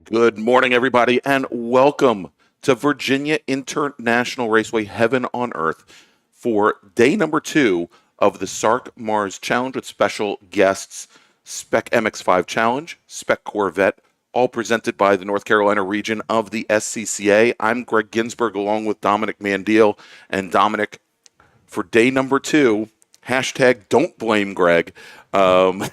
Good morning, everybody, and welcome to Virginia International Raceway, Heaven on Earth, for day number 2 of the SARRC MARRS Challenge with special guests, Spec MX-5 Challenge, Spec Corvette, all presented by the North Carolina region of the SCCA. I'm Greg Ginsberg, along with Dominic Mandiel. And Dominic, for day number 2, hashtag don't blame Greg. But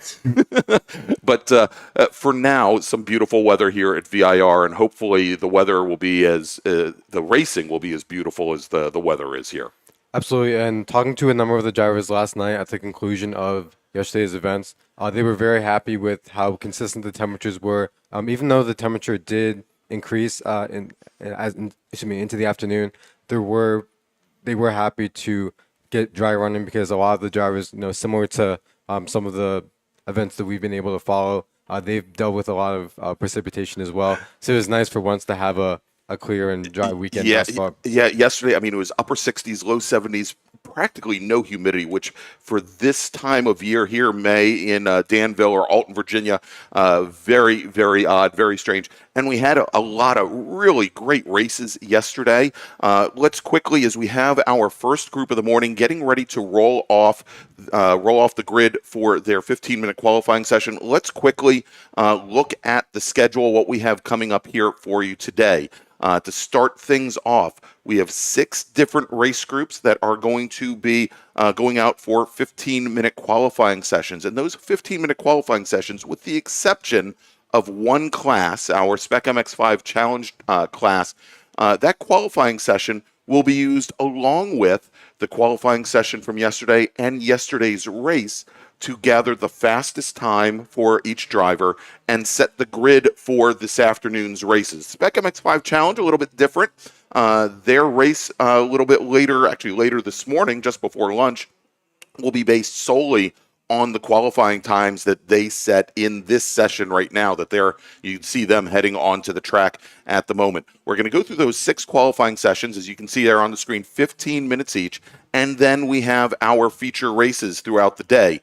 for now, some beautiful weather here at VIR, and hopefully the weather will be the racing will be as beautiful as the weather is here. Absolutely, and talking to a number of the drivers last night at the conclusion of yesterday's events, they were very happy with how consistent the temperatures were. Even though the temperature did increase into the afternoon, they were happy to get dry running because a lot of the drivers, similar to some of the events that we've been able to follow, they've dealt with a lot of precipitation as well. So it was nice for once to have a clear and dry weekend. Yeah, yesterday, I mean, it was upper 60s, low 70s, practically no humidity, which for this time of year here, May, in Danville or Alton, Virginia, very, very odd, very strange. And we had a lot of really great races yesterday. Let's quickly, as we have our first group of the morning, getting ready to roll off the grid for their 15-minute qualifying session. Let's quickly look at the schedule, what we have coming up here for you today. To start things off, we have 6 different race groups that are going to be going out for 15-minute qualifying sessions. And those 15-minute qualifying sessions, with the exception of one class, our Spec MX-5 Challenge class, that qualifying session will be used along with the qualifying session from yesterday and yesterday's race to gather the fastest time for each driver and set the grid for this afternoon's races. Spec MX-5 Challenge, a little bit different. Their race a little bit later, actually later this morning, just before lunch, will be based solely on the qualifying times that they set in this session right now, that you see them heading onto the track at the moment. We're going to go through those 6 qualifying sessions, as you can see there on the screen, 15 minutes each, and then we have our feature races throughout the day.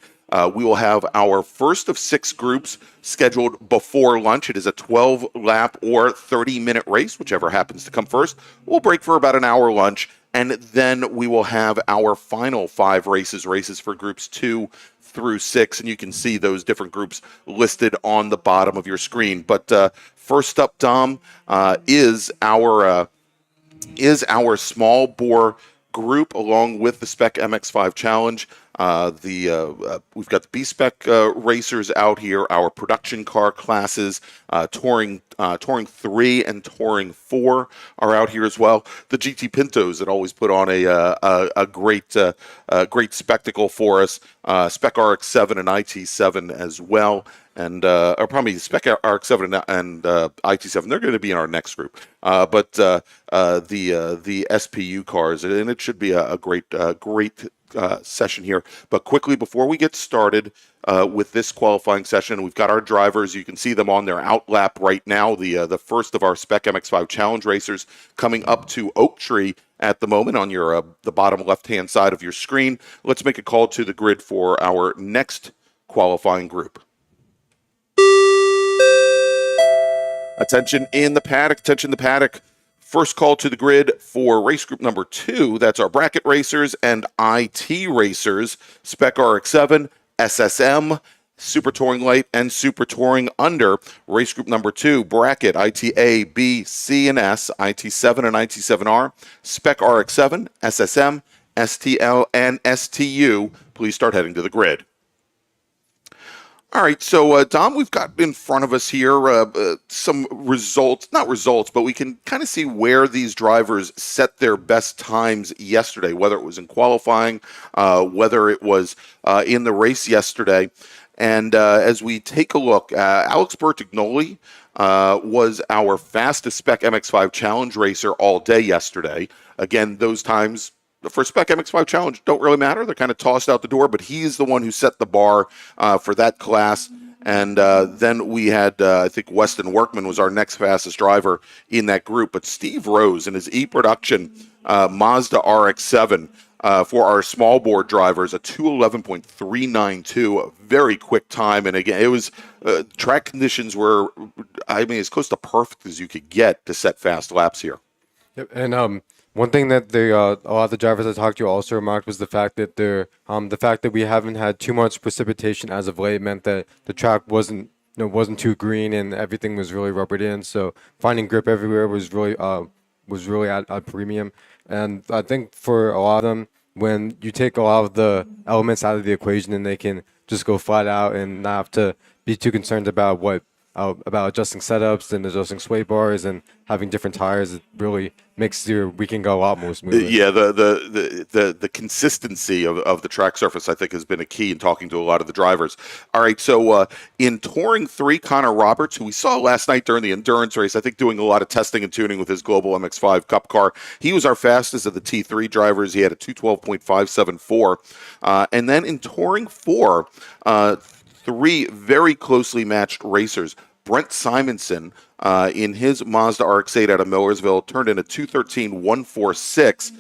We will have our first of 6 groups scheduled before lunch. It is a 12-lap or 30-minute race, whichever happens to come first. We'll break for about an hour lunch, and then we will have our final 5 races for groups 2 through 6, and you can see those different groups listed on the bottom of your screen. But first up, Dom, is our small bore group along with the Spec MX-5 Challenge. We've got the B-Spec racers out here, our production car classes, Touring 3 and Touring 4 are out here as well. The GT Pintos that always put on a great spectacle for us, Spec RX-7 and IT7 as well. And or probably Spec RX-7 and IT7, they're going to be in our next group. But the SPU cars, and it should be a great session here. But quickly, before we get started with this qualifying session, we've got our drivers. You can see them on their out lap right now. The first of our Spec MX-5 Challenge racers coming up to Oak Tree at the moment on your the bottom left-hand side of your screen. Let's make a call to the grid for our next qualifying group. Attention in the paddock, attention the paddock. First call to the grid for race group number 2. That's our bracket racers and IT racers, Spec RX-7, SSM, Super Touring Light, and Super Touring Under. Race group number 2, bracket ITA, B, C, and S, IT7 and IT7R, Spec RX-7, SSM, STL, and STU. Please start heading to the grid. All right, so Dom, we've got in front of us here some results, not results, but we can kind of see where these drivers set their best times yesterday, whether it was in qualifying, whether it was in the race yesterday. And as we take a look, Alex Bertignoli was our fastest Spec MX-5 Challenge racer all day yesterday. Again, those times for Spec MX-5 Challenge don't really matter. They're kind of tossed out the door, but he's the one who set the bar for that class. And then we had, I think Weston Workman was our next fastest driver in that group. But Steve Rose in his E-Production Mazda RX-7 for our small board drivers, a 2:11.392, a very quick time. And again, it was track conditions were, I mean, as close to perfect as you could get to set fast laps here. Yep. And one thing that a lot of the drivers I talked to also remarked was the fact that the fact that we haven't had too much precipitation as of late meant that the track wasn't too green and everything was really rubbered in. So finding grip everywhere was really at premium. And I think for a lot of them, when you take a lot of the elements out of the equation and they can just go flat out and not have to be too concerned about about adjusting setups and adjusting sway bars and having different tires, it really makes your weekend go a lot more smoothly. Yeah, the consistency of the track surface, I think, has been a key in talking to a lot of the drivers. All right, so in Touring 3, Connor Roberts, who we saw last night during the endurance race, I think doing a lot of testing and tuning with his Global MX-5 Cup car, he was our fastest of the T3 drivers. He had a 2:12.574. And then in Touring 4, three very closely matched racers. Brent Simonson, in his Mazda RX-8 out of Millersville, turned in a 2:13.146,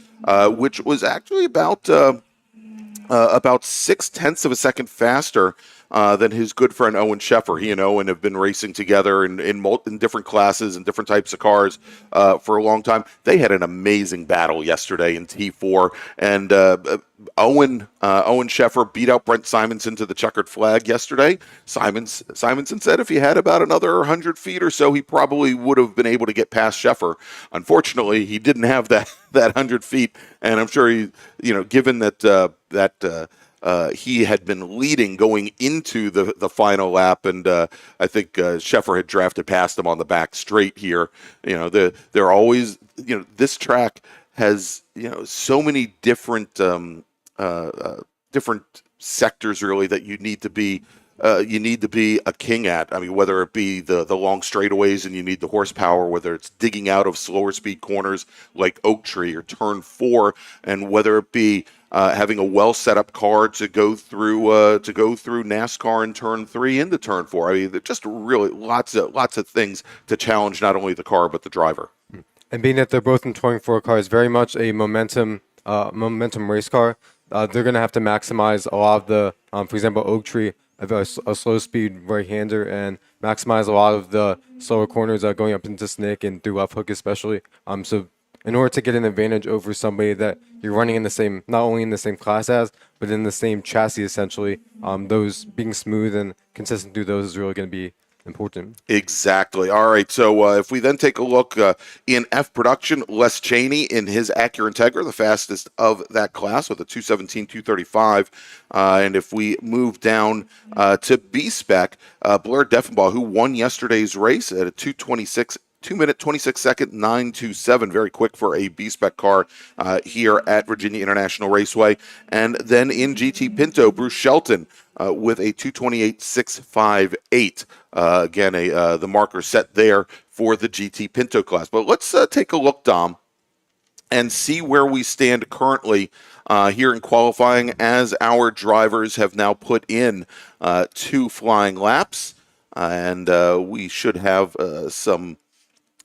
which was actually about 0.6 of a second faster than his good friend Owen Sheffer. He and Owen have been racing together in different classes and different types of cars for a long time. They had an amazing battle yesterday in T4, and Owen Sheffer beat out Brent Simonson to the checkered flag yesterday. Simonson said if he had about another 100 feet or so, he probably would have been able to get past Sheffer. Unfortunately, he didn't have that 100 feet, and I'm sure given that he had been leading going into the final lap, and I think Sheffer had drafted past him on the back straight here. They're always, this track has so many different different sectors really that you need to be a king at. I mean, whether it be the long straightaways and you need the horsepower, whether it's digging out of slower speed corners like Oak Tree or Turn 4, and whether it be having a well set up car to go through NASCAR in Turn 3 into Turn 4. I mean, just really lots of things to challenge not only the car but the driver. And being that they're both in Touring 4 cars, very much a momentum race car. They're going to have to maximize a lot of the, for example, Oak Tree, a slow speed right-hander, and maximize a lot of the slower corners going up into Snick and through left hook especially. So in order to get an advantage over somebody that you're running in the same, not only in the same class as, but in the same chassis essentially, those being smooth and consistent through those is really going to be important. Exactly. All right. So if we then take a look in F production, Les Cheney in his Acura Integra, the fastest of that class with a 2:17.235. And if we move down to B-Spec, Blair Deffenbaugh, who won yesterday's race at a 2:minute 26 second 9:27, very quick for a B-Spec car here at Virginia International Raceway. And then in GT Pinto, Bruce Shelton with a 2:28.658. Again, the marker set there for the GT Pinto class. But let's take a look, Dom, and see where we stand currently here in qualifying, as our drivers have now put in 2 flying laps, and we should have some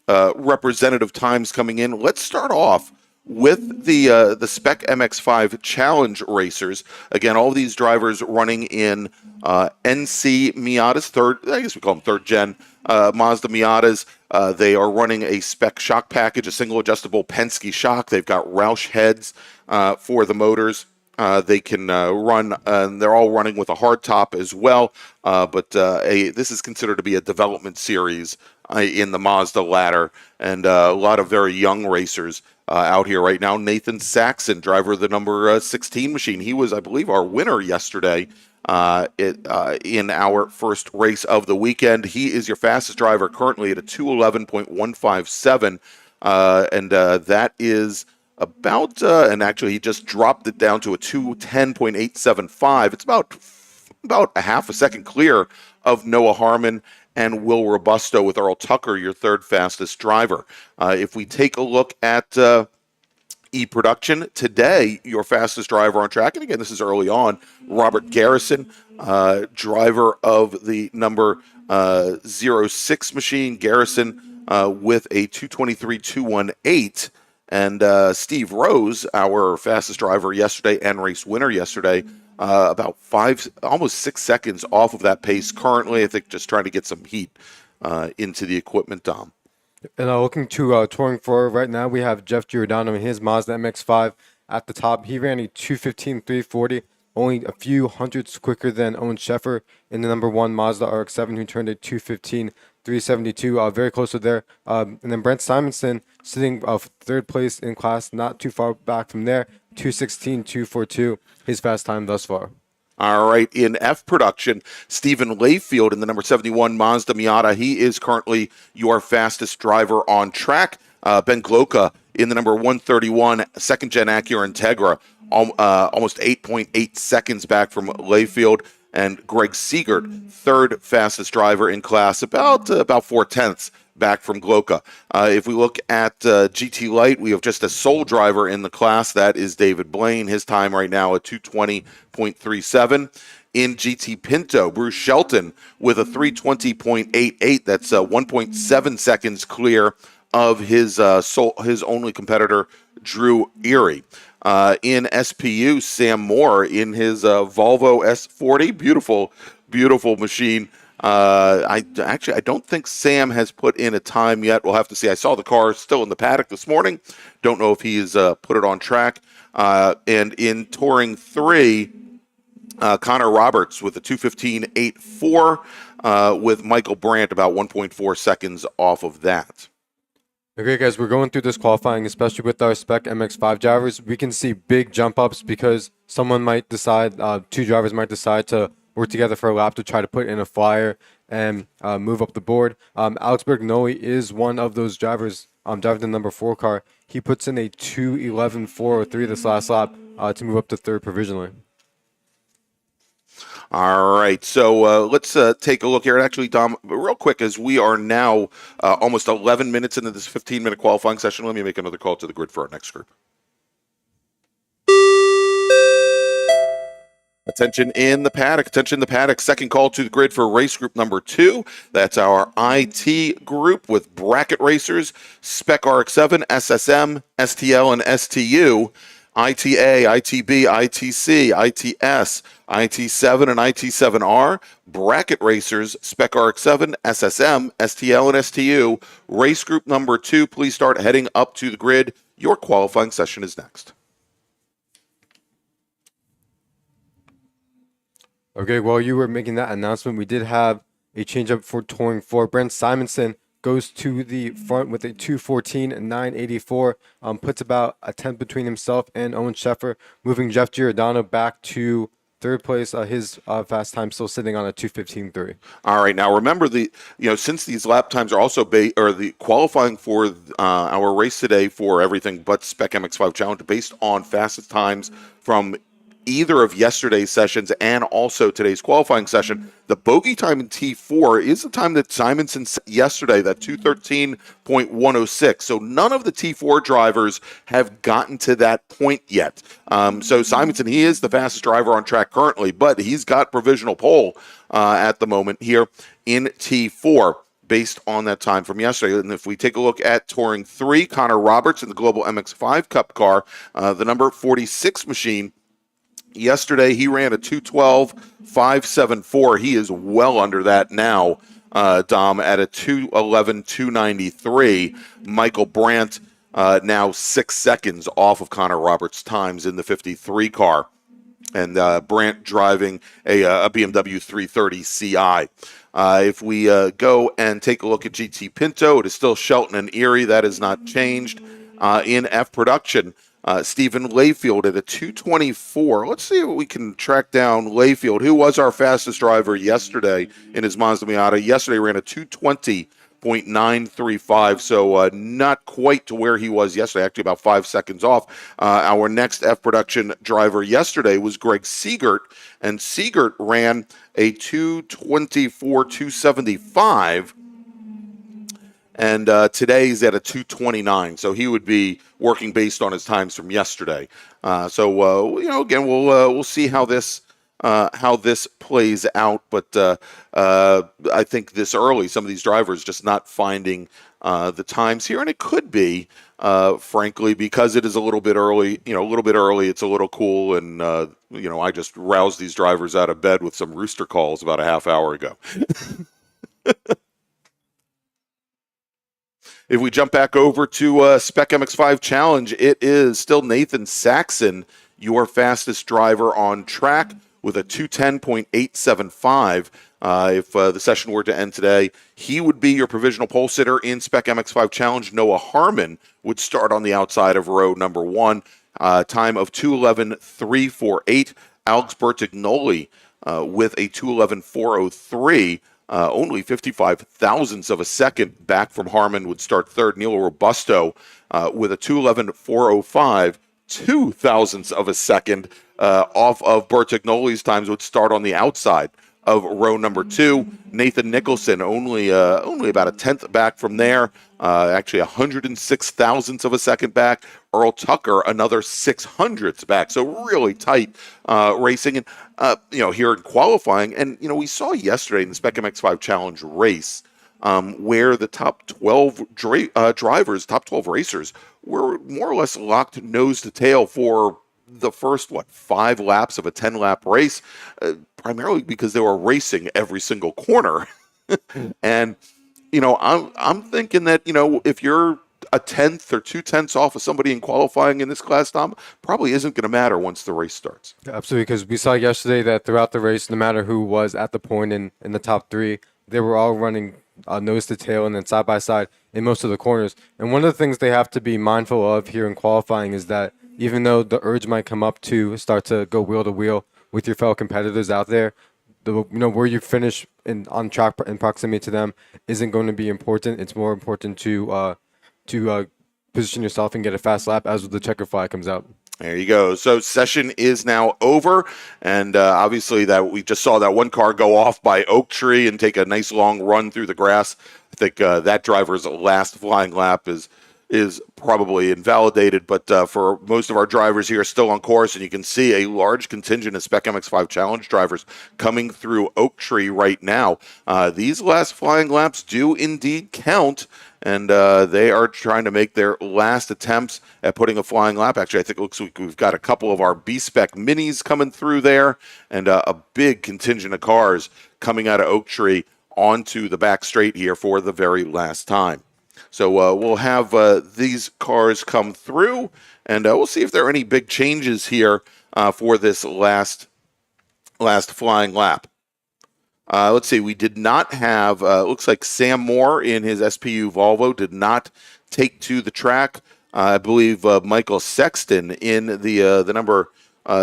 representative times coming in. Let's start off with the Spec MX-5 Challenge Racers. Again, all of these drivers running in NC Miatas, I guess we call them third gen Mazda Miatas. They are running a Spec shock package, a single adjustable Penske shock. They've got Roush heads for the motors. They can run, and they're all running with a hard top as well. But this is considered to be a development series in the Mazda ladder, and a lot of very young racers out here right now. Nathan Saxon, driver of the number 16 machine. He was, I believe, our winner yesterday in our first race of the weekend. He is your fastest driver currently at a 2:11.157, and that is about, and actually he just dropped it down to a 2:10.875. It's about a half a second clear of Noah Harmon and Will Robusto, with Earl Tucker, your third fastest driver. If we take a look at E-Production, today, your fastest driver on track, and again, this is early on, Robert Garrison, driver of the number 06 machine. Garrison with a 2:23.218. And Steve Rose, our fastest driver yesterday and race winner yesterday, about almost 6 seconds off of that pace currently. I think just trying to get some heat into the equipment, Dom. And looking to touring forward right now, we have Jeff Giordano in his Mazda MX-5 at the top. He ran a 2:15.340, only a few hundredths quicker than Owen Sheffer in the number 1 Mazda RX-7, who turned a 2:15.372, very close to there. And then Brent Simonson sitting third place in class, not too far back from there, 2:16.242, his fast time thus far. All right, in F production, Stephen Layfield in the number 71 Mazda Miata. He is currently your fastest driver on track. Ben Gloka in the number 131 second-gen Acura Integra, almost 8.8 seconds back from Layfield. And Greg Siegert, third fastest driver in class, about 4/10 back from Gloka. If we look at GT Light, we have just a sole driver in the class. That is David Blaine. His time right now at 2:20.37. In GT Pinto, Bruce Shelton with a 3:20.88. That's 1.7 seconds clear of his only competitor, Drew Erie. In SPU, Sam Moore in his Volvo S40. Beautiful machine. I don't think Sam has put in a time yet. We'll have to see. I saw the car still in the paddock this morning. Don't know if he's put it on track. And in Touring 3, Connor Roberts with a 2:15.84 with Michael Brandt about 1.4 seconds off of that. Okay, guys, we're going through this qualifying, especially with our Spec MX-5 drivers. We can see big jump ups because someone might decide, two drivers might decide to work together for a lap to try to put in a flyer and move up the board. Alex Bergnoli is one of those drivers driving the number 4 car. He puts in a 2:11.403 this last lap to move up to third provisionally. All right, so let's take a look here. And actually, Dom, real quick, as we are now almost 11 minutes into this 15-minute qualifying session, let me make another call to the grid for our next group. Attention in the paddock. Attention in the paddock. Second call to the grid for race group number 2. That's our IT group with bracket racers, Spec RX-7, SSM, STL, and STU. ITA, ITB, ITC, ITS, IT7, and IT7R, bracket racers, Spec RX-7, SSM, STL, and STU. Race group number 2, please start heading up to the grid. Your qualifying session is next. Okay, while you were making that announcement, we did have a change-up for Touring 4. Brent Simonson goes to the front with a 2:14.984, puts about a tenth between himself and Owen Sheffer, moving Jeff Giordano back to third place. His fast time still sitting on a 2:15.3. All right, now remember since these lap times are also the qualifying for our race today for everything but Spec MX-5 Challenge based on fastest times from either of yesterday's sessions and also today's qualifying session. The bogey time in T4 is the time that Simonson set yesterday, that 2:13.106. So none of the T4 drivers have gotten to that point yet. So Simonson, he is the fastest driver on track currently, but he's got provisional pole at the moment here in T4. Based on that time from yesterday. And if we take a look at Touring 3, Connor Roberts in the Global MX-5 Cup car, the number 46 machine, yesterday, he ran a 2:12.574. He is well under that now, Dom, at a 2:11.293. Michael Brandt now 6 seconds off of Connor Roberts' times in the 53 car. And Brandt driving a BMW 330 Ci. If we go and take a look at GT Pinto, it is still Shelton and Erie. That has not changed. In F production, Stephen Layfield at a 2:24. Let's see if we can track down Layfield, who was our fastest driver yesterday in his Mazda Miata. Yesterday ran a 2:20.935, so not quite to where he was yesterday, actually about 5 seconds off. Our next F production driver yesterday was Greg Siegert, and Siegert ran a 2:24.275. And today he's at a 2:29, so he would be working based on his times from yesterday. Again, we'll see how this plays out. But I think this early, some of these drivers just not finding the times here, and it could be frankly, because it is a little bit early. A little bit early. It's a little cool, and I just roused these drivers out of bed with some rooster calls about a half hour ago. If we jump back over to Spec MX-5 Challenge, it is still Nathan Saxon, your fastest driver on track, with a 210.875. If the session were to end today, he would be your provisional pole sitter in Spec MX-5 Challenge. Noah Harmon would start on the outside of row number 1. Time of 2:11.348. Alex Bertignoli with a 2:11.403. Only 55 thousandths of a second back from Harmon would start third. Neil Robusto with a 2:11.405, 2 thousandths of a second off of Bertignoli's times, would start on the outside of row number 2. Nathan Nicholson only about a tenth back from there. Actually 106 thousandths of a second back. Earl Tucker another 600ths back. So really tight racing, and here in qualifying. And we saw yesterday in the Spec MX-5 Challenge race where the top 12 drivers, top 12 racers, were more or less locked nose to tail for the first 5 laps of a 10-lap race, primarily because they were racing every single corner. And I'm thinking that if you're a tenth or 2 tenths off of somebody in qualifying in this class, Tom, probably isn't going to matter once the race starts. Absolutely, because we saw yesterday that throughout the race, no matter who was at the point in the top 3, they were all running nose to tail and then side by side in most of the corners. And one of the things they have to be mindful of here in qualifying is that even though the urge might come up to start to go wheel to wheel with your fellow competitors out there, where you finish on track in proximity to them isn't going to be important. It's more important to position yourself and get a fast lap as the checker flag comes out. There you go. So session is now over, and obviously that we just saw that one car go off by Oak Tree and take a nice long run through the grass. I think that driver's last flying lap is probably invalidated, but for most of our drivers here still on course, and you can see a large contingent of Spec MX-5 Challenge drivers coming through Oak Tree right now. These last flying laps do indeed count, and they are trying to make their last attempts at putting a flying lap. Actually, I think it looks like we've got a couple of our B-Spec minis coming through there, and a big contingent of cars coming out of Oak Tree onto the back straight here for the very last time. So we'll have these cars come through, and we'll see if there are any big changes here for this last flying lap. Let's see. We did not have, looks like Sam Moore in his SPU Volvo did not take to the track. I believe Michael Sexton in the number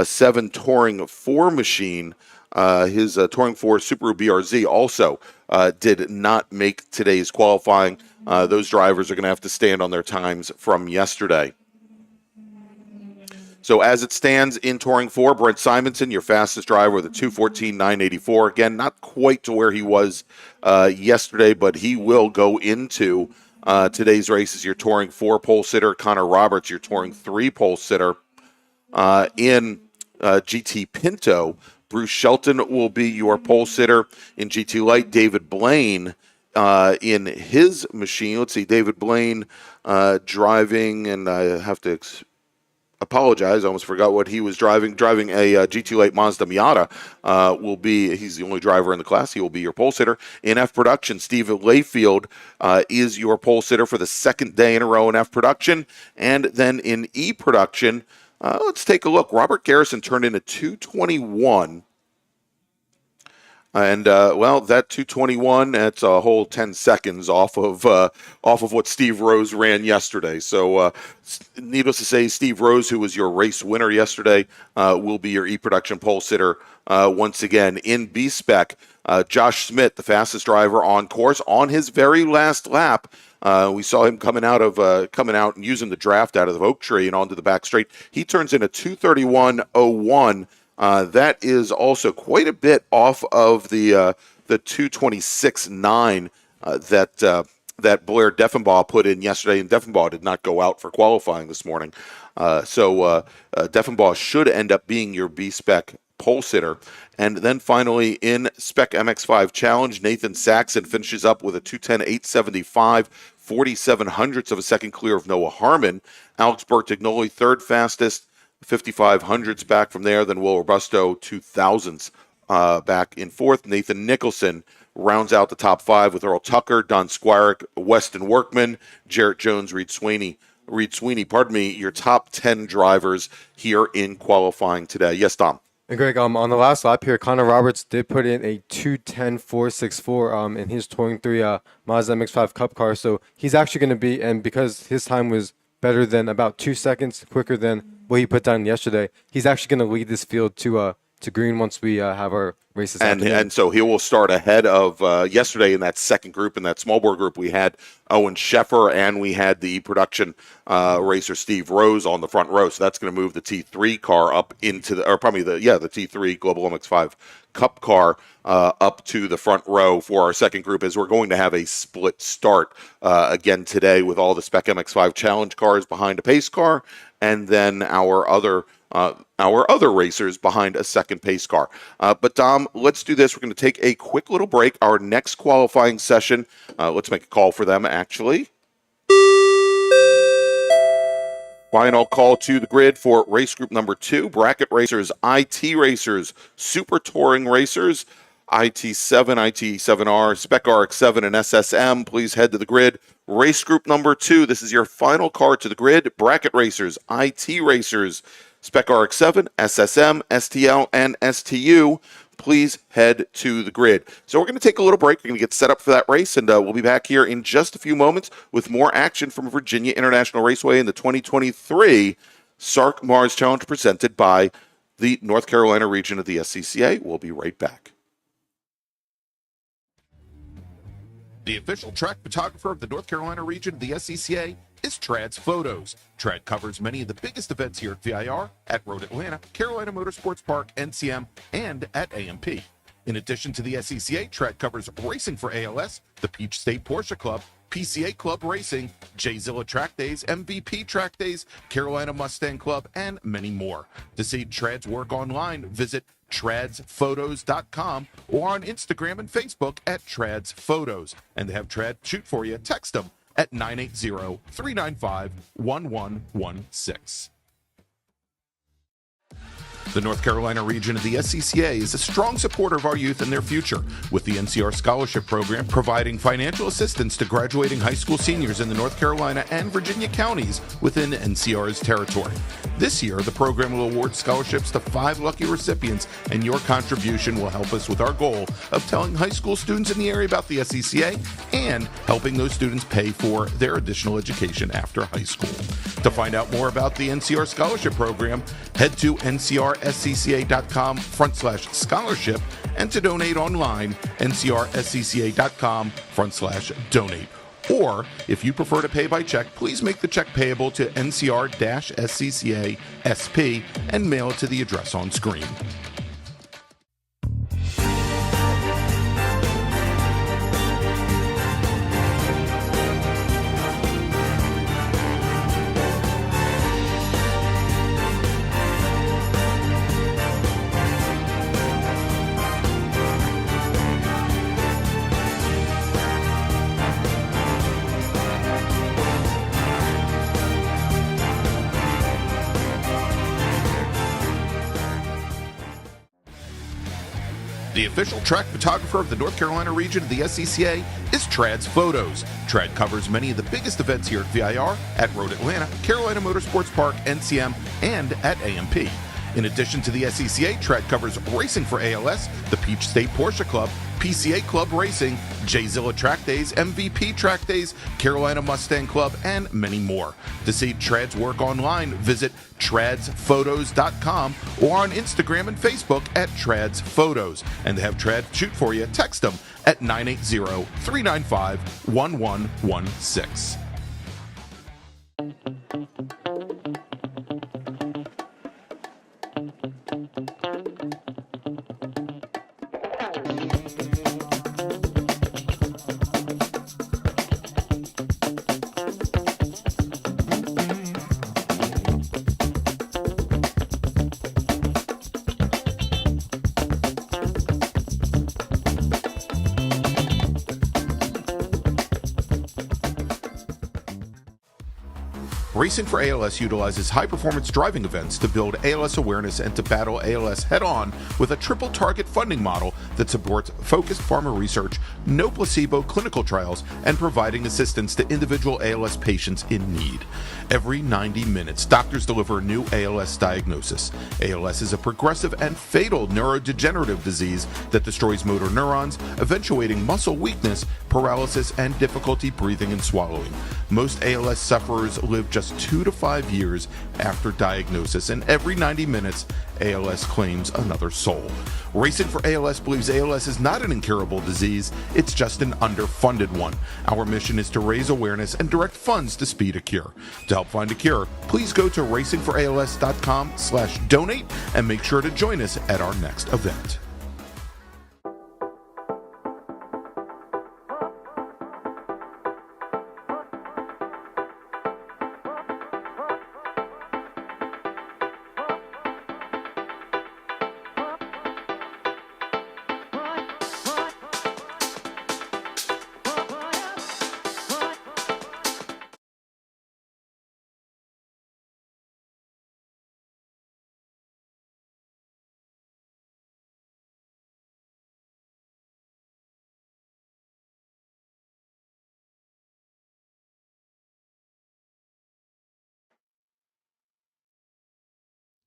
7 Touring 4 machine, his Touring 4 Subaru BRZ also did not make today's qualifying. Those drivers are going to have to stand on their times from yesterday. So as it stands in Touring 4, Brent Simonson, your fastest driver with a 2:14.984. Again, not quite to where he was yesterday, but he will go into today's race as your Touring 4 pole sitter. Connor Roberts, your Touring 3 pole sitter. In GT Pinto, Bruce Shelton will be your pole sitter. In GT Light, David Blaine in his machine. Let's see, David Blaine driving, and I have to apologize, I almost forgot what he was driving. Driving a GT Light Mazda Miata he's the only driver in the class. He will be your pole sitter. In F Production, Steve Layfield is your pole sitter for the second day in a row in F Production. And then in E Production, let's take a look. Robert Garrison turned in a 2:21. And that 2:21, that's a whole 10 seconds off of what Steve Rose ran yesterday. So, needless to say, Steve Rose, who was your race winner yesterday, will be your E-Production pole sitter once again. In B-Spec, Josh Smith, the fastest driver on course, on his very last lap. We saw him coming out and using the draft out of the Oak Tree and onto the back straight. He turns in a 2:31.01. That is also quite a bit off of the 2:26.9 that Blair Deffenbaugh put in yesterday, and Deffenbaugh did not go out for qualifying this morning. So Deffenbaugh should end up being your B-Spec pole sitter. And then finally in Spec MX-5 Challenge, Nathan Saxon finishes up with a 2:10.875 47 hundredths of a second clear of Noah Harmon. Alex Bertignoli, third fastest, 55 hundredths back from there. Then Will Robusto, 2,000ths back in fourth. Nathan Nicholson rounds out the top five with Earl Tucker, Don Squirick, Weston Workman, Jarrett Jones, Reed Sweeney, your top 10 drivers here in qualifying today. Yes, Tom. And Greg, on the last lap here, Connor Roberts did put in a 2:10.464 in his 23 Mazda MX-5 Cup car. So he's actually going to be, and because his time was better than about 2 seconds quicker than what he put down yesterday, he's actually going to lead this field to green once we have our races. And so he will start ahead of yesterday in that second group, in that small bore group. We had Owen Sheffer and we had the production racer Steve Rose on the front row. So that's going to move the T3 car up into the T3 Global MX-5 Cup car up to the front row for our second group, as we're going to have a split start again today with all the Spec MX-5 Challenge cars behind a pace car, and then our other racers behind a second pace car. But Dom, let's do this. We're going to take a quick little break. Our next qualifying session, let's make a call for them, actually. Final call to the grid for race group number 2, bracket racers, IT racers, super touring racers, IT7, IT7R, Spec RX7, and SSM. Please head to the grid. Race group number 2, this is your final car to the grid. Bracket racers, IT racers, Spec RX7, SSM, STL, and STU. Please head to the grid. So we're going to take a little break. We're going to get set up for that race, and we'll be back here in just a few moments with more action from Virginia International Raceway in the 2023 SARRC MARRS Challenge presented by the North Carolina region of the SCCA. We'll be right back. The official track photographer of the North Carolina region of the SCCA is Trad's Photos. Trad covers many of the biggest events here at VIR, at Road Atlanta, Carolina Motorsports Park, NCM, and at AMP. In addition to the SCCA, Trad covers racing for ALS, the Peach State Porsche Club, PCA Club Racing, J-Zilla Track Days, MVP Track Days, Carolina Mustang Club, and many more. To see Trad's work online, visit tradsphotos.com or on Instagram and Facebook at Trads And to have Trad shoot for you, text them at 980-395-1116. The North Carolina region of the SCCA is a strong supporter of our youth and their future, with the NCR Scholarship Program providing financial assistance to graduating high school seniors in the North Carolina and Virginia counties within NCR's territory. This year, the program will award scholarships to 5 lucky recipients, and your contribution will help us with our goal of telling high school students in the area about the SCCA and helping those students pay for their additional education after high school. To find out more about the NCR Scholarship Program, head to ncrscca.com/scholarship, and to donate online, ncrscca.com/donate. Or, if you prefer to pay by check, please make the check payable to NCR-SCCA SP and mail it to the address on screen. The official track photographer of the North Carolina region of the SCCA is Trad's Photos. Trad covers many of the biggest events here at VIR, at Road Atlanta, Carolina Motorsports Park, NCM, and at AMP. In addition to the SCCA, Trad covers racing for ALS, the Peach State Porsche Club, PCA Club Racing, J-Zilla Track Days, MVP Track Days, Carolina Mustang Club, and many more. To see Trad's work online, visit tradsphotos.com or on Instagram and Facebook at Trads And to have Trad shoot for you, text them at 980-395-1116. Racing for ALS utilizes high-performance driving events to build ALS awareness and to battle ALS head-on with a triple target funding model that supports focused pharma research, no placebo clinical trials, and providing assistance to individual ALS patients in need. Every 90 minutes, doctors deliver a new ALS diagnosis. ALS is a progressive and fatal neurodegenerative disease that destroys motor neurons, eventuating muscle weakness, paralysis, and difficulty breathing and swallowing. Most ALS sufferers live just 2 to 5 years after diagnosis, and every 90 minutes, ALS claims another soul. Racing for ALS believes ALS is not an incurable disease, it's just an underfunded one. Our mission is to raise awareness and direct funds to speed a cure. To help find a cure, please go to racingforals.com/donate and make sure to join us at our next event.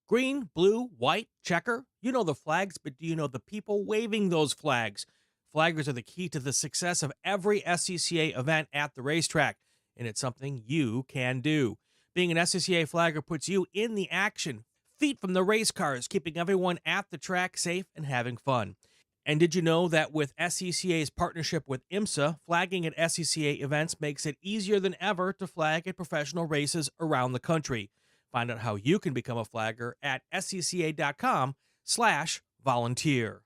Green, blue, white, checker. You know the flags, but do you know the people waving those flags? Flaggers are the key to the success of every SCCA event at the racetrack, and it's something you can do. Being an SCCA flagger puts you in the action, feet from the race cars, keeping everyone at the track safe and having fun. And did you know that with SCCA's partnership with IMSA, flagging at SCCA events makes it easier than ever to flag at professional races around the country? Find out how you can become a flagger at scca.com/volunteer.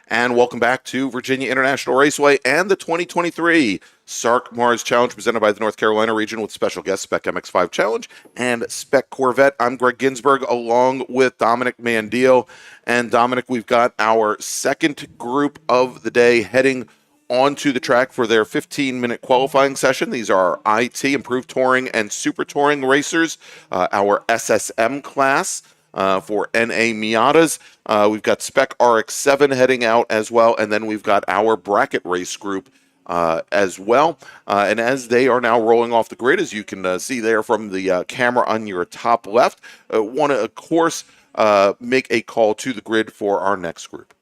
And welcome back to Virginia International Raceway and the 2023 SARRC MARRS Challenge presented by the North Carolina region with special guests Spec MX-5 Challenge and Spec Corvette. I'm Greg Ginsberg along with Dominic Mandiel. And Dominic, we've got our second group of the day heading onto the track for their 15-minute qualifying session. These are our IT, Improved Touring, and Super Touring racers, our SSM class. For NA Miatas. We've got Spec RX-7 heading out as well, and then we've got our bracket race group as well. And as they are now rolling off the grid, as you can see there from the camera on your top left, want to, of course, make a call to the grid for our next group.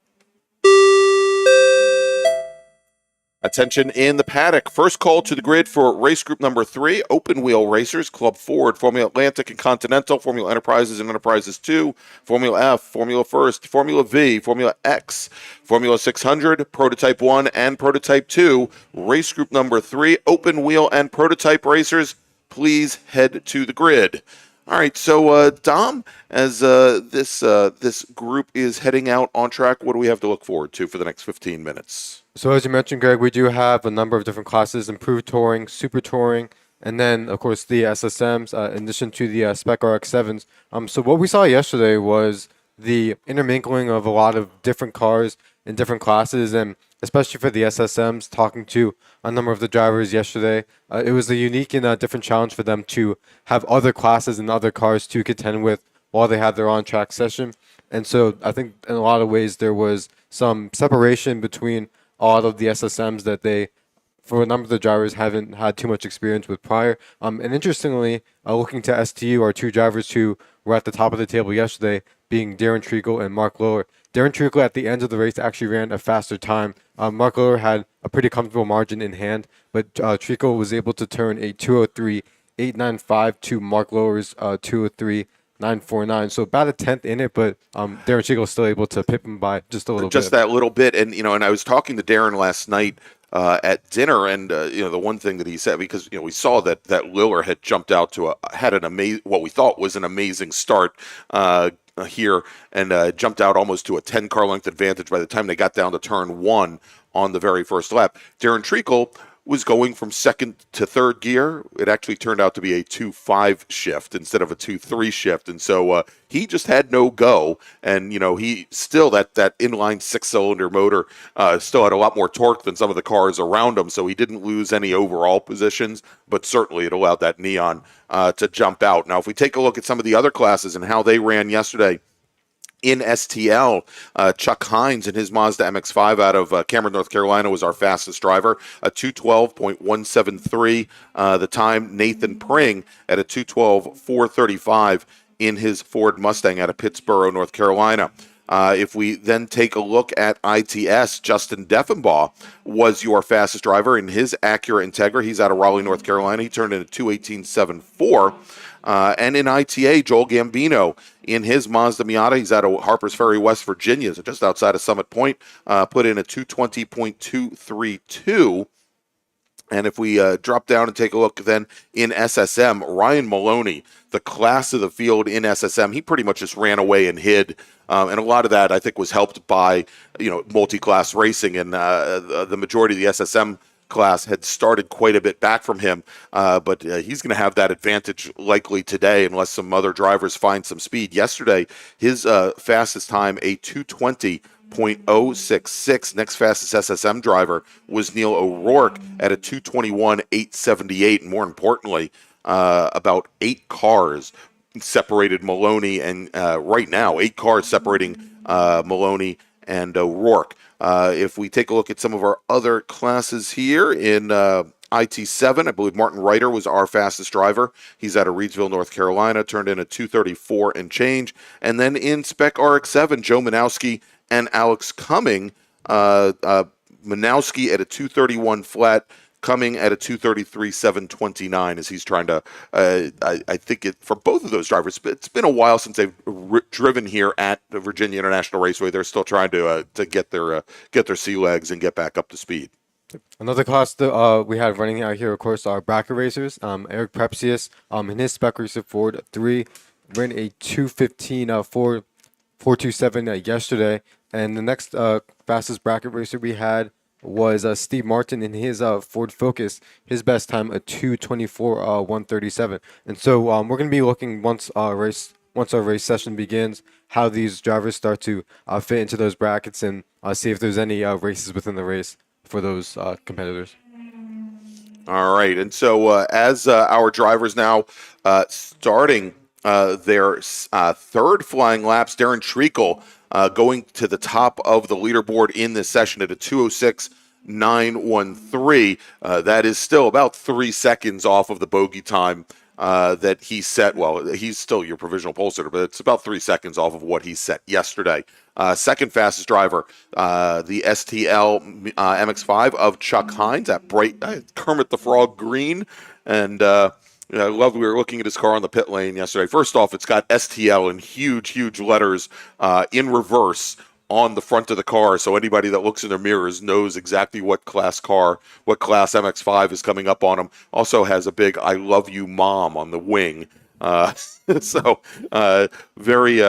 Attention in the paddock. First call to the grid for race group number 3, open wheel racers, Club Ford, Formula Atlantic and Continental, Formula Enterprises and Enterprises 2, Formula F, Formula First, Formula V, Formula X, Formula 600, Prototype 1 and Prototype 2. Race group number 3, open wheel and prototype racers, please head to the grid. All right, so Dom, as this group is heading out on track, what do we have to look forward to for the next 15 minutes? So as you mentioned, Greg, we do have a number of different classes: Improved Touring, Super Touring, and then, of course, the SSMs, in addition to the Spec RX-7s. So what we saw yesterday was the intermingling of a lot of different cars in different classes, and especially for the SSMs, talking to a number of the drivers yesterday, it was a unique and different challenge for them to have other classes and other cars to contend with while they had their on-track session. And so I think in a lot of ways there was some separation between a lot of the SSMs that they, for a number of the drivers, haven't had too much experience with prior. And interestingly, looking to STU, our two drivers who were at the top of the table yesterday, being Darren Treacle and Mark Lower. Darren Treacle at the end of the race actually ran a faster time. Mark Lower had a pretty comfortable margin in hand, but Treacle was able to turn a 2:03.895 to Mark Lower's 2:03.949. So about a tenth in it, but Darren Treacle was still able to pip him by just a little bit. Just that little bit. And, and I was talking to Darren last night at dinner, and the one thing that he said, because we saw that Liller had jumped out to had an amazing, what we thought was an amazing start here, and jumped out almost to a 10 car length advantage by the time they got down to turn 1 on the very first lap. Darren Treacle was going from second to third gear. It actually turned out to be a 2.5 shift instead of a 2.3 shift. And so he just had no go. And, he still, that inline 6-cylinder motor still had a lot more torque than some of the cars around him. So he didn't lose any overall positions, but certainly it allowed that Neon to jump out. Now, if we take a look at some of the other classes and how they ran yesterday, in STL, Chuck Hines in his Mazda MX-5 out of Cameron, North Carolina, was our fastest driver, a 2:12.173. The time, Nathan Pring at a 2:12.435 in his Ford Mustang out of Pittsboro, North Carolina. If we then take a look at ITS, Justin Deffenbaugh was your fastest driver in his Acura Integra. He's out of Raleigh, North Carolina. He turned in a 2:18.74. And in ITA, Joel Gambino in his Mazda Miata, he's out of Harpers Ferry, West Virginia, so just outside of Summit Point, put in a 2:20.232. And if we drop down and take a look then in SSM, Ryan Maloney, the class of the field in SSM, he pretty much just ran away and hid. And a lot of that, I think, was helped by, multi-class racing. And the majority of the SSM class had started quite a bit back from him. But he's going to have that advantage likely today unless some other drivers find some speed. Yesterday, his fastest time, a 2:20.066. Next fastest SSM driver was Neil O'Rourke at a 2:21.878. And more importantly, about 8 cars separated Maloney, and right now 8 cars separating Maloney and O'Rourke. If we take a look at some of our other classes here in IT7, I believe Martin Reiter was our fastest driver. He's out of Reidsville, North Carolina, turned in a 2:34 and change. And then in Spec RX7, Joe Manowski and Alex Cumming, Manowski at a 2:31 flat, Cumming at a 2:33.729 as he's trying to, I think for both of those drivers, it's been a while since they've driven here at the Virginia International Raceway. They're still trying to get their sea legs and get back up to speed. Another class that we had running out here, of course, are bracket racers. Eric Prepsius in his Spec Racer Ford 3 ran a 2:15.427 yesterday. And the next fastest bracket racer we had was Steve Martin in his Ford Focus. His best time, a 2:24.137. And so we're going to be looking once our race session begins, how these drivers start to fit into those brackets and see if there's any races within the race for those competitors. All right, and so as our drivers now starting their third flying laps, Darren Treacle going to the top of the leaderboard in this session at a 2:06.913. That is still about 3 seconds off of the bogey time that he set. Well, he's still your provisional pole sitter, but it's about 3 seconds off of what he set yesterday. Second fastest driver, the STL MX-5 of Chuck Hines at bright Kermit the Frog green. And I love we were looking at his car on the pit lane yesterday. First off, it's got STL in huge, huge letters in reverse on the front of the car, so anybody that looks in their mirrors knows exactly what class MX-5 is coming up on them. Also has a big "I love you, Mom" on the wing. So very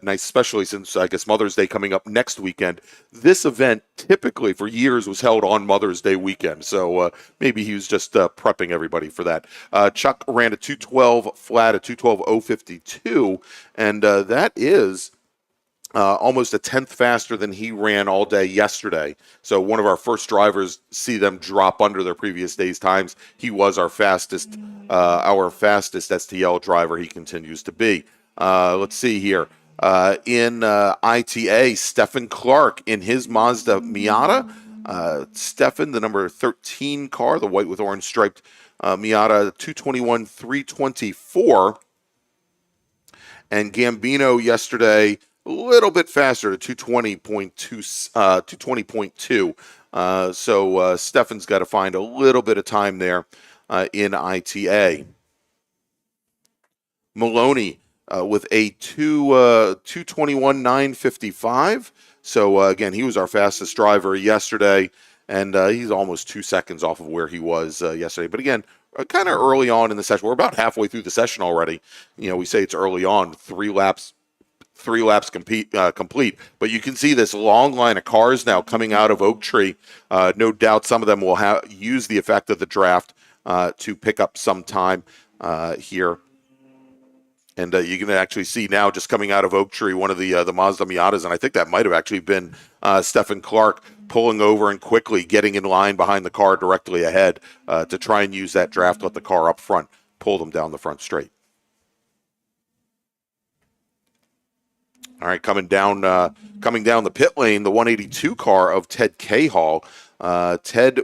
nice, especially since I guess Mother's Day coming up next weekend. This event typically for years was held on Mother's Day weekend, so maybe he was just prepping everybody for that. Chuck ran a 2:12 flat, a 2:12.052, and that is almost a tenth faster than he ran all day yesterday. So one of our first drivers see them drop under their previous day's times. He was our fastest STL driver. He continues to be. Let's see here. In ITA, Stephen Clark in his Mazda Miata. Stephen, the number 13 car, the white with orange striped Miata, 2:21.324. And Gambino yesterday, a little bit faster to 2:20.2. So Stephen's got to find a little bit of time there in ITA. Maloney with a 2:21.955. So again, he was our fastest driver yesterday, and he's almost 2 seconds off of where he was yesterday. But again, kind of early on in the session. We're about halfway through the session already. We say it's early on, 3 laps 3 laps complete. But you can see this long line of cars now coming out of Oak Tree. No doubt some of them will use the effect of the draft to pick up some time here. And you can actually see now just coming out of Oak Tree, one of the Mazda Miatas, and I think that might have actually been Stephen Clark pulling over and quickly getting in line behind the car directly ahead to try and use that draft, let the car up front pull them down the front straight. All right, coming down the pit lane, the 182 car of Ted Cahall. Ted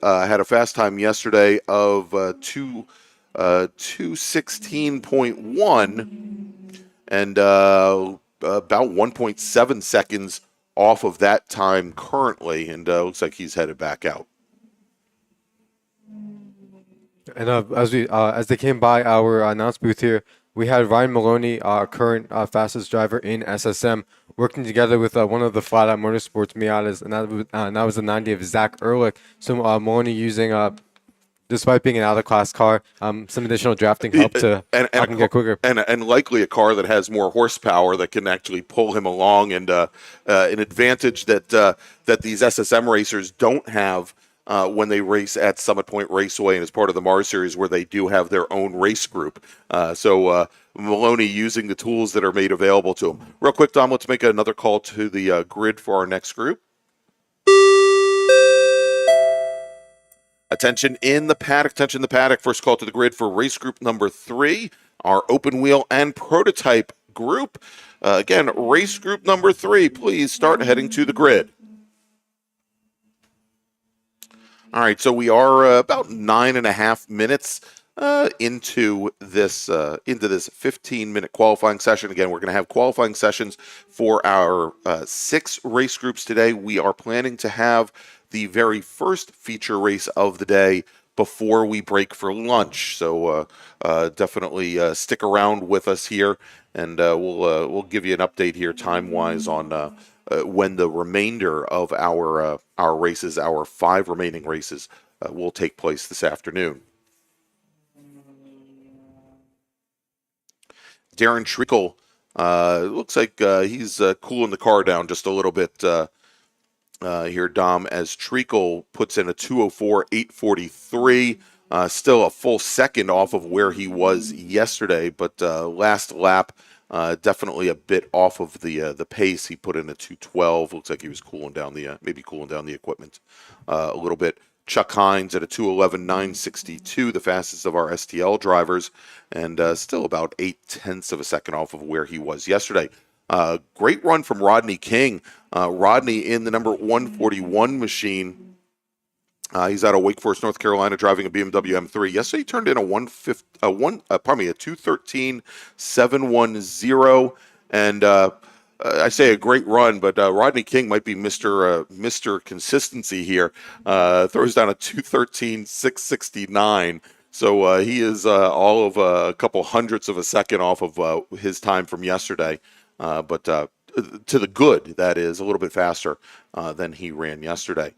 had a fast time yesterday of 2:16.1 and about 1.7 seconds off of that time currently, and looks like he's headed back out. And as they came by our announce booth here, we had Ryan Maloney, our current fastest driver in SSM, working together with one of the Flat Out Motorsports Miatas, and that was the 90 of Zach Ehrlich. So Maloney using despite being an out-of-class car, some additional drafting help to help him get quicker. And likely a car that has more horsepower that can actually pull him along, and an advantage that these SSM racers don't have when they race at Summit Point Raceway and as part of the MARRS series, where they do have their own race group. So Maloney using the tools that are made available to him. Real quick, Dom, let's make another call to the grid for our next group. Attention in the paddock. First call to the grid for race group number 3, our open wheel and prototype group. Again, race group number 3, please start heading to the grid. All right, so we are about 9.5 minutes into this 15-minute qualifying session. Again, we're going to have qualifying sessions for our 6 race groups today. We are planning to have the very first feature race of the day before we break for lunch. So definitely stick around with us here, and we'll give you an update here time-wise on when the remainder of our races, our 5 remaining races, will take place this afternoon. Darren Treacle, looks like he's cooling the car down just a little bit here, Dom, as Treacle puts in a 2:04.843, still a full second off of where he was yesterday, but last lap definitely a bit off of the pace. He put in a 2:12. Looks like he was cooling down the equipment a little bit. Chuck Hines at a 2:11.962, the fastest of our STL drivers, and still about 0.8 of a second off of where he was yesterday. Great run from Rodney King. Rodney in the number 141 machine. He's out of Wake Forest, North Carolina, driving a BMW M3. Yesterday he turned in a 2:13.710, and I say a great run, but Rodney King might be Mr. Consistency here. Throws down a 2:13.669. So he is all of a couple hundredths of a second off of his time from yesterday. But to the good, that is, a little bit faster than he ran yesterday.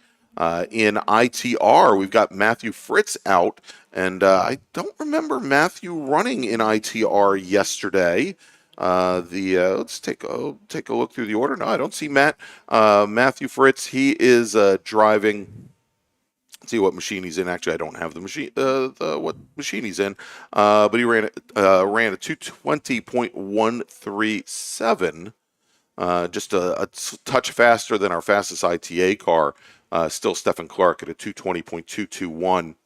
In ITR, we've got Matthew Fritz out, and I don't remember Matthew running in ITR yesterday. Let's take a look through the order. No, I don't see Matthew Fritz. He is driving. Let's see what machine he's in. Actually, I don't have the machine. What machine he's in? But he ran a 2:20.137. Just a touch faster than our fastest ITA car. Still Stephen Clark at a 2:20.221.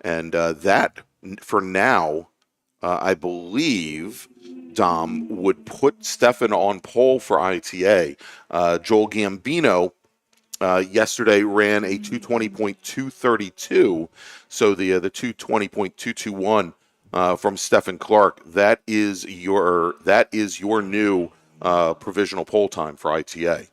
And that, for now, I believe, Dom, would put Stefan on pole for ITA. Joel Gambino yesterday ran a 2:20.232, so the 2:20.221 from Stephen Clark. That is your new provisional pole time for ITA.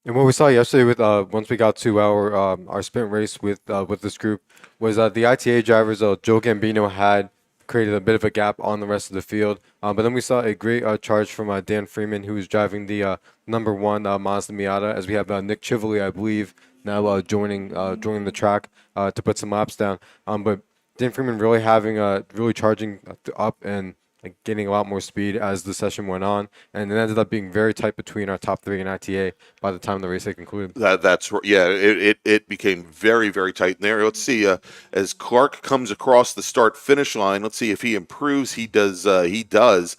And what we saw yesterday with once we got to our sprint race with this group was the ITA drivers. Joe Gambino had created a bit of a gap on the rest of the field. But then we saw a great charge from Dan Freeman, who was driving the number 1 Mazda Miata, as we have Nick Chivoli, I believe, now joining the track to put some laps down. But Dan Freeman really charging up and getting a lot more speed as the session went on, and it ended up being very tight between our top 3 in ITA by the time the race had concluded. It became very, very tight in there. Let's see, as Clark comes across the start-finish line, let's see if he improves. He does. He throws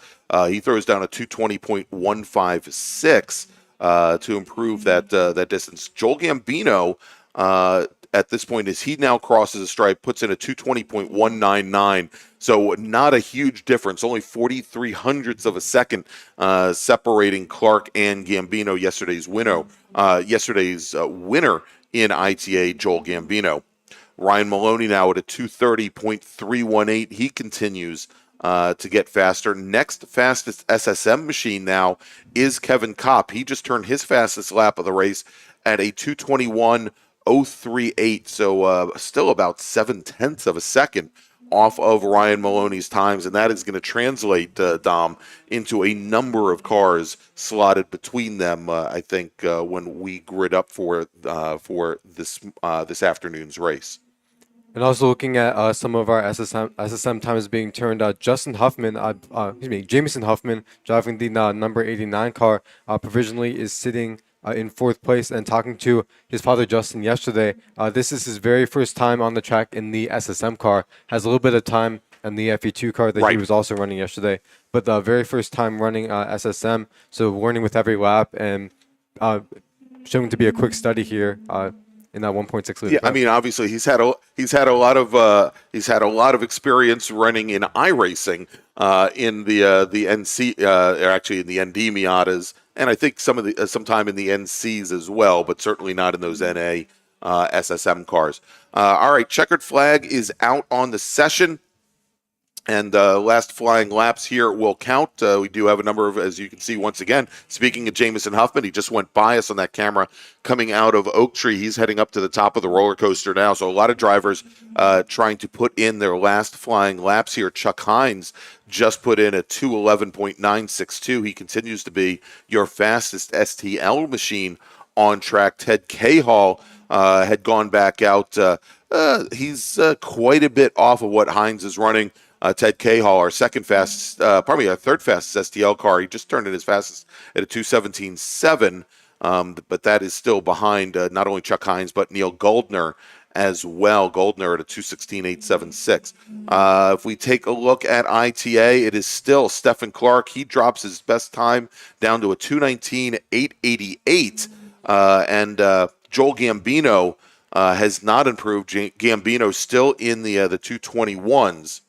down a 220.156 to improve that distance. Joel Gambino, at this point, as he now crosses a stripe, puts in a 220.199. So not a huge difference, only 43 hundredths of a second separating Clark and Gambino, yesterday's winner in ITA, Joel Gambino. Ryan Maloney now at a 230.318. He continues to get faster. Next fastest SSM machine now is Kevin Kopp. He just turned his fastest lap of the race at a 221.038. So still about 0.7 of a second off of Ryan Maloney's times, and that is going to translate, Dom, into a number of cars slotted between them. I think when we grid up for this afternoon's race. And also looking at some of our SSM times being turned, Jameson Huffman, driving the number 89 car, provisionally is sitting in 4th place. And talking to his father Justin yesterday, this is his very first time on the track in the SSM car. Has a little bit of time in the FE2 car that he was also running yesterday, but the very first time running SSM. So learning with every lap and showing to be a quick study here in that 1.6 liter. Yeah, I mean, obviously he's had a lot of experience running in iRacing in the NC, actually in the ND Miatas. And I think sometime in the NCs as well, but certainly not in those NA SSM cars. All right, checkered flag is out on the session, and last flying laps here will count. We do have a number of, as you can see once again, speaking of Jameson Huffman, he just went by us on that camera coming out of Oak Tree. He's heading up to the top of the roller coaster now. So a lot of drivers trying to put in their last flying laps here. Chuck Hines just put in a 211.962. He continues to be your fastest STL machine on track. Ted Cahall had gone back out. He's quite a bit off of what Hines is running. Ted Cahall, our third fastest STL car. He just turned in his fastest at a 217.7, but that is still behind not only Chuck Hines, but Neil Goldner as well. Goldner at a 216.876. If we take a look at ITA, it is still Stephen Clark. He drops his best time down to a 219.888. And Joel Gambino has not improved. Gambino still in the 221s.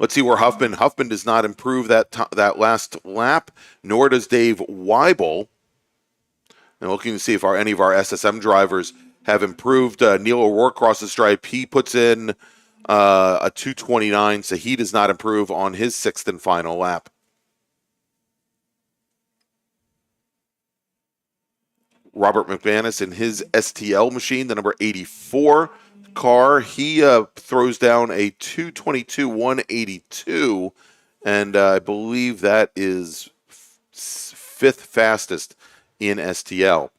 Let's see where Huffman does not improve that last lap, nor does Dave Weibel. And looking to see if any of our SSM drivers have improved. Neil O'Rourke crosses stripe. He puts in a 229, so he does not improve on his 6th and final lap. Robert McManus in his STL machine, the number 84 car, he throws down a 222.182, and I believe that is 5th fastest in STL.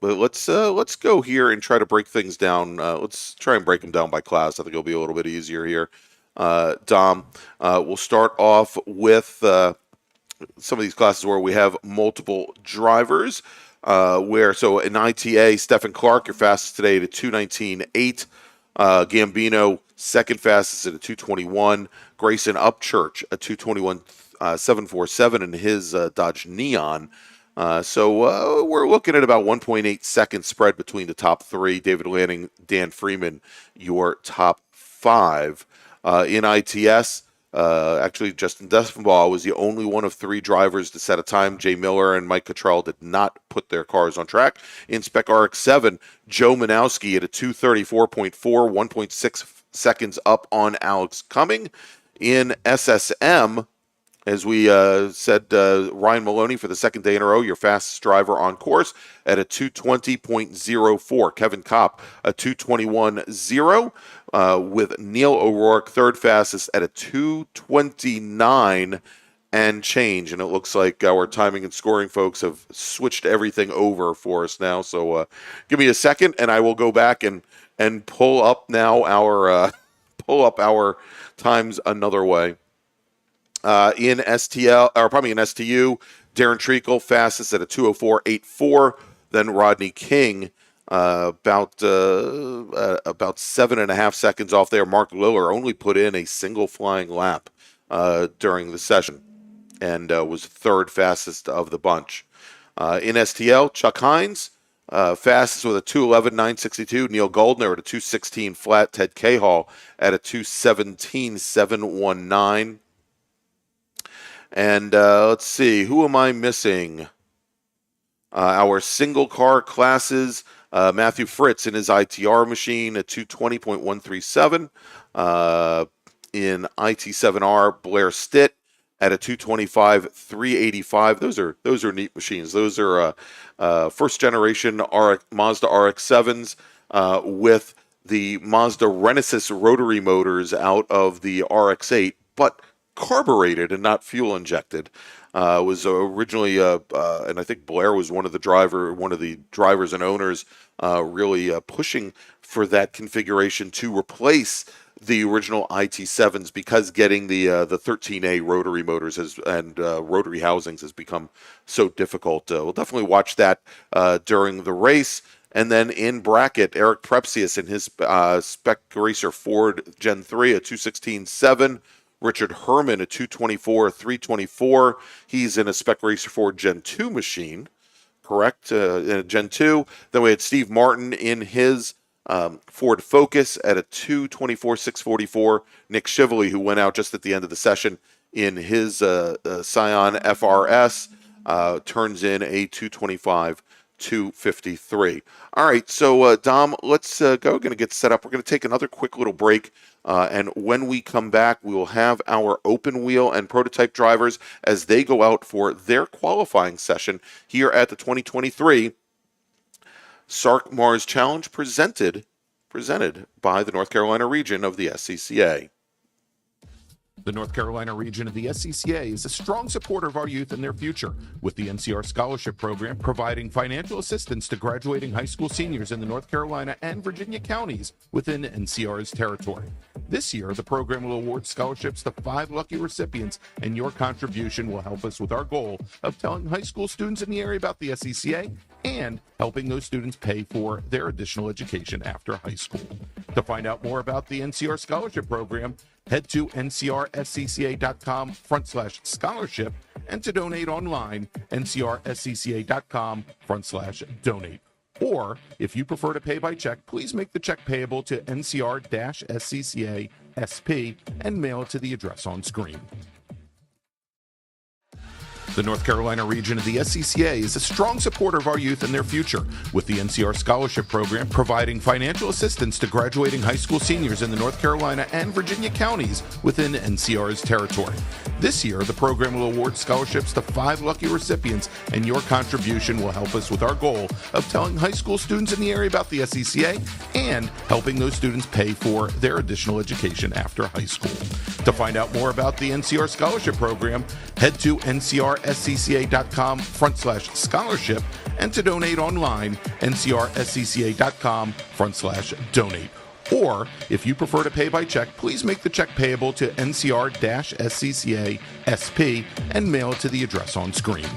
But let's go here and try to break things down. Let's try and break them down by class. I think it'll be a little bit easier here. Dom, we'll start off with some of these classes where we have multiple drivers. So in ITA, Stephen Clark, your fastest today at a 219.8. Gambino, second fastest at a 221. Grayson Upchurch, a 221.747 in his Dodge Neon. So we're looking at about 1.8 second spread between the top 3. David Lanning, Dan Freeman, your top 5. In ITS, actually, Justin Duffenbaugh was the only one of 3 drivers to set a time. Jay Miller and Mike Cottrell did not put their cars on track. In Spec RX-7, Joe Manowski at a 234.4, 1.6 seconds up on Alex Cumming. In SSM, As we said, Ryan Maloney for the second day in a row, your fastest driver on course at a 220.04. Kevin Kopp, a 221.0, with Neil O'Rourke third fastest at a 229 and change. And it looks like our timing and scoring folks have switched everything over for us now. So give me a second, and I will go back and pull up now our times another way. In STU, Darren Treacle fastest at a 204.84. Then Rodney King about 7.5 seconds off there. Mark Liller only put in a single flying lap during the session and was third fastest of the bunch. In STL, Chuck Hines fastest with a 211.962. Neil Goldner at a 216 flat. Ted Cahall at a 217.719. And let's see, who am I missing? Our single car classes, Matthew Fritz in his ITR machine at 220.137. In IT7R, Blair Stitt at a 225.385. Those are neat machines. Those are first generation Mazda RX-7s with the Mazda Renesis rotary motors out of the RX-8, but carbureted and not fuel injected. Was originally, and I think Blair was one of the drivers and owners really pushing for that configuration to replace the original IT7s, because getting the 13A rotary motors and rotary housings has become so difficult. We'll definitely watch that during the race. And then in bracket, Eric Prepsius in his Spec Racer Ford Gen 3 at 216.7. Richard Herman at 224.324. He's in a Spec Racer Ford Gen 2 machine, correct? Gen 2. Then we had Steve Martin in his Ford Focus at a 224.644. Nick Shively, who went out just at the end of the session in his Scion FRS, turns in a 225.253. All right, so Dom, let's go. We're going to get set up. We're going to take another quick little break. And when we come back, we will have our open wheel and prototype drivers as they go out for their qualifying session here at the 2023 SARRC MARRS Challenge presented by the North Carolina region of the SCCA. The North Carolina region of the SCCA is a strong supporter of our youth and their future, with the NCR Scholarship Program providing financial assistance to graduating high school seniors in the North Carolina and Virginia counties within NCR's territory. This year, the program will award scholarships to 5 lucky recipients, and your contribution will help us with our goal of telling high school students in the area about the SCCA and helping those students pay for their additional education after high school. To find out more about the NCR Scholarship Program, head to ncrscca.com/scholarship, and to donate online, ncrscca.com/donate. Or, if you prefer to pay by check, please make the check payable to NCR-SCCA SP and mail it to the address on screen. The North Carolina region of the SCCA is a strong supporter of our youth and their future, with the NCR Scholarship Program providing financial assistance to graduating high school seniors in the North Carolina and Virginia counties within NCR's territory. This year, the program will award scholarships to 5 lucky recipients, and your contribution will help us with our goal of telling high school students in the area about the SCCA and helping those students pay for their additional education after high school. To find out more about the NCR Scholarship Program, head to ncrscca.com/scholarship, and to donate online, ncrscca.com/donate. Or, if you prefer to pay by check, please make the check payable to NCR-SCCA SP and mail it to the address on screen.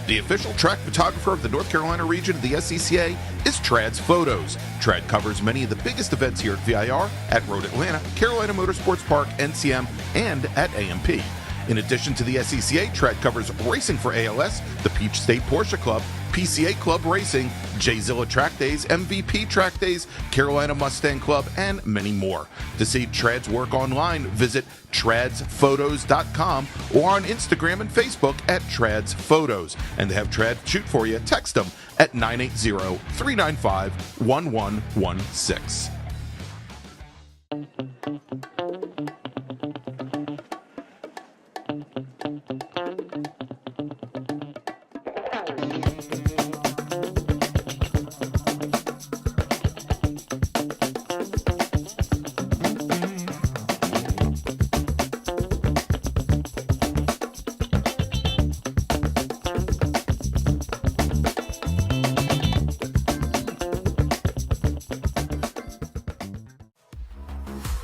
The official track photographer of the North Carolina region of the SCCA is Trad's Photos. Trad covers many of the biggest events here at VIR, at Road Atlanta, Carolina Motorsports Park, NCM, and at AMP. In addition to the SCCA, Trad covers racing for ALS, the Peach State Porsche Club, PCA Club Racing, J-Zilla Track Days, MVP Track Days, Carolina Mustang Club, and many more. To see Trad's work online, visit tradsphotos.com or on Instagram and Facebook at Trad's Photos. And to have Trad shoot for you, text them at 980-395-1116.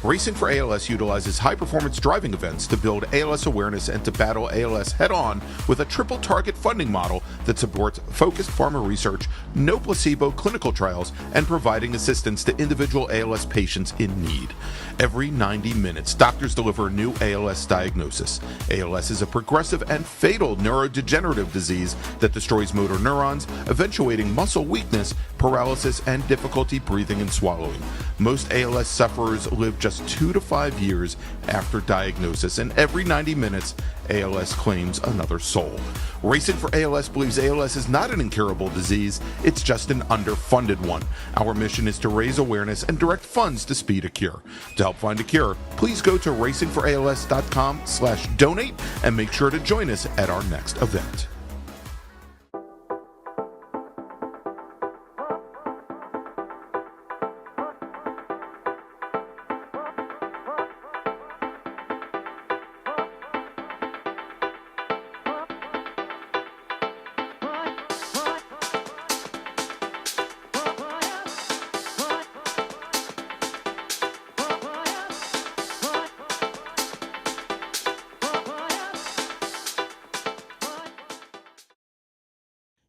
Racing for ALS utilizes high-performance driving events to build ALS awareness and to battle ALS head-on with a triple-target funding model that supports focused pharma research, no placebo clinical trials, and providing assistance to individual ALS patients in need. Every 90 minutes, doctors deliver a new ALS diagnosis. ALS is a progressive and fatal neurodegenerative disease that destroys motor neurons, eventuating muscle weakness, paralysis, and difficulty breathing and swallowing. Most ALS sufferers live just 2 to 5 years after diagnosis, and every 90 minutes, ALS claims another soul. Racing for ALS believes ALS is not an incurable disease, it's just an underfunded one. Our mission is to raise awareness and direct funds to speed a cure. To help find a cure, please go to racingforals.com/donate and make sure to join us at our next event.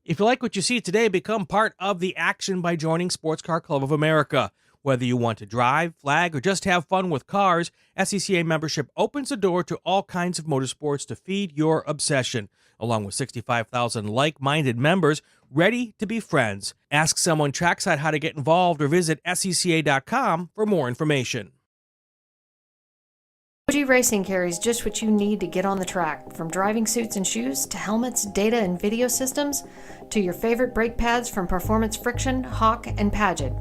If you like what you see today, become part of the action by joining Sports Car Club of America. Whether you want to drive, flag, or just have fun with cars, SCCA membership opens the door to all kinds of motorsports to feed your obsession, along with 65,000 like-minded members ready to be friends. Ask someone trackside how to get involved or visit scca.com for more information. OG Racing carries just what you need to get on the track, from driving suits and shoes to helmets, data and video systems, to your favorite brake pads from Performance Friction, Hawk, and Paget.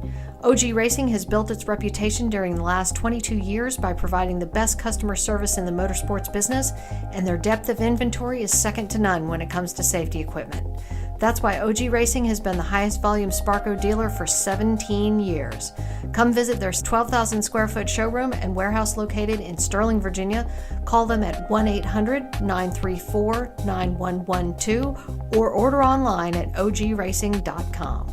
OG Racing has built its reputation during the last 22 years by providing the best customer service in the motorsports business, and their depth of inventory is second to none when it comes to safety equipment. That's why OG Racing has been the highest volume Sparco dealer for 17 years. Come visit their 12,000 square foot showroom and warehouse located in Sterling, Virginia. Call them at 1-800-934-9112 or order online at ogracing.com.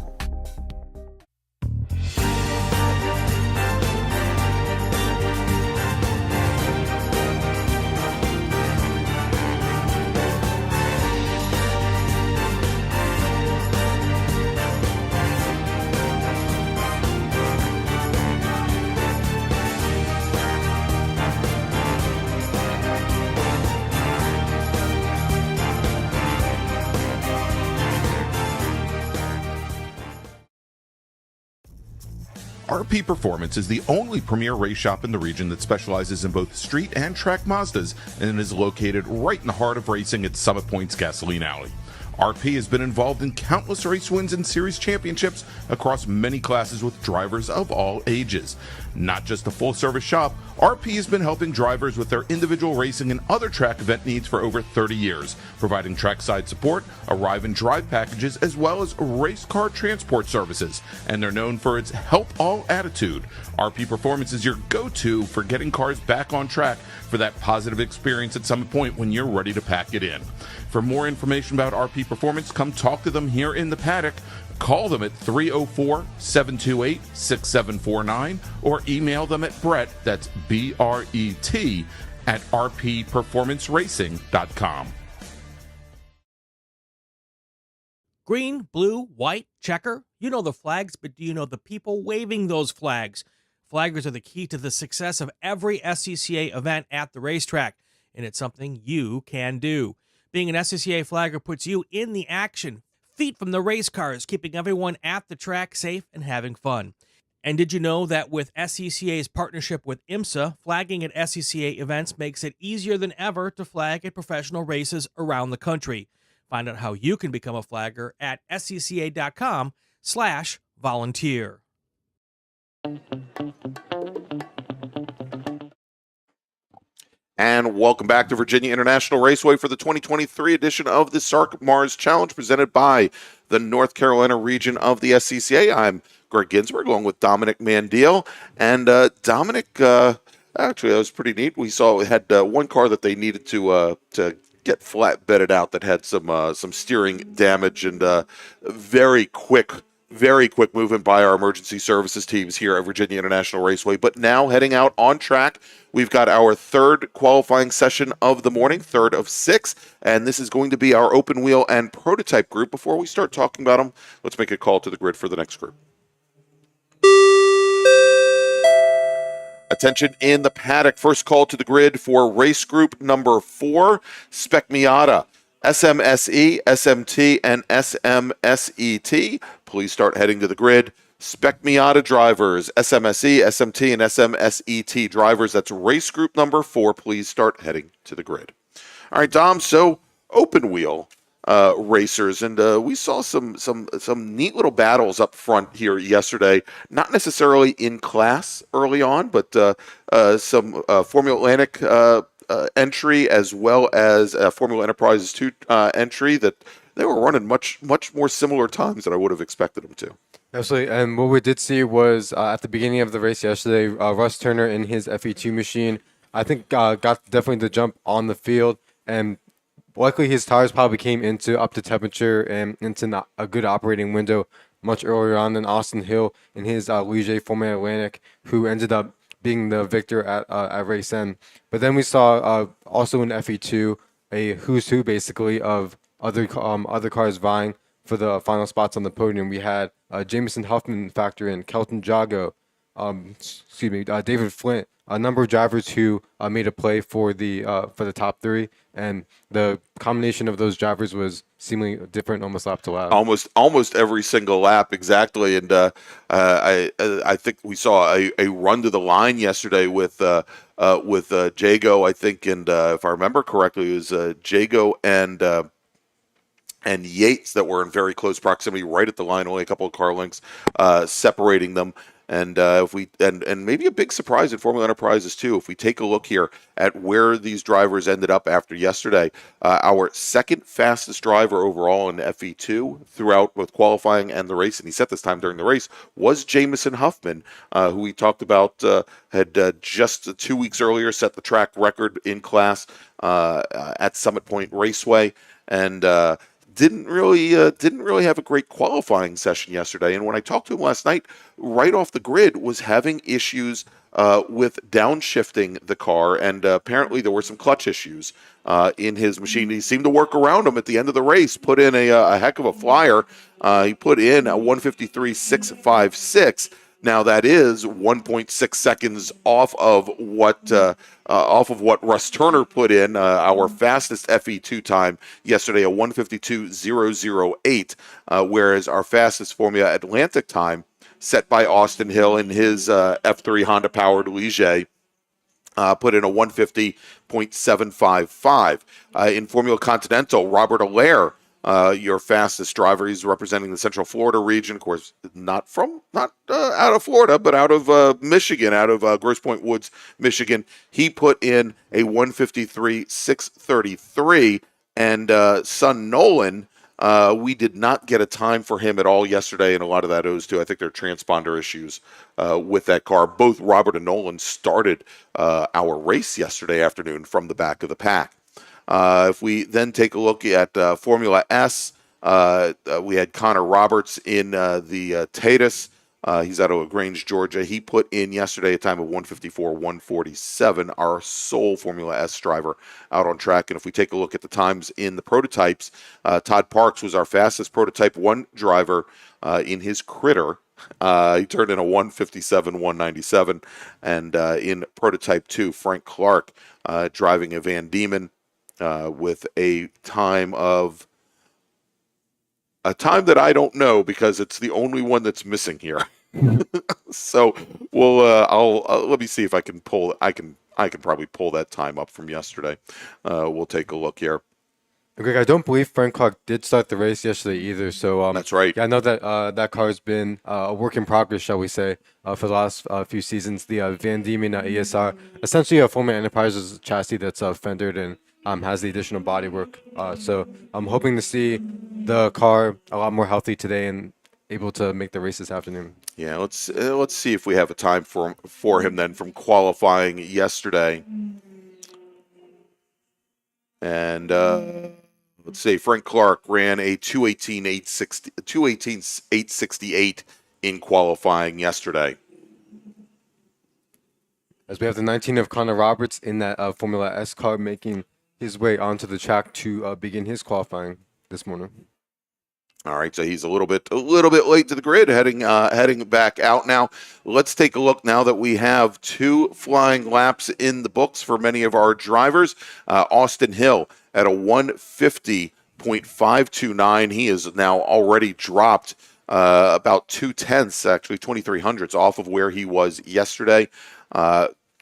RP Performance is the only premier race shop in the region that specializes in both street and track Mazdas and is located right in the heart of racing at Summit Point's Gasoline Alley. RP has been involved in countless race wins and series championships across many classes with drivers of all ages. Not just a full-service shop, RP has been helping drivers with their individual racing and other track event needs for over 30 years, providing trackside support, arrive and drive packages, as well as race car transport services. And they're known for its help all attitude. RP Performance is your go-to for getting cars back on track for that positive experience at Summit Point when you're ready to pack it in. For more information about RP Performance, come talk to them here in the paddock. Call them at 304-728-6749 or email them at Brett, that's B-R-E-T, at rpperformanceracing.com. Green, blue, white, checker. You know the flags, but do you know the people waving those flags? Flaggers are the key to the success of every SCCA event at the racetrack, and it's something you can do. Being an SCCA flagger puts you in the action, feet from the race cars, keeping everyone at the track safe and having fun. And did you know that with SCCA's partnership with IMSA, flagging at SCCA events makes it easier than ever to flag at professional races around the country? Find out how you can become a flagger at scca.com/volunteer. And welcome back to Virginia International Raceway for the 2023 edition of the SARRC MARRS Challenge presented by the North Carolina region of the SCCA. I'm Greg Ginsberg along with Dominic Mandiel. And Dominic, actually, that was pretty neat. We had one car that they needed to get flat bedded out that had some steering damage, and very quick movement by our emergency services teams here at Virginia International Raceway. But now heading out on track, we've got our third qualifying session of the morning, third of 6, and this is going to be our open wheel and prototype group. Before we start talking about them, let's make a call to the grid for the next group. Attention in the paddock. First call to the grid for race group number 4, Spec Miata, SMSE, SMT, and SMSET. Please start heading to the grid. Spec Miata drivers, SMSE, SMT, and SMSET drivers. That's race group number 4. Please start heading to the grid. All right, Dom, so open wheel racers, and we saw some neat little battles up front here yesterday. Not necessarily in class early on, but some Formula Atlantic entry as well as Formula Enterprises 2 entry that they were running much more similar times than I would have expected them to. Absolutely, and what we did see was at the beginning of the race yesterday, Russ Turner in his FE2 machine, I think got definitely the jump on the field, and luckily his tires probably came up to temperature and into a good operating window much earlier on than Austin Hill in his Ligier Formula Atlantic, who ended up being the victor at race end. But then we saw also in FE2 a who's who basically of other cars vying for the final spots on the podium. We had Jameson Huffman factor in, Kelton Jago, David Flint, a number of drivers who made a play for the top 3, and the combination of those drivers was seemingly different almost lap to lap. Almost every single lap, exactly. And I think we saw a run to the line yesterday with Jago, I think, and if I remember correctly, it was Jago and Yates that were in very close proximity, right at the line, only a couple of car lengths separating them. And and maybe a big surprise in Formula Enterprises too. If we take a look here at where these drivers ended up after yesterday, our second fastest driver overall in FE2 throughout both qualifying and the race, and he set this time during the race, was Jameson Huffman, who we talked about had just 2 weeks earlier set the track record in class at Summit Point Raceway, and didn't really have a great qualifying session yesterday. And when I talked to him last night, right off the grid, was having issues with downshifting the car, and apparently there were some clutch issues in his machine. He seemed to work around them at the end of the race, put in a heck of a flyer. He put in a 153.656. Now that is 1.6 seconds off of what Russ Turner put in, our fastest FE2 time yesterday, a 152.008, whereas our fastest Formula Atlantic time set by Austin Hill in his F3 Honda powered Ligier put in a 150.755. In Formula Continental, Robert Allaire, your fastest driver, he's representing the Central Florida region, of course, not out of Florida, but out of Michigan, out of Grosse Pointe Woods, Michigan. He put in a 153.633, and son Nolan, we did not get a time for him at all yesterday, and a lot of that owes to, I think, there are transponder issues with that car. Both Robert and Nolan started our race yesterday afternoon from the back of the pack. If we then take a look at Formula S, we had Connor Roberts in the Tatus He's out of LaGrange, Georgia. He put in yesterday a time of 1:54.147, our sole Formula S driver out on track. And if we take a look at the times in the prototypes, Todd Parks was our fastest Prototype 1 driver in his critter. He turned in a 1:57.197. And in Prototype 2, Frank Clark driving a Van Diemen with a time that I don't know because it's the only one that's missing here. So we'll let me see if I can pull. I can probably pull that time up from yesterday. We'll take a look here. Greg, I don't believe Frank Clark did start the race yesterday either. So That's right. Yeah, I know that that car has been a work in progress, shall we say, for the last few seasons. The Van Diemen ESR, essentially a Formula Enterprises chassis that's fendered and has the additional bodywork. So I'm hoping to see the car a lot more healthy today and able to make the race this afternoon. Yeah, let's see if we have a time for him then from qualifying yesterday. And let's see, Frank Clark ran a 2:18.868 in qualifying yesterday. As we have the 19 of Connor Roberts in that Formula S car making his way onto the track to begin his qualifying this morning. All right, so he's a little bit late to the grid, heading back out now. Let's take a look now that we have 2 flying laps in the books for many of our drivers. Austin Hill at a 1:50.529. He is now already dropped about 2/10, actually 2300ths off of where he was yesterday.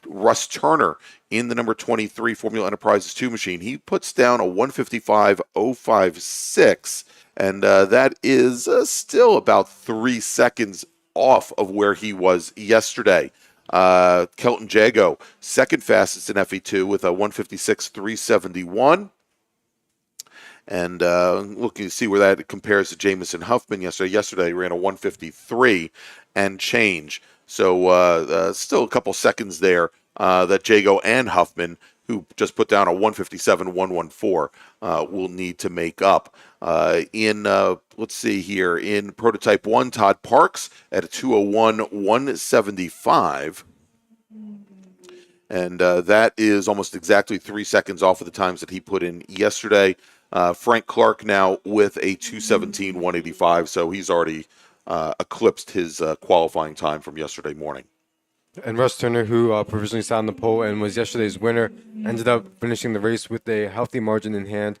Russ Turner in the number 23 Formula Enterprises 2 machine. He puts down a 1:55.056. And that is still about 3 seconds off of where he was yesterday. Kelton Jago, second fastest in FE2 with a 1:56.371. And looking to see where that compares to Jamison Huffman yesterday. Yesterday he ran a 1:53 and change. So still a couple seconds there that Jago and Huffman, who just put down a 1:57.114, will need to make up. Let's see here, in Prototype 1, Todd Parks at a 2:01.175. And that is almost exactly 3 seconds off of the times that he put in yesterday. Frank Clark now with a 2:17.185, so he's already eclipsed his qualifying time from yesterday morning. And Russ Turner, who provisionally sat on the pole and was yesterday's winner, ended up finishing the race with a healthy margin in hand.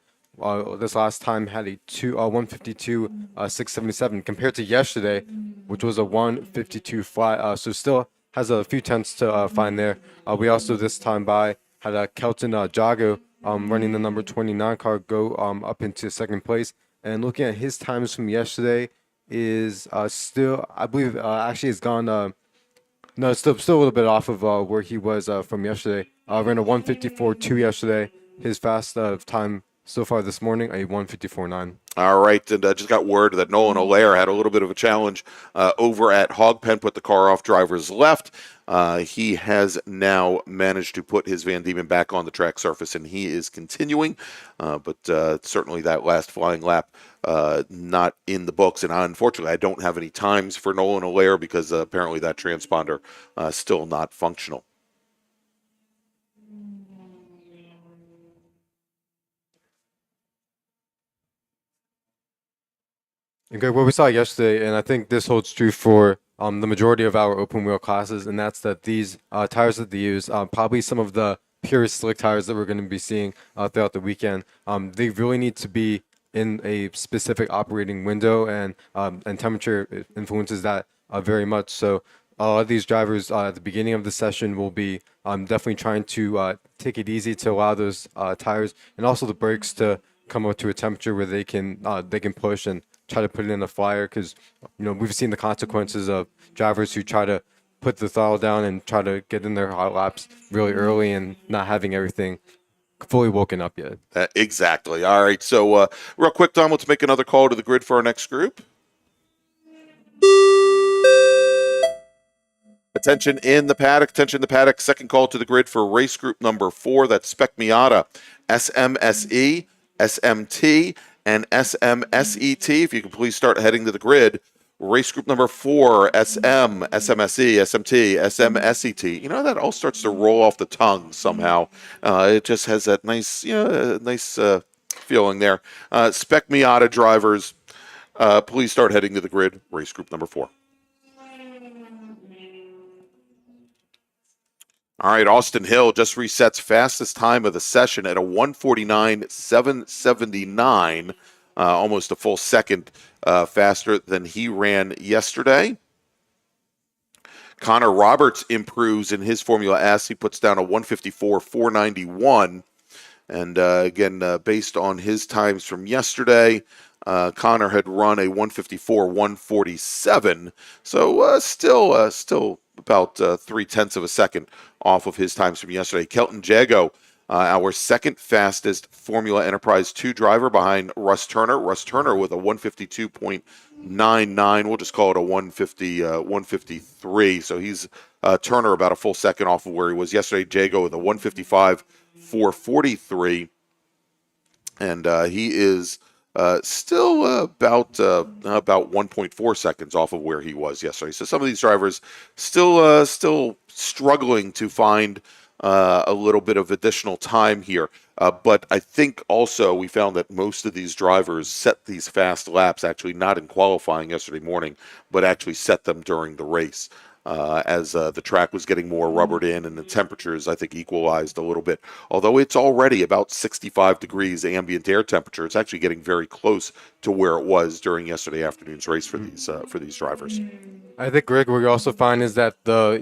This last time had a 1:52.677 compared to yesterday, which was a 1:52 flat. So still has a few tenths to find there. We also this time had a Kelton Jago running the number 29 car go up into second place. And looking at his times from yesterday is still, I believe, actually has gone. No, still a little bit off of where he was from yesterday. Ran a 1:54.2 yesterday. His fast time so far this morning, a 1:54.9. All right, and I just got word that Nolan Allaire had a little bit of a challenge over at Hog Pen, put the car off driver's left. He has now managed to put his Van Diemen back on the track surface, and he is continuing. But certainly that last flying lap not in the books. And unfortunately, I don't have any times for Nolan Allaire because apparently that transponder still not functional. Okay, what we saw yesterday, and I think this holds true for the majority of our open wheel classes, and that's that these tires that they use, probably some of the purest slick tires that we're going to be seeing throughout the weekend, they really need to be in a specific operating window, and temperature influences that very much. So a lot of these drivers at the beginning of the session will be definitely trying to take it easy to allow those tires and also the brakes to come up to a temperature where they can push and try to put it in the flyer, because we've seen the consequences of drivers who try to put the throttle down and try to get in their hot laps really early and not having everything fully woken up yet. Exactly. All right. So real quick, Tom, let's make another call to the grid for our next group. Attention in the paddock. Attention in the paddock. Second call to the grid for race group number 4. That's Spec Miata, SMSE, SMT, and SMSET. If you could please start heading to the grid Race group number 4, SM, SMSE, SMT, SMSET. You know, that all starts to roll off the tongue somehow. It just has that nice, feeling there. Spec Miata drivers, please start heading to the grid. Race group number 4. All right, Austin Hill just resets fastest time of the session at a 1:49.779, almost a full second faster than he ran yesterday. Connor Roberts improves in his Formula S. He puts down a 1:54.491. And again, based on his times from yesterday, Connor had run a 1:54.147. So still about 0.3 of a second off of his times from yesterday. Kelton Jago, our second fastest Formula Enterprise 2 driver behind Russ Turner. Russ Turner with a 1:52.99. We'll just call it a 1:53. So he's Turner about a full second off of where he was yesterday. Jago with a 1:55.443. And he is still about 1.4 seconds off of where he was yesterday. So some of these drivers still struggling to find a little bit of additional time here. But I think also we found that most of these drivers set these fast laps actually not in qualifying yesterday morning, but actually set them during the race. As the track was getting more rubbered in and the temperatures, I think, equalized a little bit. Although it's already about 65 degrees ambient air temperature, it's actually getting very close to where it was during yesterday afternoon's race for these drivers. I think, Greg, what you also find is that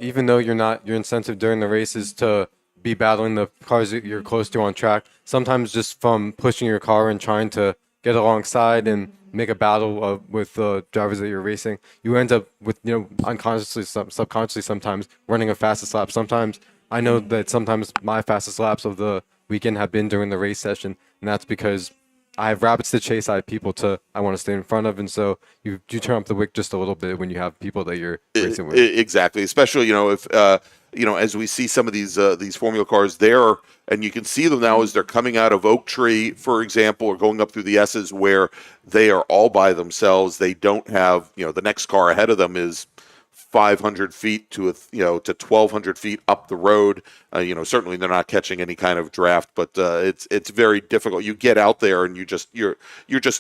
even though your incentive during the race is to be battling the cars that you're close to on track, sometimes just from pushing your car and trying to get alongside and make a battle with the drivers that you're racing, you end up with, unconsciously, subconsciously sometimes running a fastest lap. Sometimes I know that sometimes my fastest laps of the weekend have been during the race session, and that's because I have rabbits to chase, I have people I want to stay in front of, and so you turn up the wick just a little bit when you have people that you're racing with. Exactly, especially if as we see some of these Formula cars there, and you can see them now as they're coming out of Oak Tree, for example, or going up through the S's where they are all by themselves. They don't have, the next car ahead of them is 500 feet to 1,200 feet up the road. Certainly they're not catching any kind of draft, but it's very difficult. You get out there and you're just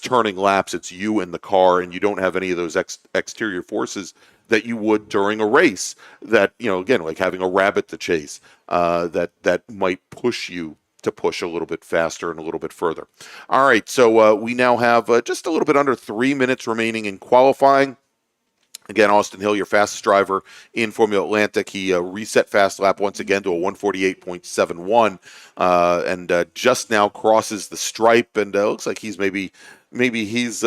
turning laps. It's you in the car, and you don't have any of those exterior forces that you would during a race. That again, like having a rabbit to chase, that might push you to push a little bit faster and a little bit further. All right, so we now have just a little bit under 3 minutes remaining in qualifying. Again, Austin Hill, your fastest driver in Formula Atlantic. He reset fast lap once again to a 1:48.71, and just now crosses the stripe. And looks like he's maybe he's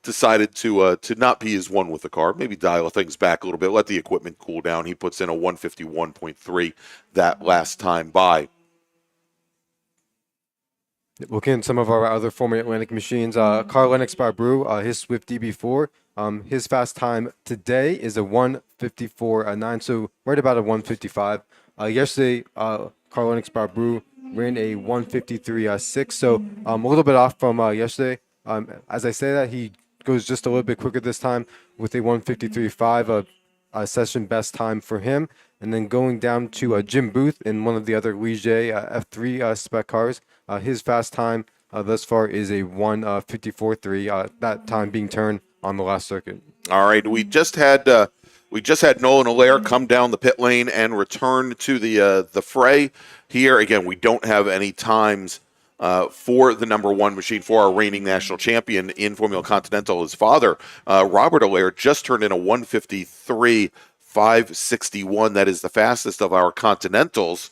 decided to not be as one with the car. Maybe dial things back a little bit, let the equipment cool down. He puts in a 1:51.3 that last time by. Looking at some of our other Formula Atlantic machines, Carl Lennox Barbrew, his Swift DB4, his fast time today is a 1:54.9, so right about a 1:55. Yesterday, Carl Lennox Barbrew ran a 1:53.6, so a little bit off from yesterday. As I say that, he goes just a little bit quicker this time with a 1:53.5, a session best time for him. And then going down to Jim Booth in one of the other Ligier F3 spec cars, his fast time thus far is a 1:54.3. That time being turned on the last circuit. All right, we just had Nolan Allaire come down the pit lane and return to the fray. Here again, we don't have any times for the number one machine, for our reigning national champion in Formula Continental. His father, Robert Allaire, just turned in a 1:53.561. That is the fastest of our Continentals.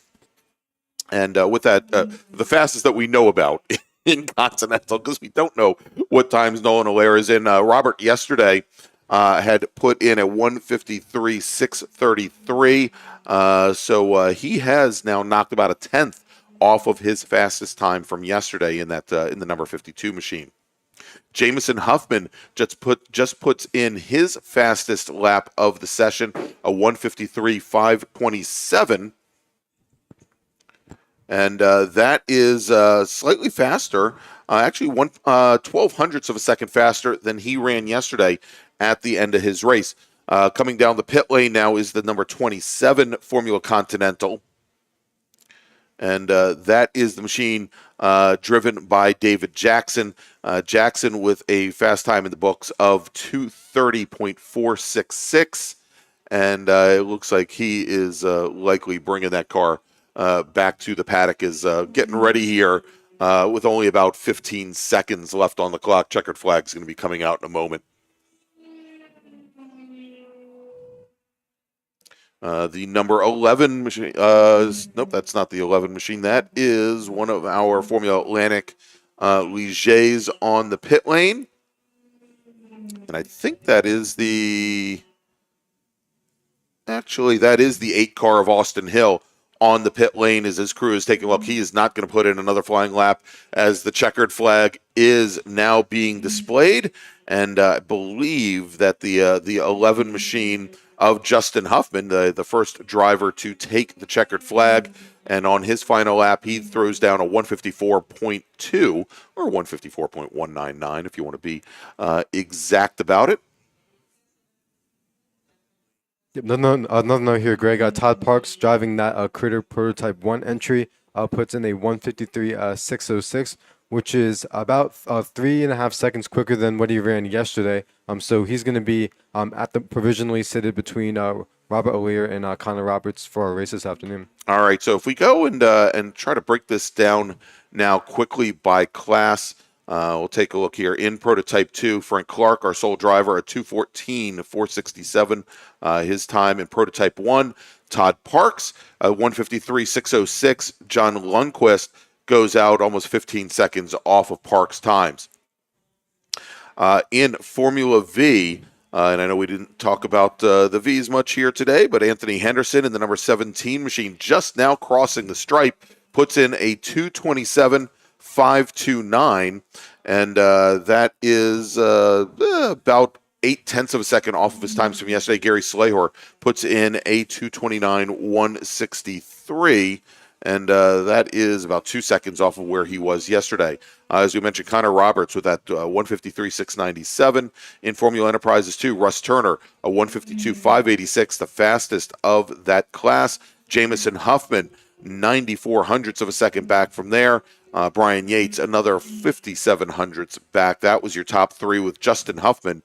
And with that, the fastest that we know about in Continental, because we don't know what times Nolan Allaire is in. Robert yesterday had put in a 1:53.633. So he has now knocked about a tenth off of his fastest time from yesterday in that in the number 52 machine. Jamison Huffman just puts in his fastest lap of the session, a 1:53.527. And that is slightly faster, actually 12 hundredths of a second faster than he ran yesterday at the end of his race. Coming down the pit lane now is the number 27 Formula Continental. And that is the machine driven by David Jackson. Jackson with a fast time in the books of 2:30.466. And it looks like he is likely bringing that car back to the paddock, is getting ready here with only about 15 seconds left on the clock. Checkered flag is going to be coming out in a moment. The number 11 machine, nope, that's not the 11 machine. That is one of our Formula Atlantic Ligers on the pit lane. And I think that is that is the 8 car of Austin Hill on the pit lane as his crew is taking a look. He is not going to put in another flying lap as the checkered flag is now being displayed. And I believe that the 11 machine of Justin Huffman, the first driver to take the checkered flag, and on his final lap, he throws down a 154.2 or 154.199 if you want to be exact about it. Another note here, Greg. Todd Parks driving that Critter Prototype 1 entry puts in a 153.606, which is about 3.5 seconds quicker than what he ran yesterday. So he's going to be at the provisionally seated between Robert O'Leary and Connor Roberts for our race this afternoon. All right, so if we go and try to break this down now quickly by class, we'll take a look here. In Prototype 2, Frank Clark, our sole driver, at 2:14.467. His time in Prototype 1. Todd Parks, 1:53.606. John Lundquist goes out almost 15 seconds off of Parks' times. In Formula V, and I know we didn't talk about the Vs much here today, but Anthony Henderson in the number 17 machine just now crossing the stripe puts in a 2:27.529, and that is about 0.8 of a second off of his times from yesterday. Gary Slahor puts in a 2:29.163, and that is about 2 seconds off of where he was yesterday. As we mentioned, Connor Roberts with that 1:53.697. In Formula Enterprises 2, Russ Turner, a 1:52.586, the fastest of that class. Jamison Huffman, 94 hundredths of a second back from there. Brian Yates, another 57 hundredths back. That was your top three, with Justin Huffman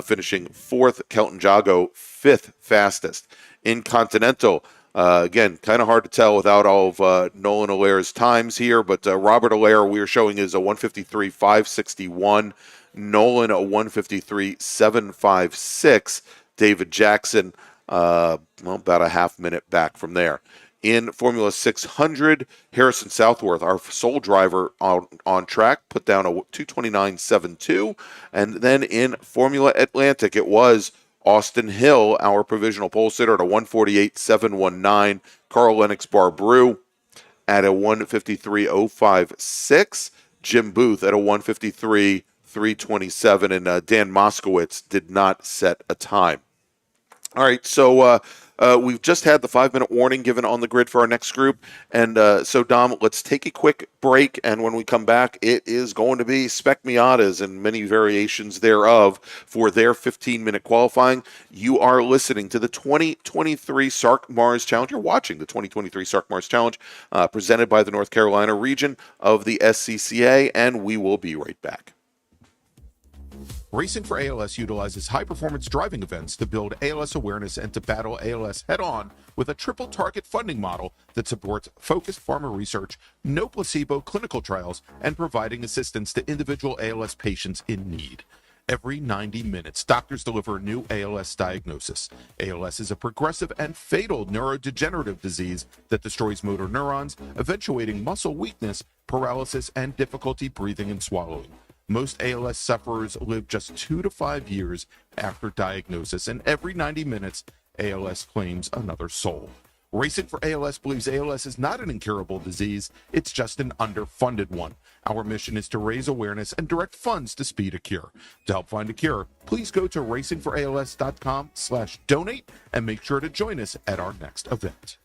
finishing fourth, Kelton Jago fifth fastest. In Continental, again, kind of hard to tell without all of Nolan Allaire's times here, but Robert Allaire, we are showing, is a 1:53.561. Nolan, a 1:53.756. David Jackson, about a half minute back from there. In Formula 600, Harrison Southworth, our sole driver on track, put down a 2:29.72. And then in Formula Atlantic, it was Austin Hill, our provisional pole sitter, at a 1:48.719. Carl Lennox Barbrew at a 1:53.056. Jim Booth at a 1:53.327. And Dan Moskowitz did not set a time. All right, so we've just had the 5-minute warning given on the grid for our next group. And so, Dom, let's take a quick break. And when we come back, it is going to be Spec Miatas and many variations thereof for their 15-minute qualifying. You are listening to the 2023 SARRC MARRS Challenge. You're watching the 2023 SARRC MARRS Challenge presented by the North Carolina region of the SCCA. And we will be right back. Racing for ALS utilizes high-performance driving events to build ALS awareness and to battle ALS head-on with a triple-target funding model that supports focused farmer research, no placebo clinical trials, and providing assistance to individual ALS patients in need. Every 90 minutes, doctors deliver a new ALS diagnosis. ALS is a progressive and fatal neurodegenerative disease that destroys motor neurons, eventuating muscle weakness, paralysis, and difficulty breathing and swallowing. Most ALS sufferers live just 2 to 5 years after diagnosis, and every 90 minutes, ALS claims another soul. Racing for ALS believes ALS is not an incurable disease, it's just an underfunded one. Our mission is to raise awareness and direct funds to speed a cure. To help find a cure, please go to racingforals.com/donate and make sure to join us at our next event.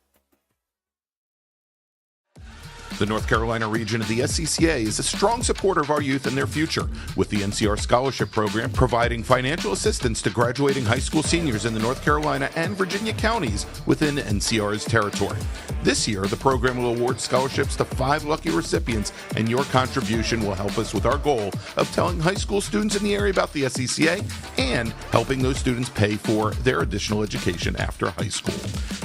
The North Carolina region of the SCCA is a strong supporter of our youth and their future, with the NCR Scholarship Program providing financial assistance to graduating high school seniors in the North Carolina and Virginia counties within NCR's territory. This year, the program will award scholarships to 5 lucky recipients, and your contribution will help us with our goal of telling high school students in the area about the SCCA and helping those students pay for their additional education after high school.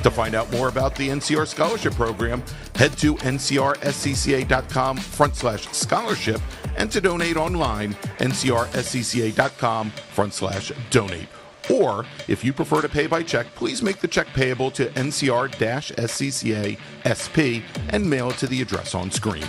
To find out more about the NCR Scholarship Program, head to ncrscca.com/scholarship, and to donate online, ncrscca.com/donate. Or, if you prefer to pay by check, please make the check payable to NCR-SCCA SP and mail it to the address on screen.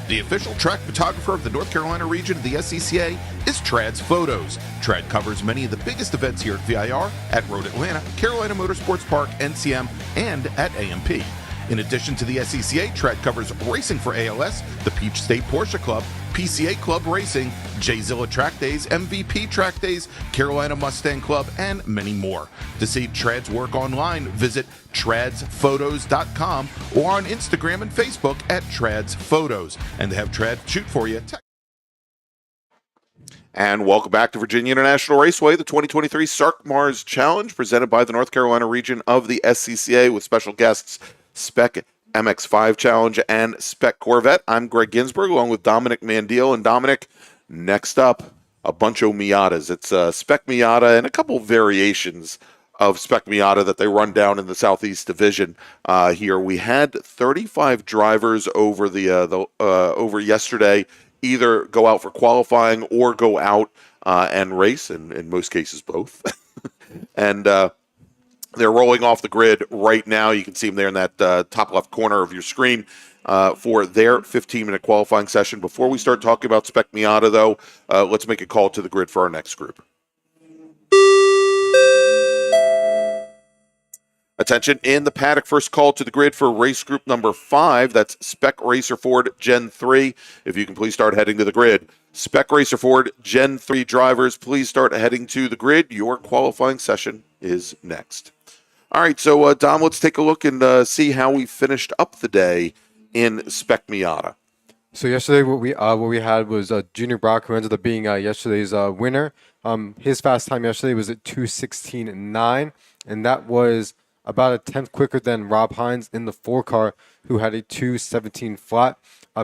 The official track photographer of the North Carolina region of the SCCA is Trad's Photos. Trad covers many of the biggest events here at VIR, at Road Atlanta, Carolina Motorsports Park, NCM, and at AMP. In addition to the SCCA, Trad covers racing for ALS, the Peach State Porsche Club, PCA Club Racing, J-Zilla Track Days, MVP Track Days, Carolina Mustang Club, and many more. To see Trad's work online, visit tradsphotos.com or on Instagram and Facebook at Trad's Photos. And to have Trad shoot for you, And welcome back to Virginia International Raceway, the 2023 SARRC MARRS Challenge, presented by the North Carolina region of the SCCA with special guests Spec MX-5 Challenge and Spec Corvette. I'm Greg Ginsberg along with Dominic Mandiel. And Dominic, next up, a bunch of Miatas. It's Spec Miata and a couple variations of Spec Miata that they run down in the Southeast Division here. We had 35 drivers over over yesterday either go out for qualifying or go out and race, and in most cases both. And they're rolling off the grid right now. You can see them there in that top left corner of your screen for their 15-minute qualifying session. Before we start talking about Spec Miata, though, let's make a call to the grid for our next group. Attention, in the paddock, first call to the grid for race group number 5. That's Spec Racer Ford Gen 3. If you can please start heading to the grid. Spec Racer Ford Gen 3 drivers, please start heading to the grid. Your qualifying session is next. All right, so Dom, let's take a look and see how we finished up the day in Spec Miata. So yesterday, what we had was Junior Brock, who ended up being yesterday's winner. His fast time yesterday was at 2:16.9, and that was about a tenth quicker than Rob Hines in the 4 car, who had a 2:17 flat.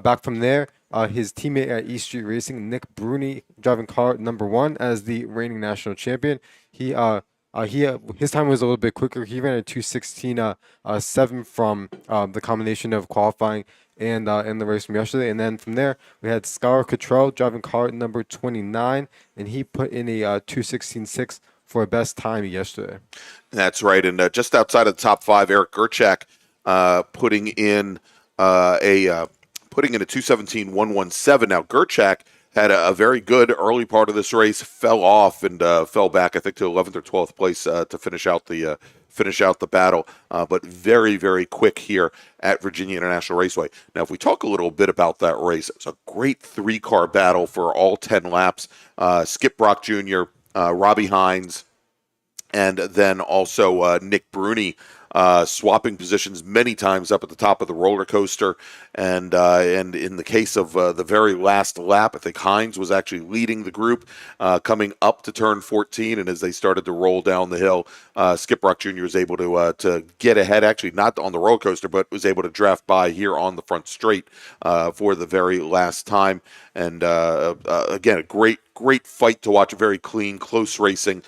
Back from there, his teammate at East Street Racing, Nick Bruni, driving car number 1 as the reigning national champion. His time was a little bit quicker. He ran a 2:16.7 from the combination of qualifying and the race from yesterday. And then from there, we had Scar Cottrell driving car number 29, and he put in a 2:16.6 for a best time yesterday. That's right. And just outside of the top 5, Eric Gerchak putting in a 2:17.117. Now, Gerchak had a very good early part of this race, fell off and fell back, I think, to 11th or 12th place to finish out the battle. But very, very quick here at Virginia International Raceway. Now, if we talk a little bit about that race, it was a great 3-car battle for all 10 laps. Skip Brock Jr., Robbie Hines, and then also Nick Bruni swapping positions many times up at the top of the roller coaster. And in the case of the very last lap, I think Hines was actually leading the group coming up to turn 14. And as they started to roll down the hill, Skip Brock Jr. was able to get ahead, actually not on the roller coaster, but was able to draft by here on the front straight for the very last time. And again, a great fight to watch, a very clean, close racing.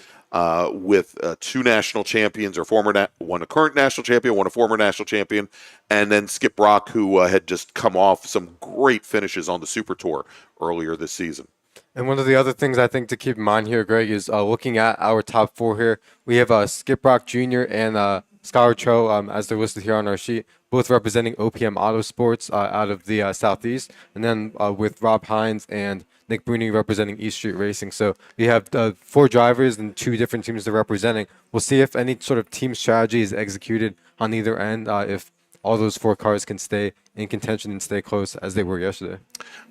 With 2 national champions, or one a current national champion, one a former national champion, and then Skip Brock, who had just come off some great finishes on the Super Tour earlier this season. And one of the other things I think to keep in mind here, Greg, is looking at our top 4 here. We have Skip Brock Jr. and Skylar Cho, as they're listed here on our sheet, both representing OPM Autosports out of the Southeast, and then with Rob Hines and Nick Bruni representing East Street Racing. So we have 4 drivers and 2 different teams they're representing. We'll see if any sort of team strategy is executed on either end, if all those 4 cars can stay in contention and stay close as they were yesterday.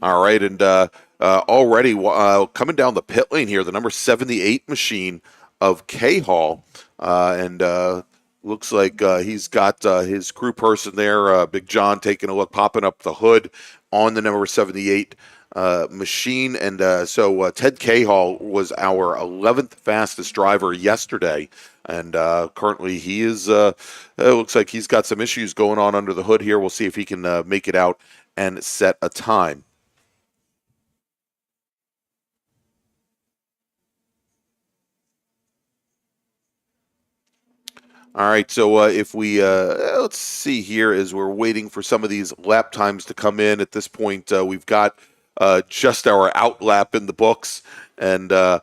All right, and already coming down the pit lane here, the number 78 machine of K-Hall, and looks like he's got his crew person there, Big John, taking a look, popping up the hood on the number 78 machine. And so Ted K-Hall was our 11th fastest driver yesterday. And currently he is, it looks like he's got some issues going on under the hood here. We'll see if he can make it out and set a time. All right, so if we, let's see here as we're waiting for some of these lap times to come in. At this point, we've got just our out lap in the books, and our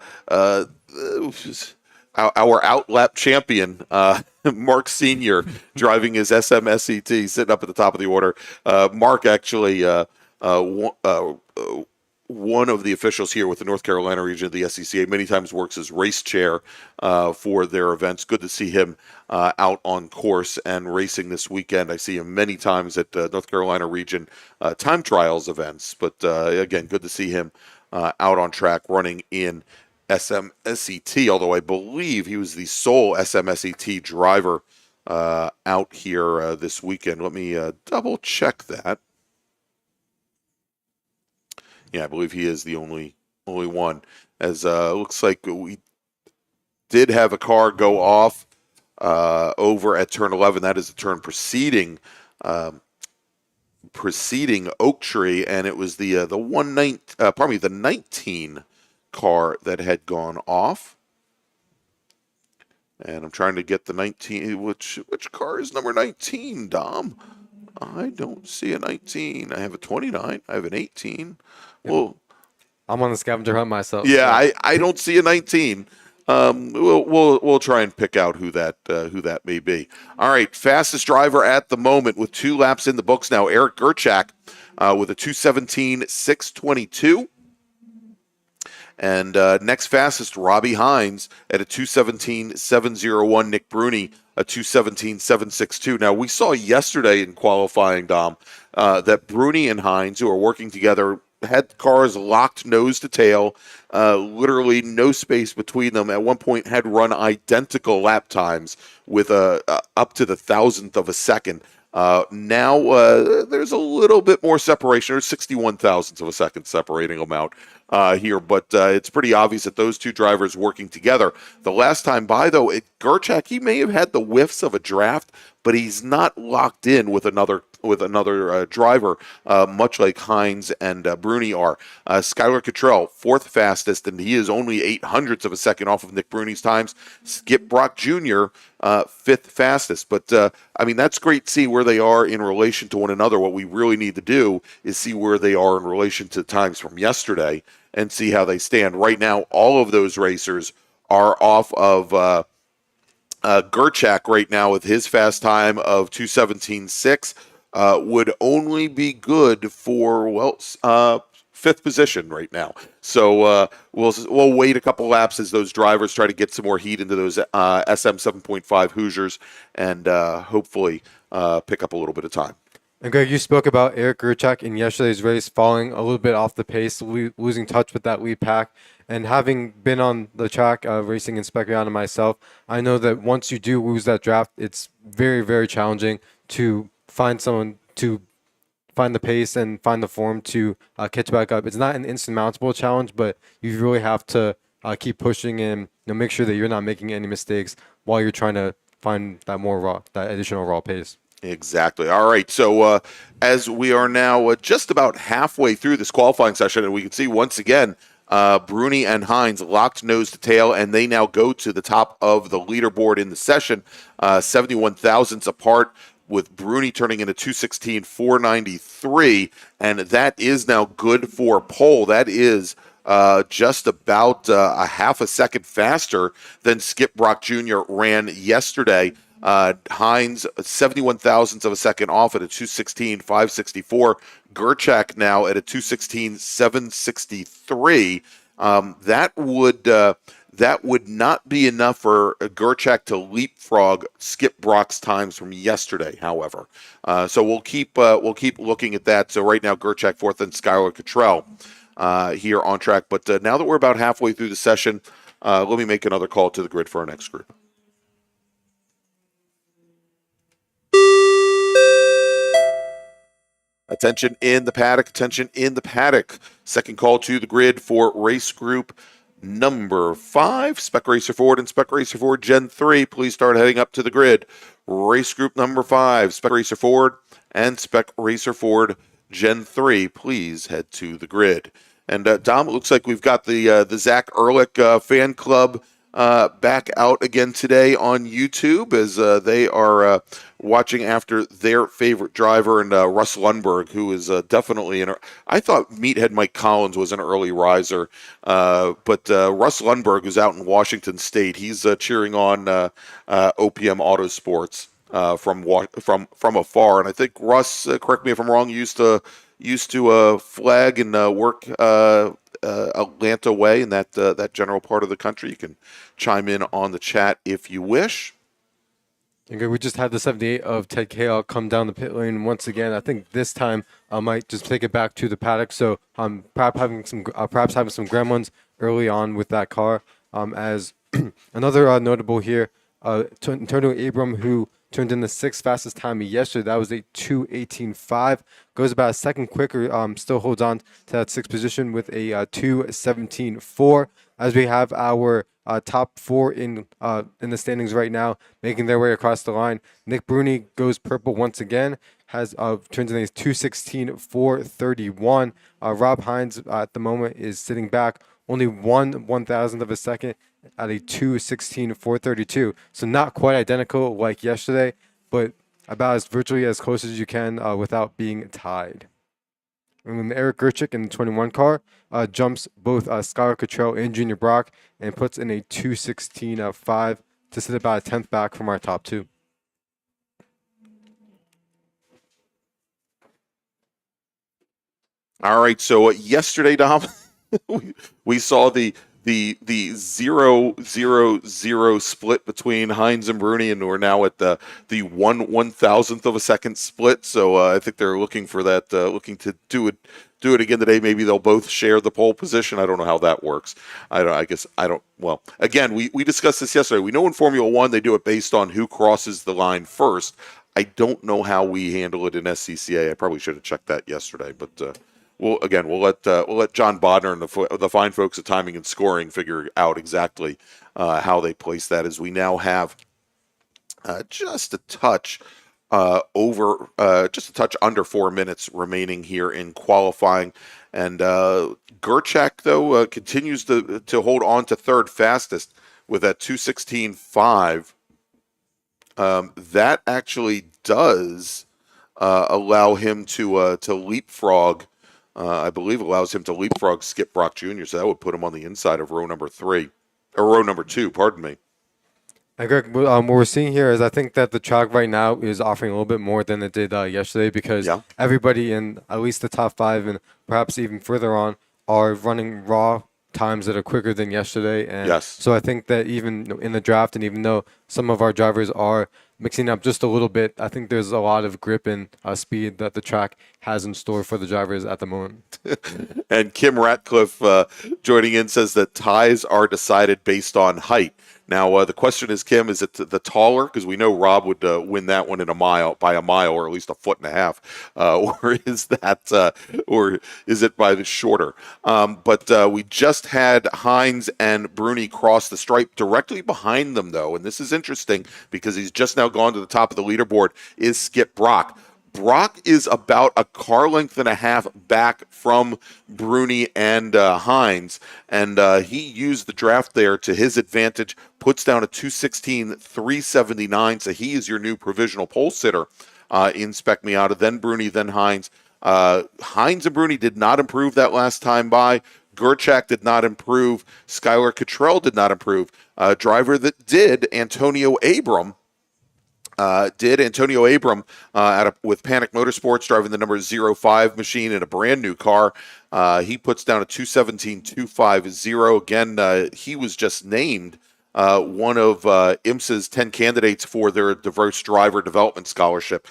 out lap champion, Mark Sr., driving his SM SET, sitting up at the top of the order. Mark actually one of the officials here with the North Carolina region of the SCCA, many times works as race chair for their events. Good to see him out on course and racing this weekend. I see him many times at North Carolina region time trials events. But again, good to see him out on track running in SMSET, although I believe he was the sole SMSET driver out here this weekend. Let me double check that. Yeah, I believe he is the only one. As looks like we did have a car go off over at turn 11. That is the turn preceding Oak Tree, and it was the 19 car that had gone off. And I'm trying to get the 19. Which car is number 19, Dom? I don't see a 19. I have a 29. I have an 18. Well, I'm on the scavenger hunt myself. Yeah, so. I don't see a 19. We'll try and pick out who that may be. All right, fastest driver at the moment with 2 laps in the books now. Eric Gerchak with a 2:17.622. And next fastest, Robbie Hines at a 2:17.701. Nick Bruni, a 2:17.762. Now, we saw yesterday in qualifying, Dom, that Bruni and Hines, who are working together, had cars locked nose to tail, literally no space between them. At one point, had run identical lap times with up to the 1,000th of a second. Now there's a little bit more separation. There's 61 thousandths of a second separating them out here, but it's pretty obvious that those 2 drivers working together. The last time by, though, Gerchak, he may have had the whiffs of a draft, but he's not locked in with another driver, much like Hines and Bruni are. Skylar Cottrell, 4th fastest, and he is only 0.08 of a second off of Nick Bruni's times. Skip Brock Jr., 5th fastest. But, I mean, that's great to see where they are in relation to one another. What we really need to do is see where they are in relation to times from yesterday and see how they stand. Right now, all of those racers are off of Gerchak right now with his fast time of 2:17.6. Would only be good for 5th position right now. So we'll wait a couple laps as those drivers try to get some more heat into those SM 7.5 Hoosiers and hopefully pick up a little bit of time. And Greg, you spoke about Eric Gerchak in yesterday's race falling a little bit off the pace, losing touch with that lead pack. And having been on the track racing in Spec Miata myself, I know that once you do lose that draft, it's very, very challenging to find someone to find the pace and find the form to catch back up. It's not an insurmountable challenge, but you really have to keep pushing and make sure that you're not making any mistakes while you're trying to find that additional raw pace. Exactly. All right. So as we are now just about halfway through this qualifying session, and we can see once again, Bruni and Hines locked nose to tail, and they now go to the top of the leaderboard in the session, 71 thousandths apart, with Bruni turning into 2:16.493, and that is now good for pole. That is just about a half a second faster than Skip Brock Jr. ran yesterday. Hines, 71 thousandths of a second off at a 2:16.564. Gerchak now at a 2:16.763. That would not be enough for Gerchak to leapfrog Skip Brock's times from yesterday. However, so we'll keep looking at that. So right now, Gerchak fourth and Skylar Cottrell here on track. But now that we're about halfway through the session, let me make another call to the grid for our next group. Attention in the paddock. Attention in the paddock. Second call to the grid for race group number 5, Spec Racer Ford and Spec Racer Ford Gen 3. Please start heading up to the grid. Race group number 5, Spec Racer Ford and Spec Racer Ford Gen 3. Please head to the grid. And Dom, it looks like we've got the Zach Ehrlich fan club back out again today on YouTube as they are watching after their favorite driver, and Russ Lundberg, who is definitely I thought Meathead Mike Collins was an early riser, but Russ Lundberg is out in Washington State. He's cheering on OPM Autosports from afar, and I think Russ, correct me if I'm wrong, used to flag and work Atlanta way in that general part of the country. You can chime in on the chat if you wish. Okay, we just had the 78 of Ted Kale come down the pit lane once again. I think this time I might just take it back to the paddock. So perhaps having some gremlins early on with that car. As another notable here, Antonio Abram, who turned in the 6th fastest time yesterday. That was a 2:18.5. Goes about a second quicker. Still holds on to that 6th position with a 2:17.4. As we have our top 4 in the standings right now, making their way across the line. Nick Bruni goes purple once again. Has turns in a 2:16.431. Rob Hines at the moment is sitting back only 1/1000th of a second at a 2:16.432. So not quite identical like yesterday, but about as virtually as close as you can without being tied. And then Eric Gerchik in the 21 car jumps both Skylar Cottrell and Junior Brock and puts in a 2:16.5 to sit about a 10th back from our top 2. All right, so yesterday, Dom, we saw the 0-0-0 split between Hines and Bruni, and we're now at the 1/1000th of a second split. So I think they're looking for that, looking to do it again today. Maybe they'll both share the pole position. I don't know how that works. Well, again, we discussed this yesterday. We know in Formula One they do it based on who crosses the line first. I don't know how we handle it in SCCA. I probably should have checked that yesterday, but. We'll let John Bodner and the fine folks at timing and scoring figure out exactly how they place that, as we now have just a touch under 4 minutes remaining here in qualifying, and Gerchak though continues to hold on to third fastest with that 2:16.5. That actually does allow him to leapfrog. I believe allows him to leapfrog Skip Brock Jr., so that would put him on the inside of row number 2, pardon me. And Greg, what we're seeing here is I think that the track right now is offering a little bit more than it did yesterday, because everybody in at least the top 5 and perhaps even further on are running raw times that are quicker than yesterday. And so I think that even in the draft, and even though some of our drivers are mixing up just a little bit, I think there's a lot of grip and speed that the track has in store for the drivers at the moment. And Kim Ratcliffe joining in says that ties are decided based on height. Now, the question is, Kim, is it the taller? Because we know Rob would win that one by a mile, or at least 1.5 foot, or is it by the shorter? But we just had Hines and Bruni cross the stripe. Directly behind them, though, and this is interesting because he's just now gone to the top of the leaderboard, is Skip Brock. Brock is about a car length and a half back from Bruni and Hines, and he used the draft there to his advantage, puts down a 2:16.379, so he is your new provisional pole sitter in Spec Miata, then Bruni, then Hines. Hines and Bruni did not improve that last time by. Gerchak did not improve. Skylar Cottrell did not improve. Driver that did, Antonio Abram, did. Antonio Abram with Panic Motorsports driving the number 05 machine in a brand new car. He puts down a 2:17.250. Again, he was just named one of IMSA's 10 candidates for their diverse driver development scholarship.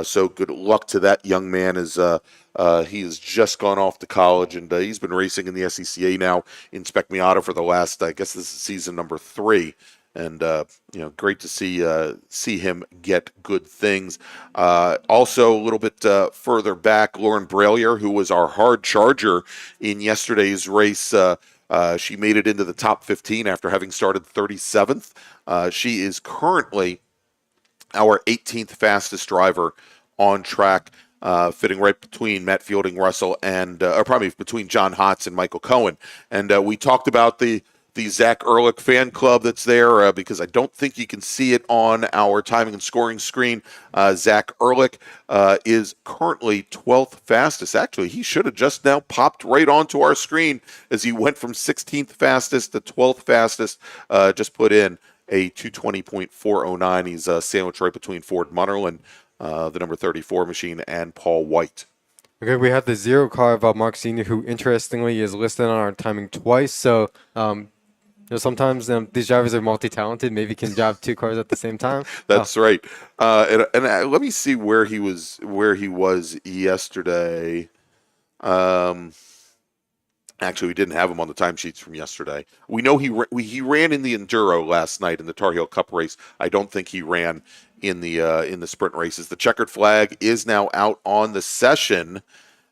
So good luck to that young man as he has just gone off to college, and he's been racing in the SCCA now in Spec Miata for the last, I guess this is season number 3. And great to see him get good things. Also, a little bit further back, Lauren Bralier, who was our hard charger in yesterday's race. She made it into the top 15 after having started 37th. She is currently our 18th fastest driver on track, fitting right between Matt Fielding Russell and, or probably between John Hotz and Michael Cohen. And we talked about the Zach Ehrlich fan club that's there because I don't think you can see it on our timing and scoring screen. Zach Ehrlich is currently 12th fastest. Actually, he should have just now popped right onto our screen as he went from 16th fastest to 12th fastest. Just put in a 2:20.409. He's sandwiched right between Ford Munnerlyn, the number 34 machine, and Paul White. Okay, we have the 0 car of Mark Sr., who interestingly is listed on our timing twice. So sometimes these drivers are multi-talented. Maybe can drive 2 cars at the same time. That's right. And let me see where he was yesterday. Actually, we didn't have him on the timesheets from yesterday. We know he ran in the Enduro last night in the Tarheel Cup race. I don't think he ran in the sprint races. The checkered flag is now out on the session,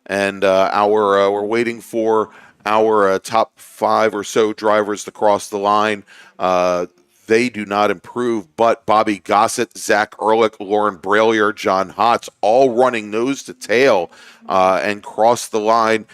and we're waiting for our top 5 or so drivers to cross the line. They do not improve, but Bobby Gossett, Zach Ehrlich, Lauren Bralier, John Hotz, all running nose to tail and cross the line.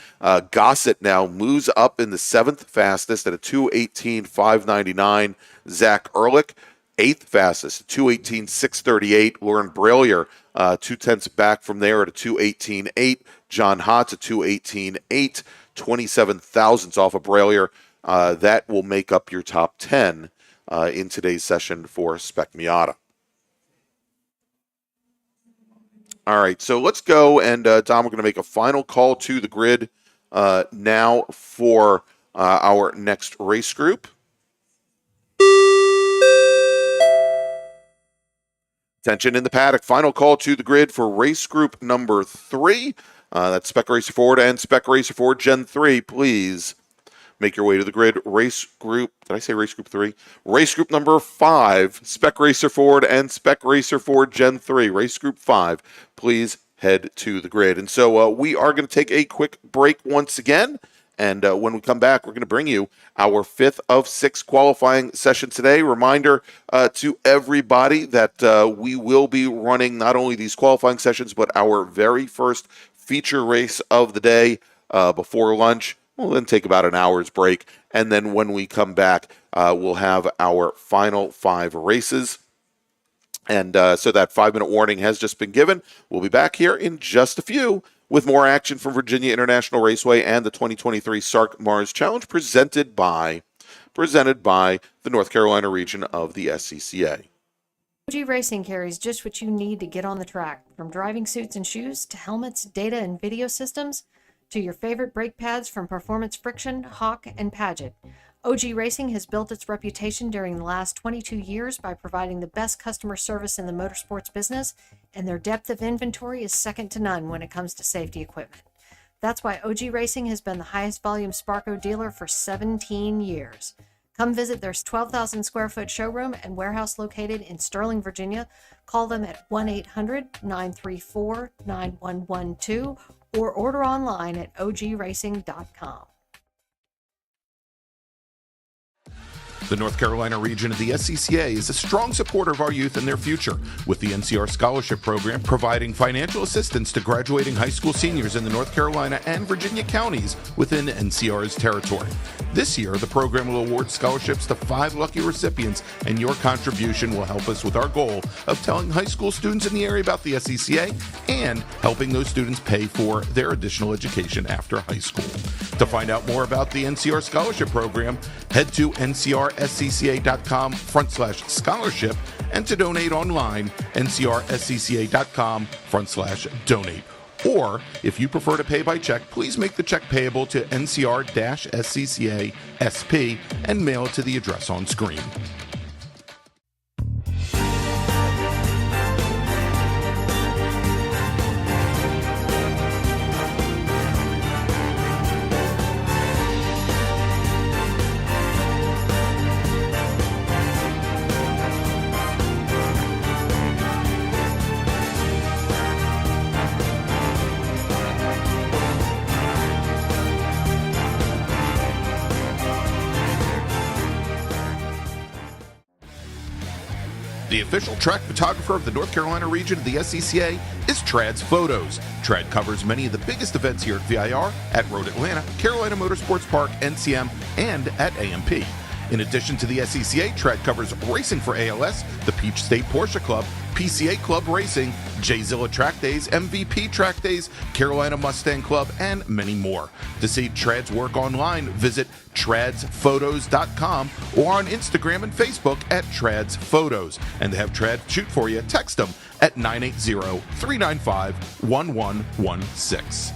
Gossett now moves up in the 7th fastest at a 2:18.599. Zach Ehrlich, 8th fastest, 2:18.638. Lauren Bralier, 2/10 back from there at a 2:18.8. John Hotz, a 2:18.8. 27 thousandths off of Bralier. That will make up your top 10 in today's session for Spec Miata. All right, so let's go, and Dom, we're going to make a final call to the grid now for our next race group. Attention in the paddock. Final call to the grid for race group number 3. That's Spec Racer Ford and Spec Racer Ford Gen 3. Please make your way to the grid. Race group, did I say race group 3? Race group number 5, Spec Racer Ford and Spec Racer Ford Gen 3. Race group 5, please head to the grid. And so we are going to take a quick break once again. And when we come back, we're going to bring you our 5th of 6 qualifying session today. Reminder to everybody that we will be running not only these qualifying sessions, but our very first feature race of the day before lunch. We'll then take about an hour's break. And then when we come back, we'll have our final 5 races. And so that 5-minute warning has just been given. We'll be back here in just a few with more action from Virginia International Raceway and the 2023 SARRC MARRS Challenge presented by the North Carolina region of the SCCA. OG Racing carries just what you need to get on the track, from driving suits and shoes to helmets, data and video systems, to your favorite brake pads from Performance Friction, Hawk, and Paget. OG Racing has built its reputation during the last 22 years by providing the best customer service in the motorsports business, and their depth of inventory is second to none when it comes to safety equipment. That's why OG Racing has been the highest volume Sparco dealer for 17 years. Come visit their 12,000 square foot showroom and warehouse located in Sterling, Virginia. Call them at 1-800-934-9112 or order online at ogracing.com. The North Carolina region of the SCCA is a strong supporter of our youth and their future, with the NCR Scholarship Program providing financial assistance to graduating high school seniors in the North Carolina and Virginia counties within NCR's territory. This year, the program will award scholarships to 5 lucky recipients, and your contribution will help us with our goal of telling high school students in the area about the SCCA and helping those students pay for their additional education after high school. To find out more about the NCR Scholarship Program, head to ncrscca.com/scholarship and to donate online, ncrscca.com/donate. Or, if you prefer to pay by check, please make the check payable to NCR-SCCA SP and mail it to the address on screen. The official track photographer of the North Carolina region of the SCCA is Trad's Photos. Trad covers many of the biggest events here at VIR, at Road Atlanta, Carolina Motorsports Park, NCM, and at AMP. In addition to the SCCA, Trad covers racing for ALS, the Peach State Porsche Club, PCA Club Racing, J-Zilla Track Days, MVP Track Days, Carolina Mustang Club, and many more. To see Trad's work online, visit tradsPhotos.com or on Instagram and Facebook at Trad's Photos. And to have Trad shoot for you, text them at 980-395-1116.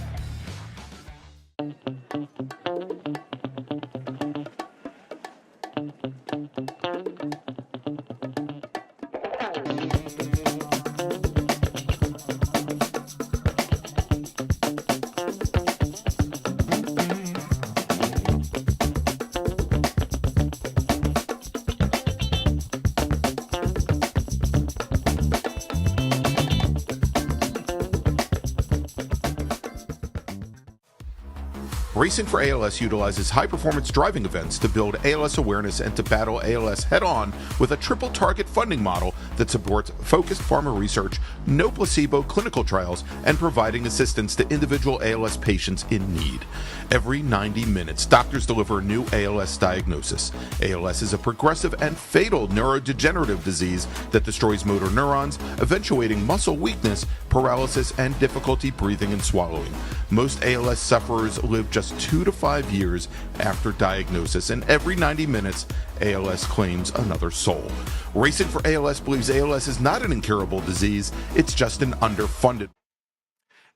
Racing for ALS utilizes high-performance driving events to build ALS awareness and to battle ALS head-on with a triple-target funding model that supports focused pharma research, no placebo clinical trials, and providing assistance to individual ALS patients in need. Every 90 minutes, doctors deliver a new ALS diagnosis. ALS is a progressive and fatal neurodegenerative disease that destroys motor neurons, eventuating muscle weakness, paralysis, and difficulty breathing and swallowing. Most ALS sufferers live just 2 to 5 years after diagnosis, and every 90 minutes, ALS claims another soul. Racing for ALS believes ALS is not an incurable disease, it's just an underfunded.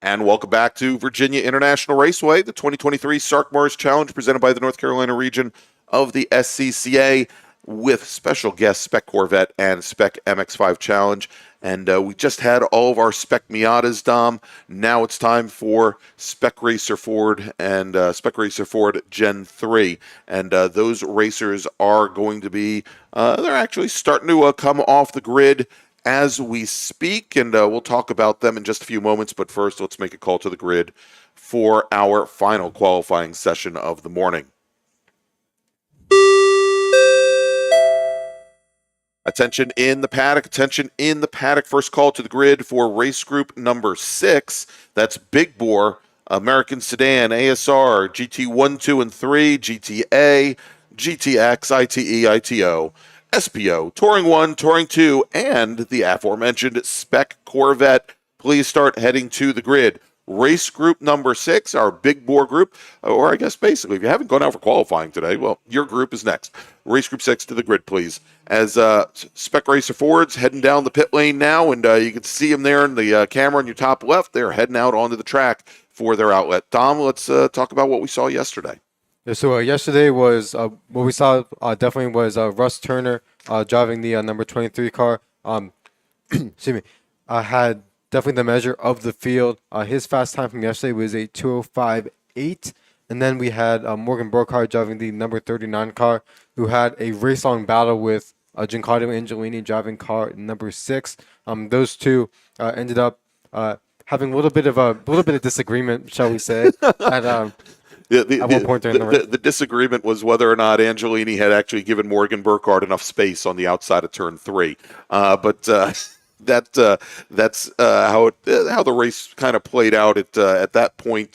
And welcome back to Virginia International Raceway, the 2023 SARRC MARRS Challenge presented by the North Carolina region of the SCCA with special guests Spec Corvette and Spec MX-5 Challenge. And we just had all of our Spec Miatas, Dom. Now it's time for Spec Racer Ford and Spec Racer Ford Gen 3. And those racers are going to be, they're actually starting to come off the grid as we speak. And we'll talk about them in just a few moments. But first, let's make a call to the grid for our final qualifying session of the morning. Attention in the paddock, attention in the paddock. First call to the grid for race group number 6. That's Big Bore, American Sedan, ASR, GT 1, 2, and 3, GTA, GTX, ITE, ITO, SPO, Touring 1, Touring 2, and the aforementioned Spec Corvette. Please start heading to the grid. Race group number 6, our Big Bore group, or I guess basically, if you haven't gone out for qualifying today, well, your group is next. Race group 6 to the grid, please. As Spec Racer Ford's heading down the pit lane now, and you can see them there in the camera on your top left. They're heading out onto the track for their outlet. Tom, let's talk about what we saw yesterday. Yeah, so yesterday was what we saw definitely was Russ Turner driving the number 23 car. Excuse me, had definitely the measure of the field. His fast time from yesterday was a 2:05.8. And then we had Morgan Burkhardt driving the number 39 car, who had a race-long battle with Giancarlo Angelini driving car number 6. Those two ended up having a little bit of disagreement, shall we say, at one point during the race. The disagreement was whether or not Angelini had actually given Morgan Burkhardt enough space on the outside of turn 3. That's how the race kind of played out. At that point,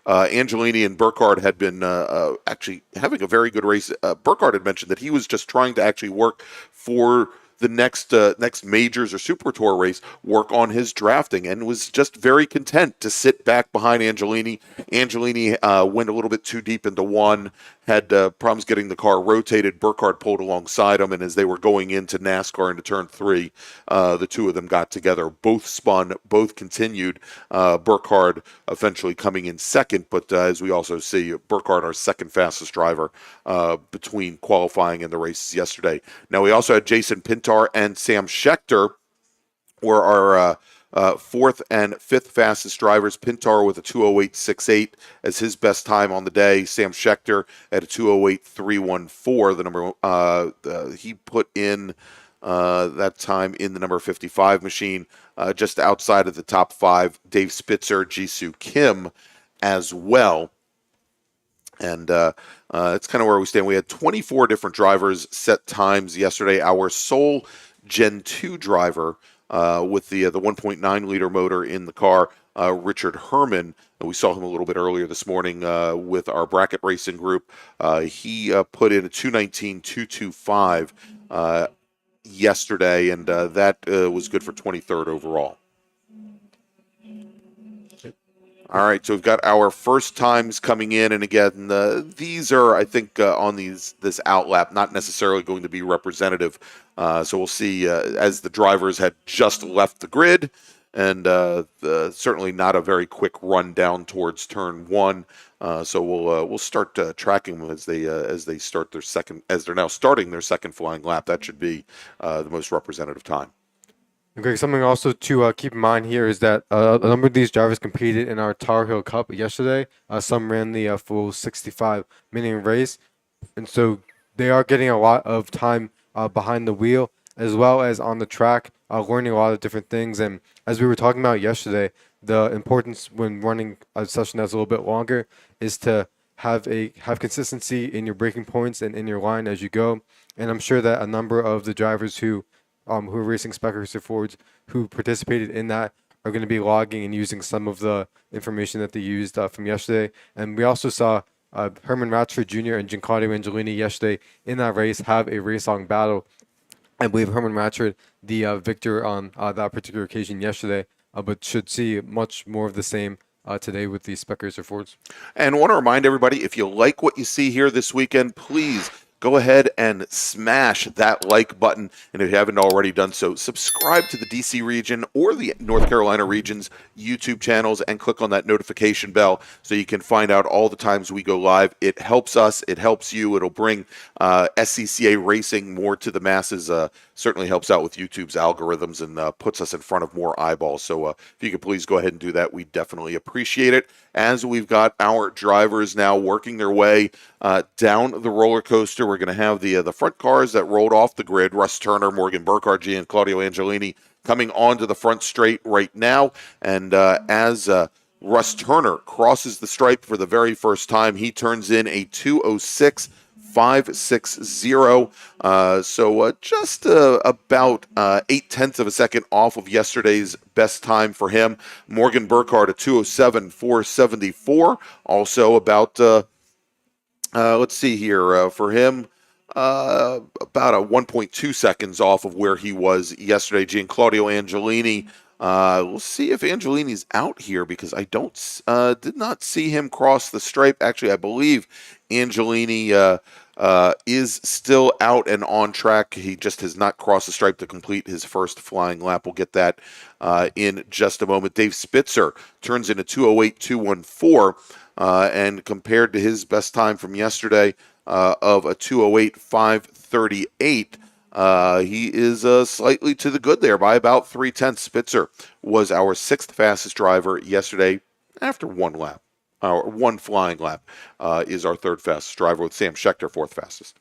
Angelini and Burkhardt had been actually having a very good race. Burkhardt had mentioned that he was just trying to actually work for the next majors or Super Tour race work on his drafting, and was just very content to sit back behind Angelini. Angelini went a little bit too deep into one, had problems getting the car rotated. Burkhardt pulled alongside him, and as they were going into NASCAR into turn 3, the two of them got together. Both spun, both continued. Burkhardt eventually coming in second, but as we also see, Burkhardt, our second fastest driver between qualifying and the races yesterday. Now, we also had Jason Pintar and Sam Schechter were our fourth and fifth fastest drivers. Pintar with a 2:08.68 as his best time on the day. Sam Schechter at a 2:08.314. The number he put in that time in the number 55 machine, just outside of the top 5. Dave Spitzer, Jisoo Kim as well. And it's kind of where we stand. We had 24 different drivers set times yesterday. Our sole Gen 2 driver with the 1.9 liter motor in the car, Richard Herman. We saw him a little bit earlier this morning with our bracket racing group. He put in a 2:19.225 yesterday, and that was good for 23rd overall. All right, so we've got our first times coming in, and again, these are, I think, on this outlap, not necessarily going to be representative. So we'll see as the drivers had just left the grid, and certainly not a very quick run down towards turn 1. So we'll start tracking them as they start their second, as they're now starting their second flying lap. That should be the most representative time. Okay, something also to keep in mind here is that a number of these drivers competed in our Tarheel Cup yesterday. Some ran the full 65-minute race, and so they are getting a lot of time behind the wheel as well as on the track, learning a lot of different things. And as we were talking about yesterday, the importance when running a session that's a little bit longer is to have consistency in your braking points and in your line as you go. And I'm sure that a number of the drivers who are racing Spec Racer Fords who participated in that are going to be logging and using some of the information that they used from yesterday. And we also saw Herman Ratchford Jr. and Giancarlo Angelini yesterday in that race have a race-long battle. I believe Herman Ratchford, the victor on that particular occasion yesterday, but should see much more of the same today with the Spec Racer Fords. And I want to remind everybody, if you like what you see here this weekend, please go ahead and smash that like button. And if you haven't already done so, subscribe to the DC region or the North Carolina region's YouTube channels and click on that notification bell so you can find out all the times we go live. It helps us. It helps you. It'll bring SCCA racing more to the masses. Certainly helps out with YouTube's algorithms and puts us in front of more eyeballs. So if you could please go ahead and do that, we definitely appreciate it. As we've got our drivers now working their way down the roller coaster, we're going to have the front cars that rolled off the grid. Russ Turner, Morgan Burkhardt, and Claudio Angelini coming onto the front straight right now. And as Russ Turner crosses the stripe for the very first time, he turns in a 2:06.560. So just about 0.8 of a second off of yesterday's best time for him. Morgan Burkhardt, a 2:07.474. Also about, let's see here, for him, about a 1.2 seconds off of where he was yesterday. Giancarlo Angelini, we'll see if Angelini's out here because I did not see him cross the stripe. Actually, I believe Angelini is still out and on track. He just has not crossed the stripe to complete his first flying lap. We'll get that in just a moment. Dave Spitzer turns in a 2:08.214, and compared to his best time from yesterday of a 2:08.538, he is slightly to the good there by about 0.3. Spitzer was our sixth fastest driver yesterday after one lap. One flying lap is our third fastest driver, with Sam Schechter fourth fastest.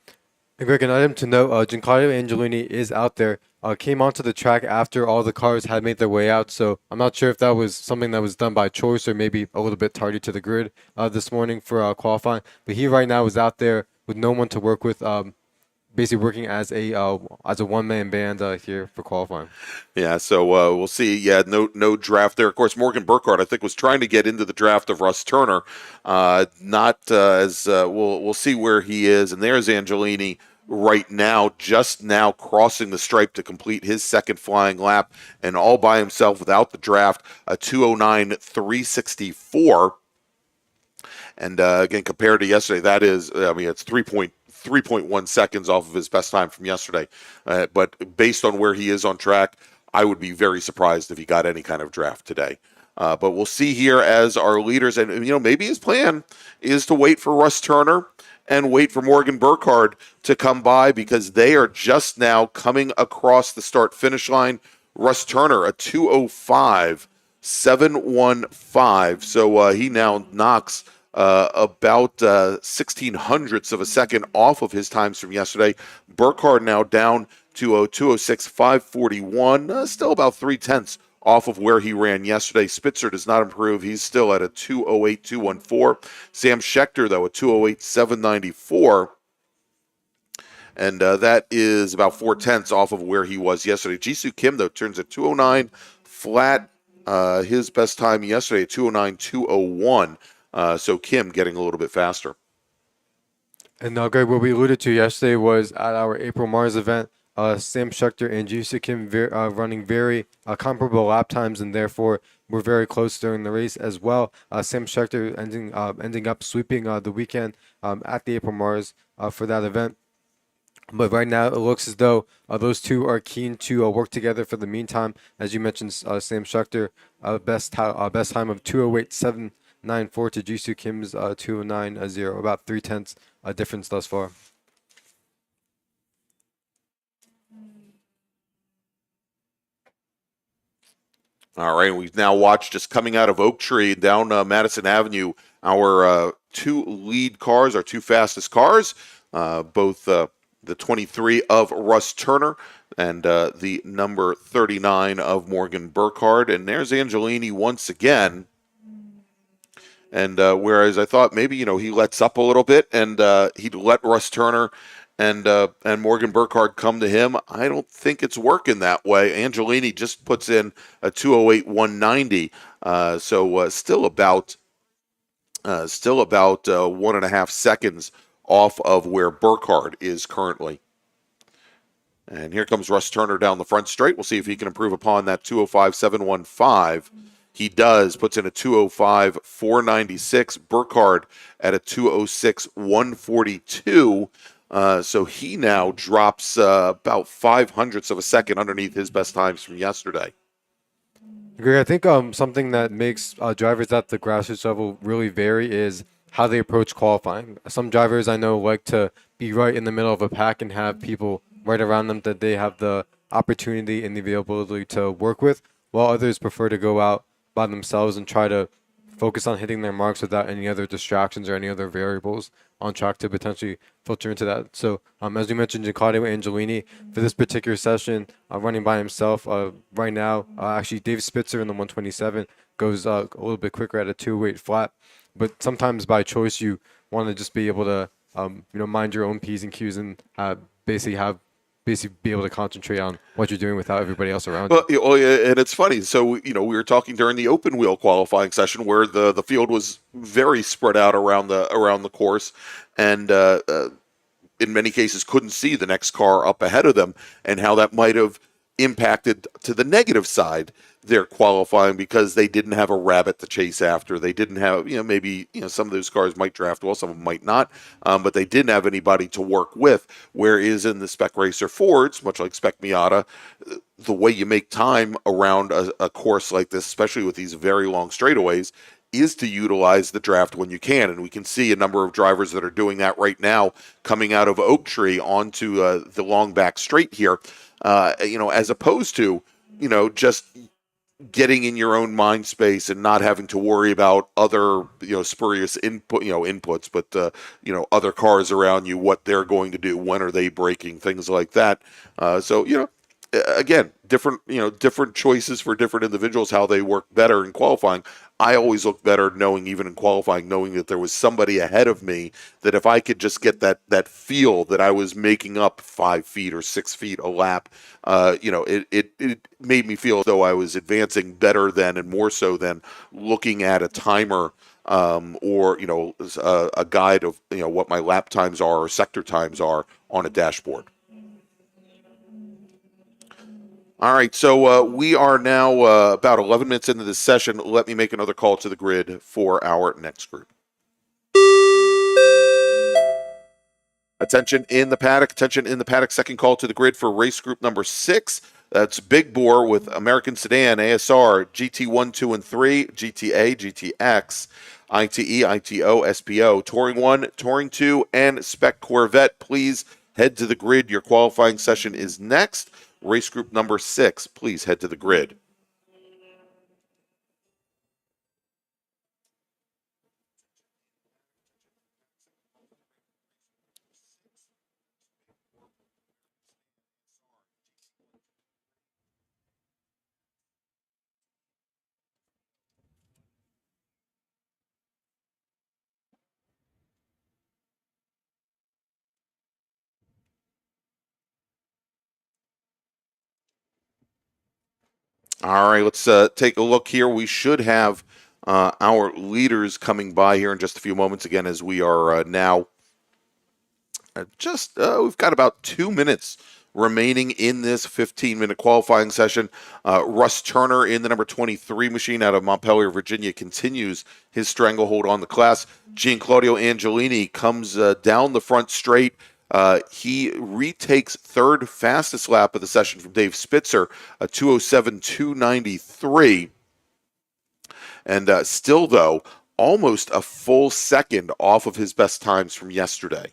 And Greg, an item to note, Giancarlo Angelini is out there. Came onto the track after all the cars had made their way out, so I'm not sure if that was something that was done by choice or maybe a little bit tardy to the grid this morning for qualifying. But he right now is out there with no one to work with, basically working as a one-man band here for qualifying. Yeah, so we'll see. Yeah, no draft there. Of course, Morgan Burkhardt, I think, was trying to get into the draft of Russ Turner. Not as we'll see where he is. And there's Angelini right now, just now crossing the stripe to complete his second flying lap, and all by himself without the draft, a 209.364. And again, compared to yesterday, that is, I mean, it's 3.1 seconds off of his best time from yesterday. But based on where he is on track, I would be very surprised if he got any kind of draft today. But we'll see here as our leaders, and maybe his plan is to wait for Russ Turner and wait for Morgan Burkhardt to come by, because they are just now coming across the start-finish line. Russ Turner, a 2:05.715, so he now knocks about 1600ths of a second off of his times from yesterday. Burkhardt now down to 2:06.541, still about 0.3 off of where he ran yesterday. Spitzer does not improve. He's still at a 2:08.214. Sam Schechter, though, a 2:08.794. And that is about 0.4 off of where he was yesterday. Jisoo Kim, though, turns at 2:09 flat. His best time yesterday at 2:09.201. So Kim getting a little bit faster. And now, Greg, what we alluded to yesterday was at our April MARRS event, Sam Schechter and Jisoo Kim running very comparable lap times, and therefore were very close during the race as well. Sam Schechter ending up sweeping the weekend at the April MARRS for that event. But right now, it looks as though those two are keen to work together for the meantime. As you mentioned, Sam Schechter, best time of 2:08.794 to Jisoo Kim's 2:09.0, about 0.3 difference thus far. All right, we've now watched, just coming out of Oak Tree down Madison Avenue, our two lead cars, our two fastest cars, both the 23 of Russ Turner and the number 39 of Morgan Burkhardt. And there's Angelini once again. And whereas I thought maybe, he lets up a little bit and he'd let Russ Turner and Morgan Burkhardt come to him, I don't think it's working that way. Angelini just puts in a 2:08.190, so still about 1.5 seconds off of where Burkhardt is currently. And here comes Russ Turner down the front straight. We'll see if he can improve upon that 2:05.715. He does, puts in a 2:05.496. Burkhardt at a 2:06.142. So he now drops about 0.05 of a second underneath his best times from yesterday. Greg, I think something that makes drivers at the grassroots level really vary is how they approach qualifying. Some drivers I know like to be right in the middle of a pack and have people right around them that they have the opportunity and the availability to work with, while others prefer to go out by themselves and try to focus on hitting their marks without any other distractions or any other variables on track to potentially filter into that. So as we mentioned, Claudio Angelini for this particular session, running by himself right now. Actually, Dave Spitzer in the 127 goes a little bit quicker at a 2:08 flat. But sometimes by choice, you want to just be able to mind your own P's and Q's and basically be able to concentrate on what you're doing without everybody else around you. Well, and it's funny. So, we were talking during the open wheel qualifying session where the field was very spread out around the course, and in many cases couldn't see the next car up ahead of them, and how that might have impacted to the negative side their qualifying, because they didn't have a rabbit to chase after. They didn't have, maybe, some of those cars might draft well, some of them might not, but they didn't have anybody to work with. Whereas in the Spec Racer Fords, much like Spec Miata, the way you make time around a course like this, especially with these very long straightaways, is to utilize the draft when you can. And we can see a number of drivers that are doing that right now coming out of Oak Tree onto the long back straight here, as opposed to, just getting in your own mind space and not having to worry about other, spurious inputs, but, other cars around you, what they're going to do, when are they braking, things like that. So, again, different choices for different individuals, how they work better in qualifying. I always look better even in qualifying, knowing that there was somebody ahead of me, that if I could just get that feel that I was making up 5 feet or 6 feet a lap, it made me feel as though I was advancing better than, and more so than looking at a timer or a guide of what my lap times are or sector times are on a dashboard. All right, so we are now about 11 minutes into this session. Let me make another call to the grid for our next group. Attention in the paddock. Attention in the paddock. Second call to the grid for race group number 6. That's Big Bore with American Sedan, ASR, GT1, 2, and 3, GTA, GTX, ITE, ITO, SPO, Touring 1, Touring 2, and Spec Corvette. Please head to the grid. Your qualifying session is next. Race group number 6. Please head to the grid. All right, let's take a look here. We should have our leaders coming by here in just a few moments again, as we are now we've got about 2 minutes remaining in this 15-minute qualifying session. Russ Turner in the number 23 machine out of Montpelier, Virginia, continues his stranglehold on the class. Gianclaudio Angelini comes down the front straight. He retakes third fastest lap of the session from Dave Spitzer, a 2:07.293. And still, though, almost a full second off of his best times from yesterday.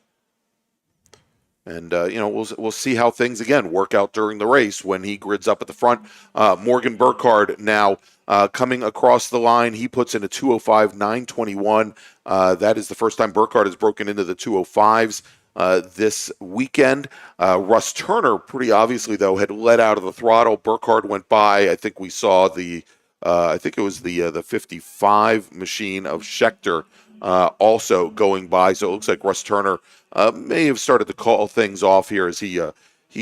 And, we'll see how things, again, work out during the race when he grids up at the front. Morgan Burkhardt now coming across the line. He puts in a 2:05.921. That is the first time Burkhardt has broken into the 2:05s this weekend. Russ Turner, pretty obviously, though, had let out of the throttle. Burkhardt went by. I think we saw the 55 machine of Schechter also going by. So it looks like Russ Turner may have started to call things off here as he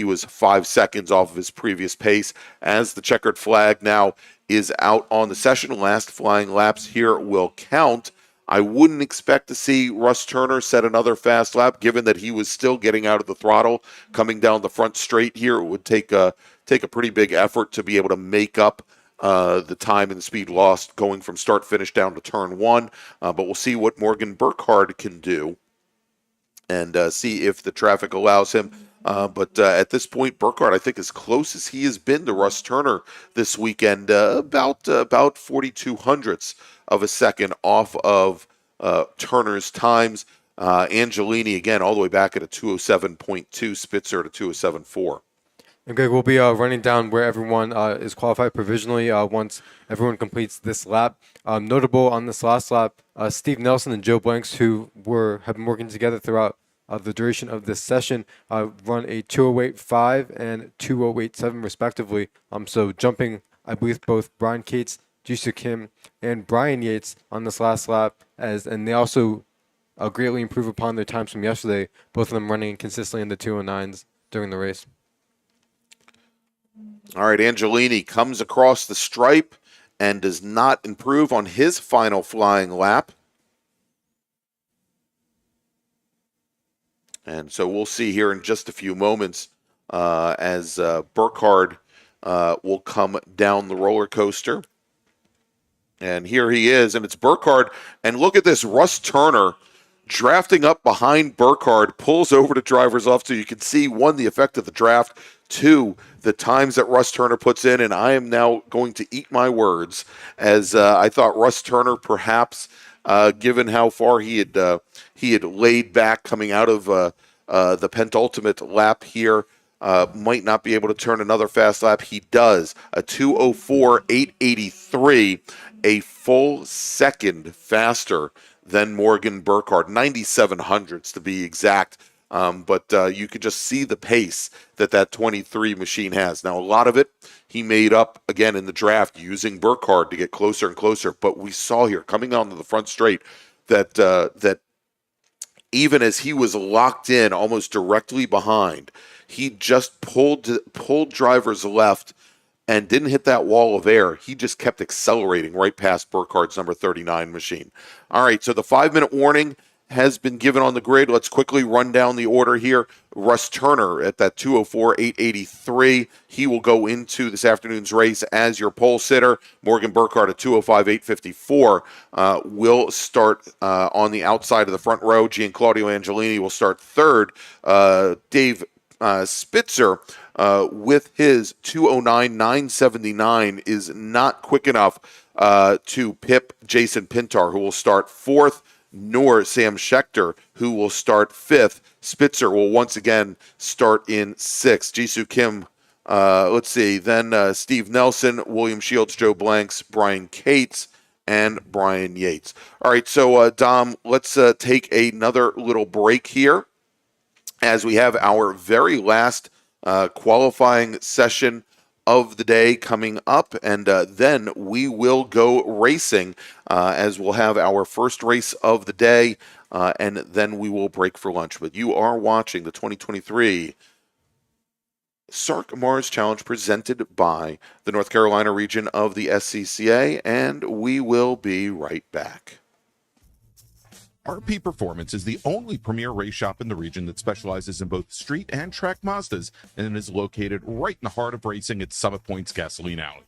was 5 seconds off of his previous pace. As the checkered flag now is out on the session, last flying laps here will count. I wouldn't expect to see Russ Turner set another fast lap, given that he was still getting out of the throttle, coming down the front straight here. It would take a pretty big effort to be able to make up the time and the speed lost going from start-finish down to turn 1. But we'll see what Morgan Burkhardt can do and see if the traffic allows him. But at this point, Burkhardt, I think, as close as he has been to Russ Turner this weekend, about 42 hundredths of a second off of Turner's times. Angelini, again, all the way back at a 2:07.2, Spitzer at a 2:07.4. Okay, we'll be running down where everyone is qualified provisionally once everyone completes this lap. Notable on this last lap, Steve Nelson and Joe Blanks, who have been working together throughout the duration of this session, run a 2:08.5 and 2:08.7 respectively. So jumping, I believe, both Brian Cates, Jisoo Kim, and Brian Yates on this last lap, and they also greatly improve upon their times from yesterday, both of them running consistently in the 2:09s during the race. All right, Angelini comes across the stripe and does not improve on his final flying lap. And so we'll see here in just a few moments as Burkhardt will come down the roller coaster. And here he is, and it's Burkhardt. And look at this, Russ Turner drafting up behind Burkhardt, pulls over to drivers off so you can see, one, the effect of the draft, two, the times that Russ Turner puts in. And I am now going to eat my words, as I thought Russ Turner, perhaps, given how far he had laid back coming out of the penultimate lap here, might not be able to turn another fast lap. He does, a 2:04.883, a full second faster than Morgan Burkhardt, 97 hundredths to be exact. But you could just see the pace that 23 machine has. Now, a lot of it he made up, again, in the draft using Burkhardt to get closer and closer. But we saw here, coming onto the front straight, that even as he was locked in almost directly behind, he just pulled drivers left and didn't hit that wall of air. He just kept accelerating right past Burkhardt's number 39 machine. All right, so the 5-minute warning has been given on the grid. Let's quickly run down the order here. Russ Turner at that 204.883. He will go into this afternoon's race as your pole sitter. Morgan Burkhardt at 205.854 will start on the outside of the front row. Gianclaudio Angelini will start third. Dave Spitzer with his 209.979 is not quick enough to pip Jason Pintar, who will start fourth, nor Sam Schechter, who will start fifth. Spitzer will once again start in sixth. Jisoo Kim, let's see, then Steve Nelson, William Shields, Joe Blanks, Brian Cates, and Brian Yates. All right, so Dom, let's take another little break here as we have our very last qualifying session of the day coming up, and then we will go racing as we'll have our first race of the day, and then we will break for lunch. But you are watching the 2023 SARRC MARRS Challenge presented by the North Carolina region of the SCCA, and we will be right back. RP Performance is the only premier race shop in the region that specializes in both street and track Mazdas and is located right in the heart of racing at Summit Point's Gasoline Alley.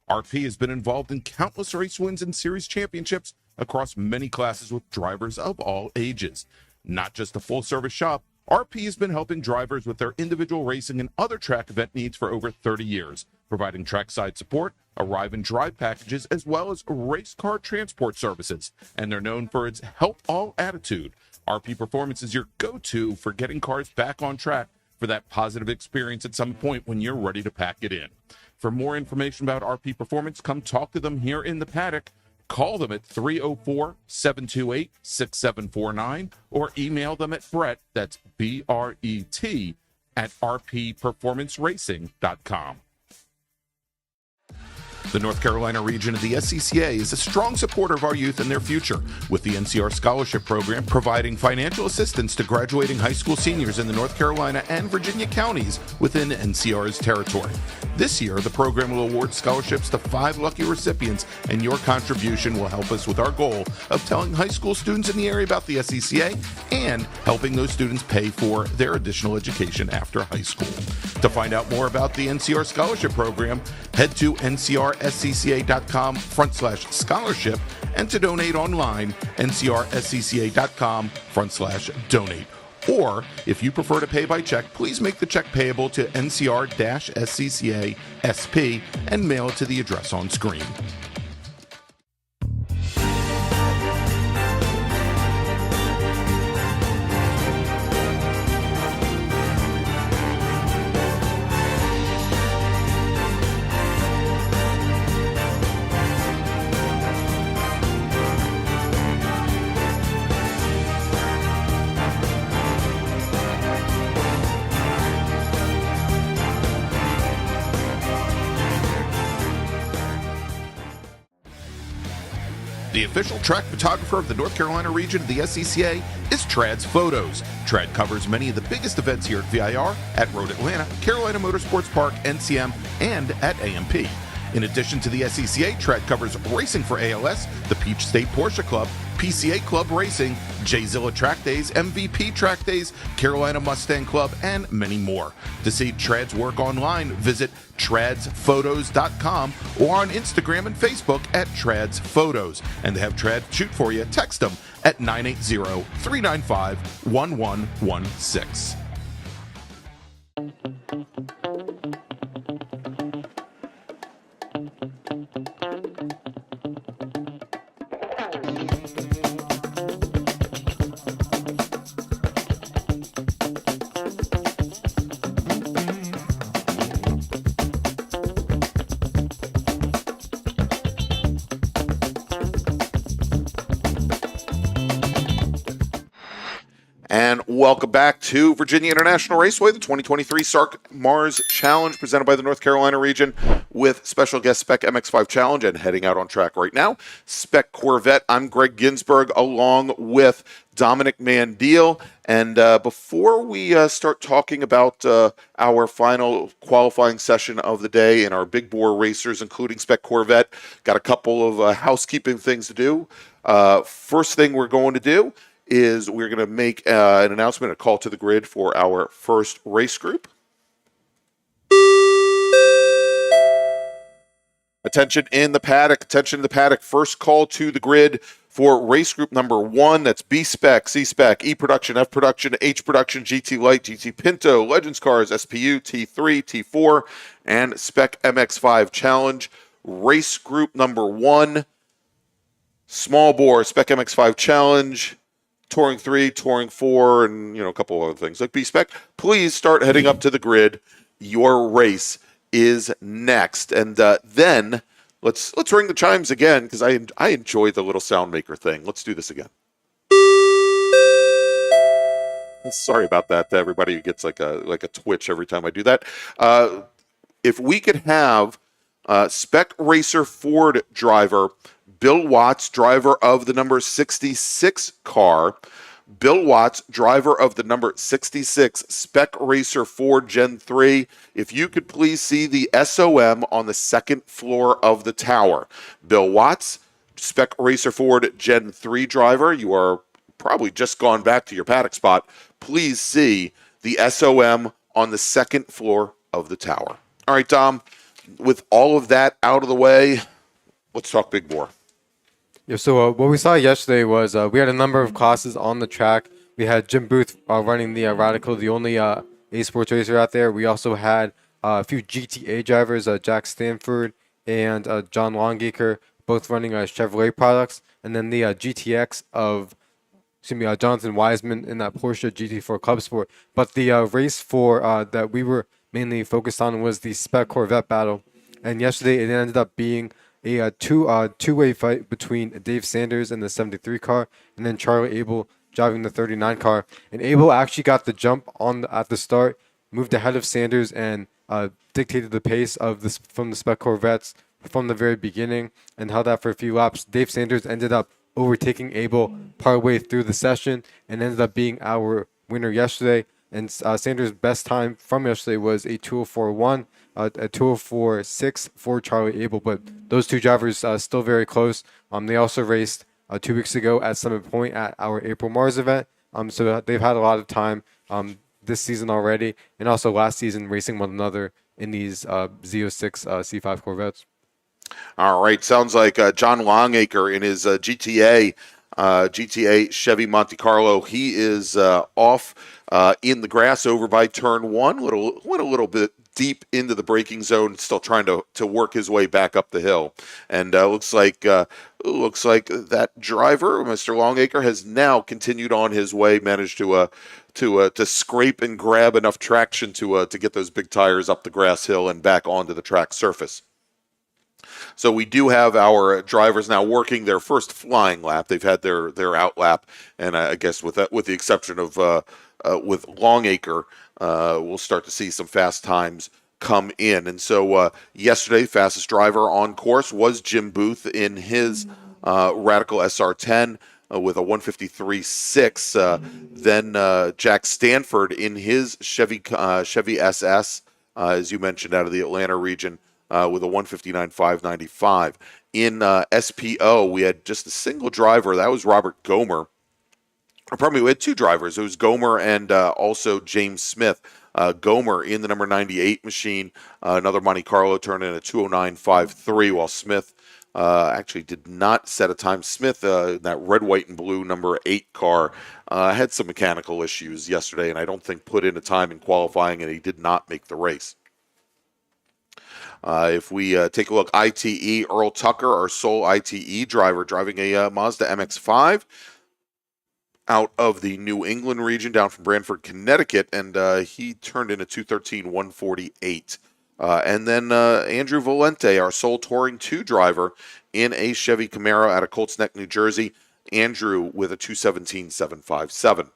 RP has been involved in countless race wins and series championships across many classes with drivers of all ages. Not just a full-service shop, RP has been helping drivers with their individual racing and other track event needs for over 30 years, providing trackside support, arrive and drive packages, as well as race car transport services. And they're known for its help all attitude. RP Performance is your go-to for getting cars back on track for that positive experience at some point when you're ready to pack it in. For more information about RP Performance, come talk to them here in the paddock. Call them at 304-728-6749 or email them at Brett, that's B-R-E-T, at rpperformanceracing.com. The North Carolina region of the SCCA is a strong supporter of our youth and their future, with the NCR Scholarship Program providing financial assistance to graduating high school seniors in the North Carolina and Virginia counties within NCR's territory. This year, the program will award scholarships to 5 lucky recipients, and your contribution will help us with our goal of telling high school students in the area about the SCCA and helping those students pay for their additional education after high school. To find out more about the NCR Scholarship Program, head to ncrscca.com/scholarship, and to donate online, ncrscca.com/donate. Or, if you prefer to pay by check, please make the check payable to NCR-SCCA SP and mail it to the address on screen. The official track photographer of the North Carolina region of the SCCA is Trad's Photos. Trad covers many of the biggest events here at VIR, at Road Atlanta, Carolina Motorsports Park, NCM, and at AMP. In addition to the SCCA, Trad covers racing for ALS, the Peach State Porsche Club, PCA Club Racing, J-Zilla Track Days, MVP Track Days, Carolina Mustang Club, and many more. To see Trad's work online, visit tradsphotos.com or on Instagram and Facebook at Trad's Photos. And to have Trad shoot for you, text them at 980-395-1116. And welcome back to Virginia International Raceway, the 2023 SARRC MARRS Challenge presented by the North Carolina region with special guest Spec MX-5 Challenge, and heading out on track right now, Spec Corvette. I'm Greg Ginsberg along with Dominic Mandiel. And before we start talking about our final qualifying session of the day and our big bore racers, including Spec Corvette, got a couple of housekeeping things to do. First thing we're going to do is we're going to make an announcement, a call to the grid for our first race group. Attention in the paddock, first call to the grid for race group number 1. That's B-Spec, C-Spec, E-Production, F-Production, H-Production, GT Light, GT Pinto, Legends Cars, SPU, T3, T4, and Spec MX-5 Challenge. Race group number 1, small bore, Spec MX-5 Challenge, Touring 3, Touring 4, and a couple of other things like B-Spec. Please start heading up to the grid. Your race is next, and then let's ring the chimes again, because I enjoy the little sound maker thing. Let's do this again. Sorry about that to everybody who gets like a twitch every time I do that. If we could have Spec Racer Ford driver Bill Watts, driver of the number 66 car. Bill Watts, driver of the number 66 Spec Racer Ford Gen 3. If you could please see the SOM on the second floor of the tower. Bill Watts, Spec Racer Ford Gen 3 driver. You are probably just gone back to your paddock spot. Please see the SOM on the second floor of the tower. All right, Dom, with all of that out of the way, let's talk big bore. Yeah, so what we saw yesterday was we had a number of classes on the track. We had Jim Booth running the Radical, the only A-Sports racer out there. We also had a few GTA drivers, Jack Stanford and John Longacre, both running Chevrolet products. And then the GTX of Jonathan Wiseman in that Porsche GT4 Club Sport. But the race for that we were mainly focused on was the Spec Corvette battle. And yesterday it ended up being a two-way fight between Dave Sanders in the 73 car and then Charlie Abel driving the 39 car. And Abel actually got the jump at the start, moved ahead of Sanders, and dictated the pace of from the Spec Corvettes from the very beginning and held that for a few laps. Dave Sanders ended up overtaking Abel partway through the session and ended up being our winner yesterday. And Sanders' best time from yesterday was a 2:04.1, a 2:04.6 for Charlie Abel. But those two drivers still very close. They also raced 2 weeks ago at Summit Point at our April MARRS event. So they've had a lot of time this season already, and also last season racing one another in these Z06 C5 Corvettes. All right, sounds like John Longacre in his GTA Chevy Monte Carlo. He is off in the grass over by turn 1. Went a little bit deep into the braking zone, still trying to work his way back up the hill. And looks like that driver, Mr. Longacre, has now continued on his way, managed to scrape and grab enough traction to get those big tires up the grass hill and back onto the track surface. So we do have our drivers now working their first flying lap. They've had their out lap, and I guess with the exception of with Longacre, we'll start to see some fast times come in. And so yesterday, fastest driver on course was Jim Booth in his Radical SR10 with a 153.6. Then Jack Stanford in his Chevy SS, as you mentioned, out of the Atlanta region, with a 159.595. In SPO, we had just a single driver. That was Robert Gomer. Or pardon me, we had two drivers. It was Gomer and also James Smith. Gomer in the number 98 machine, another Monte Carlo, turned in a 209.53, while Smith actually did not set a time. Smith, in that red, white, and blue number 8 car, had some mechanical issues yesterday, and I don't think put in a time in qualifying, and he did not make the race. If we take a look, ITE, Earl Tucker, our sole ITE driver, driving a Mazda MX-5 out of the New England region, down from Branford, Connecticut, and he turned in a 213.148. And then Andrew Valente, our sole Touring 2 driver in a Chevy Camaro out of Colts Neck, New Jersey. Andrew with a 217.757.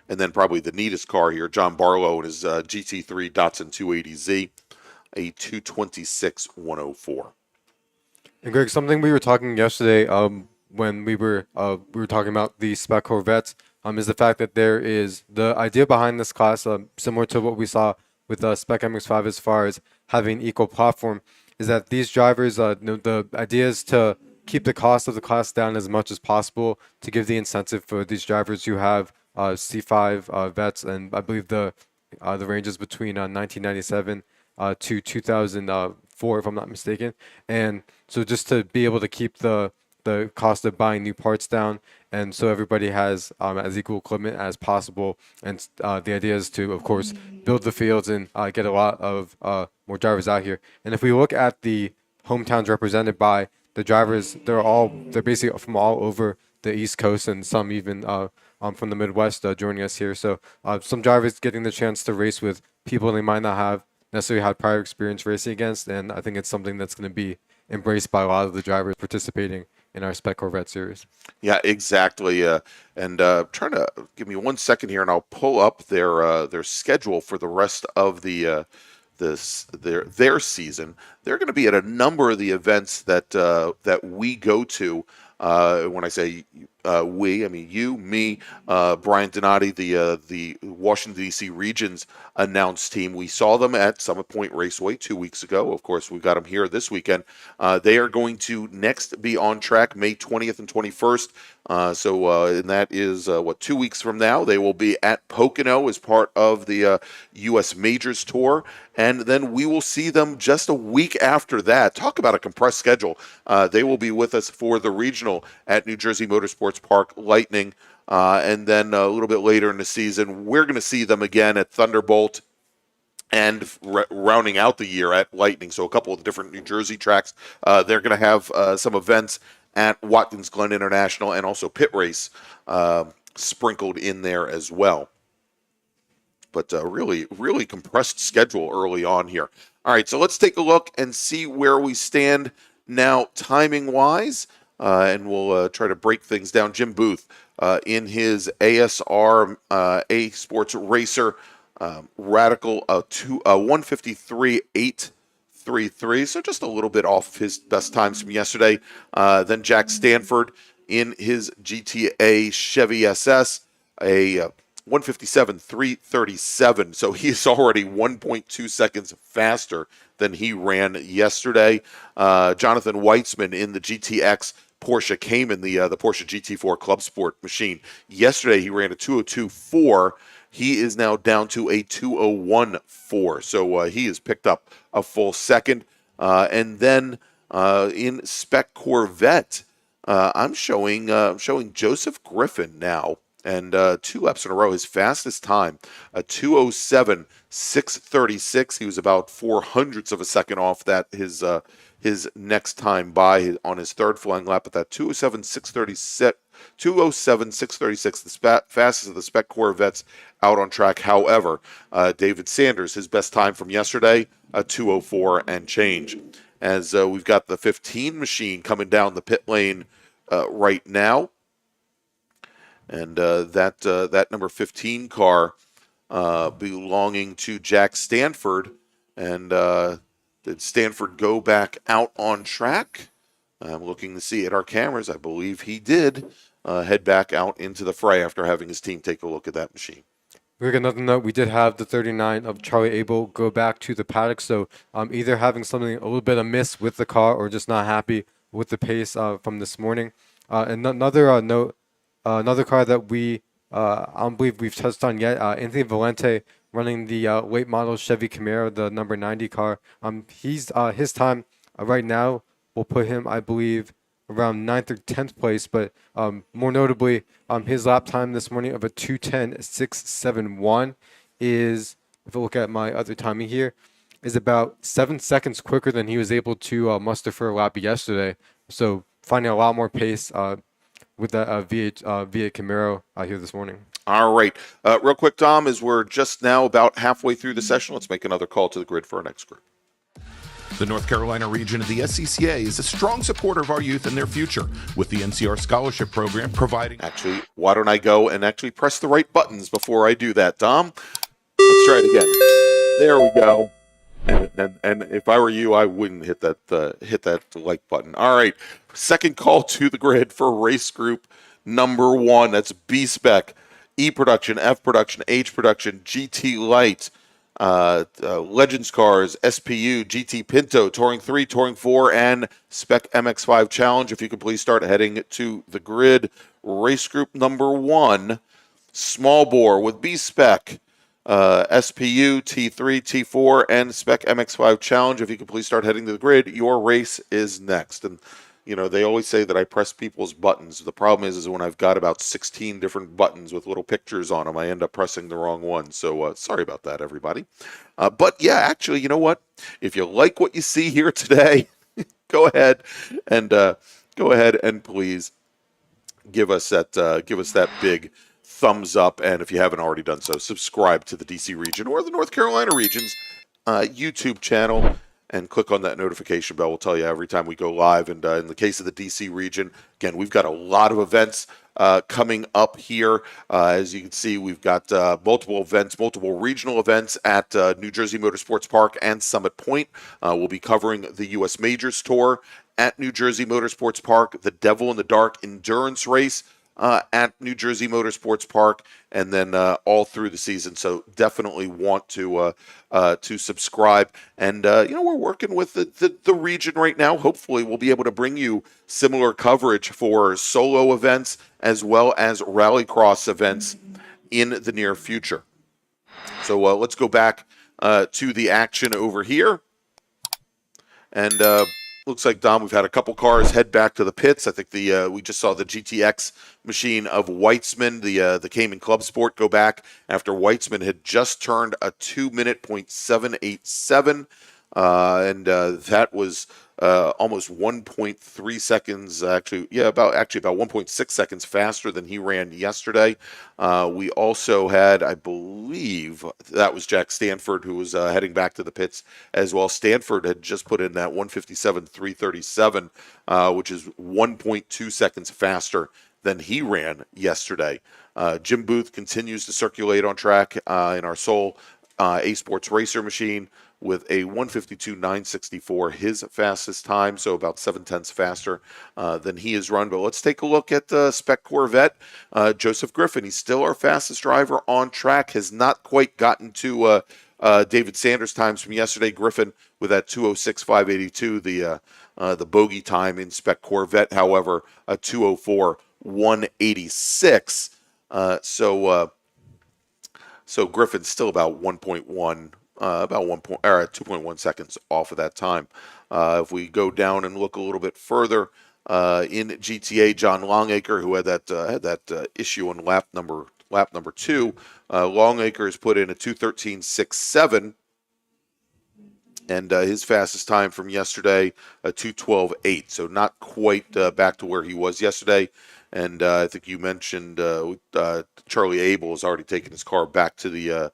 And then probably the neatest car here, John Barlow in his GT3 Datsun 280Z, a 226.104. And Greg, something we were talking yesterday when we were talking about the Spec Corvettes is the fact that there is the idea behind this class, similar to what we saw with Spec MX-5 as far as having equal platform, is that these drivers, the idea is to keep the cost of the class down as much as possible to give the incentive for these drivers who have C5 vets, and I believe the ranges between 1997 to 2004, if I'm not mistaken. And so just to be able to keep the cost of buying new parts down, and so everybody has as equal equipment as possible. And the idea is to, of course, build the fields and get a lot of more drivers out here. And if we look at the hometowns represented by the drivers, they're basically from all over the East Coast, and some even from the Midwest joining us here. So some drivers getting the chance to race with people they might not have necessarily had prior experience racing against, and I think it's something that's going to be embraced by a lot of the drivers participating in our Spec Corvette series. Yeah, exactly. And trying to give me 1 second here, and I'll pull up their schedule for the rest of their season. They're going to be at a number of the events that we go to. When I say we, I mean you, me, Brian Donati, the Washington, D.C. region's announced team. We saw them at Summit Point Raceway 2 weeks ago. Of course, we've got them here this weekend. They are going to next be on track May 20th and 21st. And that is, 2 weeks from now. They will be at Pocono as part of the U.S. Majors Tour. And then we will see them just a week after that. Talk about a compressed schedule. They will be with us for the regional at New Jersey Motorsports Park Lightning. And then a little bit later in the season, we're going to see them again at Thunderbolt and rounding out the year at Lightning. So a couple of different New Jersey tracks. They're going to have some events at Watkins Glen International and also Pit Race sprinkled in there as well. But really, really compressed schedule early on here. All right, so let's take a look and see where we stand now timing-wise, and we'll try to break things down. Jim Booth in his ASR A Sports Racer Radical 153.833, so just a little bit off his best times from yesterday. Then Jack Stanford in his GTA Chevy SS, a 157.337, so he's already 1.2 seconds faster than he ran yesterday. Jonathan Weitzman in the GTX Porsche Cayman, the Porsche GT4 Club Sport machine. Yesterday he ran a 202.4. He is now down to a 201.4, so he has picked up a full second. And then in Spec Corvette, I'm showing Joseph Griffin now. And 2 laps in a row, his fastest time, a 2:07.636. He was about 0.04 of a second off that his next time by on his third flying lap. But that 2:07.636, the fastest of the Spec Corvettes out on track. However, David Sanders, his best time from yesterday, a 2:04 and change. As we've got the 15 machine coming down the pit lane right now. And that number 15 car belonging to Jack Stanford. And did Stanford go back out on track? I'm looking to see at our cameras. I believe he did head back out into the fray after having his team take a look at that machine. We got another note. We did have the 39 of Charlie Abel go back to the paddock. So either having something a little bit amiss with the car or just not happy with the pace from this morning. And another note. Another car that I don't believe we've touched on yet, Anthony Valente running the late model Chevy Camaro, the number 90 car. His time right now will put him, I believe, around 9th or 10th place. But more notably, his lap time this morning of a 2:10.671 is, if I look at my other timing here, is about 7 seconds quicker than he was able to muster for a lap yesterday. So finding a lot more pace with that V8 Camaro here this morning. All right. Real quick, Dom, as we're just now about halfway through the session, let's make another call to the grid for our next group. The North Carolina region of the SCCA is a strong supporter of our youth and their future, with the NCR Scholarship Program providing... Actually, why don't I go and actually press the right buttons before I do that, Dom? Let's try it again. There we go. And if I were you, I wouldn't hit that like button. All right, second call to the grid for race group number 1. That's B-Spec, E Production, F Production, H Production, GT Light. Legends Cars, SPU, GT Pinto, Touring 3, Touring 4, and Spec MX-5 Challenge. If you could please start heading to the grid. Race group number 1, small bore with B-Spec, SPU, T3, T4, and Spec MX-5 Challenge. If you could please start heading to the grid, your race is next. And you know, they always say that I press people's buttons. The problem is when I've got about 16 different buttons with little pictures on them, I end up pressing the wrong one. So sorry about that, everybody. But yeah, actually, you know what? If you like what you see here today, go ahead and please give us that big thumbs up. And if you haven't already done so, subscribe to the DC region or the North Carolina region's YouTube channel. And click on that notification bell. We'll tell you every time we go live. And in the case of the DC region, again, we've got a lot of events coming up here. As you can see, we've got multiple events, multiple regional events at New Jersey Motorsports Park and Summit Point. We'll be covering the U.S. Majors Tour at New Jersey Motorsports Park, the Devil in the Dark Endurance Race at New Jersey Motorsports Park, and then all through the season. So definitely want to subscribe. And we're working with the region right now. Hopefully, we'll be able to bring you similar coverage for solo events as well as rallycross events in the near future. So let's go back to the action over here. And looks like, Dom, we've had a couple cars head back to the pits. I think we just saw the GTX machine of Weitzman, the Cayman Club Sport, go back after Weitzman had just turned a 2-minute .787, and that was almost 1.3 seconds, about 1.6 seconds faster than he ran yesterday. We also had, I believe, that was Jack Stanford, who was heading back to the pits as well. Stanford had just put in that 1:57.337, which is 1.2 seconds faster than he ran yesterday. Jim Booth continues to circulate on track in our sole A Sports Racer machine with a 1:52.964, his fastest time, so about 7/10 faster than he has run. But let's take a look at Spec Corvette. Joseph Griffin, he's still our fastest driver on track, has not quite gotten to David Sanders' times from yesterday. Griffin with that 2:06.582, the bogey time in Spec Corvette, however, a 2:04.186. So Griffin's still about 1.1. About 2.1 seconds off of that time. If we go down and look a little bit further in GTA, John Longacre, who had that issue on lap number 2, Longacre has put in a 2:13.67, and his fastest time from yesterday, a 2:12.8. So not quite back to where he was yesterday. And I think you mentioned Charlie Abel has already taken his car back to the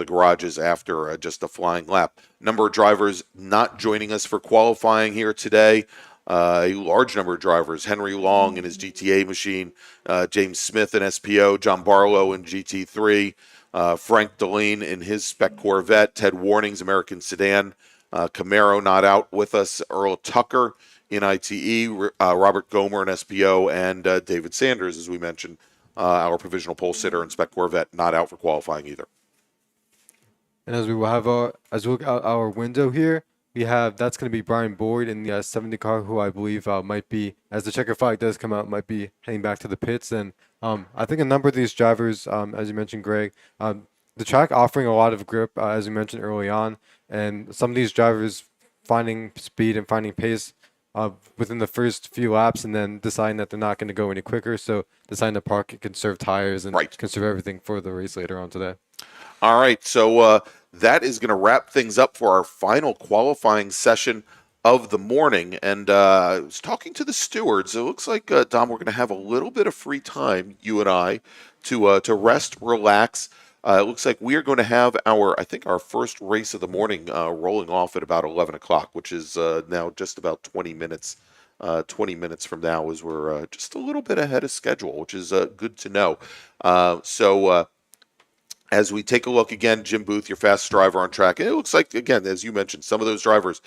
garages after just a flying lap. Number of drivers not joining us for qualifying here today. A large number of drivers: Henry Long in his GTA machine, James Smith in SPO, John Barlow in GT3, Frank Deline in his Spec Corvette, Ted Warning's American Sedan, Camaro not out with us, Earl Tucker in ITE, Robert Gomer in SPO, and David Sanders, as we mentioned, our provisional pole sitter in Spec Corvette, not out for qualifying either. And as we look out our window here, that's going to be Brian Boyd in the 70 car, who I believe might be, as the checker flag does come out, might be heading back to the pits. And I think a number of these drivers, as you mentioned, Greg, the track offering a lot of grip, as you mentioned early on, and some of these drivers finding speed and finding pace within the first few laps, and then deciding that they're not going to go any quicker, so deciding to park and conserve tires and conserve everything for the race later on today. All right, so that is going to wrap things up for our final qualifying session of the morning. And I was talking to the stewards. It looks like, Dom, we're going to have a little bit of free time, you and I, to rest, relax. It looks like we are going to have our first race of the morning rolling off at about 11 o'clock, which is now just about 20 minutes. 20 minutes from now, as we're just a little bit ahead of schedule, which is good to know. as we take a look again, Jim Booth, your fastest driver on track, and it looks like, again, as you mentioned, some of those drivers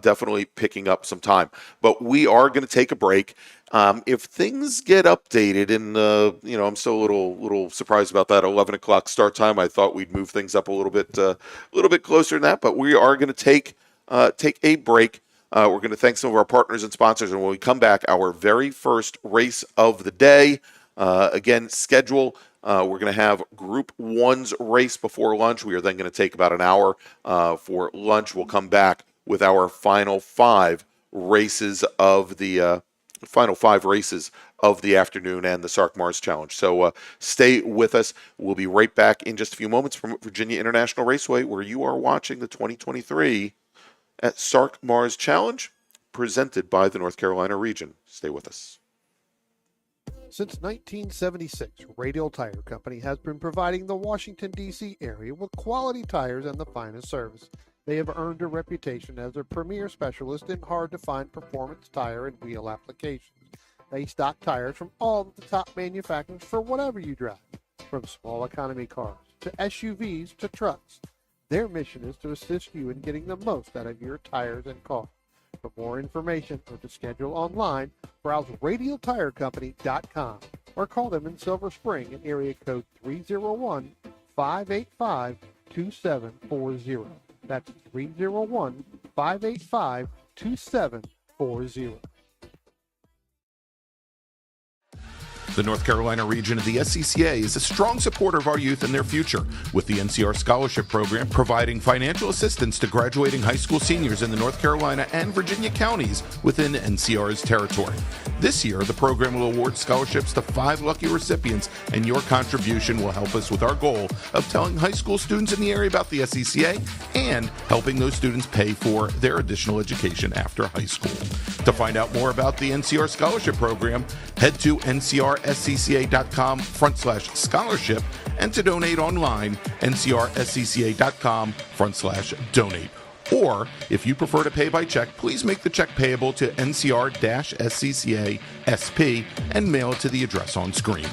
definitely picking up some time. But we are going to take a break. If things get updated, and I'm still a little surprised about that 11 o'clock start time. I thought we'd move things up a little bit closer than that. But we are going to take a break. We're going to thank some of our partners and sponsors, and when we come back, our very first race of the day. Again, schedule. We're going to have Group 1's race before lunch. We are then going to take about an hour for lunch. We'll come back with our final five races of the afternoon and the SARRC MARRS Challenge. So stay with us. We'll be right back in just a few moments from Virginia International Raceway, where you are watching the 2023 at SARRC MARRS Challenge, presented by the North Carolina region. Stay with us. Since 1976, Radial Tire Company has been providing the Washington, D.C. area with quality tires and the finest service. They have earned a reputation as a premier specialist in hard-to-find performance tire and wheel applications. They stock tires from all of the top manufacturers for whatever you drive, from small economy cars to SUVs to trucks. Their mission is to assist you in getting the most out of your tires and cars. For more information or to schedule online, browse radialtirecompany.com or call them in Silver Spring at area code 301-585-2740. That's 301-585-2740. The North Carolina region of the SCCA is a strong supporter of our youth and their future, with the NCR Scholarship Program providing financial assistance to graduating high school seniors in the North Carolina and Virginia counties within NCR's territory. This year, the program will award scholarships to 5 lucky recipients, and your contribution will help us with our goal of telling high school students in the area about the SCCA and helping those students pay for their additional education after high school. To find out more about the NCR Scholarship Program, head to ncrscca.com/scholarship, and to donate online, ncrscca.com/donate. Or, if you prefer to pay by check, please make the check payable to NCR-SCCA SP and mail it to the address on screen.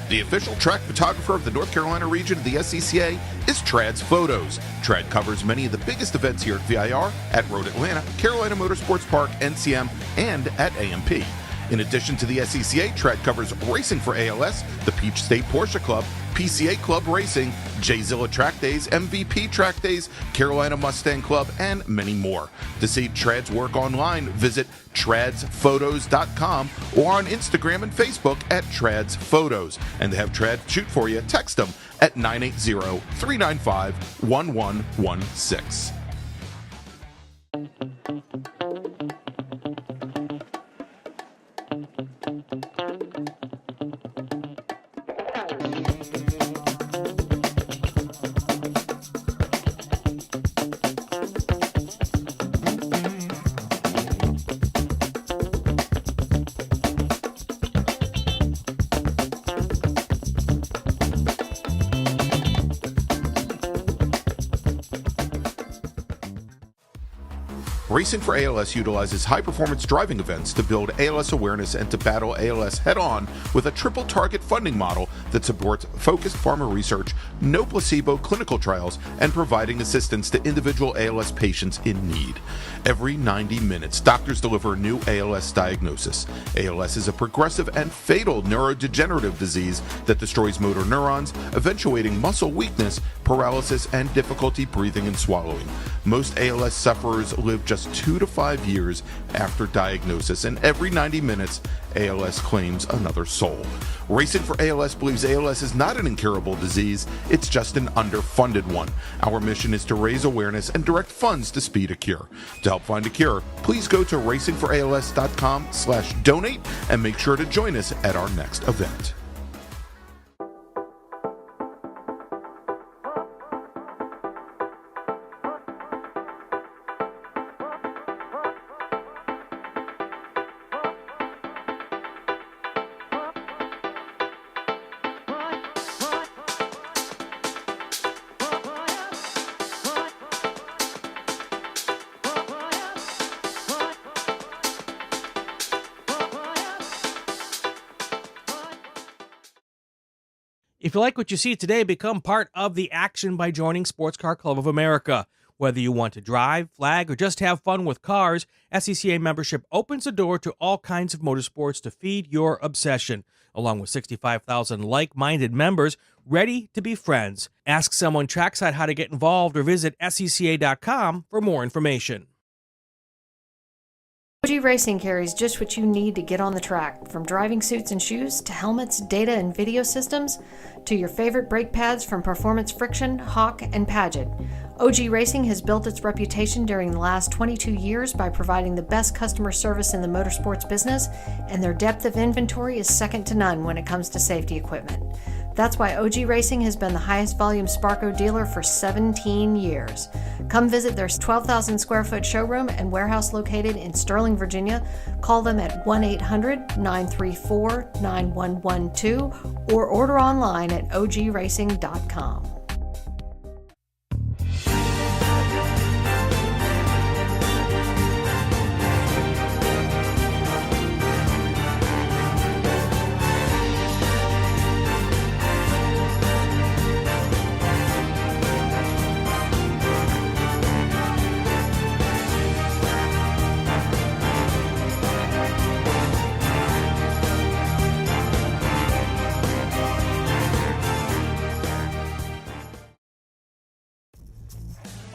The official track photographer of the North Carolina region of the SCCA is Trad's Photos. Trad covers many of the biggest events here at VIR, at Road Atlanta, Carolina Motorsports Park, NCM, and at AMP. In addition to the SCCA, Trad covers racing for ALS, the Peach State Porsche Club, PCA Club Racing, J-Zilla Track Days, MVP Track Days, Carolina Mustang Club, and many more. To see Trad's work online, visit tradsphotos.com or on Instagram and Facebook at Trads Photos. And to have Trad shoot for you, text them at 980-395-1116. Racing for ALS utilizes high-performance driving events to build ALS awareness and to battle ALS head-on with a triple-target funding model that supports focused pharma research, no placebo clinical trials, and providing assistance to individual ALS patients in need. Every 90 minutes, doctors deliver a new ALS diagnosis. ALS is a progressive and fatal neurodegenerative disease that destroys motor neurons, eventuating muscle weakness, paralysis, and difficulty breathing and swallowing. Most ALS sufferers live just 2 to 5 years after diagnosis, and every 90 minutes, ALS claims another soul. Racing for ALS believes ALS is not an incurable disease, it's just an underfunded one. Our mission is to raise awareness and direct funds to speed a cure. To help find a cure, please go to racingforals.com/donate and make sure to join us at our next event. If you like what you see today, become part of the action by joining Sports Car Club of America. Whether you want to drive, flag, or just have fun with cars, SCCA membership opens the door to all kinds of motorsports to feed your obsession, along with 65,000 like-minded members ready to be friends. Ask someone trackside how to get involved or visit scca.com for more information. OG Racing carries just what you need to get on the track, from driving suits and shoes to helmets, data and video systems, to your favorite brake pads from Performance Friction, Hawk, and Paget. OG Racing has built its reputation during the last 22 years by providing the best customer service in the motorsports business, and their depth of inventory is second to none when it comes to safety equipment. That's why OG Racing has been the highest volume Sparco dealer for 17 years. Come visit their 12,000 square foot showroom and warehouse located in Sterling, Virginia. Call them at 1-800-934-9112 or order online at ogracing.com.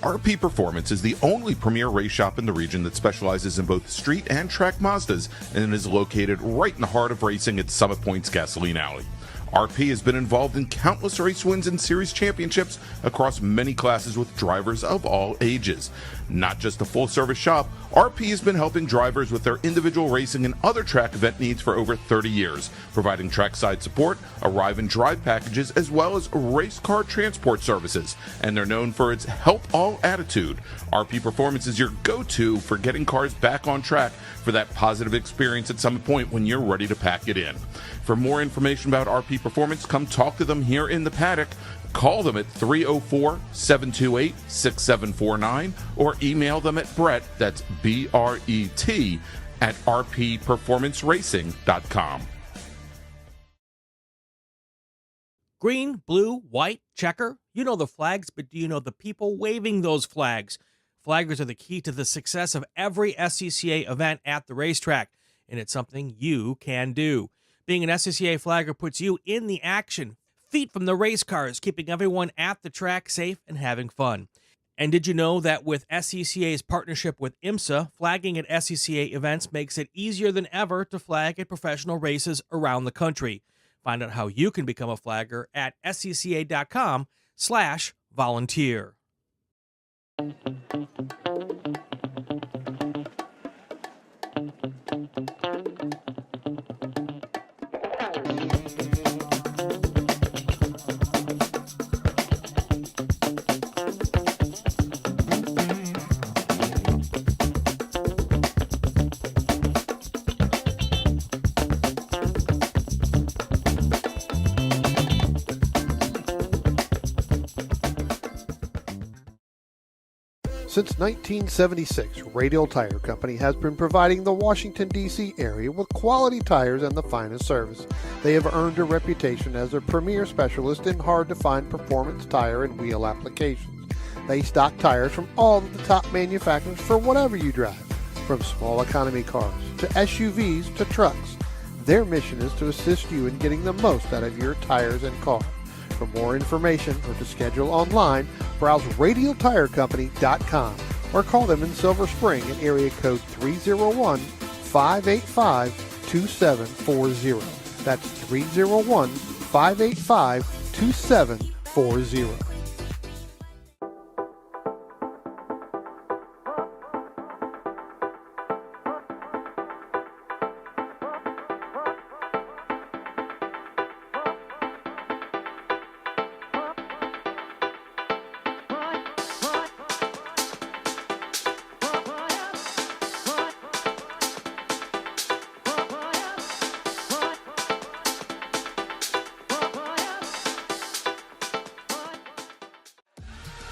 RP Performance is the only premier race shop in the region that specializes in both street and track Mazdas and is located right in the heart of racing at Summit Point's Gasoline Alley. RP has been involved in countless race wins and series championships across many classes with drivers of all ages. Not just a full-service shop, RP has been helping drivers with their individual racing and other track event needs for over 30 years, providing trackside support, arrive and drive packages, as well as race car transport services. And they're known for its help all attitude. RP Performance is your go-to for getting cars back on track for that positive experience at Summit Point when you're ready to pack it in. For more information about RP Performance, come talk to them here in the paddock. Call them at 304-728-6749 or email them at Brett, that's B-R-E-T, at rpperformanceracing.com. Green, blue, white, checker. You know the flags, but do you know the people waving those flags? Flaggers are the key to the success of every SCCA event at the racetrack, and it's something you can do. Being an SCCA flagger puts you in the action, feet from the race cars, keeping everyone at the track safe and having fun. And did you know that with SCCA's partnership with IMSA, flagging at SCCA events makes it easier than ever to flag at professional races around the country? Find out how you can become a flagger at scca.com/volunteer. Since 1976, Radial Tire Company has been providing the Washington, D.C. area with quality tires and the finest service. They have earned a reputation as a premier specialist in hard-to-find performance tire and wheel applications. They stock tires from all of the top manufacturers for whatever you drive, from small economy cars to SUVs to trucks. Their mission is to assist you in getting the most out of your tires and car. For more information or to schedule online, browse radialtirecompany.com or call them in Silver Spring at area code 301-585-2740. That's 301-585-2740.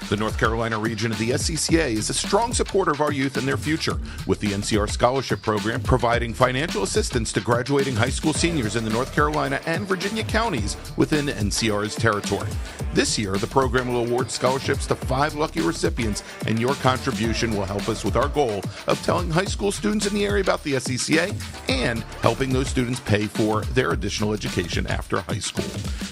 The North Carolina region of the SCCA is a strong supporter of our youth and their future, with the NCR Scholarship Program providing financial assistance to graduating high school seniors in the North Carolina and Virginia counties within NCR's territory. This year, the program will award scholarships to 5 lucky recipients, and your contribution will help us with our goal of telling high school students in the area about the SCCA and helping those students pay for their additional education after high school.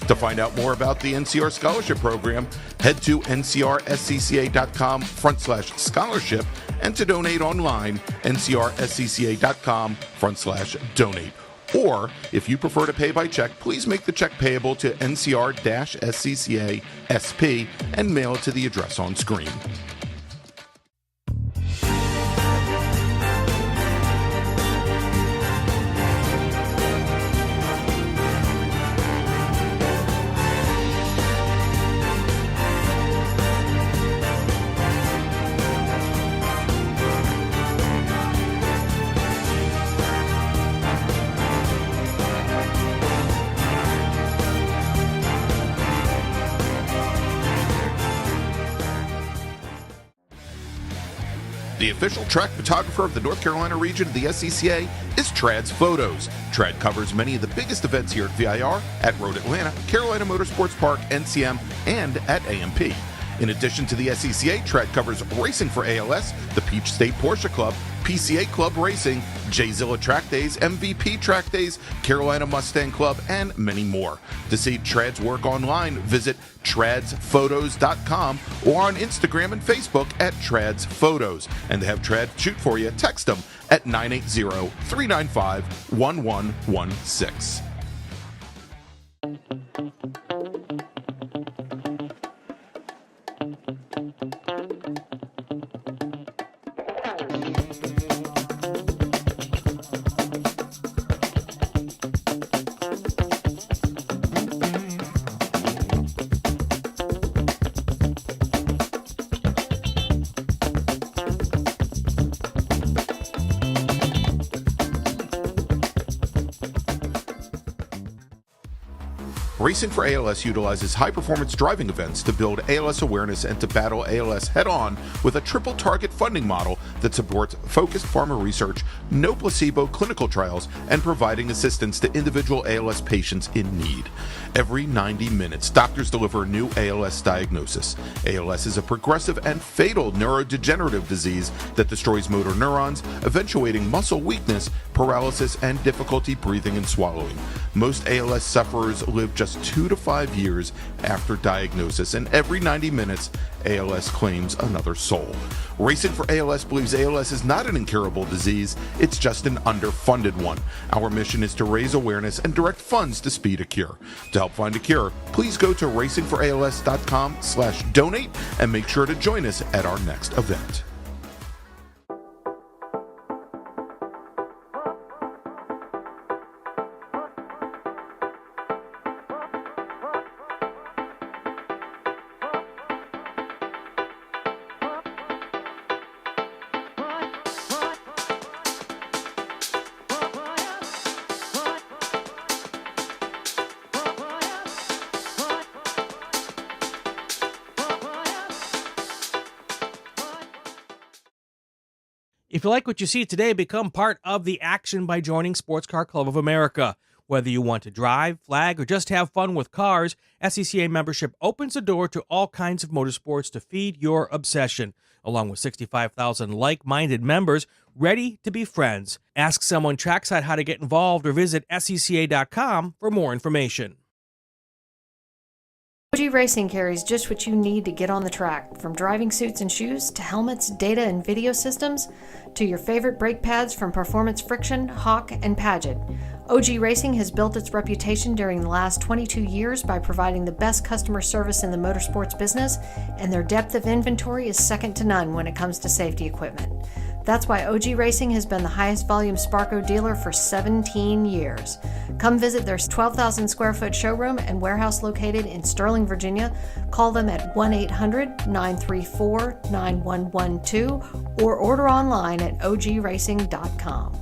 To find out more about the NCR Scholarship Program, head to ncrscca.com/scholarship, and to donate online, ncrscca.com/donate. Or, if you prefer to pay by check, please make the check payable to NCR-SCCA SP and mail it to the address on screen. The official track photographer of the North Carolina region of the SCCA is Trad's Photos. Trad covers many of the biggest events here at VIR, at Road Atlanta, Carolina Motorsports Park, NCM, and at AMP. In addition to the SCCA, Trad covers racing for ALS, the Peach State Porsche Club, PCA Club Racing, J-Zilla Track Days, MVP Track Days, Carolina Mustang Club, and many more. To see Trad's work online, visit tradsphotos.com or on Instagram and Facebook at Trad's Photos. And to have Trad shoot for you, text them at 980-395-1116. Racing for ALS utilizes high-performance driving events to build ALS awareness and to battle ALS head-on with a triple-target funding model that supports focused pharma research, no placebo clinical trials, and providing assistance to individual ALS patients in need. Every 90 minutes, doctors deliver a new ALS diagnosis. ALS is a progressive and fatal neurodegenerative disease that destroys motor neurons, eventuating muscle weakness, paralysis, and difficulty breathing and swallowing. Most ALS sufferers live just 2 to 5 years after diagnosis, and every 90 minutes, ALS claims another soul. Racing for ALS believes ALS is not an incurable disease, it's just an underfunded one. Our mission is to raise awareness and direct funds to speed a cure. To help find a cure, please go to racingforals.com/donate and make sure to join us at our next event. If you like what you see today, become part of the action by joining Sports Car Club of America. Whether you want to drive, flag, or just have fun with cars, SCCA membership opens the door to all kinds of motorsports to feed your obsession, along with 65,000 like-minded members ready to be friends. Ask someone trackside how to get involved or visit scca.com for more information. OG Racing carries just what you need to get on the track, from driving suits and shoes to helmets, data and video systems, to your favorite brake pads from Performance Friction, Hawk, and Paget. OG Racing has built its reputation during the last 22 years by providing the best customer service in the motorsports business, and their depth of inventory is second to none when it comes to safety equipment. That's why OG Racing has been the highest volume Sparco dealer for 17 years. Come visit their 12,000 square foot showroom and warehouse located in Sterling, Virginia. Call them at 1-800-934-9112 or order online at ogracing.com.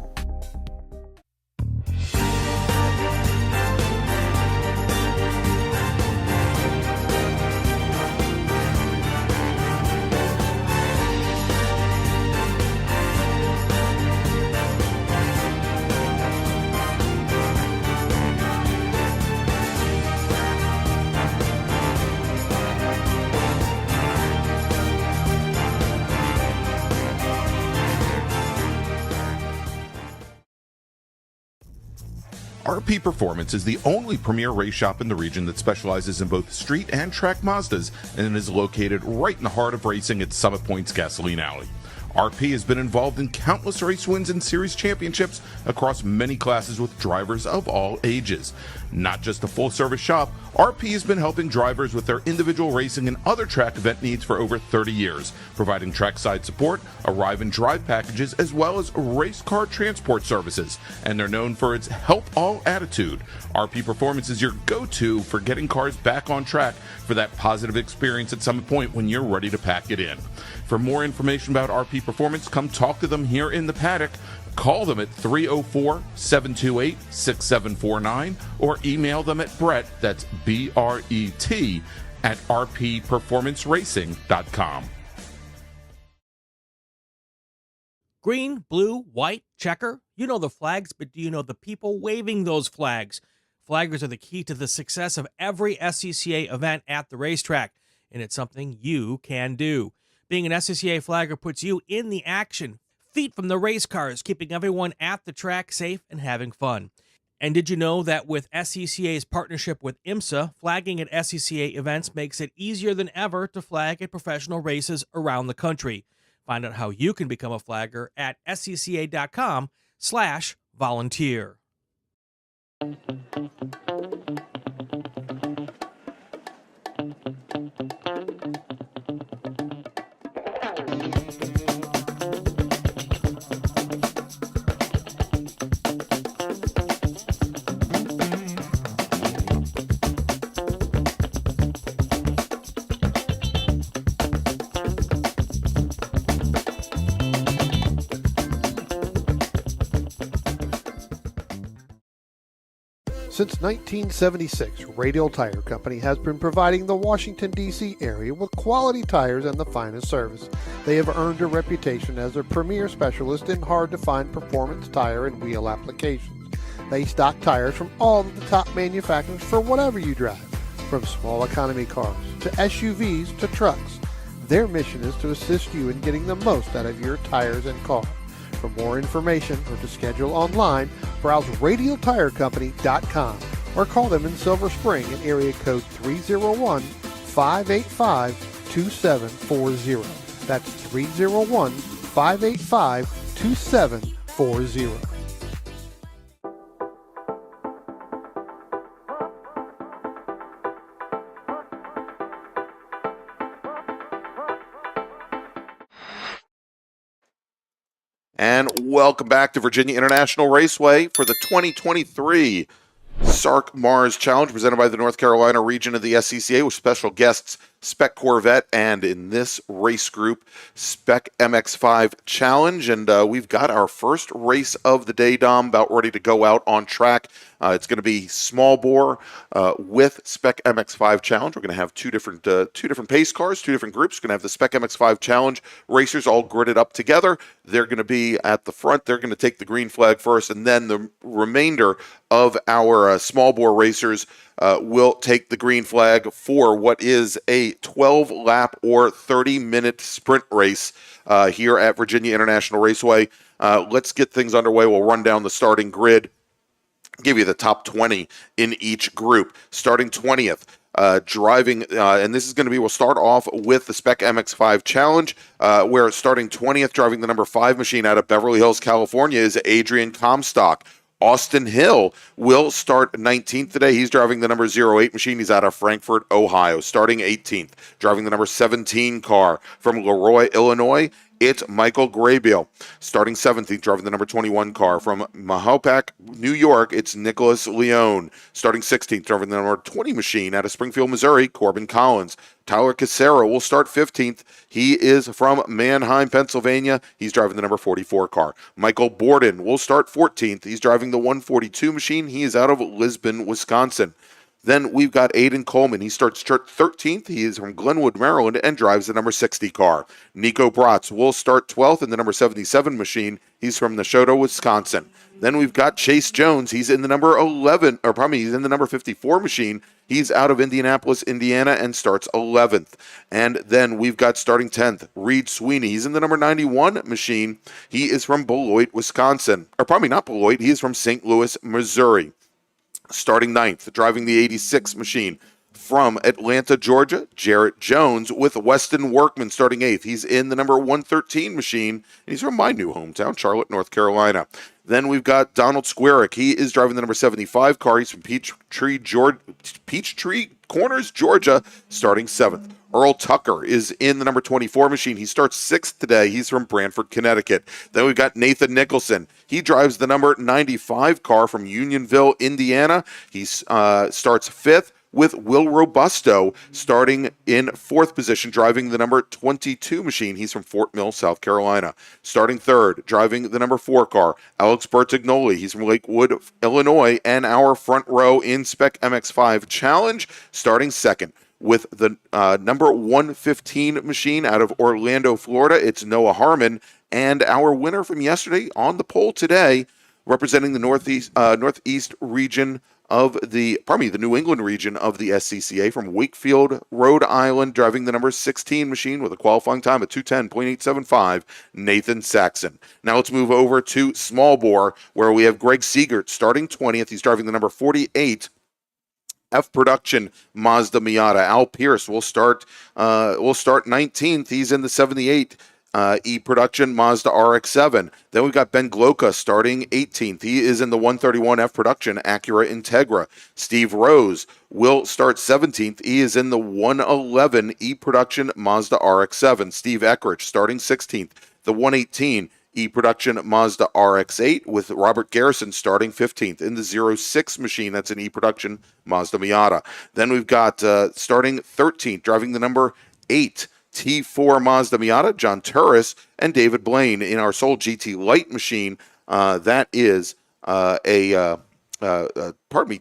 RP Performance is the only premier race shop in the region that specializes in both street and track Mazdas and is located right in the heart of racing at Summit Point's Gasoline Alley. RP has been involved in countless race wins and series championships across many classes with drivers of all ages. Not just a full-service shop, RP has been helping drivers with their individual racing and other track event needs for over 30 years, providing trackside support, arrive and drive packages, as well as race car transport services. And they're known for its help all attitude. RP Performance is your go-to for getting cars back on track for that positive experience at Summit Point when you're ready to pack it in. For more information about RP Performance, come talk to them here in the paddock. Call them at 304-728-6749 or email them at Brett, that's B-R-E-T, at rpperformanceracing.com. Green, blue, white, checker. You know the flags, but do you know the people waving those flags? Flaggers are the key to the success of every SCCA event at the racetrack, and it's something you can do. Being an SCCA flagger puts you in the action, feet from the race cars, keeping everyone at the track safe and having fun. And did you know that with SCCA's partnership with IMSA, flagging at SCCA events makes it easier than ever to flag at professional races around the country? Find out how you can become a flagger at scca.com/volunteer. Since 1976, Radial Tire Company has been providing the Washington, D.C. area with quality tires and the finest service. They have earned a reputation as a premier specialist in hard-to-find performance tire and wheel applications. They stock tires from all of the top manufacturers for whatever you drive, from small economy cars to SUVs to trucks. Their mission is to assist you in getting the most out of your tires and car. For more information or to schedule online, browse radialtirecompany.com or call them in Silver Spring at area code 301-585-2740. That's 301-585-2740. And welcome back to Virginia International Raceway for the 2023 SARRC MARRS Challenge presented by the North Carolina region of the SCCA with special guests Spec Corvette and in this race group Spec MX-5 Challenge. And we've got our first race of the day, Dom, about ready to go out on track. It's going to be small bore with Spec MX-5 Challenge. We're going to have two different pace cars, two different groups. We're going to have the Spec MX-5 Challenge racers all gridded up together. They're going to be at the front. They're going to take the green flag first, and then the remainder of our small bore racers will take the green flag for what is a 12-lap or 30-minute sprint race here at Virginia International Raceway. Let's get things underway. We'll run down the starting grid, give you the top 20 in each group. Starting 20th, driving, and this is going to be, we'll start off with the Spec MX-5 Challenge, where starting 20th, driving the number 5 machine out of Beverly Hills, California, is Adrian Comstock. Austin Hill will start 19th today. He's driving the number 08 machine. He's out of Frankfort, Ohio. Starting 18th, driving the number 17 car from Leroy, Illinois, it's Michael Graybiel. Starting 17th, driving the number 21 car from Mahopac, New York, it's Nicholas Leone. Starting 16th, driving the number 20 machine out of Springfield, Missouri, Corbin Collins. Tyler Casero will start 15th. He is from Manheim, Pennsylvania. He's driving the number 44 car. Michael Borden will start 14th. He's driving the 142 machine. He is out of Lisbon, Wisconsin. Then we've got Aiden Coleman. He starts 13th. He is from Glenwood, Maryland, and drives the number 60 car. Nico Bratz will start 12th in the number 77 machine. He's from Nashotah, Wisconsin. Then we've got Chase Jones. He's in the number 54 machine. He's out of Indianapolis, Indiana, and starts 11th. And then we've got starting 10th, Reed Sweeney. He's in the number 91 machine. He is from Beloit, Wisconsin. Or probably not Beloit. He is from St. Louis, Missouri. Starting ninth, driving the 86 machine from Atlanta, Georgia, Jarrett Jones, with Weston Workman starting eighth. He's in the number 113 machine, and he's from my new hometown, Charlotte, North Carolina. Then we've got Donald Squarick. He is driving the number 75 car. He's from Peachtree Corners, Georgia, starting seventh. Earl Tucker is in the number 24 machine. He starts sixth today. He's from Branford, Connecticut. Then we've got Nathan Nicholson. He drives the number 95 car from Unionville, Indiana. He starts fifth, with Will Robusto starting in fourth position, driving the number 22 machine. He's from Fort Mill, South Carolina. Starting third, driving the number 4 car, Alex Bertignoli. He's from Lakewood, Illinois, and our front row in Spec MX-5 Challenge. Starting second, with the number 115 machine out of Orlando, Florida, it's Noah Harmon. And our winner from yesterday on the pole today, representing the northeast region of the New England region of the SCCA, from Wakefield, Rhode Island, driving the number 16 machine with a qualifying time of 2:10.875, Nathan Saxon. Now let's move over to small bore, where we have Greg Siegert starting 20th. He's driving the number 48 F Production Mazda Miata. Al Pierce will start 19th. He's in the 78 E Production Mazda RX-7. Then we've got Ben Gloka starting 18th. He is in the 131 F Production Acura Integra. Steve Rose will start 17th. He is in the 111 E Production Mazda RX-7. Steve Eckrich starting 16th. The 118 E Production Mazda RX-8, with Robert Garrison starting 15th in the 06 machine. That's an E Production Mazda Miata. Then we've got starting 13th, driving the number 8 T4 Mazda Miata, John Turris and David Blaine in our Soul GT Light machine. That is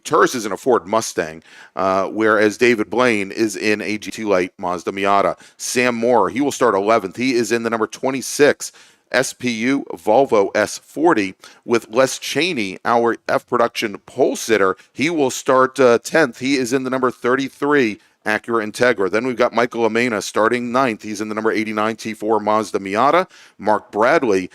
Turris is in a Ford Mustang, whereas David Blaine is in a GT Light Mazda Miata. Sam Moore, he will start 11th. He is in the number 26 SPU Volvo S40, with Les Cheney, our F Production pole sitter. He will start 10th. He is in the number 33 Acura Integra. Then we've got Michael Amena starting 9th. He's in the number 89 T4 Mazda Miata. Mark Bradley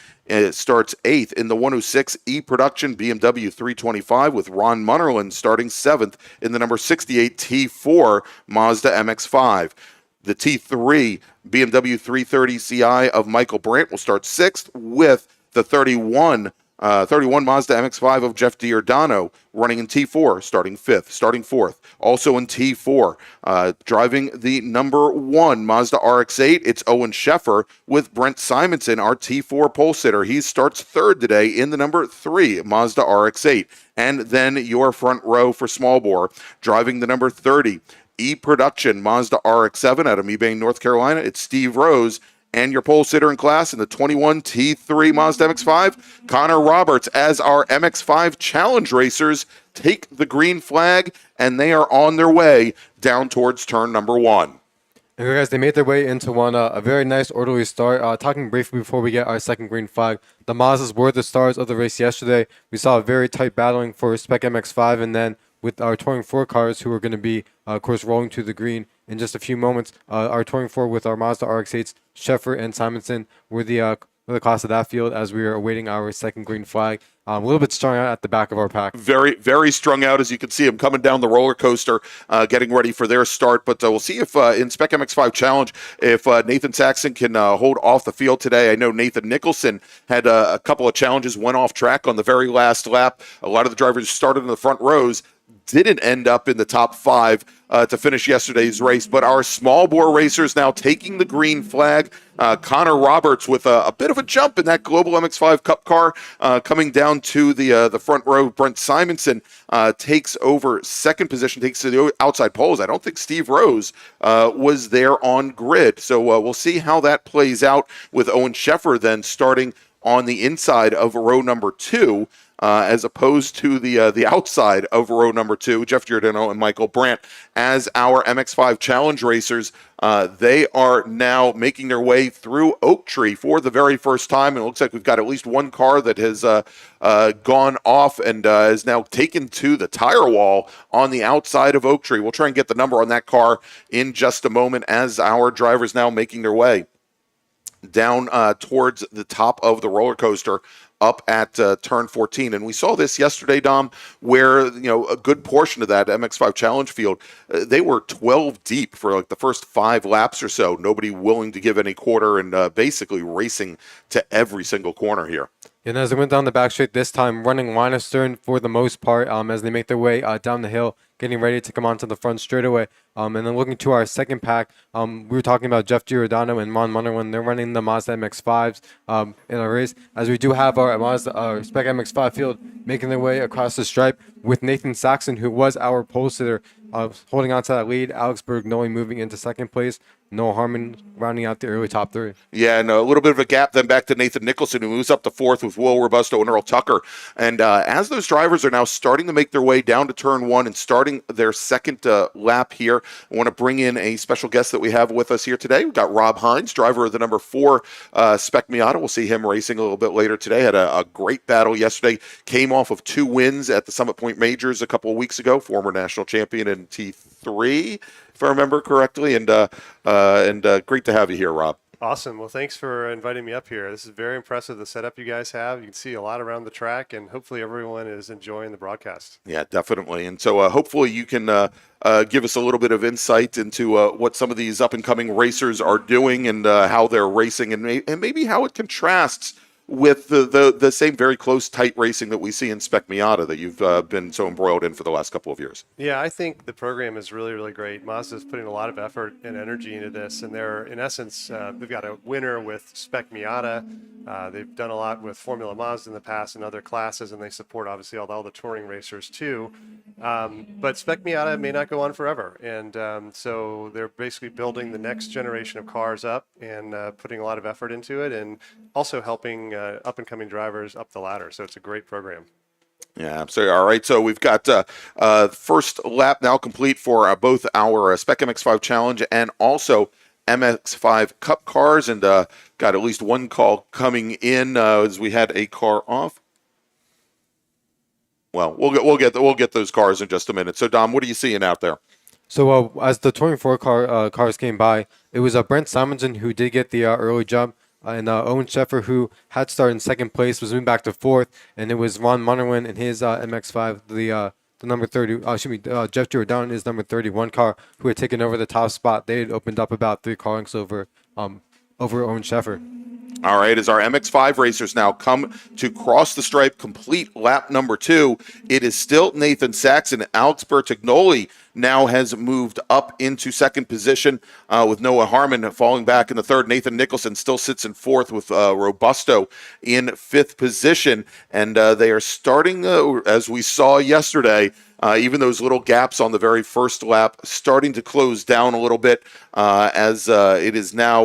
starts 8th in the 106 E Production BMW 325, with Ron Munnerlin starting 7th in the number 68 T4 Mazda MX-5. The T3 BMW 330 Ci of Michael Brandt will start 6th, with the 31 Mazda MX-5 of Jeff Giordano running in T4, starting 5th. Starting 4th, also in T4, driving the number 1 Mazda RX-8, it's Owen Sheffer, with Brent Simonson, our T4 pole sitter. He starts 3rd today in the number 3 Mazda RX-8. And then your front row for small bore, driving the number 30 E Production Mazda RX-7 out of Mebane, North Carolina, it's Steve Rose. And your pole sitter in class in the 21 T3 Mazda MX-5, Connor Roberts, as our MX-5 Challenge racers take the green flag, and they are on their way down towards turn number 1. And guys, they made their way into a very nice orderly start. Talking briefly before we get our second green flag, the Mazdas were the stars of the race yesterday. We saw a very tight battling for Spec MX-5, and then with our Touring 4 cars, who are going to be, of course, rolling to the green in just a few moments. Our Touring 4 with our Mazda RX-8s, Sheffer and Simonson, were the class of that field as we are awaiting our second green flag. A little bit strung out at the back of our pack. Very, very strung out, as you can see them coming down the roller coaster, getting ready for their start. But we'll see if in Spec MX-5 Challenge, if Nathan Saxon can hold off the field today. I know Nathan Nicholson had a couple of challenges, went off track on the very last lap. A lot of the drivers started in the front rows, didn't end up in the top 5 to finish yesterday's race. But our small bore racers now taking the green flag. Connor Roberts with a bit of a jump in that Global MX-5 Cup car, coming down to the front row. Brent Simonson takes over second position, takes to the outside poles. I don't think Steve Rose was there on grid. So we'll see how that plays out, with Owen Sheffer then starting on the inside of row number 2. As opposed to the outside of row number 2, Jeff Giordano and Michael Brandt as our MX-5 Challenge racers. They are now making their way through Oak Tree for the very first time, and it looks like we've got at least one car that has gone off and is now taken to the tire wall on the outside of Oak Tree. We'll try and get the number on that car in just a moment, as our drivers now making their way down towards the top of the roller coaster up at turn 14. And we saw this yesterday, Dom, where, a good portion of that MX-5 Challenge field, they were 12 deep for like the first 5 laps or so. Nobody willing to give any quarter and basically racing to every single corner here. And as they went down the back straight this time, running line of stern for the most part as they make their way down the hill, getting ready to come onto the front straightaway. And then looking to our second pack, we were talking about Jeff Giordano and Ron Munnerlin. They're running the Mazda MX-5s in our race, as we do have our Spec MX-5 field making their way across the stripe with Nathan Saxon, who was our pole sitter, holding on to that lead. Alex Bergnoli moving into second place. Noah Harmon rounding out the early top 3. Yeah, and a little bit of a gap then back to Nathan Nicholson, who moves up to 4th with Will Robusto and Earl Tucker. And as those drivers are now starting to make their way down to turn 1 and starting their second lap here, I want to bring in a special guest that we have with us here today. We've got Rob Hines, driver of the number 4 Spec Miata. We'll see him racing a little bit later today. Had a great battle yesterday. Came off of 2 wins at the Summit Point Majors a couple of weeks ago. Former national champion in T3, if I remember correctly, and great to have you here, Rob. Awesome. Well, thanks for inviting me up here. This is very impressive, the setup you guys have. You can see a lot around the track, and hopefully everyone is enjoying the broadcast. Yeah, definitely. And so hopefully you can give us a little bit of insight into what some of these up-and-coming racers are doing and how they're racing, and maybe how it contrasts with the same very close, tight racing that we see in Spec Miata that you've been so embroiled in for the last couple of years. Yeah, I think the program is really, really great. Mazda's putting a lot of effort and energy into this, and they're, in essence, they've got a winner with Spec Miata. They've done a lot with Formula Mazda in the past and other classes, and they support, obviously, all the touring racers, too. But Spec Miata may not go on forever, and so they're basically building the next generation of cars up and putting a lot of effort into it, and also helping up-and-coming drivers up the ladder. So it's a great program. Yeah, absolutely. All right, so we've got first lap now complete for both our Spec MX-5 Challenge and also MX-5 Cup cars, and got at least one call coming in as we had a car off. Well, we'll get those cars in just a minute. So, Dom, what are you seeing out there? So as the 24 cars came by, it was Brent Simonson who did get the early jump. And Owen Sheffer, who had started in second place, was moving back to 4th, and it was Ron Munnerlin in his MX-5, the number 30. Jeff Giordano in his number 31 car, who had taken over the top spot. They had opened up about 3 car lengths over Owen Sheffer. All right, as our MX-5 racers now come to cross the stripe, complete lap number 2, it is still Nathan Saxon. Alex Bertignoli now has moved up into second position with Noah Harmon falling back in the 3rd. Nathan Nicholson still sits in 4th with Robusto in 5th position. And they are starting, as we saw yesterday, even those little gaps on the very first lap starting to close down a little bit as it is now,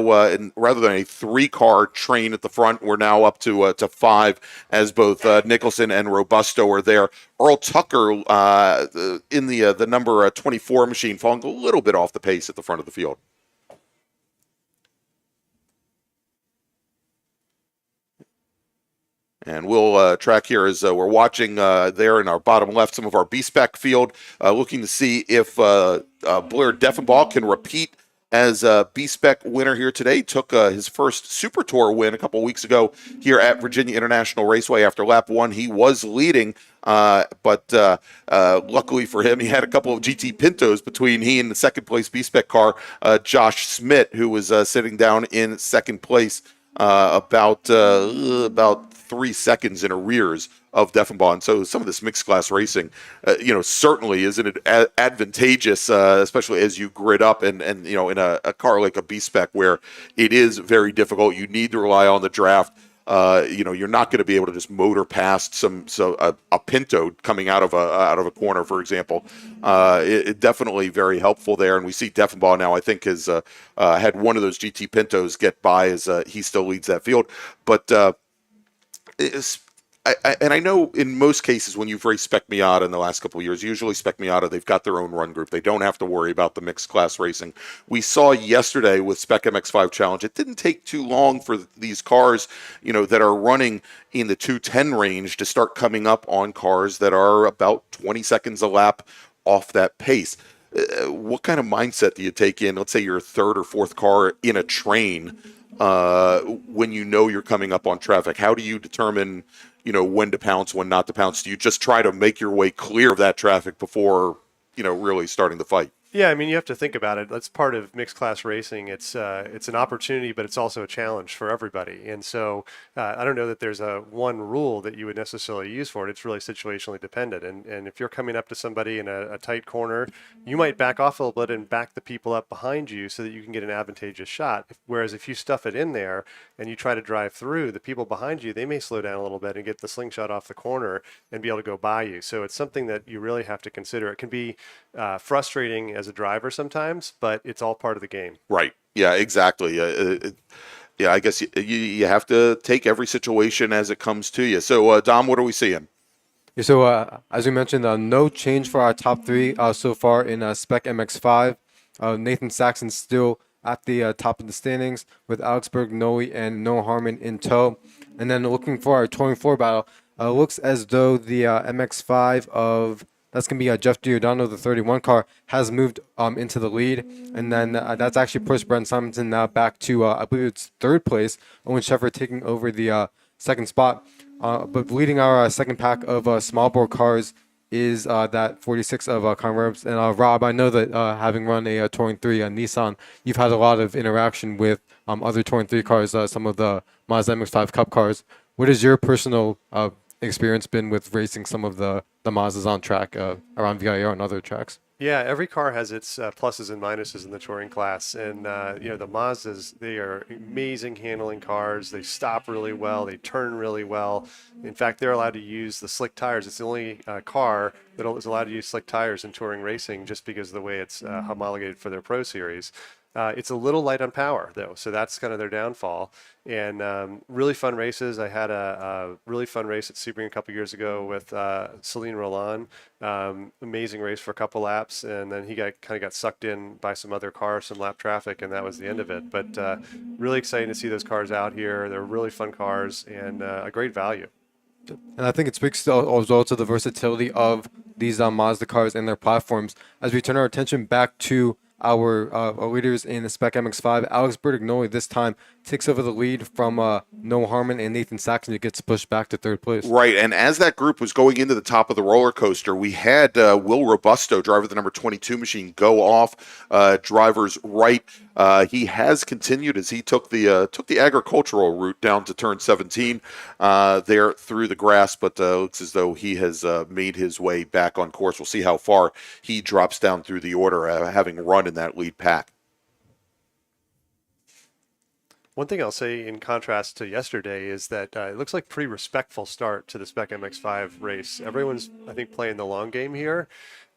rather than a 3-car train at the front, we're now up to 5 as both Nicholson and Robusto are there. Earl Tucker in the number 24 machine falling a little bit off the pace at the front of the field. And we'll track here as we're watching there in our bottom left some of our B-Spec field, looking to see if Blair Deffenbaugh can repeat as a B-Spec winner here today. Took his first Super Tour win a couple weeks ago here at Virginia International Raceway. After lap 1, he was leading, but luckily for him, he had a couple of GT Pintos between he and the second place B-Spec car, Josh Smith, who was sitting down in second place about 3 seconds in arrears of Deffenbaugh. And so some of this mixed class racing, certainly isn't advantageous, especially as you grid up and in a car like a B-Spec where it is very difficult. You need to rely on the draft. You're not going to be able to just motor past a Pinto coming out of a corner, for example. It definitely very helpful there, and we see Deffenbaugh now, I think, has had one of those GT Pintos get by as he still leads that field. But I know in most cases when you've raced Spec Miata in the last couple of years, usually Spec Miata, they've got their own run group. They don't have to worry about the mixed class racing. We saw yesterday with Spec MX-5 Challenge, it didn't take too long for these cars, that are running in the 210 range to start coming up on cars that are about 20 seconds a lap off that pace. What kind of mindset do you take in? Let's say you're a 3rd or 4th car in a train. when you know you're coming up on traffic? How do you determine, when to pounce, when not to pounce? Do you just try to make your way clear of that traffic before, really starting the fight? Yeah, I mean, you have to think about it. That's part of mixed class racing. It's an opportunity, but it's also a challenge for everybody. And so I don't know that there's a one rule that you would necessarily use for it. It's really situationally dependent. And if you're coming up to somebody in a tight corner, you might back off a little bit and back the people up behind you so that you can get an advantageous shot. Whereas if you stuff it in there and you try to drive through, the people behind you, they may slow down a little bit and get the slingshot off the corner and be able to go by you. So it's something that you really have to consider. It can be frustrating as a driver sometimes, but it's all part of the game. Right. Yeah, exactly. I guess you have to take every situation as it comes to you. So, Dom, what are we seeing? Yeah, so as we mentioned, no change for our top three so far in Spec MX-5. Nathan Saxon still at the top of the standings with Alex Bergnoli and Noah Harmon in tow. And then looking for our Touring 4 battle, looks as though the MX-5 of that's going to be Jeff Giordano, the 31 car, has moved into the lead. And then that's actually pushed Brent Simonson now back to, I believe it's third place. Owen Sheffer taking over the second spot. But leading our second pack of small bore cars is that 46 of Converbs. And Rob, I know that having run a Touring 3 Nissan, you've had a lot of interaction with other Touring 3 cars, some of the Mazda MX-5 Cup cars. What has your personal experience been with racing some of the Mazdas on track around VIR and other tracks? Yeah, every car has its pluses and minuses in the touring class, and the Mazdas, they are amazing handling cars. They stop really well, they turn really well. In fact, they're allowed to use the slick tires. It's the only car that is allowed to use slick tires in touring racing, just because of the way it's homologated for their Pro Series. It's a little light on power, though, so that's kind of their downfall. And really fun races. I had a really fun race at Sebring a couple years ago with Celine Roland. Amazing race for a couple laps, and then he kind of got sucked in by some other cars, some lap traffic, and that was the end of it. But really exciting to see those cars out here. They're really fun cars and a great value. And I think it speaks also to the versatility of these Mazda cars and their platforms. As we turn our attention back to our leaders in the Spec MX-5, Alex Bertignoli this time takes over the lead from Noah Harmon and Nathan Saxon, who gets pushed back to third place. Right, and as that group was going into the top of the roller coaster, we had Will Robusto, driver of the number 22 machine, go off driver's right. He has continued as he took the agricultural route down to turn 17 there through the grass, but looks as though he has made his way back on course. We'll see how far he drops down through the order, having run in that lead pack. One thing I'll say in contrast to yesterday is that it looks like a pretty respectful start to the Spec MX-5 race. Everyone's, I think, playing the long game here,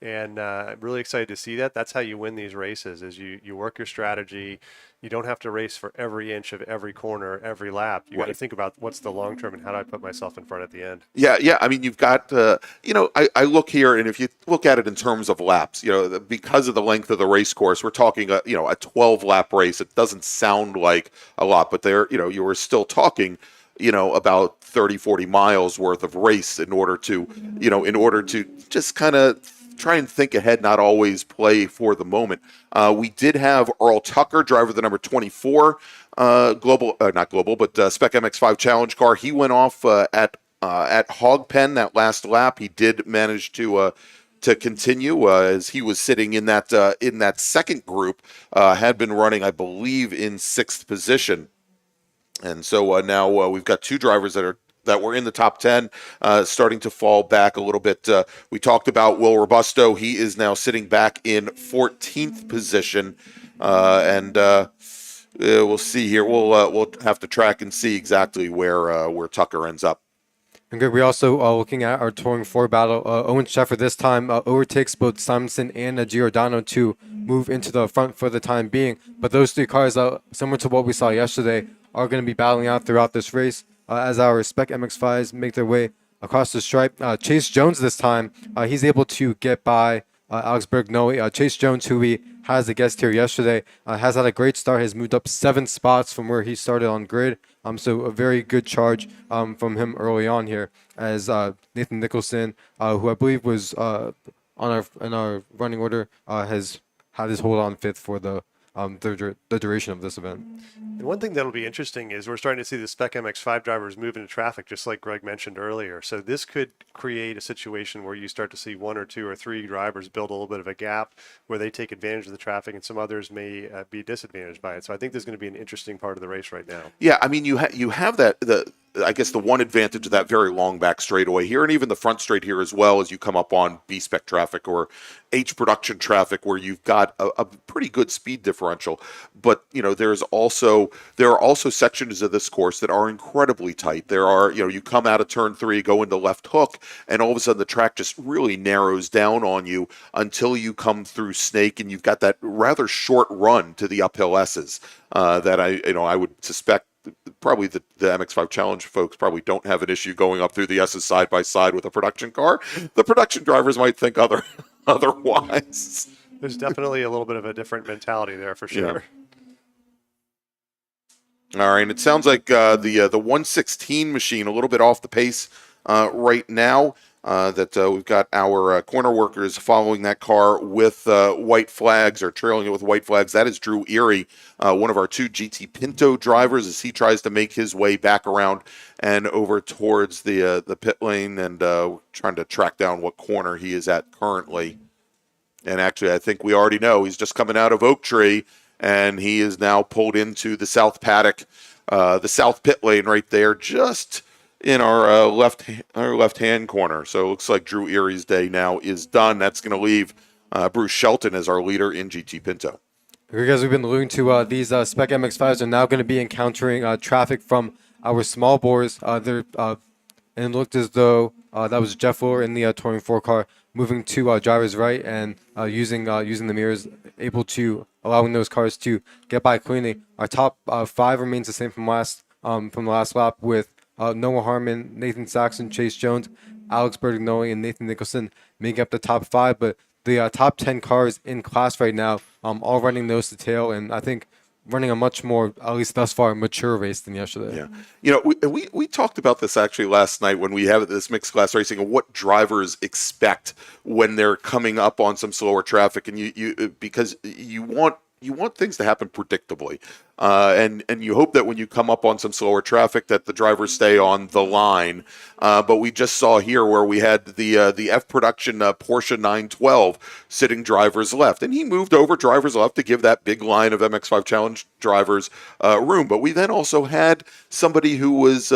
and I'm really excited to see that. That's how you win these races, is you work your strategy. You don't have to race for every inch of every corner, every lap. You got to think about what's the long term and how do I put myself in front at the end. Yeah. I mean, you've got, I look here, and if you look at it in terms of laps, because of the length of the race course, we're talking, a 12-lap race. It doesn't sound like a lot, but there, you were still talking, about 30, 40 miles worth of race in order to just kind of try and think ahead, not always play for the moment. We did have Earl Tucker, driver of the number 24 Spec MX-5 Challenge car. He went off at Hog Pen that last lap. He did manage to continue as he was sitting in that second group. Had been running, I believe, in 6th position. And so now we've got two drivers that were in the top 10, starting to fall back a little bit. We talked about Will Robusto. He is now sitting back in 14th position, and we'll see here. We'll have to track and see exactly where Tucker ends up. And good. We also looking at our Touring 4 battle. Owen Sheffer this time overtakes both Simonson and Giordano to move into the front for the time being. But those three cars, similar to what we saw yesterday, are going to be battling out throughout this race. As our Spec MX-5s make their way across the stripe. Chase Jones this time, he's able to get by Alex Bergnoli. Chase Jones, who we had as a guest here yesterday, has had a great start, has moved up 7 spots from where he started on grid. So a very good charge from him early on here, as Nathan Nicholson, who I believe was in our running order, has had his hold on 5th for the the duration of this event. And one thing that'll be interesting is we're starting to see the Spec MX-5 drivers move into traffic, just like Greg mentioned earlier. So this could create a situation where you start to see 1 or 2 or 3 drivers build a little bit of a gap where they take advantage of the traffic, and some others may be disadvantaged by it. So I think there's going to be an interesting part of the race right now. Yeah, I mean, you have that I guess the one advantage of that very long back straightaway here, and even the front straight here as well, as you come up on B-Spec traffic or H production traffic, where you've got a pretty good speed differential. But there are also sections of this course that are incredibly tight. There are you come out of turn 3, go into left hook, and all of a sudden the track just really narrows down on you until you come through Snake, and you've got that rather short run to the uphill S's that I would suspect. Probably the MX-5 Challenge folks probably don't have an issue going up through the S's side by side with a production car. The production drivers might think otherwise. There's definitely a little bit of a different mentality there for sure. Yeah. All right, and it sounds like the 116 machine a little bit off the pace right now. That we've got our corner workers following that car with white flags, or trailing it with white flags. That is Drew Erie, one of our 2 GT Pinto drivers, as he tries to make his way back around and over towards the pit lane, and trying to track down what corner he is at currently. And actually, I think we already know he's just coming out of Oak Tree, and he is now pulled into the south paddock, the south pit lane right there, just in our left-hand corner. So it looks like Drew Erie's day now is done. That's going to leave Bruce Shelton as our leader in GT Pinto. As we've been alluding to, these Spec MX-5s are now going to be encountering traffic from our small bores. And it looked as though that was Jeff Fuller in the Touring 4 car moving to driver's right and using the mirrors, able to allowing those cars to get by cleanly. Our top 5 remains the same from the last lap, with Noah Harmon, Nathan Saxon, Chase Jones, Alex Bertignoli, and Nathan Nicholson making up the top 5. But the top 10 cars in class right now, all running nose to tail, and I think running a much more, at least thus far, mature race than yesterday. Yeah, we talked about this actually last night when we have this mixed class racing, and what drivers expect when they're coming up on some slower traffic, and because you want things to happen predictably, and you hope that when you come up on some slower traffic that the drivers stay on the line. But we just saw here where we had the F production Porsche 912 sitting drivers left, and he moved over drivers left to give that big line of MX-5 Challenge drivers room. But we then also had somebody who was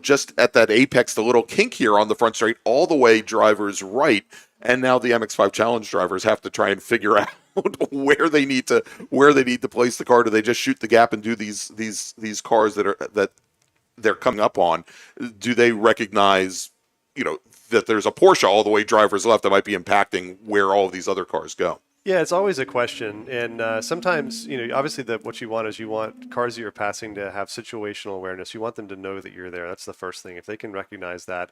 just at that apex, the little kink here on the front straight, all the way drivers right. And now the MX-5 Challenge drivers have to try and figure out where they need to place the car. Do they just shoot the gap and do these cars that they're coming up on? Do they recognize that there's a Porsche all the way drivers left that might be impacting where all of these other cars go? Yeah, it's always a question, and sometimes, obviously what you want cars that you're passing to have situational awareness. You want them to know that you're there. That's the first thing. If they can recognize that,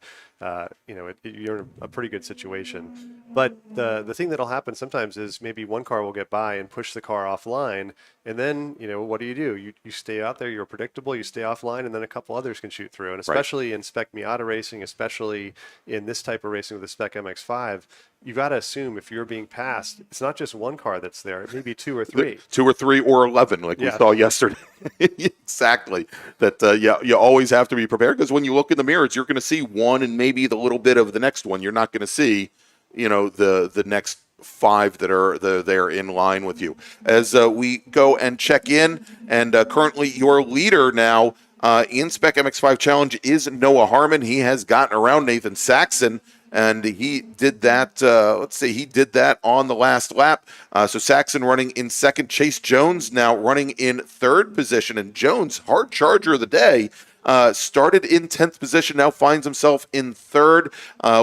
you're in a pretty good situation. But the thing that'll happen sometimes is maybe one car will get by and push the car offline, and then, what do? You stay out there, you're predictable, you stay offline, and then a couple others can shoot through. And especially in Spec Miata racing, especially in this type of racing with the Spec MX-5, you've got to assume if you're being passed, it's not just one car that's there, it may be 2 or 3. 2 or 3 or 11, like we saw yesterday. Exactly. That, you always have to be prepared, because when you look in the mirrors, you're going to see one and maybe the little bit of the next one. You're not going to see, the next 5 that are there in line with you. As we go and check in, and currently your leader now in Spec MX-5 Challenge is Noah Harmon. He has gotten around Nathan Saxon, and he did that, he did that on the last lap. So Saxon running in second. Chase Jones now running in third position. And Jones, hard charger of the day, started in 10th position, now finds himself in third,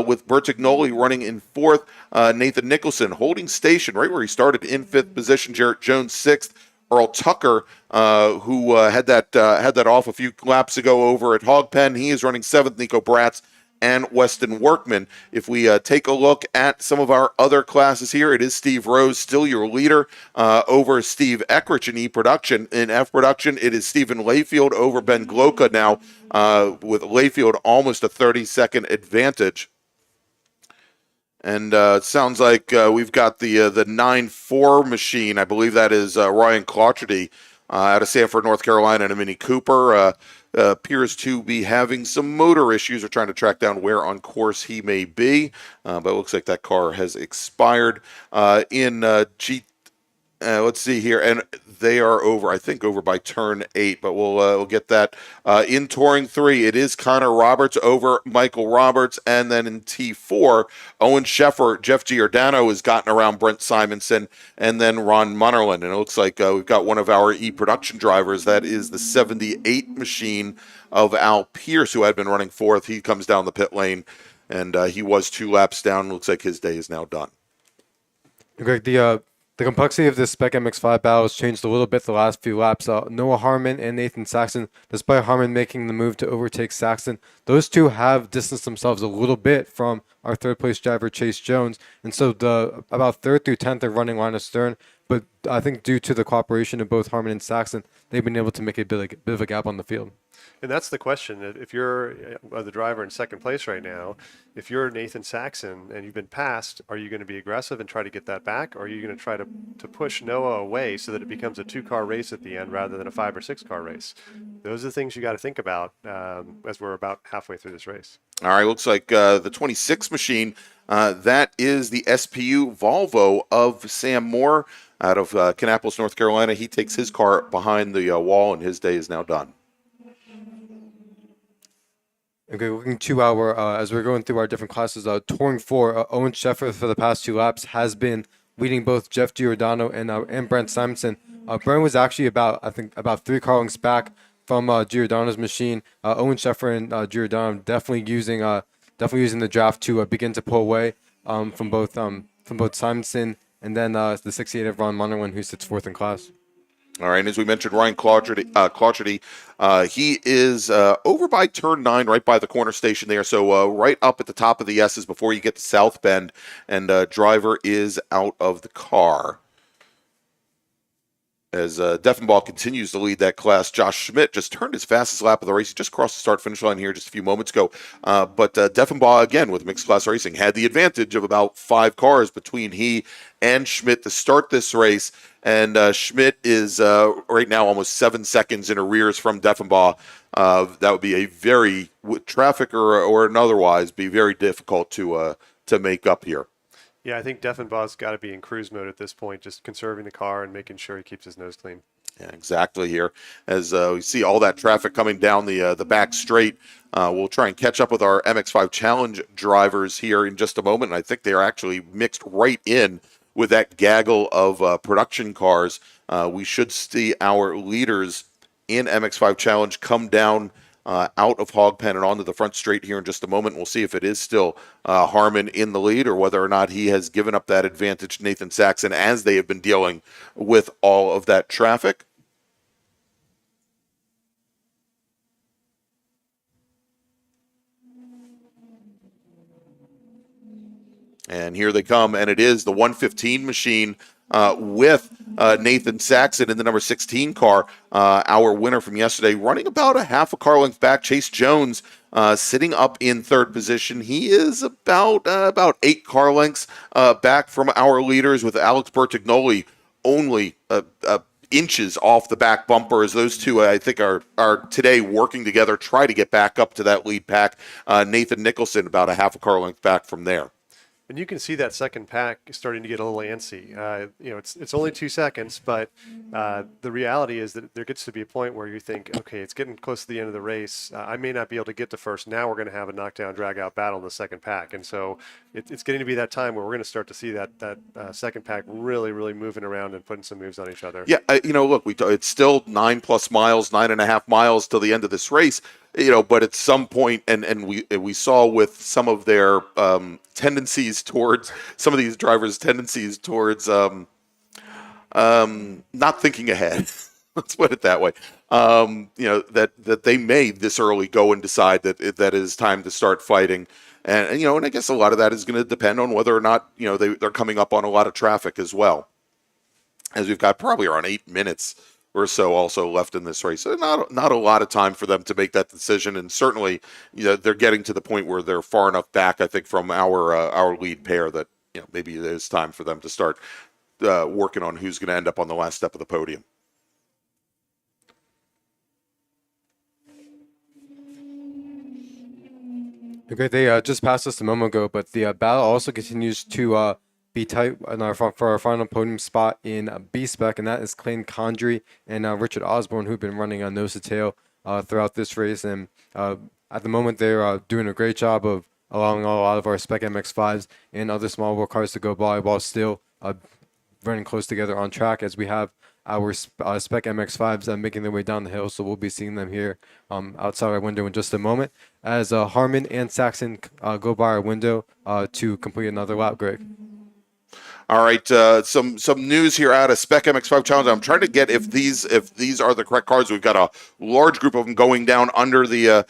with Bertignoli running in fourth. Nathan Nicholson holding station right where he started in 5th position. Jarrett Jones 6th. Earl Tucker, who had that off a few laps ago over at Hog Pen, he is running 7th. Nico Bratz and Weston Workman. If we take a look at some of our other classes here, it is Steve Rose still your leader over Steve Eckrich in E production. In F production, it is Stephen Layfield over Ben Gloka now, with Layfield almost a 30-second advantage. And it sounds like we've got the 9-4 machine. I believe that is Ryan Clotcherty out of Sanford, North Carolina, in a Mini Cooper. Appears to be having some motor issues. We're trying to track down where on course he may be, but it looks like that car has expired. In let's see here, and they are over, I think, over by turn 8, but we'll get that. In Touring 3, it is Connor Roberts over Michael Roberts, and then in T4, Owen Sheffer, Jeff Giordano has gotten around Brent Simonson, and then Ron Munnerlin, and it looks like we've got one of our E-production drivers, that is the 78 machine of Al Pierce, who had been running 4th. He comes down the pit lane, and he was 2 laps down. Looks like his day is now done. Greg, the complexity of this Spec MX-5 battle has changed a little bit the last few laps. Noah Harmon and Nathan Saxon, despite Harmon making the move to overtake Saxon, those two have distanced themselves a little bit from our third-place driver, Chase Jones. And so about 3rd through 10th are running line astern. But I think due to the cooperation of both Harmon and Saxon, they've been able to make a bit of a gap on the field. And that's the question. If you're the driver in second place right now, if you're Nathan Saxon and you've been passed, are you going to be aggressive and try to get that back? Or are you going to try to push Noah away so that it becomes a 2-car race at the end rather than a 5 or 6-car race? Those are the things you got to think about as we're about halfway through this race. All right, looks like the 26 machine, that is the SPU Volvo of Sam Moore out of Kannapolis, North Carolina. He takes his car behind the wall, and his day is now done. Okay, looking to as we're going through our different classes, Touring 4, Owen Sheffer for the past 2 laps has been leading both Jeff Giordano and Brent Simonson. Brent was actually about 3 car lengths back from Giordano's machine. Owen Sheffer and Giordano definitely using the draft to begin to pull away from both Simonson and then the 68 of Ron Munnerlin, who sits 4th in class. All right, and as we mentioned, Ryan Clotcherty, he is over by turn 9, right by the corner station there, so right up at the top of the S's before you get to South Bend, and driver is out of the car. As Deffenbaugh continues to lead that class, Josh Schmidt just turned his fastest lap of the race. He just crossed the start-finish line here just a few moments ago. But Deffenbaugh, again, with mixed class racing, had the advantage of about 5 cars between he and Schmidt to start this race. And Schmidt is right now almost 7 seconds in arrears from Deffenbaugh. That would be a very, with traffic or otherwise, be very difficult to make up here. Yeah, I think Deffenbaugh's got to be in cruise mode at this point, just conserving the car and making sure he keeps his nose clean. Yeah, exactly here. As we see all that traffic coming down the back straight, we'll try and catch up with our MX-5 Challenge drivers here in just a moment. And I think they are actually mixed right in with that gaggle of production cars. We should see our leaders in MX-5 Challenge come down out of Hog Pen and onto the front straight here in just a moment. We'll see if it is still Harmon in the lead or whether or not he has given up that advantage to Nathan Saxon as they have been dealing with all of that traffic. And here they come, and it is the 115 machine with Nathan Saxon in the number 16 car, our winner from yesterday, running about a half a car length back. Chase Jones sitting up in 3rd position. He is about 8 car lengths back from our leaders, with Alex Bertignoli only inches off the back bumper, as those two, I think, are today working together, try to get back up to that lead pack. Nathan Nicholson about a half a car length back from there. And you can see that second pack starting to get a little antsy. It's only 2 seconds, but the reality is that there gets to be a point where you think, okay, it's getting close to the end of the race. I may not be able to get to first. Now we're going to have a knockdown, drag-out battle in the second pack. And so it's getting to be that time where we're going to start to see that second pack really, really moving around and putting some moves on each other. Yeah, look, it's still 9+ miles, 9.5 miles till the end of this race. But at some point, and we saw with some of their tendencies towards some of these drivers' tendencies towards not thinking ahead. Let's put it that way. That they may this early go and decide that it is time to start fighting, and I guess a lot of that is going to depend on whether or not they're coming up on a lot of traffic as well. As we've got probably around 8 minutes or so also left in this race. So not a lot of time for them to make that decision, and certainly they're getting to the point where they're far enough back, I think, from our lead pair that maybe it is time for them to start working on who's going to end up on the last step of the podium. Okay, they just passed us a moment ago, but the battle also continues to be tight for our final podium spot in B-Spec, and that is Clayton Condry and Richard Osborne, who've been running on nose to tail throughout this race. And at the moment, they're doing a great job of allowing a lot of our Spec MX-5s and other small wheel cars to go by while still running close together on track, as we have our Spec MX-5s making their way down the hill. So we'll be seeing them here outside our window in just a moment, as Harmon and Saxon go by our window to complete another lap, Greg. All right, some news here out of Spec MX-5 Challenge. I'm trying to get if these are the correct cars. We've got a large group of them going down under the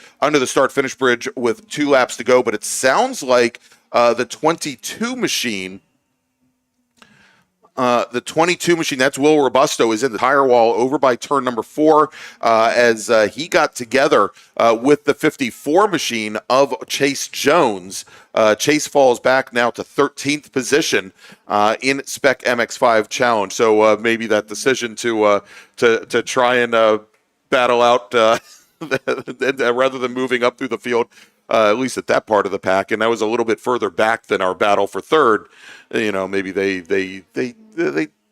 start-finish bridge with 2 laps to go, but it sounds like the 22 machine. The 22 machine, that's Will Robusto, is in the tire wall over by turn number 4 as he got together with the 54 machine of Chase Jones. Chase falls back now to 13th position in Spec MX-5 Challenge. So maybe that decision to try and battle out rather than moving up through the field, at least at that part of the pack, and that was a little bit further back than our battle for third. Maybe they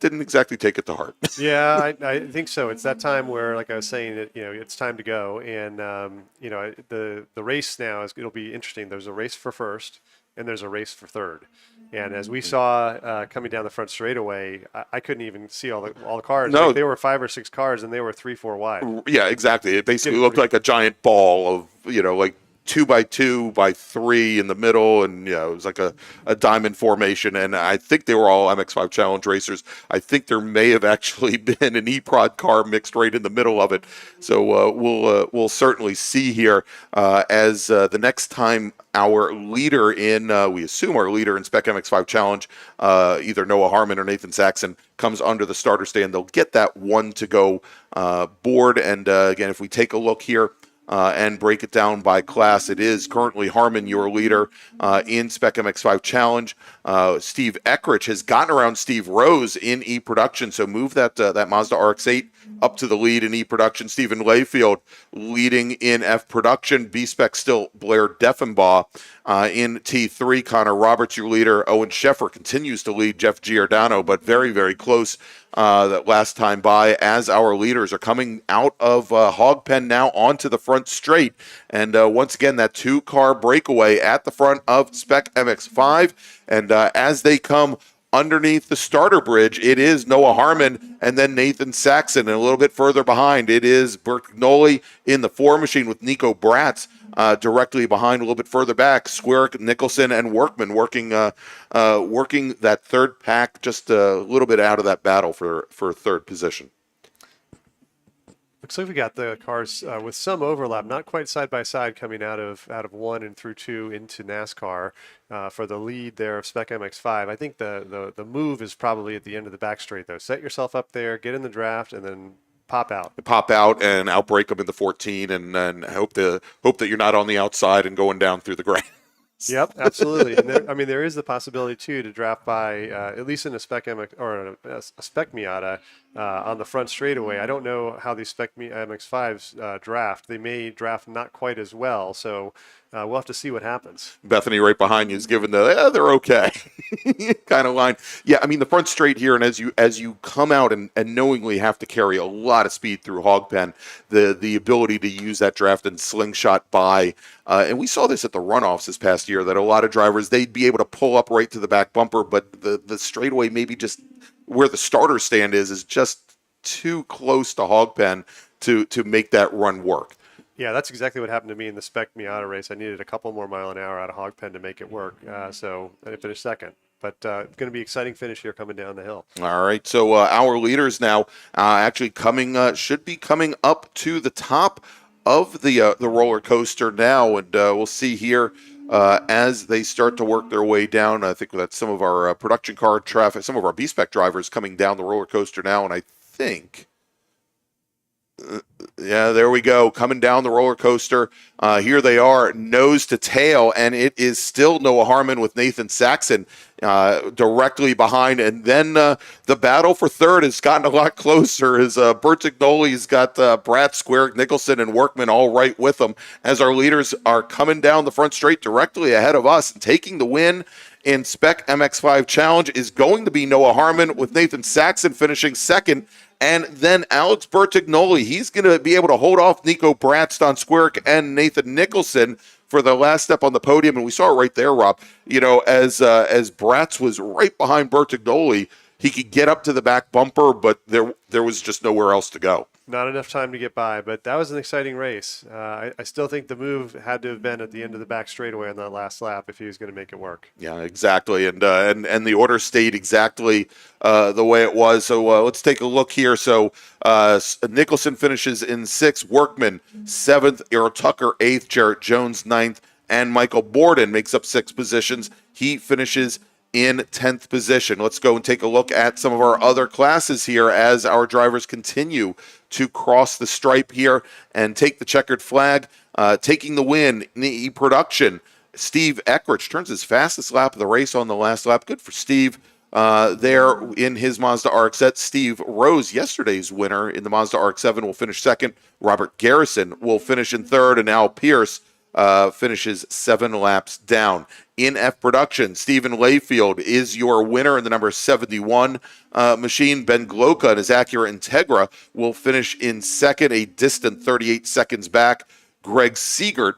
didn't exactly take it to heart. Yeah, I think so. It's that time where, like I was saying, it's time to go, and the race now it'll be interesting. There's a race for first, and there's a race for third. And as we saw coming down the front straightaway, I couldn't even see all the cars. No, there were 5 or 6 cars, and they were 3-4 wide. Yeah, exactly. It basically looked like a giant ball of like 2x2 by 3 in the middle, and it was like a diamond formation. And I think they were all MX-5 Challenge racers. I think there may have actually been an E-Prod car mixed right in the middle of it. So we'll certainly see here as the next time our leader in we assume our leader in Spec MX-5 Challenge, either Noah Harmon or Nathan Saxon, comes under the starter stand. They'll get that 1 to go board. And again, if we take a look here and break it down by class, it is currently Harmon, your leader in Spec MX-5 Challenge. Steve Eckrich has gotten around Steve Rose in E-Production, so move that Mazda RX-8 up to the lead in E-Production. Stephen Layfield leading in F-Production. B-Spec still Blair Deffenbaugh in T3. Connor Roberts, your leader. Owen Sheffer continues to lead Jeff Giordano, but very, very close that last time by, as our leaders are coming out of Hog Pen now onto the front straight. And once again, that 2-car breakaway at the front of Spec MX-5. And as they come underneath the starter bridge, it is Noah Harmon and then Nathan Saxon. And a little bit further behind, it is Bert Gnoli in the 4 machine with Nico Bratz directly behind. A little bit further back, Squerick, Nicholson, and Workman working that third pack, just a little bit out of that battle for third position. Looks like we got the cars with some overlap, not quite side by side, coming out of 1 and through 2 into NASCAR for the lead there of Spec MX-5. I think the move is probably at the end of the back straight, though. Set yourself up there, get in the draft, and then pop out and outbreak them in the 14, and then hope that you're not on the outside and going down through the grass. Yep, absolutely. And there is the possibility too to draft by at least in a Spec MX or a Spec Miata on the front straightaway. I don't know how these Spec MX-5s draft. They may draft not quite as well, so we'll have to see what happens. Bethany right behind you is giving the they're okay kind of line. Yeah, I mean the front straight here, and as you come out and knowingly have to carry a lot of speed through Hog Pen, the ability to use that draft and slingshot by, and we saw this at the runoffs this past year, that a lot of drivers, they'd be able to pull up right to the back bumper, but the straightaway maybe just where the starter stand is just too close to Hog Pen to make that run work. Yeah, that's exactly what happened to me in the Spec Miata race. I needed a couple more mile an hour out of Hog Pen to make it work. So I finished second. But it's going to be an exciting finish here coming down the hill. All right, so our leaders now actually should be coming up to the top of the roller coaster now, and we'll see here as they start to work their way down. I think that's some of our production car traffic, some of our B-Spec drivers coming down the roller coaster now, and I think Yeah, there we go. Coming down the roller coaster. Here they are, nose to tail, and it is still Noah Harmon with Nathan Saxon directly behind. And then the battle for third has gotten a lot closer as Bert Tignoli's got Brad Square, Nicholson, and Workman all right with them as our leaders are coming down the front straight directly ahead of us and taking the win in Spec MX-5 Challenge is going to be Noah Harmon with Nathan Saxon finishing second. And then Alex Bertignoli, he's going to be able to hold off Nico Bratz, Don Squirk, and Nathan Nicholson for the last step on the podium. And we saw it right there, Rob. You know, as Bratz was right behind Bertignoli, he could get up to the back bumper, but there was just nowhere else to go. Not enough time to get by, but that was an exciting race. I still think the move had to have been at the end of the back straightaway on that last lap if he was going to make it work. Yeah, exactly, and the order stayed exactly the way it was. So let's take a look here. So Nicholson finishes in sixth, Workman seventh, Errol Tucker eighth, Jarrett Jones ninth, and Michael Borden makes up 6 positions. He finishes in 10th position. Let's go and take a look at some of our other classes here as our drivers continue to cross the stripe here and take the checkered flag. Taking the win in the production, Steve Eckrich turns his fastest lap of the race on the last lap. Good for Steve there in his Mazda RX-7. Steve Rose, yesterday's winner in the Mazda RX-7, will finish second. Robert Garrison will finish in third, and Al Pierce finishes 7 laps down. In F production, Stephen Layfield is your winner in the number 71 machine. Ben Gloca and his Acura Integra will finish in second, a distant 38 seconds back. Greg Siegert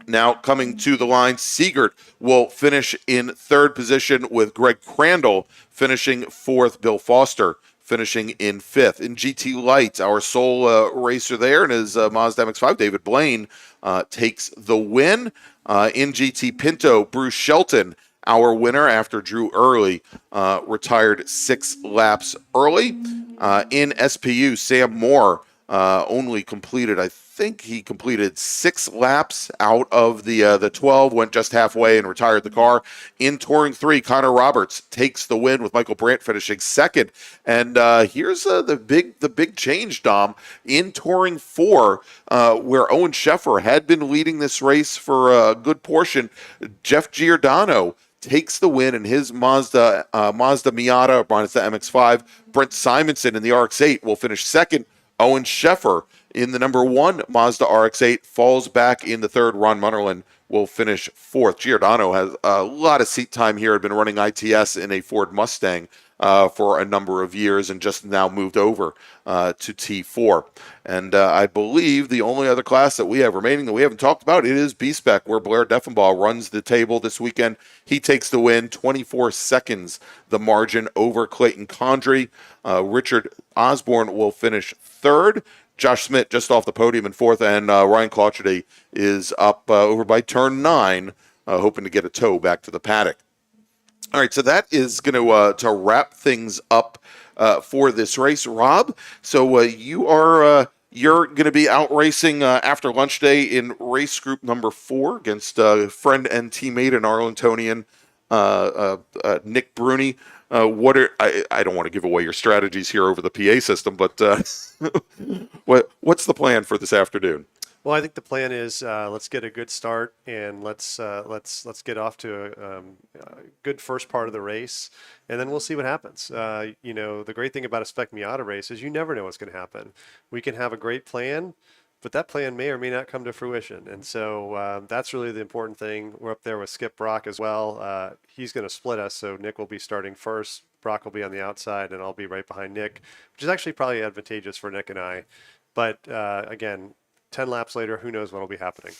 now coming to the line. Siegert will finish in third position with Greg Crandall finishing fourth. Bill Foster finishing in fifth. In GT Lights, our sole racer there and his Mazda MX-5, David Blaine, takes the win. In GT Pinto, Bruce Shelton, our winner after Drew Early retired 6 laps early. In SPU, Sam Moore only completed, I think he completed 6 laps out of the 12, went just halfway and retired the car. In Touring 3, Connor Roberts takes the win with Michael Brandt finishing second. And here's the big change, Dom. In Touring 4, where Owen Sheffer had been leading this race for a good portion, Jeff Giordano takes the win in his Mazda Miata, Mazda MX-5. Brent Simonson in the RX-8 will finish second. Owen Sheffer in the number 1 Mazda RX-8 falls back in the third. Ron Munnerlin will finish fourth. Giordano has a lot of seat time here, had been running ITS in a Ford Mustang for a number of years and just now moved over to T4. And I believe the only other class that we have remaining that we haven't talked about, it is B-Spec, where Blair Deffenbaugh runs the table this weekend. He takes the win, 24 seconds the margin over Clayton Condrey. Richard Osborne will finish third. Josh Smith just off the podium in fourth, and Ryan Caucherty is up over by turn 9, hoping to get a tow back to the paddock. All right, so that is going to wrap things up for this race, Rob. So you're going to be out racing after lunch day in race group number 4 against friend and teammate and Arlingtonian Nick Bruni. I don't want to give away your strategies here over the PA system, but what's the plan for this afternoon? Well, I think the plan is let's get a good start and let's get off to a good first part of the race, and then we'll see what happens. The great thing about a Spec Miata race is you never know what's going to happen. We can have a great plan, but that plan may or may not come to fruition. And so that's really the important thing. We're up there with Skip Brock as well. He's going to split us, so Nick will be starting first. Brock will be on the outside, and I'll be right behind Nick, which is actually probably advantageous for Nick and I. But again, 10 laps later, who knows what will be happening.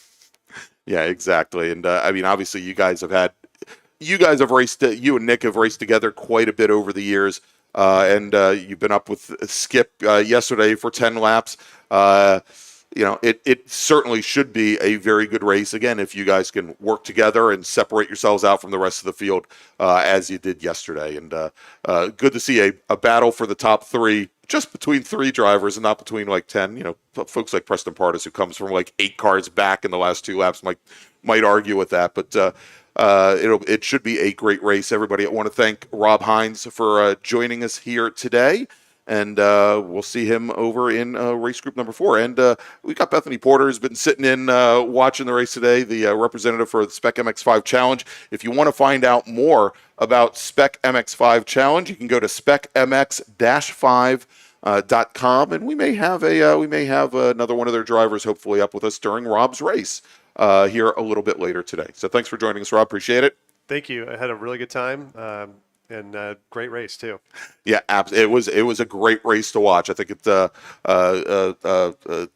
Yeah, exactly. And I mean, obviously you guys have raced, you and Nick have raced together quite a bit over the years. And you've been up with Skip yesterday for 10 laps. It certainly should be a very good race, again, if you guys can work together and separate yourselves out from the rest of the field as you did yesterday. And good to see a battle for the top 3, just between 3 drivers and not between like 10. Folks like Preston Pardis, who comes from like 8 cars back in the last 2 laps, might argue with that. But it should be a great race, everybody. I want to thank Rob Hines for joining us here today. and we'll see him over in race group number 4. And we got Bethany Porter, who's been sitting in watching the race today, the representative for the Spec MX-5 Challenge. If you want to find out more about Spec MX-5 Challenge, you can go to specmx-5.com, and we may have another one of their drivers hopefully up with us during Rob's race here a little bit later today. So thanks for joining us, Rob. Appreciate it. Thank you. I had a really good time. And great race too. Yeah, it was a great race to watch. I think it's a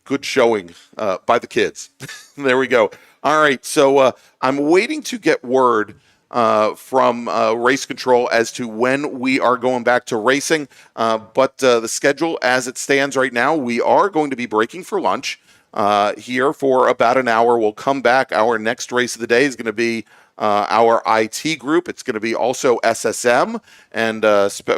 good showing by the kids. There we go. All right, so I'm waiting to get word from race control as to when we are going back to racing. But the schedule as it stands right now, we are going to be breaking for lunch here for about an hour. We'll come back. Our next race of the day is going to be our IT group. It's going to be also SSM and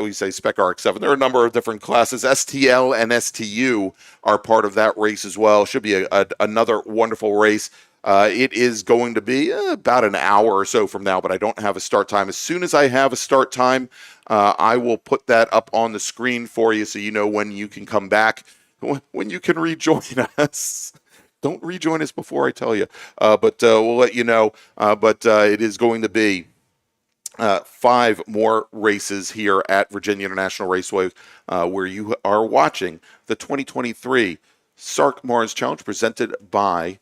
we say Spec RX-7. There are a number of different classes. STL and STU are part of that race as well. Should be another wonderful race. It is going to be about an hour or so from now, but I don't have a start time. As soon as I have a start time, I will put that up on the screen for you so you know when you can come back, when you can rejoin us. Don't rejoin us before I tell you, but we'll let you know. But it is going to be 5 more races here at Virginia International Raceway where you are watching the 2023 SARRC MARRS Challenge presented by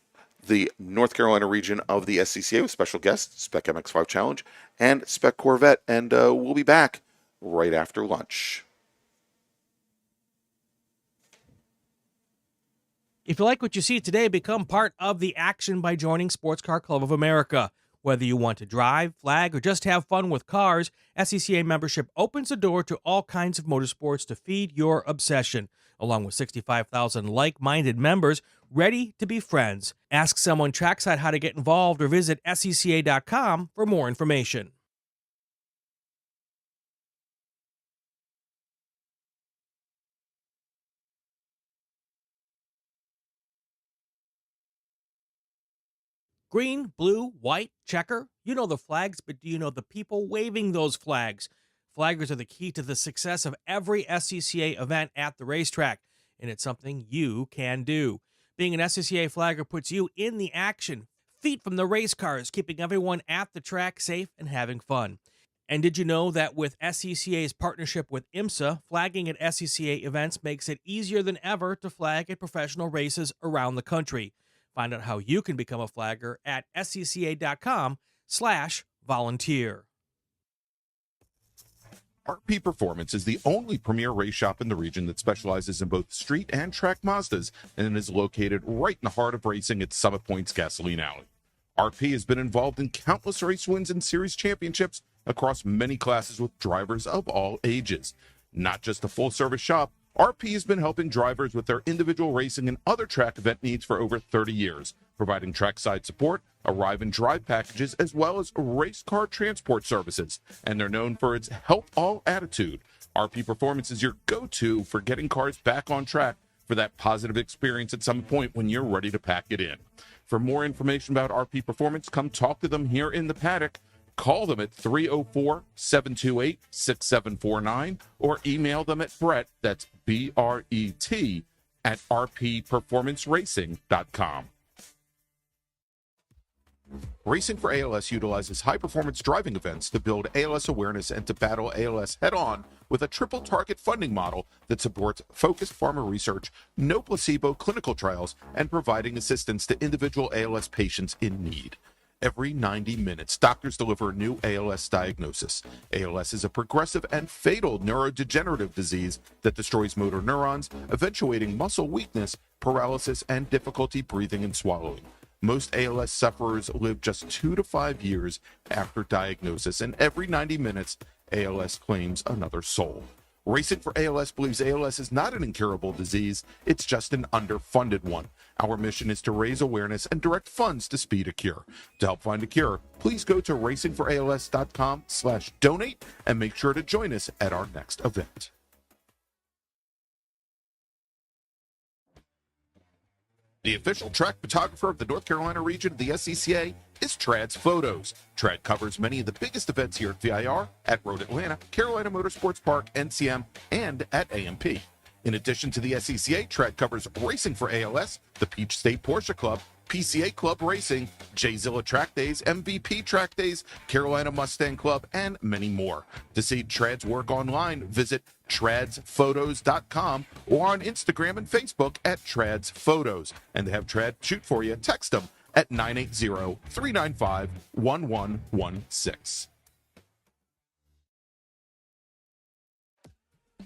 the North Carolina region of the SCCA with special guests, Spec MX-5 Challenge and Spec Corvette. And we'll be back right after lunch. If you like what you see today, become part of the action by joining Sports Car Club of America. Whether you want to drive, flag, or just have fun with cars, SCCA membership opens the door to all kinds of motorsports to feed your obsession, along with 65,000 like-minded members ready to be friends. Ask someone trackside how to get involved or visit scca.com for more information. Green, blue, white, checker. You know the flags, but do you know the people waving those flags? Flaggers are the key to the success of every SCCA event at the racetrack, and it's something you can do. Being an SCCA flagger puts you in the action, feet from the race cars, keeping everyone at the track safe and having fun. And did you know that with SCCA's partnership with IMSA, flagging at SCCA events makes it easier than ever to flag at professional races around the country? Find out how you can become a flagger at scca.com/volunteer. RP Performance is the only premier race shop in the region that specializes in both street and track Mazdas and is located right in the heart of racing at Summit Point's Gasoline Alley. RP has been involved in countless race wins and series championships across many classes with drivers of all ages. Not just a full-service shop, RP has been helping drivers with their individual racing and other track event needs for over 30 years, providing trackside support, arrive and drive packages, as well as race car transport services. And they're known for its help all attitude. RP Performance is your go-to for getting cars back on track for that positive experience at some point when you're ready to pack it in. For more information about RP Performance, come talk to them here in the paddock. Call them at 304-728-6749 or email them at Brett, that's B-R-E-T, at rpperformanceracing.com. Racing for ALS utilizes high-performance driving events to build ALS awareness and to battle ALS head-on with a triple-target funding model that supports focused pharma research, no placebo clinical trials, and providing assistance to individual ALS patients in need. Every 90 minutes, doctors deliver a new ALS diagnosis. ALS is a progressive and fatal neurodegenerative disease that destroys motor neurons, eventuating muscle weakness, paralysis, and difficulty breathing and swallowing. Most ALS sufferers live just 2 to 5 years after diagnosis, and every 90 minutes, ALS claims another soul. Racing for ALS believes ALS is not an incurable disease, it's just an underfunded one. Our mission is to raise awareness and direct funds to speed a cure. To help find a cure, please go to racingforals.com/donate and make sure to join us at our next event. The official track photographer of the North Carolina region of the SCCA is Trad's Photos. Trad covers many of the biggest events here at VIR, at Road Atlanta, Carolina Motorsports Park, NCM, and at AMP. In addition to the SCCA, Trad covers racing for ALS, the Peach State Porsche Club, PCA Club Racing, J-Zilla Track Days, MVP Track Days, Carolina Mustang Club, and many more. To see Trad's work online, visit tradsphotos.com or on Instagram and Facebook at Trads Photos. And to have Trad shoot for you, text them at 980-395-1116.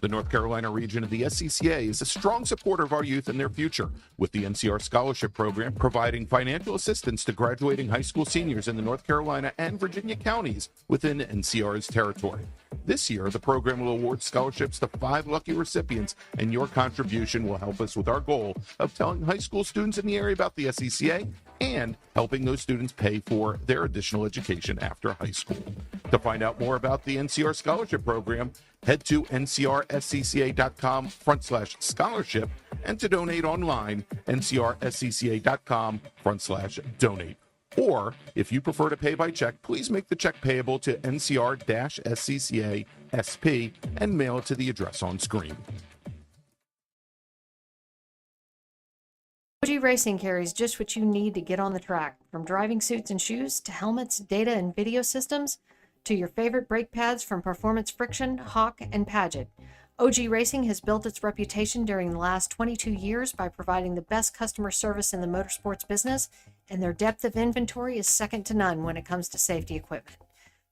The North Carolina region of the SCCA is a strong supporter of our youth and their future, with the NCR Scholarship Program providing financial assistance to graduating high school seniors in the North Carolina and Virginia counties within NCR's territory. This year, the program will award scholarships to 5 lucky recipients, and your contribution will help us with our goal of telling high school students in the area about the SCCA and helping those students pay for their additional education after high school. To find out more about the NCR Scholarship Program, head to ncrscca.com/scholarship, and to donate online, ncrscca.com/donate. Or, if you prefer to pay by check, please make the check payable to NCR-SCCA SP and mail it to the address on screen. OG Racing carries just what you need to get on the track, from driving suits and shoes to helmets, data and video systems, to your favorite brake pads from Performance Friction, Hawk, and Paget. OG Racing has built its reputation during the last 22 years by providing the best customer service in the motorsports business, and their depth of inventory is second to none when it comes to safety equipment.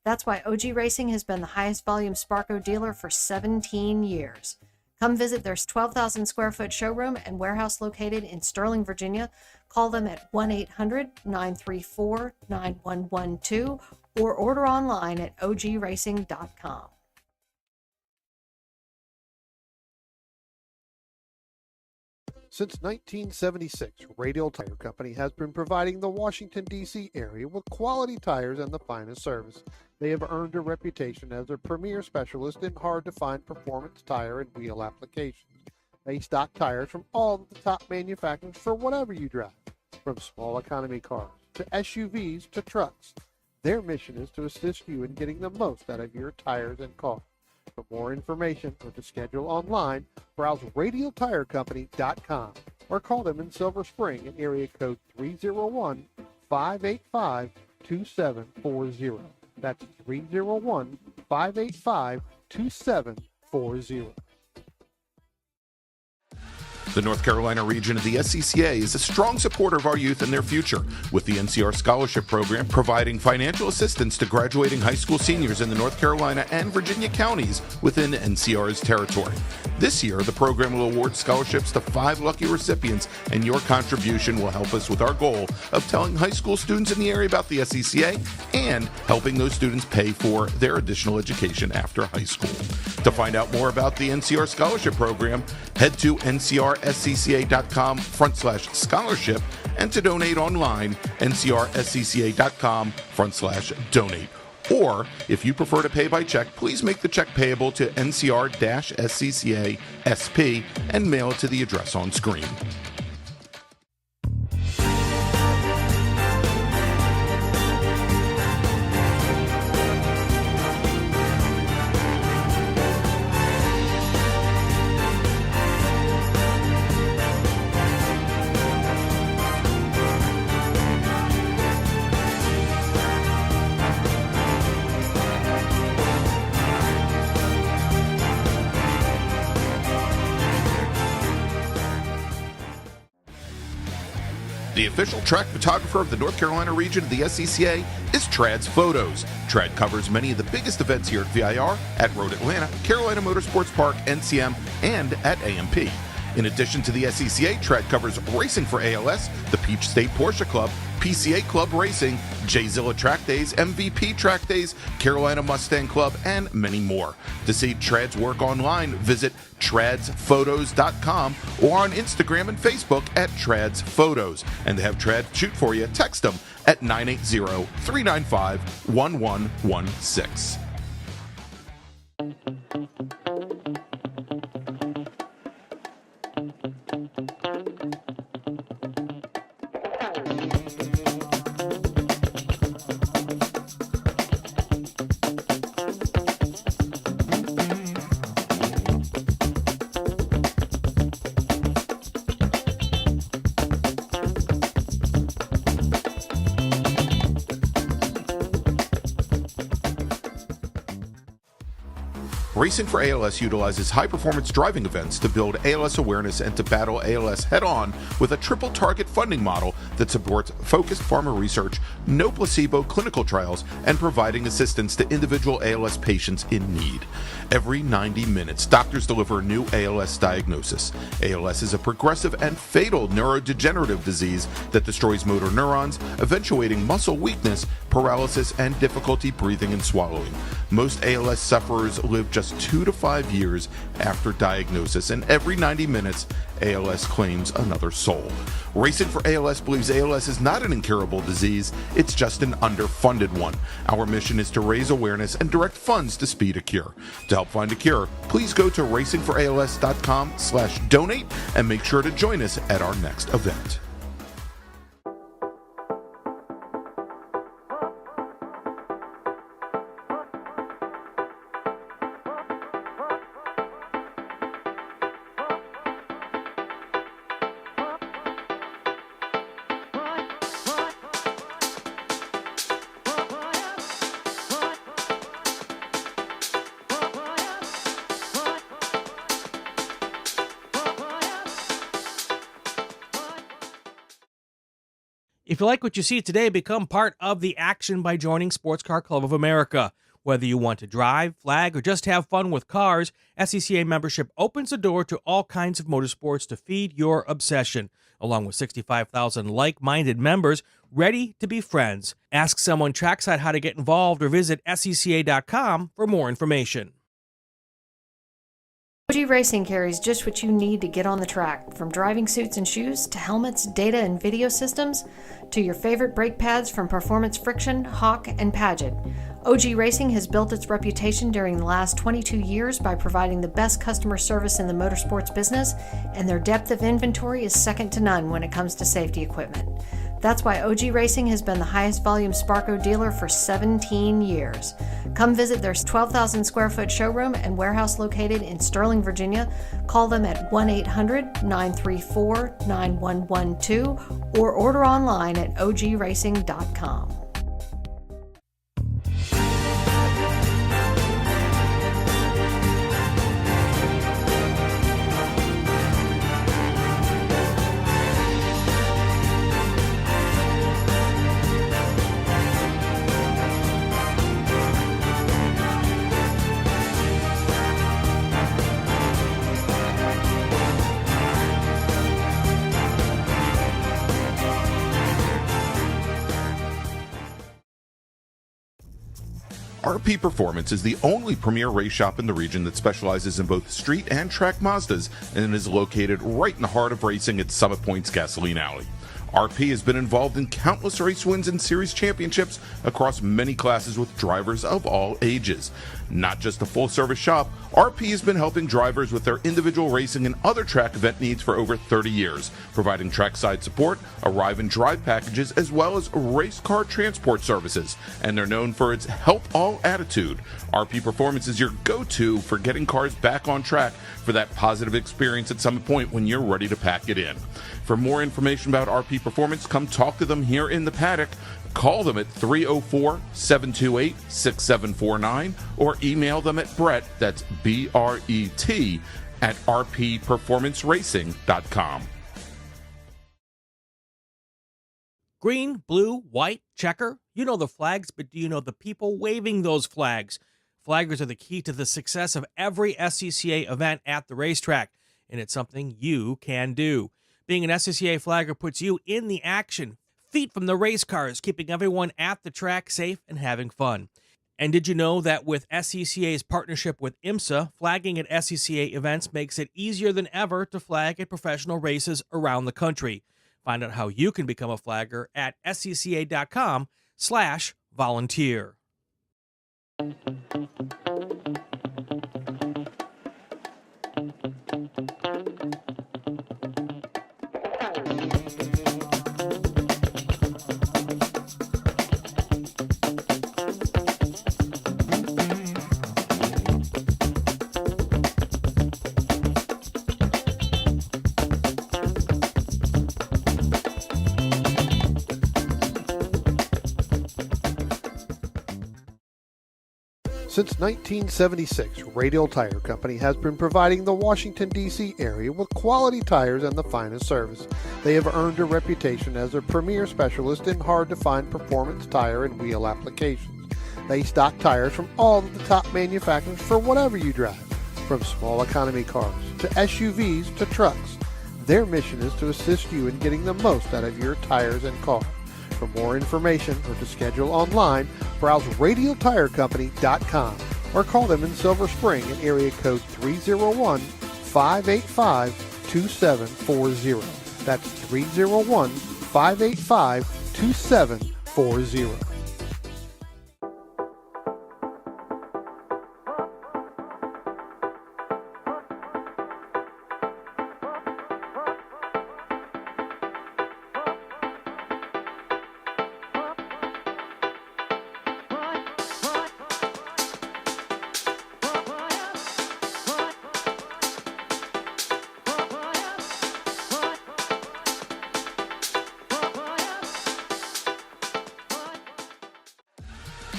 That's why OG Racing has been the highest volume Sparco dealer for 17 years. Come visit their 12,000 square foot showroom and warehouse located in Sterling, Virginia. Call them at 1-800-934-9112 or order online at ogracing.com. Since 1976, Radial Tire Company has been providing the Washington, D.C. area with quality tires and the finest service. They have earned a reputation as a premier specialist in hard-to-find performance tire and wheel applications. They stock tires from all of the top manufacturers for whatever you drive, from small economy cars to SUVs to trucks. Their mission is to assist you in getting the most out of your tires and cars. For more information or to schedule online, browse radialtirecompany.com or call them in Silver Spring at area code 301-585-2740. That's 301-585-2740. The North Carolina region of the SCCA is a strong supporter of our youth and their future, with the NCR Scholarship Program providing financial assistance to graduating high school seniors in the North Carolina and Virginia counties within NCR's territory. This year, the program will award scholarships to 5 lucky recipients, and your contribution will help us with our goal of telling high school students in the area about the SCCA and helping those students pay for their additional education after high school. To find out more about the NCR Scholarship Program, head to ncrscca.com/scholarship, and to donate online, ncrscca.com/donate. Or, if you prefer to pay by check, please make the check payable to NCR-SCCA SP and mail it to the address on screen. The official track photographer of the North Carolina region of the SCCA is Trad's Photos. Trad covers many of the biggest events here at VIR, at Road Atlanta, Carolina Motorsports Park, NCM, and at AMP. In addition to the SCCA, Trad covers racing for ALS, the Peach State Porsche Club, PCA Club Racing, J-Zilla Track Days, MVP Track Days, Carolina Mustang Club, and many more. To see Trad's work online, visit tradsphotos.com or on Instagram and Facebook at Trads Photos. And to have Trad shoot for you, text them at 980-395-1116. Racing for ALS utilizes high-performance driving events to build ALS awareness and to battle ALS head-on with a triple-target funding model that supports focused pharma research, no placebo clinical trials, and providing assistance to individual ALS patients in need. Every 90 minutes, doctors deliver a new ALS diagnosis. ALS is a progressive and fatal neurodegenerative disease that destroys motor neurons, eventuating muscle weakness, paralysis, and difficulty breathing and swallowing. Most ALS sufferers live just 2 to 5 years after diagnosis, and every 90 minutes, ALS claims another soul. Racing for ALS believes ALS is not an incurable disease, it's just an underfunded one. Our mission is to raise awareness and direct funds to speed a cure. To help find a cure, please go to racingforals.com/donate and make sure to join us at our next event. If you like what you see today, become part of the action by joining Sports Car Club of America. Whether you want to drive, flag, or just have fun with cars, SCCA membership opens the door to all kinds of motorsports to feed your obsession, along with 65,000 like-minded members ready to be friends. Ask someone trackside how to get involved or visit SCCA.com for more information. OG Racing carries just what you need to get on the track, from driving suits and shoes to helmets, data and video systems, to your favorite brake pads from Performance Friction, Hawk, and Paget. OG Racing has built its reputation during the last 22 years by providing the best customer service in the motorsports business, and their depth of inventory is second to none when it comes to safety equipment. That's why OG Racing has been the highest volume Sparco dealer for 17 years. Come visit their 12,000 square foot showroom and warehouse located in Sterling, Virginia. Call them at 1-800-934-9112 or order online at ogracing.com. RP Performance is the only premier race shop in the region that specializes in both street and track Mazdas and is located right in the heart of racing at Summit Point's Gasoline Alley. RP has been involved in countless race wins and series championships across many classes with drivers of all ages. Not just a full-service shop, RP has been helping drivers with their individual racing and other track event needs for over 30 years, providing trackside support, arrive and drive packages, as well as race car transport services. And they're known for its help all attitude. RP Performance is your go-to for getting cars back on track for that positive experience at Summit Point when you're ready to pack it in. For more information about RP Performance, come talk to them here in the paddock. Call them at 304-728-6749 or email them at Brett, that's B-R-E-T, at rpperformanceracing.com. Green, blue, white, checker. You know the flags, but do you know the people waving those flags? Flaggers are the key to the success of every SCCA event at the racetrack, and it's something you can do. Being an SCCA flagger puts you in the action, feet from the race cars, keeping everyone at the track safe and having fun. And did you know that with SCCA's partnership with IMSA, flagging at SCCA events makes it easier than ever to flag at professional races around the country? Find out how you can become a flagger at scca.com/volunteer. Since 1976, Radial Tire Company has been providing the Washington, D.C. area with quality tires and the finest service. They have earned a reputation as a premier specialist in hard-to-find performance tire and wheel applications. They stock tires from all of the top manufacturers for whatever you drive, from small economy cars to SUVs to trucks. Their mission is to assist you in getting the most out of your tires and car. For more information or to schedule online, browse radialtirecompany.com or call them in Silver Spring at area code 301-585-2740. That's 301-585-2740.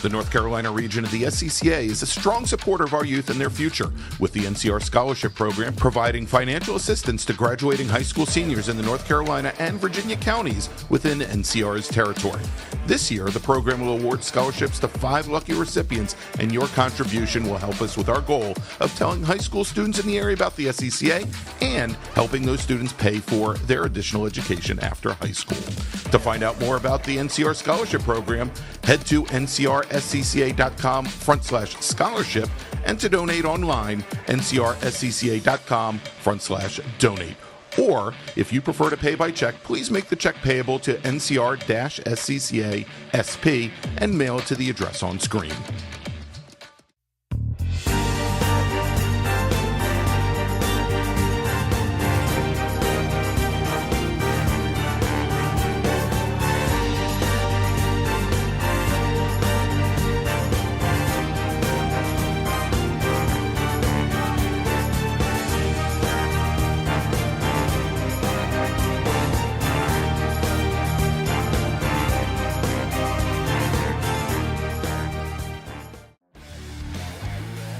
The North Carolina region of the SCCA is a strong supporter of our youth and their future, with the NCR Scholarship Program providing financial assistance to graduating high school seniors in the North Carolina and Virginia counties within NCR's territory. This year, the program will award scholarships to 5 lucky recipients, and your contribution will help us with our goal of telling high school students in the area about the SCCA and helping those students pay for their additional education after high school. To find out more about the NCR Scholarship Program, head to ncrscca.com/scholarship and to donate online, ncrscca.com/donate. Or, if you prefer to pay by check, please make the check payable to NCR-SCCA SP and mail it to the address on screen.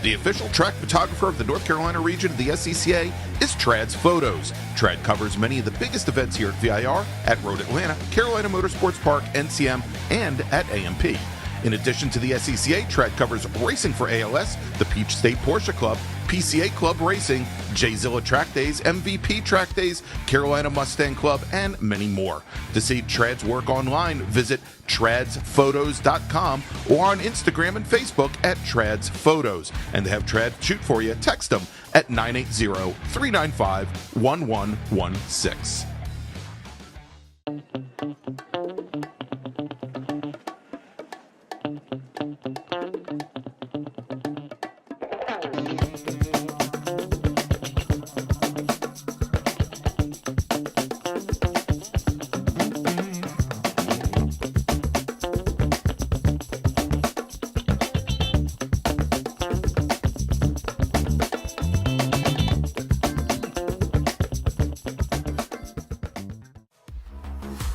The official track photographer of the North Carolina region of the SCCA is Trad's Photos. Trad covers many of the biggest events here at VIR, at Road Atlanta, Carolina Motorsports Park, NCM, and at AMP. In addition to the SCCA, Trad covers racing for ALS, the Peach State Porsche Club, PCA Club Racing, J-Zilla Track Days, MVP Track Days, Carolina Mustang Club, and many more. To see Trad's work online, visit tradsphotos.com or on Instagram and Facebook at Trad's Photos. And to have Trad shoot for you, text them at 980-395-1116.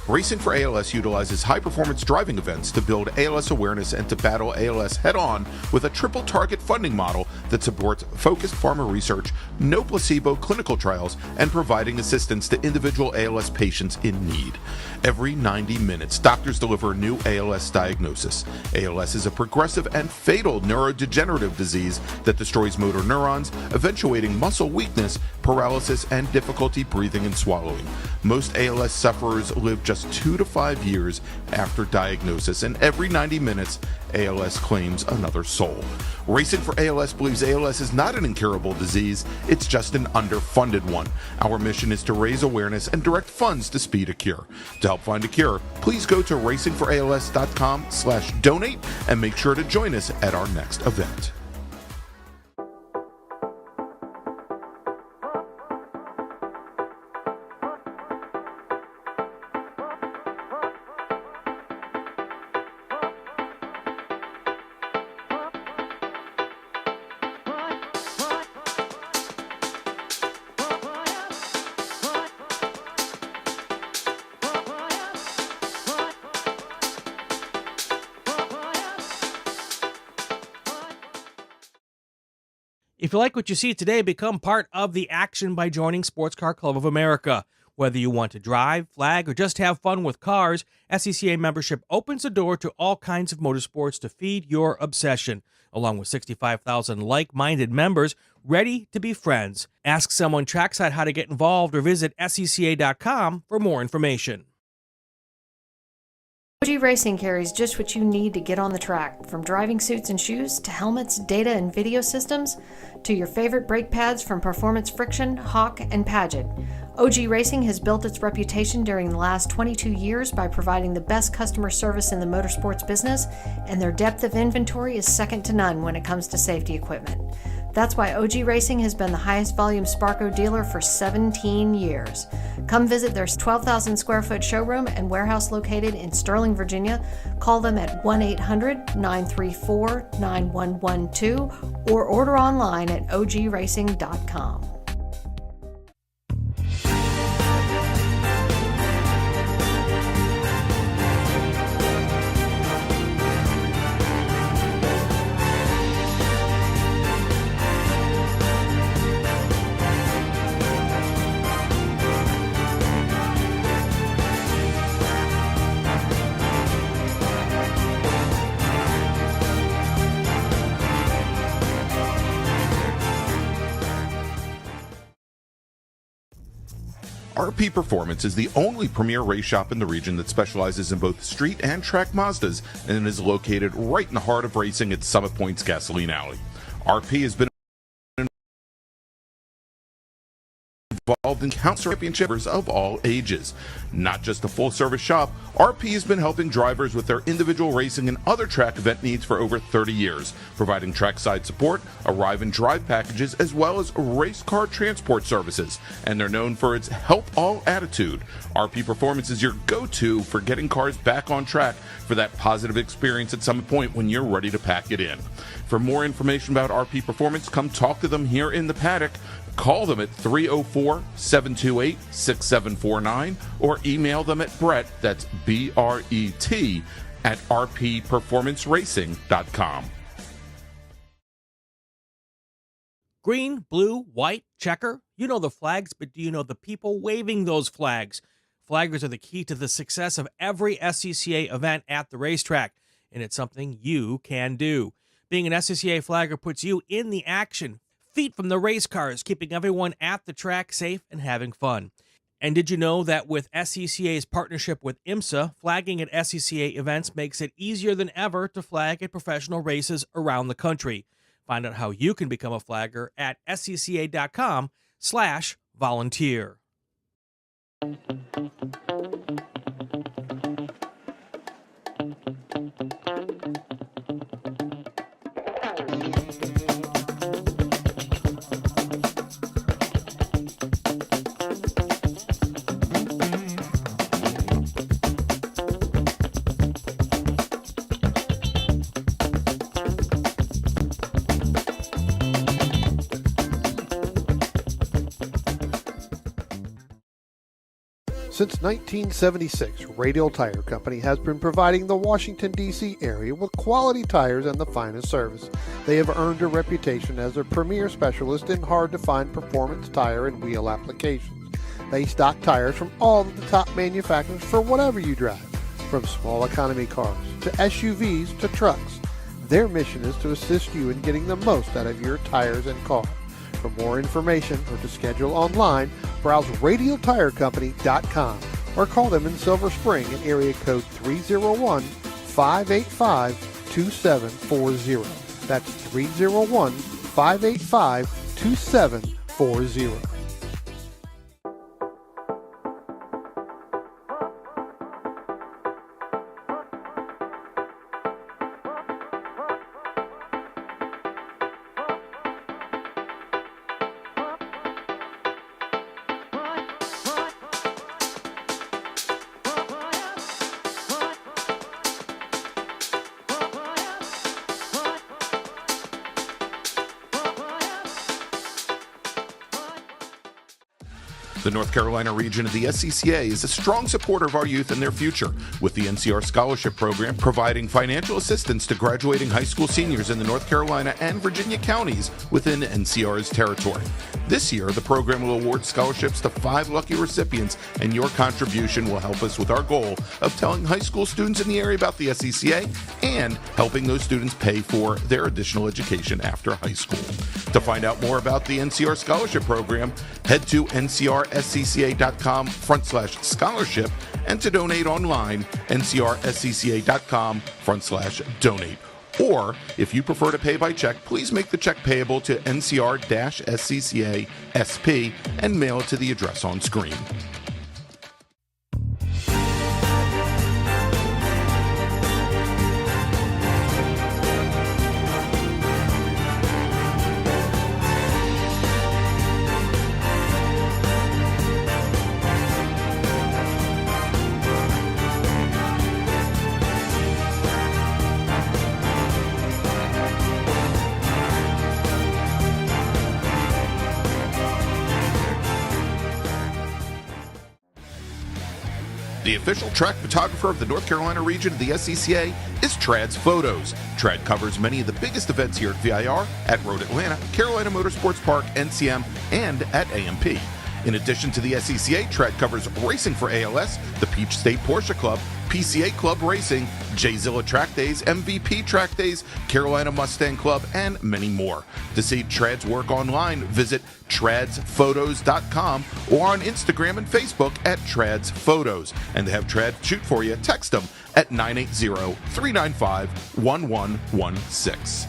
Racing for ALS utilizes high-performance driving events to build ALS awareness and to battle ALS head-on with a triple-target funding model that supports focused pharma research, no placebo clinical trials, and providing assistance to individual ALS patients in need. Every 90 minutes, doctors deliver a new ALS diagnosis. ALS is a progressive and fatal neurodegenerative disease that destroys motor neurons, eventuating muscle weakness, paralysis, and difficulty breathing and swallowing. Most ALS sufferers live just 2 to 5 years after diagnosis, and every 90 minutes, ALS claims another soul. Racing for ALS believes ALS is not an incurable disease, it's just an underfunded one. Our mission is to raise awareness and direct funds to speed a cure. To help find a cure, please go to racingforals.com/donate and make sure to join us at our next event. If you like what you see today, become part of the action by joining Sports Car Club of America. Whether you want to drive, flag, or just have fun with cars, SCCA membership opens the door to all kinds of motorsports to feed your obsession, along with 65,000 like-minded members ready to be friends. Ask someone trackside how to get involved or visit scca.com for more information. OG Racing carries just what you need to get on the track, from driving suits and shoes to helmets, data and video systems, to your favorite brake pads from Performance Friction, Hawk, and Paget. OG Racing has built its reputation during the last 22 years by providing the best customer service in the motorsports business, and their depth of inventory is second to none when it comes to safety equipment. That's why OG Racing has been the highest volume Sparco dealer for 17 years. Come visit their 12,000 square foot showroom and warehouse located in Sterling, Virginia. Call them at 1-800-934-9112 or order online at ogracing.com. RP Performance is the only premier race shop in the region that specializes in both street and track Mazdas and is located right in the heart of racing at Summit Point's Gasoline Alley. RP has been involved in countless championships of all ages. Not just a full-service shop, RP has been helping drivers with their individual racing and other track event needs for over 30 years, providing trackside support, arrive and drive packages, as well as race car transport services. And they're known for its help all attitude. RP Performance is your go-to for getting cars back on track for that positive experience at Summit Point when you're ready to pack it in. For more information about RP Performance, come talk to them here in the paddock. Call them at 304-728-6749 or email them at Brett, that's B-R-E-T, at rpperformanceracing.com. Green, blue, white, checker. You know the flags, but do you know the people waving those flags? Flaggers are the key to the success of every SCCA event at the racetrack, and it's something you can do. Being an SCCA flagger puts you in the action, feet from the race cars, keeping everyone at the track safe and having fun. And did you know that with SCCA's partnership with IMSA, flagging at SCCA events makes it easier than ever to flag at professional races around the country? Find out how you can become a flagger at scca.com/volunteer. Since 1976, Radial Tire Company has been providing the Washington, D.C. area with quality tires and the finest service. They have earned a reputation as a premier specialist in hard-to-find performance tire and wheel applications. They stock tires from all of the top manufacturers for whatever you drive, from small economy cars to SUVs to trucks. Their mission is to assist you in getting the most out of your tires and car. For more information or to schedule online, browse radialtirecompany.com or call them in Silver Spring at area code 301-585-2740. That's 301-585-2740. The North Carolina region of the SCCA is a strong supporter of our youth and their future, with the NCR Scholarship Program providing financial assistance to graduating high school seniors in the North Carolina and Virginia counties within NCR's territory. This year, the program will award scholarships to 5 lucky recipients, and your contribution will help us with our goal of telling high school students in the area about the SCCA and helping those students pay for their additional education after high school. To find out more about the NCR Scholarship Program, head to ncrscca.com/scholarship, and to donate online, ncrscca.com/donate. Or, if you prefer to pay by check, please make the check payable to NCR-SCCA SP and mail it to the address on screen. The official track photographer of the North Carolina region of the SCCA is Trad's Photos. Trad covers many of the biggest events here at VIR, at Road Atlanta, Carolina Motorsports Park, NCM, and at AMP. In addition to the SCCA, Trad covers racing for ALS, the Peach State Porsche Club, PCA Club Racing, J-Zilla Track Days, MVP Track Days, Carolina Mustang Club, and many more. To see Trad's work online, visit tradsphotos.com or on Instagram and Facebook at Trads Photos. And to have Trad shoot for you, text them at 980-395-1116.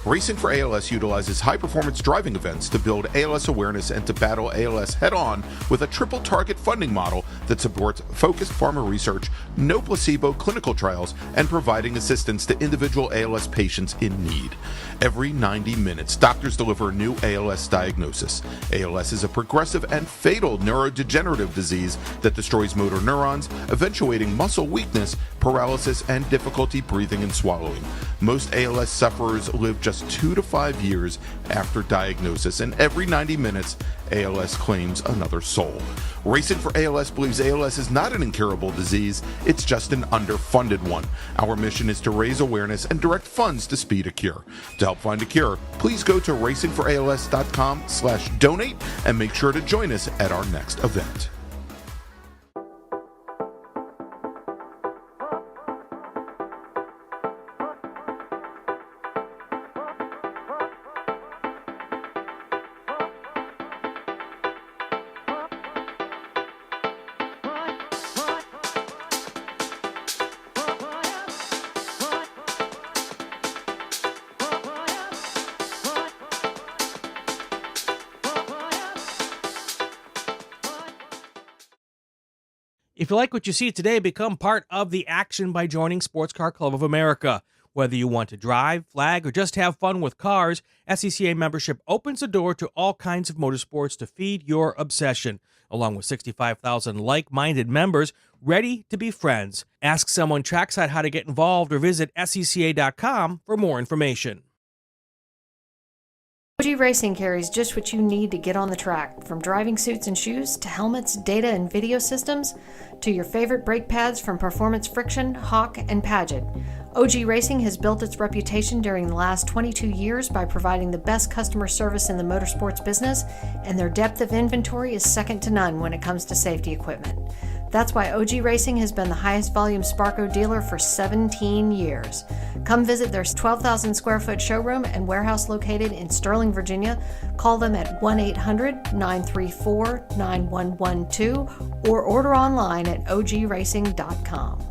Racing for ALS utilizes high-performance driving events to build ALS awareness and to battle ALS head-on with a triple target funding model that supports focused pharma research, no placebo clinical trials, and providing assistance to individual ALS patients in need. Every 90 minutes, doctors deliver a new ALS diagnosis. ALS is a progressive and fatal neurodegenerative disease that destroys motor neurons, eventuating muscle weakness, paralysis, and difficulty breathing and swallowing. Most ALS sufferers live just 2 to 5 years after diagnosis, and every 90 minutes, ALS claims another soul. Racing for ALS believes ALS is not an incurable disease, it's just an underfunded one. Our mission is to raise awareness and direct funds to speed a cure. To help find a cure, please go to racingforals.com/donate and make sure to join us at our next event. If you like what you see today, become part of the action by joining Sports Car Club of America. Whether you want to drive, flag, or just have fun with cars, SCCA membership opens the door to all kinds of motorsports to feed your obsession, along with 65,000 like-minded members ready to be friends. Ask someone trackside how to get involved or visit scca.com for more information. OG Racing carries just what you need to get on the track, from driving suits and shoes to helmets, data and video systems, to your favorite brake pads from Performance Friction, Hawk, and Paget. OG Racing has built its reputation during the last 22 years by providing the best customer service in the motorsports business, and their depth of inventory is second to none when it comes to safety equipment. That's why OG Racing has been the highest volume Sparco dealer for 17 years. Come visit their 12,000 square foot showroom and warehouse located in Sterling, Virginia. Call them at 1-800-934-9112 or order online at ogracing.com.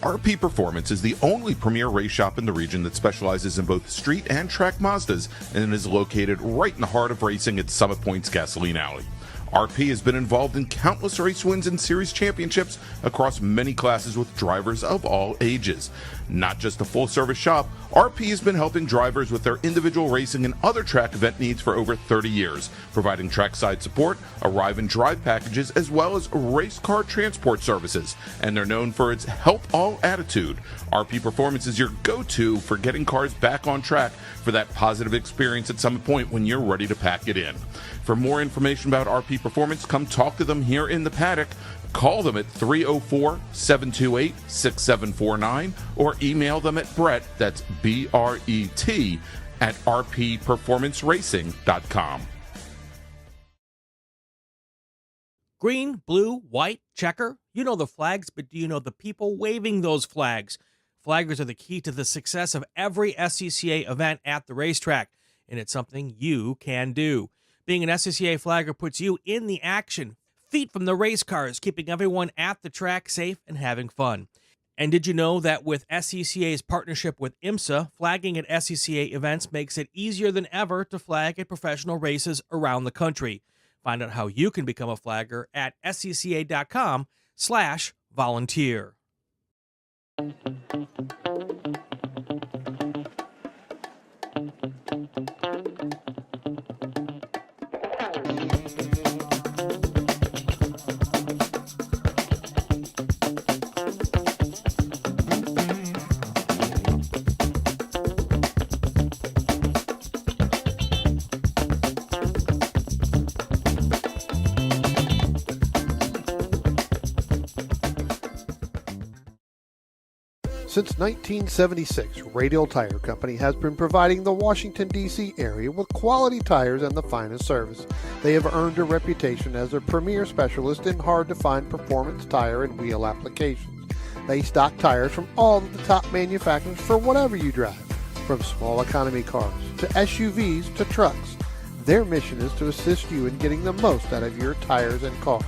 RP Performance is the only premier race shop in the region that specializes in both street and track Mazdas and is located right in the heart of racing at Summit Point's Gasoline Alley. RP has been involved in countless race wins and series championships across many classes with drivers of all ages. Not just a full-service shop, RP has been helping drivers with their individual racing and other track event needs for over 30 years, providing trackside support, arrive and drive packages, as well as race car transport services. And they're known for its help all attitude. RP Performance is your go-to for getting cars back on track for that positive experience at Summit Point when you're ready to pack it in. For more information about RP Performance, come talk to them here in the paddock. Call them at 304-728-6749 or email them at Brett, that's B-R-E-T, at rpperformanceracing.com. Green, blue, white, checker. You know the flags, but do you know the people waving those flags? Flaggers are the key to the success of every SCCA event at the racetrack, and it's something you can do. Being an SCCA flagger puts you in the action, feet from the race cars, keeping everyone at the track safe and having fun. And did you know that with SCCA's partnership with IMSA, flagging at SCCA events makes it easier than ever to flag at professional races around the country? Find out how you can become a flagger at scca.com/volunteer. Since 1976, Radial Tire Company has been providing the Washington, D.C. area with quality tires and the finest service. They have earned a reputation as a premier specialist in hard-to-find performance tire and wheel applications. They stock tires from all of the top manufacturers for whatever you drive, from small economy cars to SUVs to trucks. Their mission is to assist you in getting the most out of your tires and car.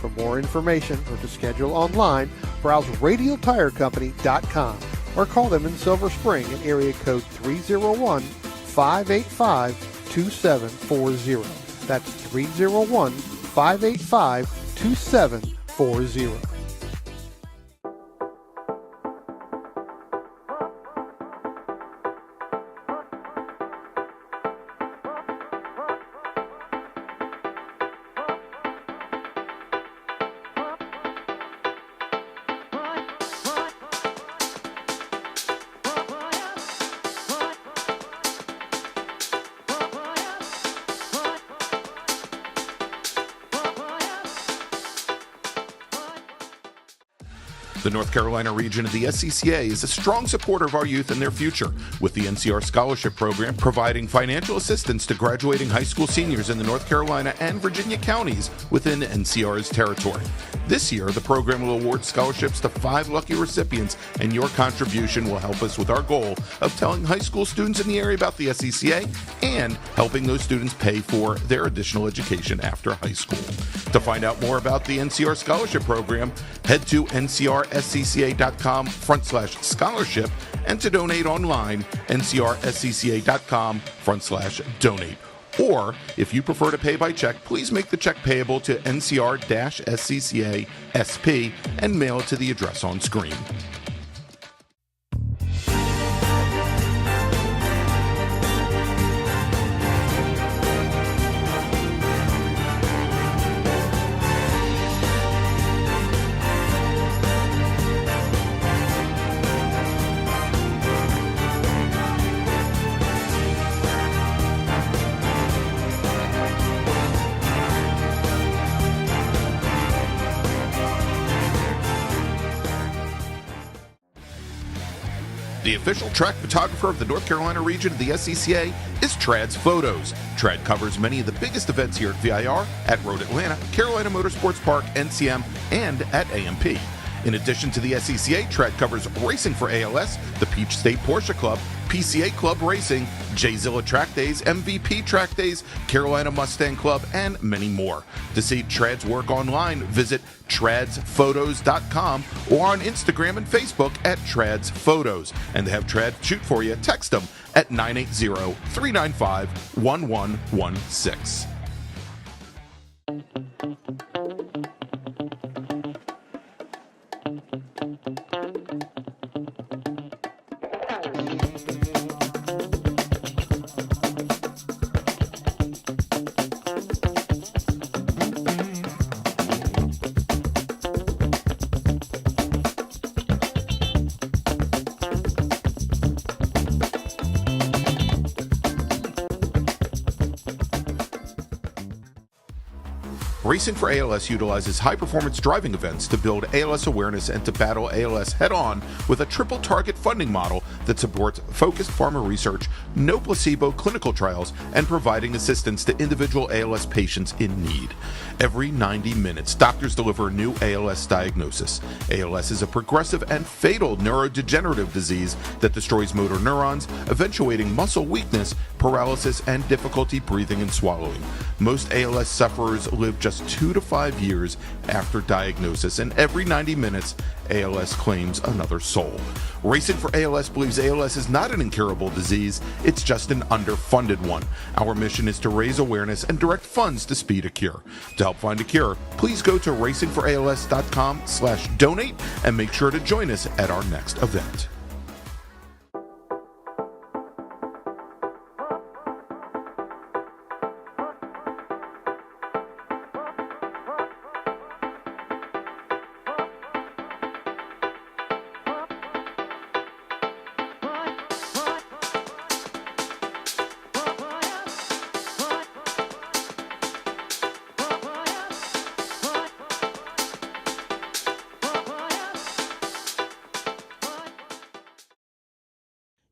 For more information or to schedule online, browse radialtirecompany.com or call them in Silver Spring at area code 301-585-2740. That's 301-585-2740. The North Carolina region of the SCCA is a strong supporter of our youth and their future, with the NCR Scholarship Program providing financial assistance to graduating high school seniors in the North Carolina and Virginia counties within NCR's territory. This year, the program will award scholarships to 5 lucky recipients, and your contribution will help us with our goal of telling high school students in the area about the SCCA and helping those students pay for their additional education after high school. To find out more about the NCR Scholarship Program, head to ncrscca.com/scholarship and to donate online, ncrscca.com/donate. Or, if you prefer to pay by check, please make the check payable to NCR-SCCA SP and mail it to the address on screen. The official track photographer of the North Carolina region of the SCCA is Trad's Photos. Trad covers many of the biggest events here at VIR, at Road Atlanta, Carolina Motorsports Park, NCM, and at AMP. In addition to the SCCA, Trad covers racing for ALS, the Peach State Porsche Club, PCA Club Racing, J-Zilla Track Days, MVP Track Days, Carolina Mustang Club, and many more. To see Trad's work online, visit tradsphotos.com or on Instagram and Facebook at Trads Photos. And to have Trad shoot for you, text them at 980-395-1116. Racing for ALS utilizes high-performance driving events to build ALS awareness and to battle ALS head-on with a triple-target funding model that supports focused pharma research, no placebo clinical trials, and providing assistance to individual ALS patients in need. Every 90 minutes, doctors deliver a new ALS diagnosis. ALS is a progressive and fatal neurodegenerative disease that destroys motor neurons, eventuating muscle weakness, paralysis, and difficulty breathing and swallowing. Most ALS sufferers live just 2 to 5 years after diagnosis, and every 90 minutes, ALS claims another soul. Racing for ALS believes ALS is not an incurable disease, it's just an underfunded one. Our mission is to raise awareness and direct funds to speed a cure. To help find a cure, please go to racingforals.com/donate and make sure to join us at our next event.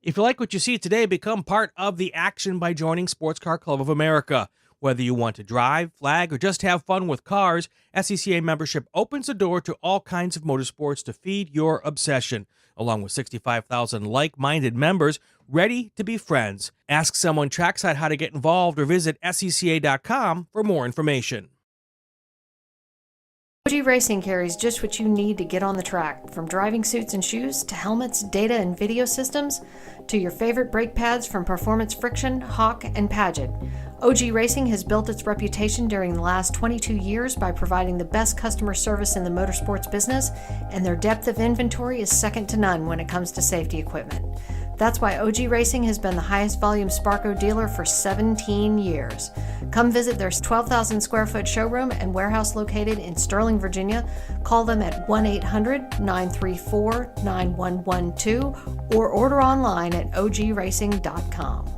If you like what you see today, become part of the action by joining Sports Car Club of America. Whether you want to drive, flag, or just have fun with cars, SCCA membership opens the door to all kinds of motorsports to feed your obsession, along with 65,000 like-minded members ready to be friends. Ask someone trackside how to get involved or visit scca.com for more information. OG Racing carries just what you need to get on the track, from driving suits and shoes to helmets, data and video systems, to your favorite brake pads from Performance Friction, Hawk, and Paget. OG Racing has built its reputation during the last 22 years by providing the best customer service in the motorsports business, and their depth of inventory is second to none when it comes to safety equipment. That's why OG Racing has been the highest volume Sparco dealer for 17 years. Come visit their 12,000 square foot showroom and warehouse located in Sterling, Virginia. Call them at 1-800-934-9112 or order online at ogracing.com.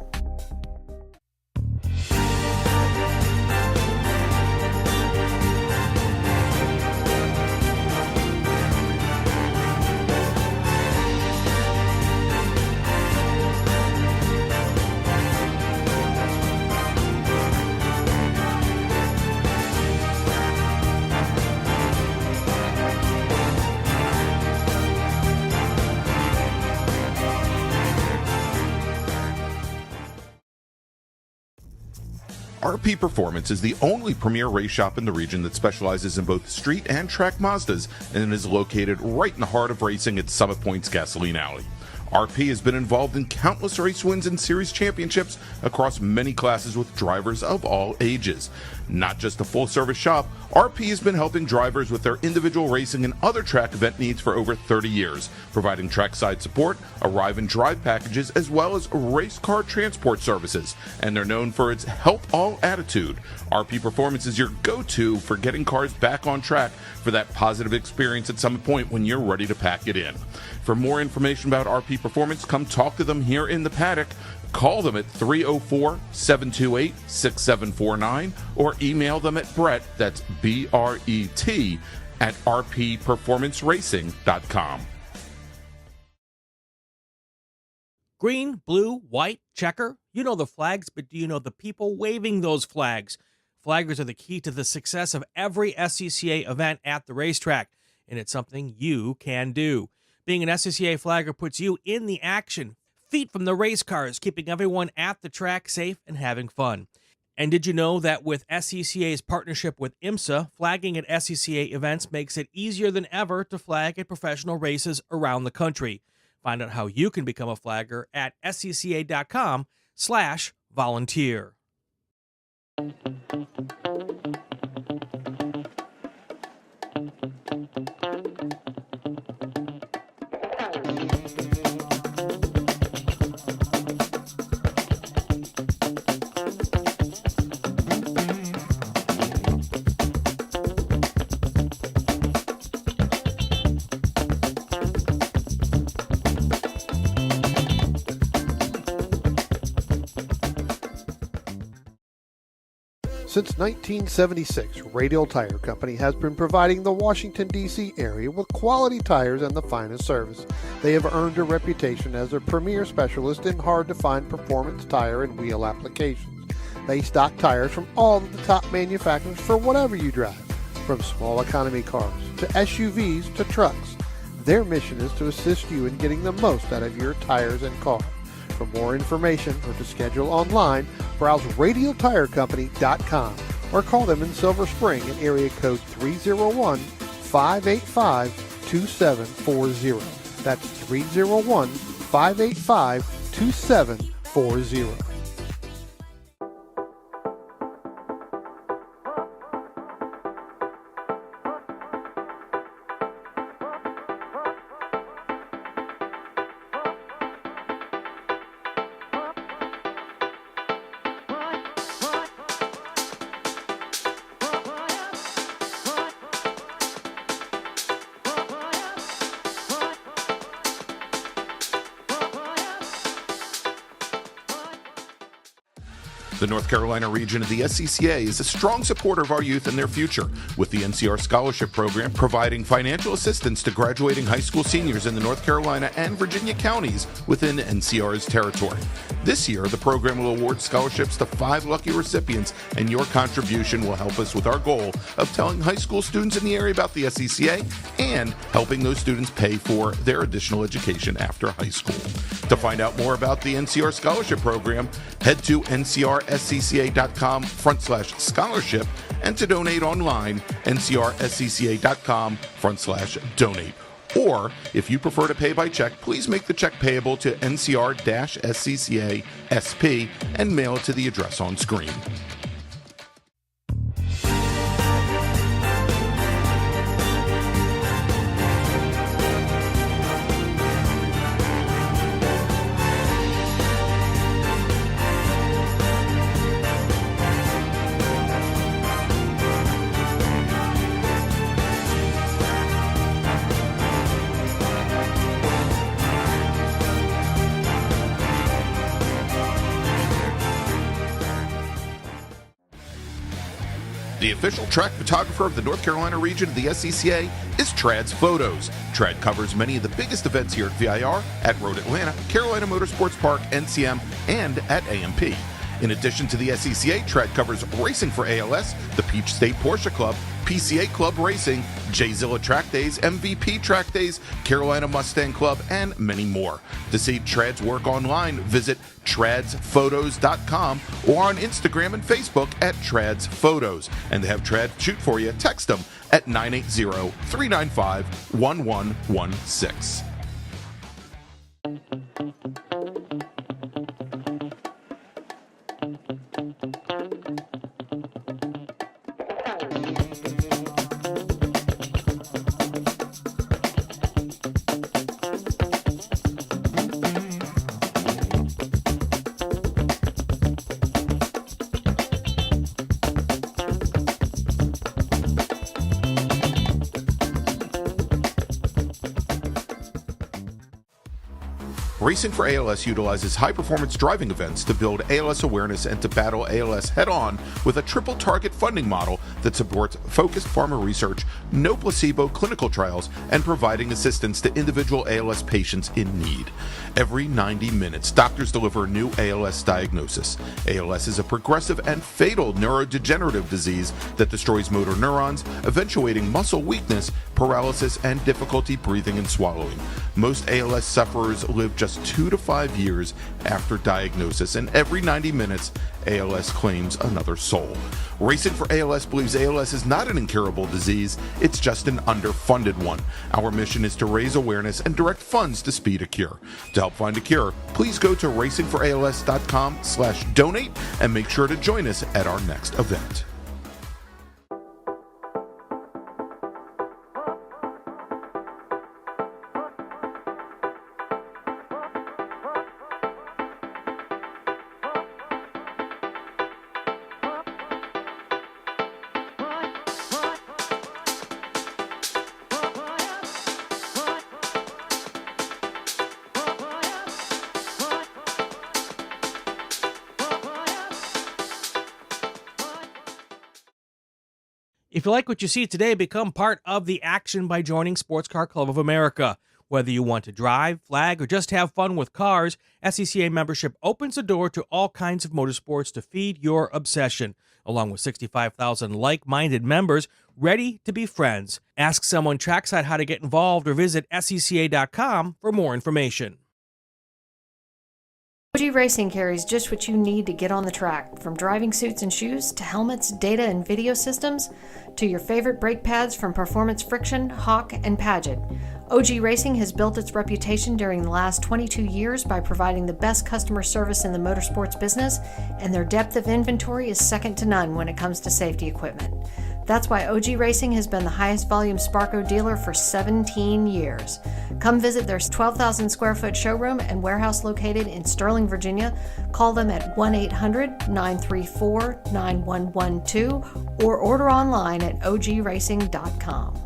RP Performance is the only premier race shop in the region that specializes in both street and track Mazdas and is located right in the heart of racing at Summit Point's Gasoline Alley. RP has been involved in countless race wins and series championships across many classes with drivers of all ages. Not just a full-service shop, RP has been helping drivers with their individual racing and other track event needs for over 30 years, providing trackside support, arrive and drive packages, as well as race car transport services. And they're known for its help all attitude. RP Performance is your go-to for getting cars back on track for that positive experience at Summit Point when you're ready to pack it in. For more information about RP Performance, come talk to them here in the paddock. Call them at 304-728-6749 or email them at Brett, that's B-R-E-T, at rpperformanceracing.com. Green, blue, white, checker. You know the flags, but do you know the people waving those flags? Flaggers are the key to the success of every SCCA event at the racetrack. and it's something you can do. Being an SCCA flagger puts you in the action, feet from the race cars, keeping everyone at the track safe and having fun. And did you know that with SCCA's partnership with IMSA, flagging at SCCA events makes it easier than ever to flag at professional races around the country? Find out how you can become a flagger at scca.com/volunteer. Since 1976, Radial Tire Company has been providing the Washington, D.C. area with quality tires and the finest service. They have earned a reputation as a premier specialist in hard-to-find performance tire and wheel applications. They stock tires from all of the top manufacturers for whatever you drive, from small economy cars to SUVs to trucks. Their mission is to assist you in getting the most out of your tires and car. For more information or to schedule online, browse radialtirecompany.com or call them in Silver Spring at area code 301-585-2740. That's 301-585-2740. The North Carolina region of the SCCA is a strong supporter of our youth and their future, with the NCR Scholarship Program providing financial assistance to graduating high school seniors in the North Carolina and Virginia counties within NCR's territory. This year, the program will award scholarships to 5 lucky recipients, and your contribution will help us with our goal of telling high school students in the area about the SCCA and helping those students pay for their additional education after high school. To find out more about the NCR Scholarship Program, head to ncrscca.com/scholarship and to donate online, ncrscca.com/donate. Or, if you prefer to pay by check, please make the check payable to NCR-SCCA SP and mail it to the address on screen. The official track photographer of the North Carolina region of the SCCA is Trad's Photos. Trad covers many of the biggest events here at VIR, at Road Atlanta, Carolina Motorsports Park, NCM, and at AMP. In addition to the SCCA, Trad covers racing for ALS, the Peach State Porsche Club, PCA Club Racing, J-Zilla Track Days, MVP Track Days, Carolina Mustang Club, and many more. To see Trad's work online, visit tradsPhotos.com or on Instagram and Facebook at Trad's Photos. And to have Trad shoot for you, text them at 980-395-1116. Racing for ALS utilizes high-performance driving events to build ALS awareness and to battle ALS head-on with a triple target funding model that supports focused pharma research, no placebo clinical trials, and providing assistance to individual ALS patients in need. Every 90 minutes, doctors deliver a new ALS diagnosis. ALS is a progressive and fatal neurodegenerative disease that destroys motor neurons, eventuating muscle weakness, paralysis, and difficulty breathing and swallowing. Most ALS sufferers live just 2 to 5 years after diagnosis, and every 90 minutes, ALS claims another soul. Racing for ALS believes ALS is not an incurable disease, it's just an underfunded one. Our mission is to raise awareness and direct funds to speed a cure. To help find a cure, please go to racingforals.com/donate and make sure to join us at our next event. If you like what you see today, become part of the action by joining Sports Car Club of America. Whether you want to drive, flag, or just have fun with cars, SCCA membership opens the door to all kinds of motorsports to feed your obsession, along with 65,000 like-minded members ready to be friends. Ask someone trackside how to get involved or visit SCCA.com for more information. OG Racing carries just what you need to get on the track, from driving suits and shoes to helmets, data and video systems, to your favorite brake pads from Performance Friction, Hawk, and Paget. OG Racing has built its reputation during the last 22 years by providing the best customer service in the motorsports business, and their depth of inventory is second to none when it comes to safety equipment. That's why OG Racing has been the highest volume Sparco dealer for 17 years. Come visit their 12,000 square foot showroom and warehouse located in Sterling, Virginia. Call them at 1-800-934-9112 or order online at ogracing.com.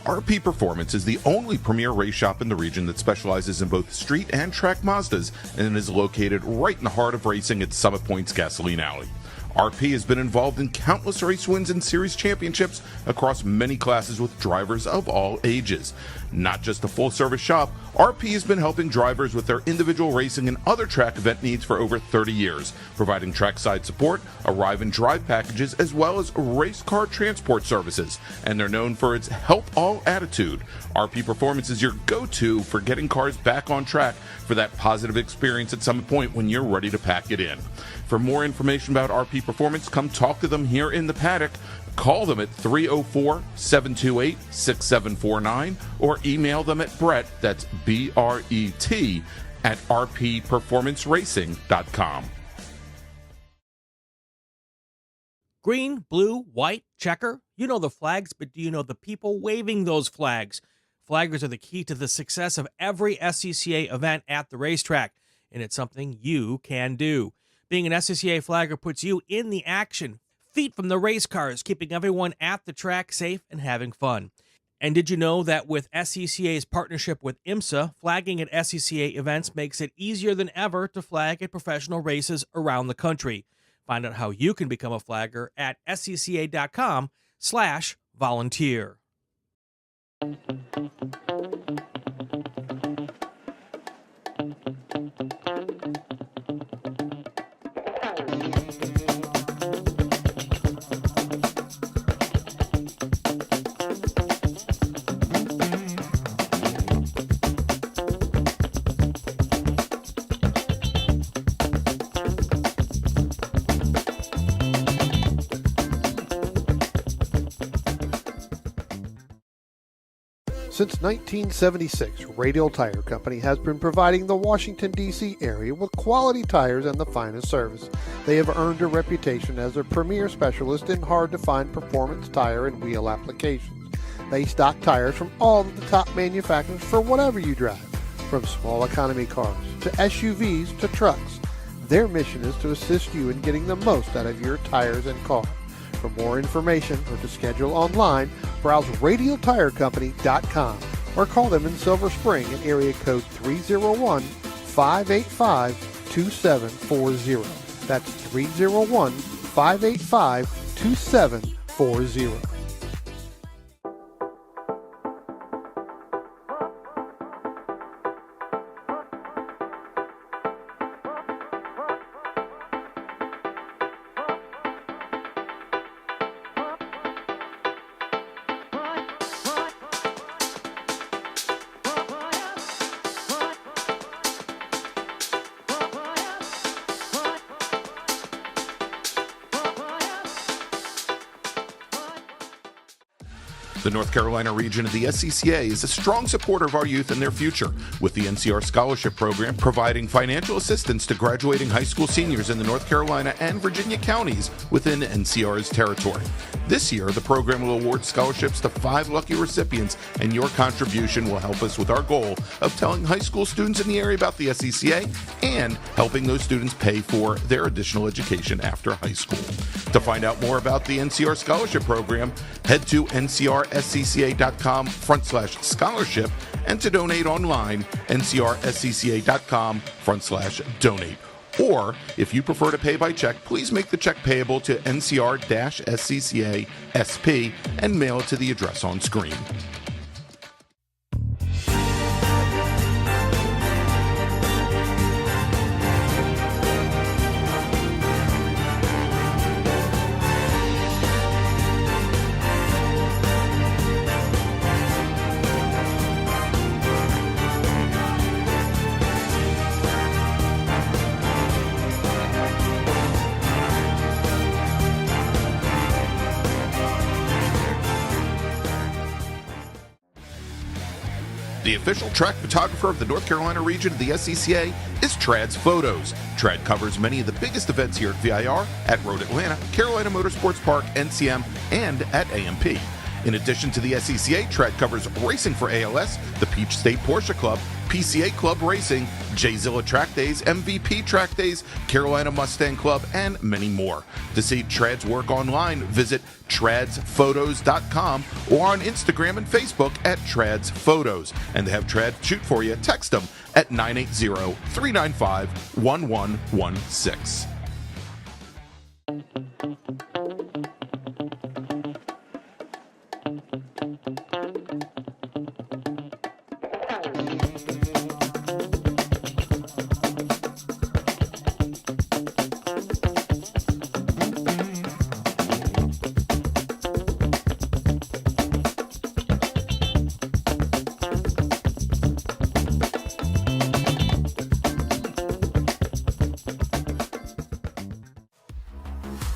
RP Performance is the only premier race shop in the region that specializes in both street and track Mazdas and is located right in the heart of racing at Summit Point's Gasoline Alley. RP has been involved in countless race wins and series championships across many classes with drivers of all ages. Not just a full-service shop, RP has been helping drivers with their individual racing and other track event needs for over 30 years, providing trackside support, arrive and drive packages, as well as race car transport services. And they're known for its help all attitude. RP Performance is your go-to for getting cars back on track for that positive experience at Summit Point when you're ready to pack it in. For more information about RP Performance, come talk to them here in the paddock. Call them at 304-728-6749 or email them at Brett, that's B-R-E-T, at rpperformanceracing.com. Green, blue, white, checker. You know the flags, but do you know the people waving those flags? Flaggers are the key to the success of every SCCA event at the racetrack, and it's something you can do. Being an SCCA flagger puts you in the action, feet from the race cars, keeping everyone at the track safe and having fun. And did you know that with SCCA's partnership with IMSA, flagging at SCCA events makes it easier than ever to flag at professional races around the country? Find out how you can become a flagger at scca.com/volunteer. Since 1976, Radial Tire Company has been providing the Washington, D.C. area with quality tires and the finest service. They have earned a reputation as a premier specialist in hard-to-find performance tire and wheel applications. They stock tires from all of the top manufacturers for whatever you drive, from small economy cars to SUVs to trucks. Their mission is to assist you in getting the most out of your tires and car. For more information or to schedule online, browse radialtirecompany.com or call them in Silver Spring at area code 301-585-2740. That's 301-585-2740. The North Carolina region of the SCCA is a strong supporter of our youth and their future, with the NCR Scholarship Program providing financial assistance to graduating high school seniors in the North Carolina and Virginia counties within NCR's territory. This year, the program will award scholarships to 5 lucky recipients, and your contribution will help us with our goal of telling high school students in the area about the SCCA and helping those students pay for their additional education after high school. To find out more about the NCR Scholarship Program, head to ncrscca.com/scholarship, and to donate online, ncrscca.com/donate. Or, if you prefer to pay by check, please make the check payable to NCR-SCCA SP and mail it to the address on screen. The official track photographer of the North Carolina region of the SCCA is Trad's Photos. Trad covers many of the biggest events here at VIR, at Road Atlanta, Carolina Motorsports Park, NCM, and at AMP. In addition to the SCCA, Trad covers racing for ALS, the Peach State Porsche Club, PCA Club Racing, J-Zilla Track Days, MVP Track Days, Carolina Mustang Club, and many more. To see Trad's work online, visit tradsphotos.com or on Instagram and Facebook at Trads Photos. And to have Trad shoot for you, text them at 980-395-1116.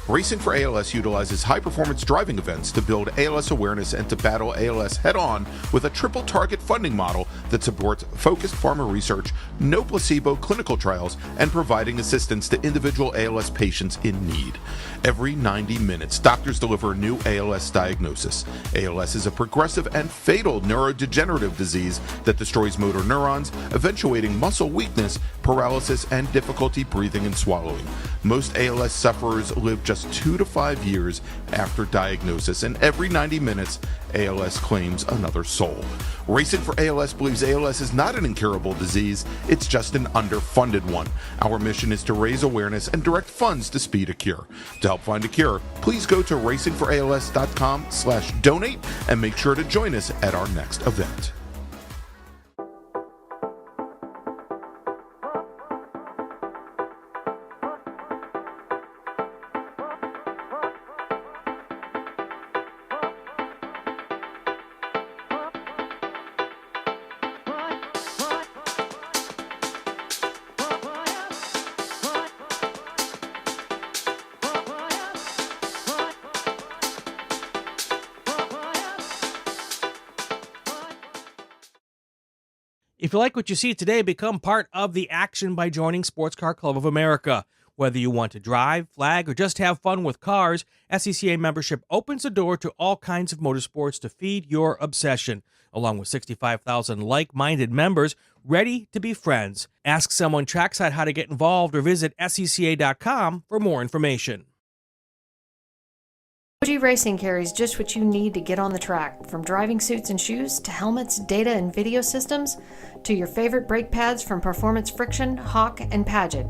Racing for ALS utilizes high-performance driving events to build ALS awareness and to battle ALS head-on with a triple target funding model that supports focused farmer research, no placebo clinical trials, and providing assistance to individual ALS patients in need. Every 90 minutes, doctors deliver a new ALS diagnosis. ALS is a progressive and fatal neurodegenerative disease that destroys motor neurons, eventuating muscle weakness, paralysis, and difficulty breathing and swallowing. Most ALS sufferers live just 2 to 5 years after diagnosis, and every 90 minutes, ALS claims another soul. Racing for ALS believes ALS is not an incurable disease, it's just an underfunded one. Our mission is to raise awareness and direct funds to speed a cure. To help find a cure, please go to racingforals.com/donate and make sure to join us at our next event. If you like what you see today, become part of the action by joining Sports Car Club of America. Whether you want to drive, flag, or just have fun with cars, SCCA membership opens the door to all kinds of motorsports to feed your obsession, along with 65,000 like-minded members ready to be friends. Ask someone trackside how to get involved or visit scca.com for more information. OG Racing carries just what you need to get on the track, from driving suits and shoes to helmets, data and video systems, to your favorite brake pads from Performance Friction, Hawk, and Paget.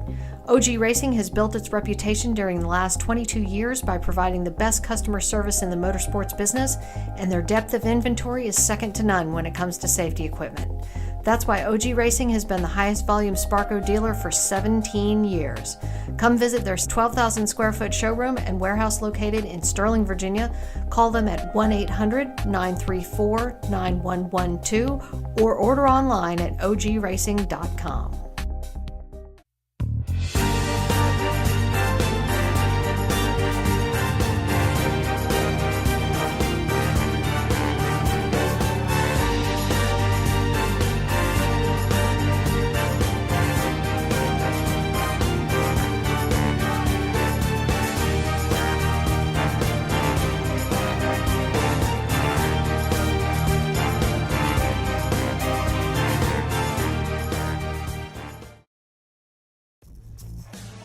OG Racing has built its reputation during the last 22 years by providing the best customer service in the motorsports business, and their depth of inventory is second to none when it comes to safety equipment. That's why OG Racing has been the highest volume Sparco dealer for 17 years. Come visit their 12,000 square foot showroom and warehouse located in Sterling, Virginia. Call them at 1-800-934-9112 or order online at ogracing.com.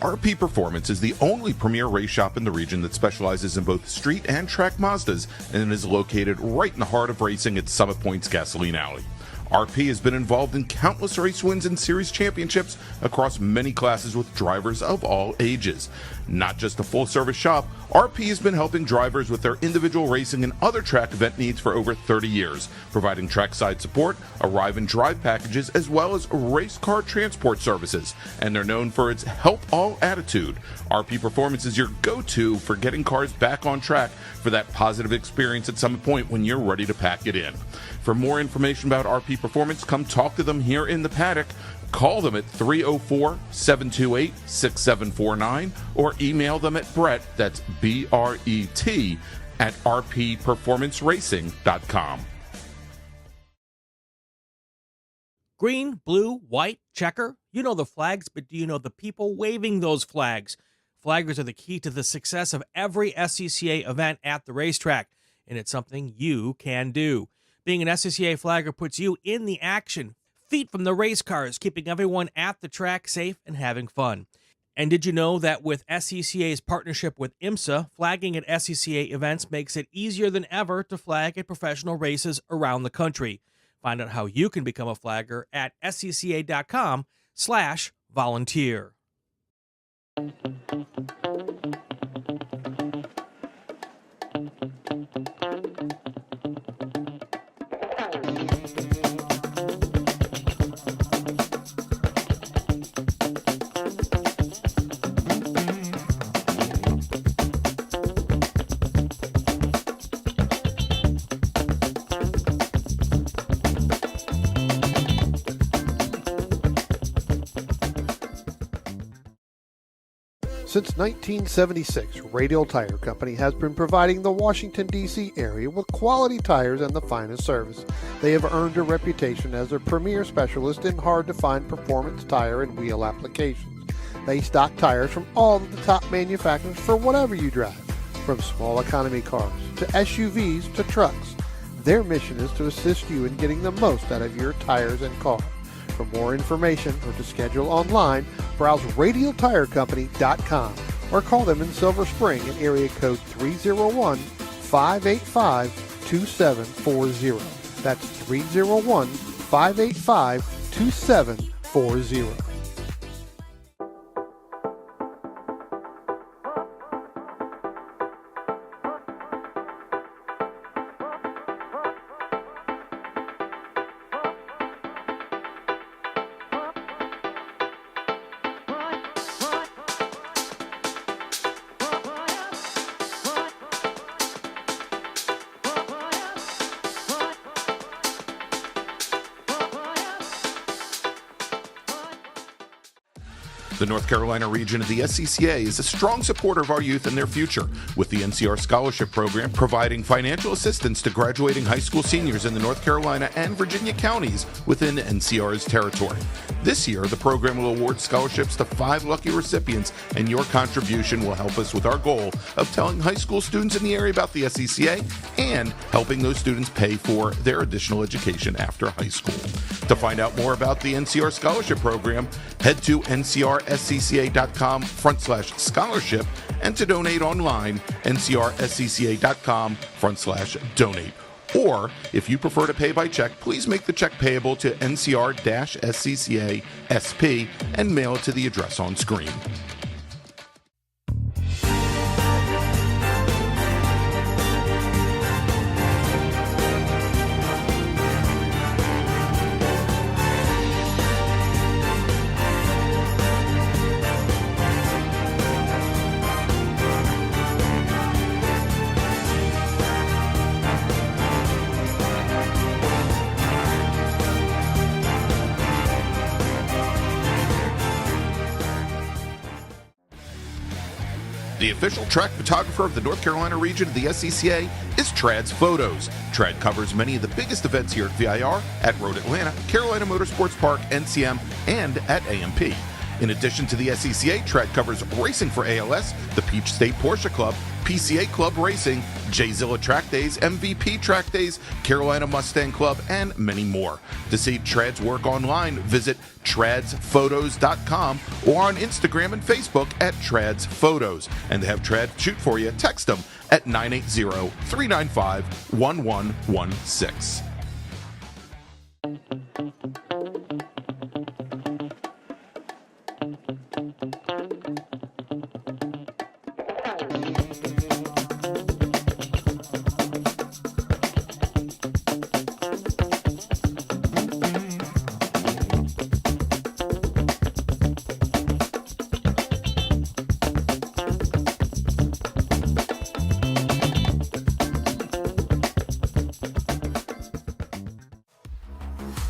RP Performance is the only premier race shop in the region that specializes in both street and track Mazdas and is located right in the heart of racing at Summit Point's Gasoline Alley. RP has been involved in countless race wins and series championships across many classes with drivers of all ages. Not just a full-service shop, RP has been helping drivers with their individual racing and other track event needs for over 30 years, providing trackside support, arrive and drive packages, as well as race car transport services. And they're known for its help all attitude. RP Performance is your go-to for getting cars back on track for that positive experience at Summit Point when you're ready to pack it in. For more information about RP Performance, come talk to them here in the paddock. Call them at 304-728-6749 or email them at Brett, that's B-R-E-T, at rpperformanceracing.com. Green, blue, white, checker. You know the flags, but do you know the people waving those flags? Flaggers are the key to the success of every SCCA event at the racetrack, and it's something you can do. Being an SCCA flagger puts you in the action, feet from the race cars, keeping everyone at the track safe and having fun. And did you know that with SCCA's partnership with IMSA, flagging at SCCA events makes it easier than ever to flag at professional races around the country? Find out how you can become a flagger at scca.com/volunteer. Since 1976, Radial Tire Company has been providing the Washington, D.C. area with quality tires and the finest service. They have earned a reputation as a premier specialist in hard-to-find performance tire and wheel applications. They stock tires from all of the top manufacturers for whatever you drive, from small economy cars to SUVs to trucks. Their mission is to assist you in getting the most out of your tires and car. For more information or to schedule online, browse radialtirecompany.com or call them in Silver Spring at area code 301-585-2740. That's 301-585-2740. The North Carolina region of the SCCA is a strong supporter of our youth and their future, with the NCR Scholarship Program providing financial assistance to graduating high school seniors in the North Carolina and Virginia counties within NCR's territory. This year, the program will award scholarships to 5 lucky recipients, and your contribution will help us with our goal of telling high school students in the area about the SCCA and helping those students pay for their additional education after high school. To find out more about the NCR Scholarship Program, head to ncrscca.com/scholarship, and to donate online, ncrscca.com/donate. Or, if you prefer to pay by check, please make the check payable to NCR-SCCA SP and mail it to the address on screen. The official track photographer of the North Carolina region of the SCCA is Trad's Photos. Trad covers many of the biggest events here at VIR, at Road Atlanta, Carolina Motorsports Park, NCM, and at AMP. In addition to the SCCA, Trad covers racing for ALS, the Peach State Porsche Club, PCA Club Racing, J-Zilla Track Days, MVP Track Days, Carolina Mustang Club, and many more. To see Trad's work online, visit tradsphotos.com or on Instagram and Facebook at Trad's Photos. And to have Trad shoot for you, text them at 980-395-1116.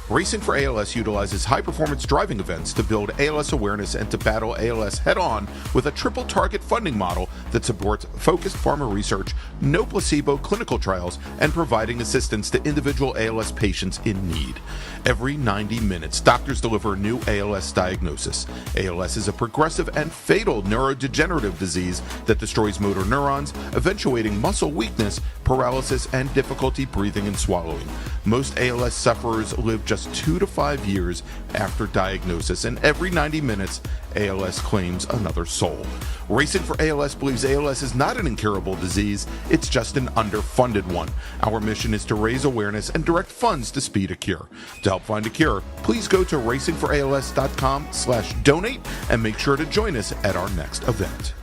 Racing for ALS utilizes high-performance driving events to build ALS awareness and to battle ALS head-on with a triple-target funding model that supports focused pharma research, no placebo clinical trials, and providing assistance to individual ALS patients in need. Every 90 minutes, doctors deliver a new ALS diagnosis. ALS is a progressive and fatal neurodegenerative disease that destroys motor neurons, eventuating muscle weakness, paralysis, and difficulty breathing and swallowing. Most ALS sufferers live just 2 to 5 years after diagnosis, and every 90 minutes, ALS claims another soul. Racing for ALS believes ALS is not an incurable disease, it's just an underfunded one. Our mission is to raise awareness and direct funds to speed a cure. To help find a cure, please go to racingforals.com/donate and make sure to join us at our next event.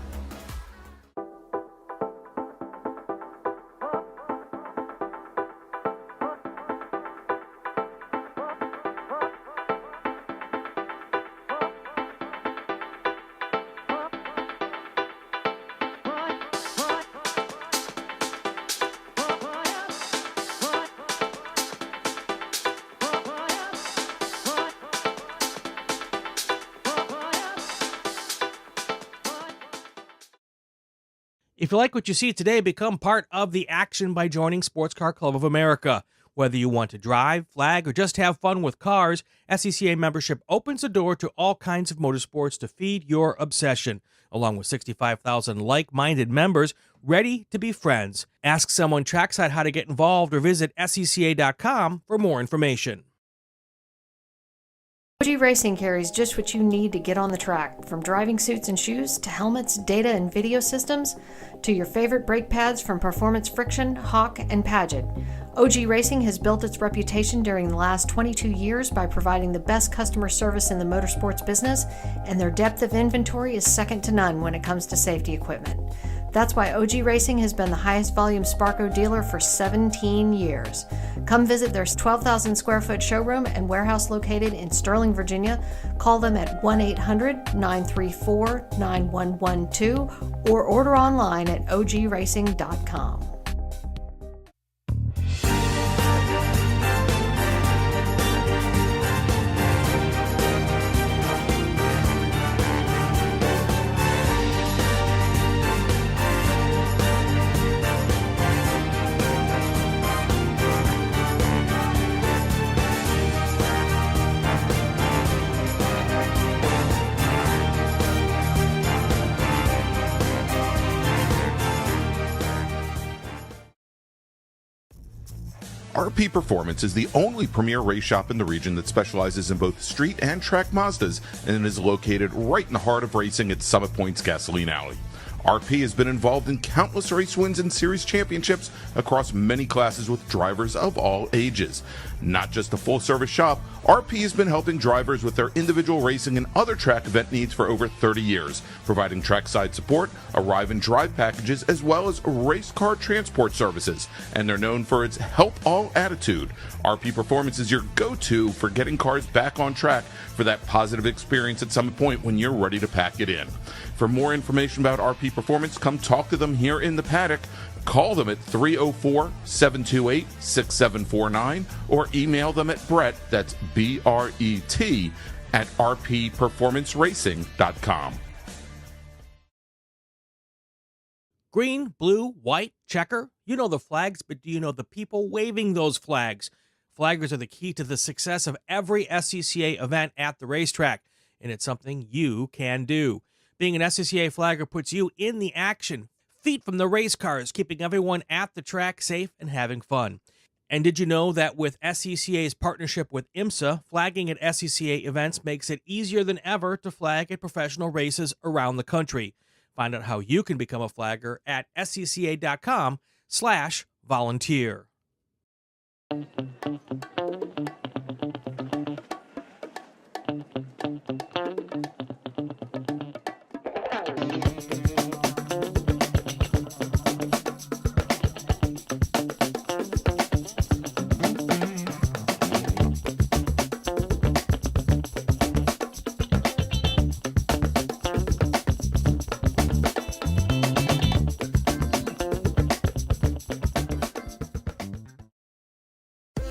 If you like what you see today, become part of the action by joining Sports Car Club of America. Whether you want to drive, flag, or just have fun with cars, SCCA membership opens the door to all kinds of motorsports to feed your obsession, along with 65,000 like-minded members ready to be friends. Ask someone trackside how to get involved or visit scca.com for more information. OG Racing carries just what you need to get on the track, from driving suits and shoes to helmets, data and video systems, to your favorite brake pads from Performance Friction, Hawk, and Paget. OG Racing has built its reputation during the last 22 years by providing the best customer service in the motorsports business, and their depth of inventory is second to none when it comes to safety equipment. That's why OG Racing has been the highest volume Sparco dealer for 17 years. Come visit their 12,000 square foot showroom and warehouse located in Sterling, Virginia. Call them at 1-800-934-9112 or order online at ogracing.com. RP Performance is the only premier race shop in the region that specializes in both street and track Mazdas and is located right in the heart of racing at Summit Point's Gasoline Alley. RP has been involved in countless race wins and series championships across many classes with drivers of all ages. Not just a full-service shop, RP has been helping drivers with their individual racing and other track event needs for over 30 years, providing trackside support, arrive and drive packages, as well as race car transport services. And they're known for its help all attitude. RP Performance is your go-to for getting cars back on track for that positive experience at Summit Point when you're ready to pack it in. For more information about RP Performance, come talk to them here in the paddock. Call them at 304-728-6749 or email them at Brett, that's B-R-E-T, at rpperformanceracing.com. Green, blue, white, checker. You know the flags, but do you know the people waving those flags? Flaggers are the key to the success of every SCCA event at the racetrack, and it's something you can do. Being an SCCA flagger puts you in the action, feet from the race cars, keeping everyone at the track safe and having fun. And did you know that with SCCA's partnership with IMSA, flagging at SCCA events makes it easier than ever to flag at professional races around the country? Find out how you can become a flagger at scca.com/volunteer.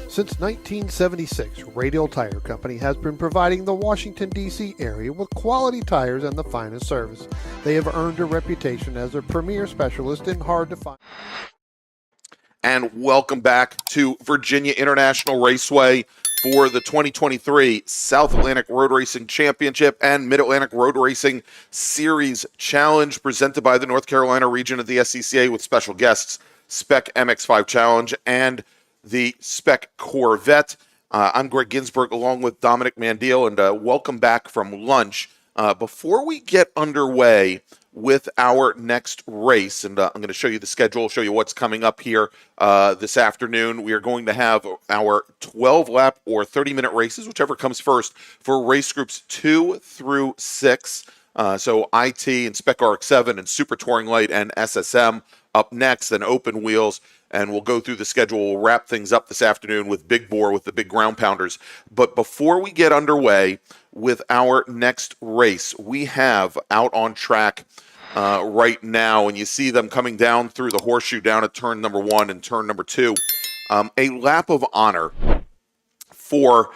Since 1976, Radial Tire Company has been providing the Washington, D.C. area with quality tires and the finest service. They have earned a reputation as a premier specialist in hard-to-find. And welcome back to Virginia International Raceway for the 2023 South Atlantic Road Racing Championship and Mid-Atlantic Road Racing Series Challenge, presented by the North Carolina region of the SCCA with special guests Spec MX-5 Challenge and the Spec Corvette. I'm Greg Ginsberg along with Dominic Mandiel, and welcome back from lunch. Before we get underway with our next race, and I'm going to show you the schedule, show you what's coming up here this afternoon. We are going to have our 12-lap or 30-minute races, whichever comes first, for race groups 2 through 6. So IT and Spec RX-7 and Super Touring Light and SSM up next, then open wheels. And we'll go through the schedule. We'll wrap things up this afternoon with Big Bore, with the big ground pounders. But before we get underway with our next race, we have out on track right now, and you see them coming down through the horseshoe down at turn number 1 and turn number 2, a lap of honor for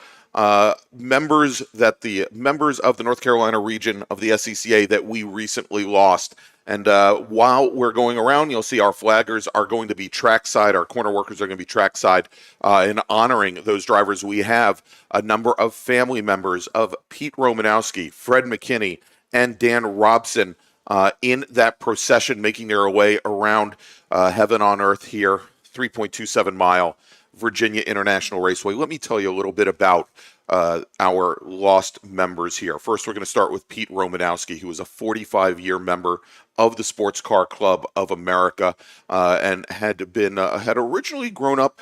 members of the North Carolina region of the SCCA that we recently lost. And while we're going around, you'll see our flaggers are going to be trackside. Our corner workers are going to be trackside in honoring those drivers. We have a number of family members of Pete Romanowski, Fred McKinney, and Dan Robson in that procession, making their way around heaven on earth here, 3.27 mile Virginia International Raceway. Let me tell you a little bit about our lost members here. First, we're going to start with Pete Romanowski, who was a 45-year member of the Sports Car Club of America, and had originally grown up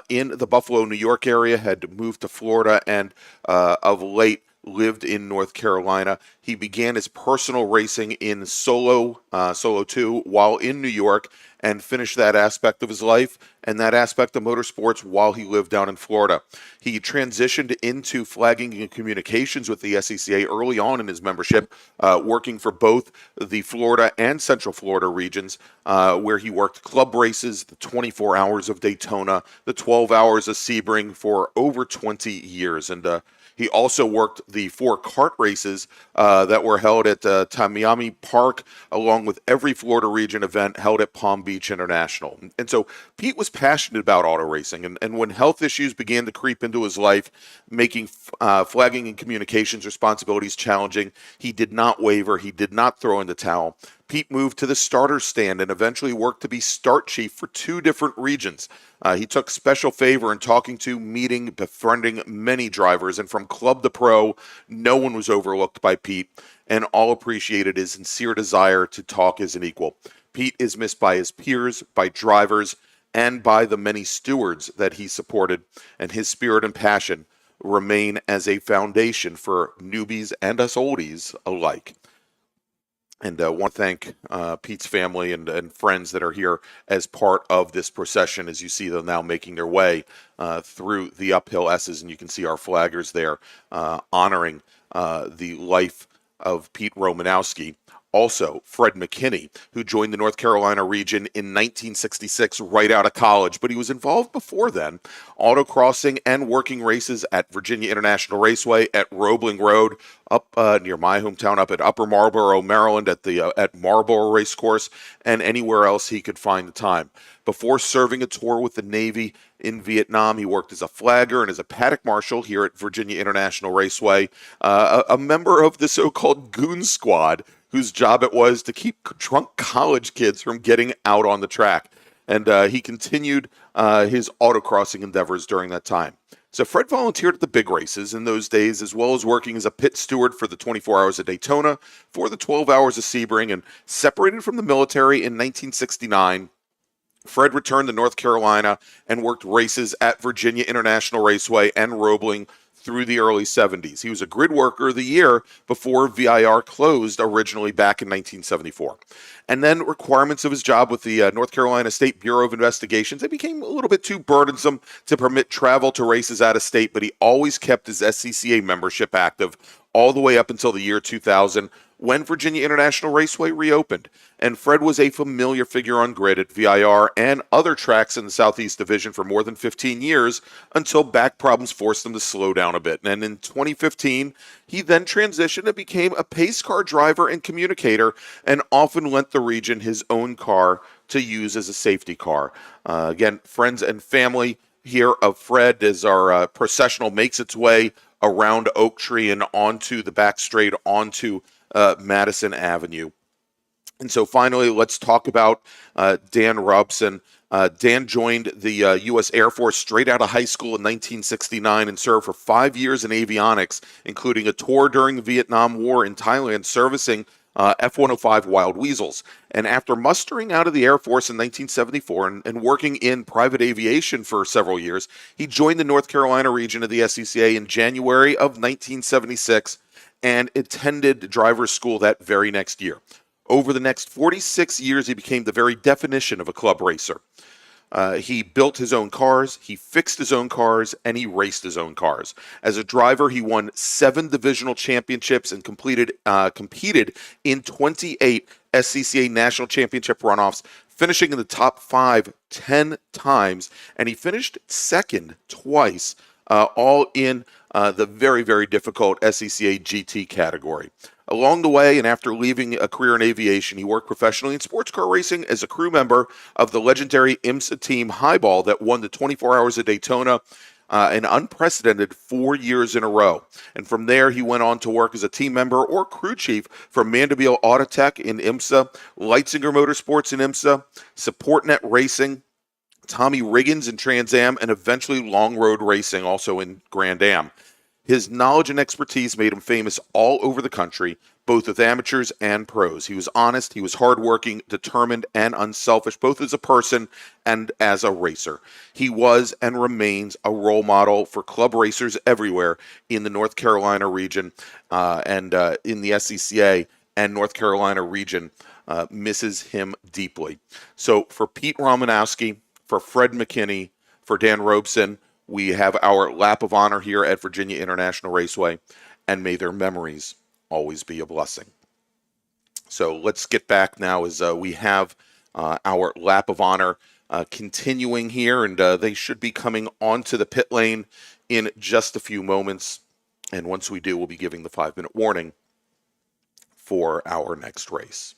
in the Buffalo, New York area, had moved to Florida, and of late lived in North Carolina. He began his personal racing in Solo 2 while in New York, and finished that aspect of his life and that aspect of motorsports while he lived down in Florida. He transitioned into flagging and communications with the SCCA early on in his membership, working for both the Florida and Central Florida regions, where he worked club races, the 24 hours of Daytona, the 12 hours of Sebring for over 20 years. And he also worked the 4 kart races that were held at Tamiami Park, along with every Florida region event held at Palm Beach International. And so Pete was passionate about auto racing, and when health issues began to creep into his life, making flagging and communications responsibilities challenging, he did not waver. He did not throw in the towel. Pete moved to the starter stand and eventually worked to be start chief for 2 different regions. He took special favor in talking to, meeting, befriending many drivers, and from club to pro, no one was overlooked by Pete, and all appreciated his sincere desire to talk as an equal. Pete is missed by his peers, by drivers, and by the many stewards that he supported, and his spirit and passion remain as a foundation for newbies and us oldies alike. And I want to thank Pete's family and friends that are here as part of this procession. As you see them now making their way through the uphill S's, and you can see our flaggers there honoring the life of Pete Romanowski. Also, Fred McKinney, who joined the North Carolina region in 1966 right out of college, but he was involved before then, autocrossing and working races at Virginia International Raceway, at Roebling Road, up near my hometown, up at Upper Marlboro, Maryland, at Marlboro Racecourse, and anywhere else he could find the time. Before serving a tour with the Navy in Vietnam, he worked as a flagger and as a paddock marshal here at Virginia International Raceway, a member of the so-called Goon Squad, whose job it was to keep drunk college kids from getting out on the track. And he continued his autocrossing endeavors during that time. So Fred volunteered at the big races in those days, as well as working as a pit steward for the 24 Hours of Daytona, for the 12 Hours of Sebring, and separated from the military in 1969. Fred returned to North Carolina and worked races at Virginia International Raceway and Roebling through the early 70s. He was a grid worker of the year before VIR closed originally back in 1974. And then requirements of his job with the North Carolina State Bureau of Investigations, they became a little bit too burdensome to permit travel to races out of state, but he always kept his SCCA membership active all the way up until the year 2000, when Virginia International Raceway reopened. And Fred was a familiar figure on grid at VIR and other tracks in the Southeast Division for more than 15 years, until back problems forced him to slow down a bit. And in 2015, he then transitioned and became a pace car driver and communicator, and often lent the region his own car to use as a safety car. Again, friends and family here of Fred, as our processional makes its way around Oak Tree and onto the back straight onto Madison Avenue. And so finally, let's talk about Dan Robson. Dan joined the U.S. Air Force straight out of high school in 1969 and served for 5 years in avionics, including a tour during the Vietnam War in Thailand, servicing F-105 Wild Weasels. And after mustering out of the Air Force in 1974 and working in private aviation for several years, he joined the North Carolina region of the SCCA in January of 1976 and attended driver's school that very next year. Over the next 46 years, he became the very definition of a club racer. He built his own cars, he fixed his own cars, and he raced his own cars. As a driver, he won 7 divisional championships and competed in 28 SCCA national championship runoffs, finishing in the top 5 10 times, and he finished second twice, all in the very, very difficult SCCA GT category. Along the way, and after leaving a career in aviation, he worked professionally in sports car racing as a crew member of the legendary IMSA team Highball that won the 24 Hours of Daytona an unprecedented 4 years in a row. And from there, he went on to work as a team member or crew chief for Mandeville Autotech in IMSA, Leitzinger Motorsports in IMSA, SupportNet Racing, Tommy Riggins in Trans Am, and eventually Long Road Racing, also in Grand Am. His knowledge and expertise made him famous all over the country, both with amateurs and pros. He was honest, he was hardworking, determined, and unselfish, both as a person and as a racer. He was and remains a role model for club racers everywhere in the North Carolina region and in the SCCA and North Carolina region. Misses him deeply. So for Pete Romanowski, for Fred McKinney, for Dan Robson, we have our lap of honor here at Virginia International Raceway, and may their memories always be a blessing. So let's get back now as we have our lap of honor continuing here, and they should be coming onto the pit lane in just a few moments. And once we do, we'll be giving the 5-minute warning for our next race.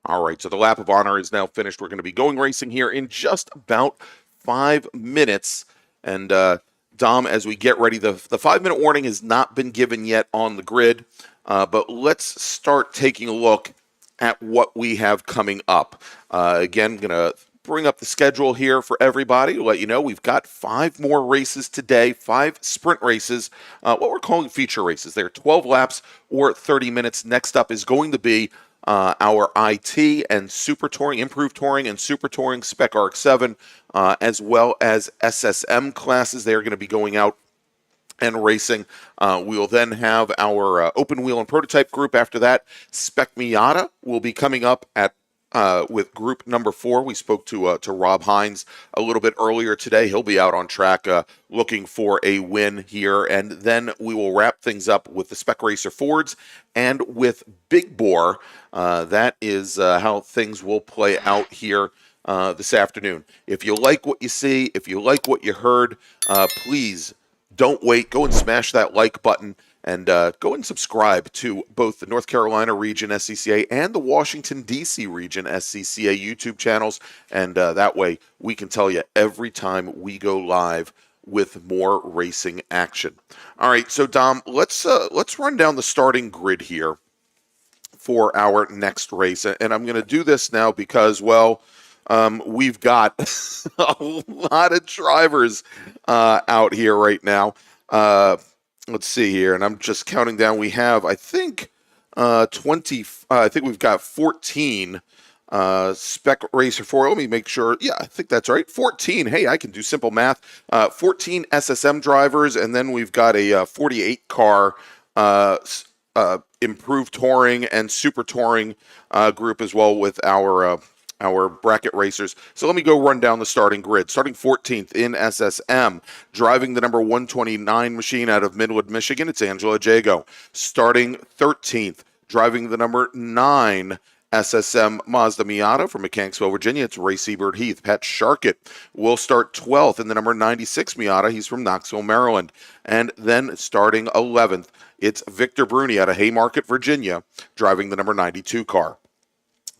All right, so the lap of honor is now finished. We're going to be going racing here in just about 5 minutes. And Dom, as we get ready, the 5-minute warning has not been given yet on the grid, but let's start taking a look at what we have coming up. Again, going to bring up the schedule here for everybody to let you know we've got 5 more races today, 5 sprint races, what we're calling feature races. They're 12 laps or 30 minutes. Next up is going to be our IT and Super Touring, Improved Touring and Super Touring Spec RX-7, as well as SSM classes. They're going to be going out and racing. We will then have our open wheel and prototype group. After that, Spec Miata will be coming up at with group number 4. We spoke to Rob Hines a little bit earlier today. He'll be out on track looking for a win here. And then we will wrap things up with the Spec Racer Fords and with Big Bore. That is how things will play out here this afternoon. If you like what you see, if you like what you heard, please don't wait. Go and smash that like button. And go and subscribe to both the North Carolina Region SCCA and the Washington, D.C. Region SCCA YouTube channels. And that way we can tell you every time we go live with more racing action. All right, so Dom, let's run down the starting grid here for our next race. And I'm going to do this now because, well, we've got a lot of drivers out here right now. Let's see here, and I'm just counting down. We have, I think, 20. I think we've got 14 Spec Racer 4. Let me make sure. Yeah, I think that's right. 14. Hey, I can do simple math. 14 SSM drivers, and then we've got a 48 car Improved Touring and Super Touring group as well with our bracket racers. So let me go run down the starting grid. Starting 14th in SSM, driving the number 129 machine out of Midland, Michigan, it's Angela Jago. Starting 13th, driving the number 9 SSM Mazda Miata from Mechanicsville, Virginia, it's Ray Seabird Heath. Pat Sharkett will start 12th in the number 96 Miata. He's from Knoxville, Maryland. And then starting 11th, it's Victor Bruni out of Haymarket, Virginia, driving the number 92 car.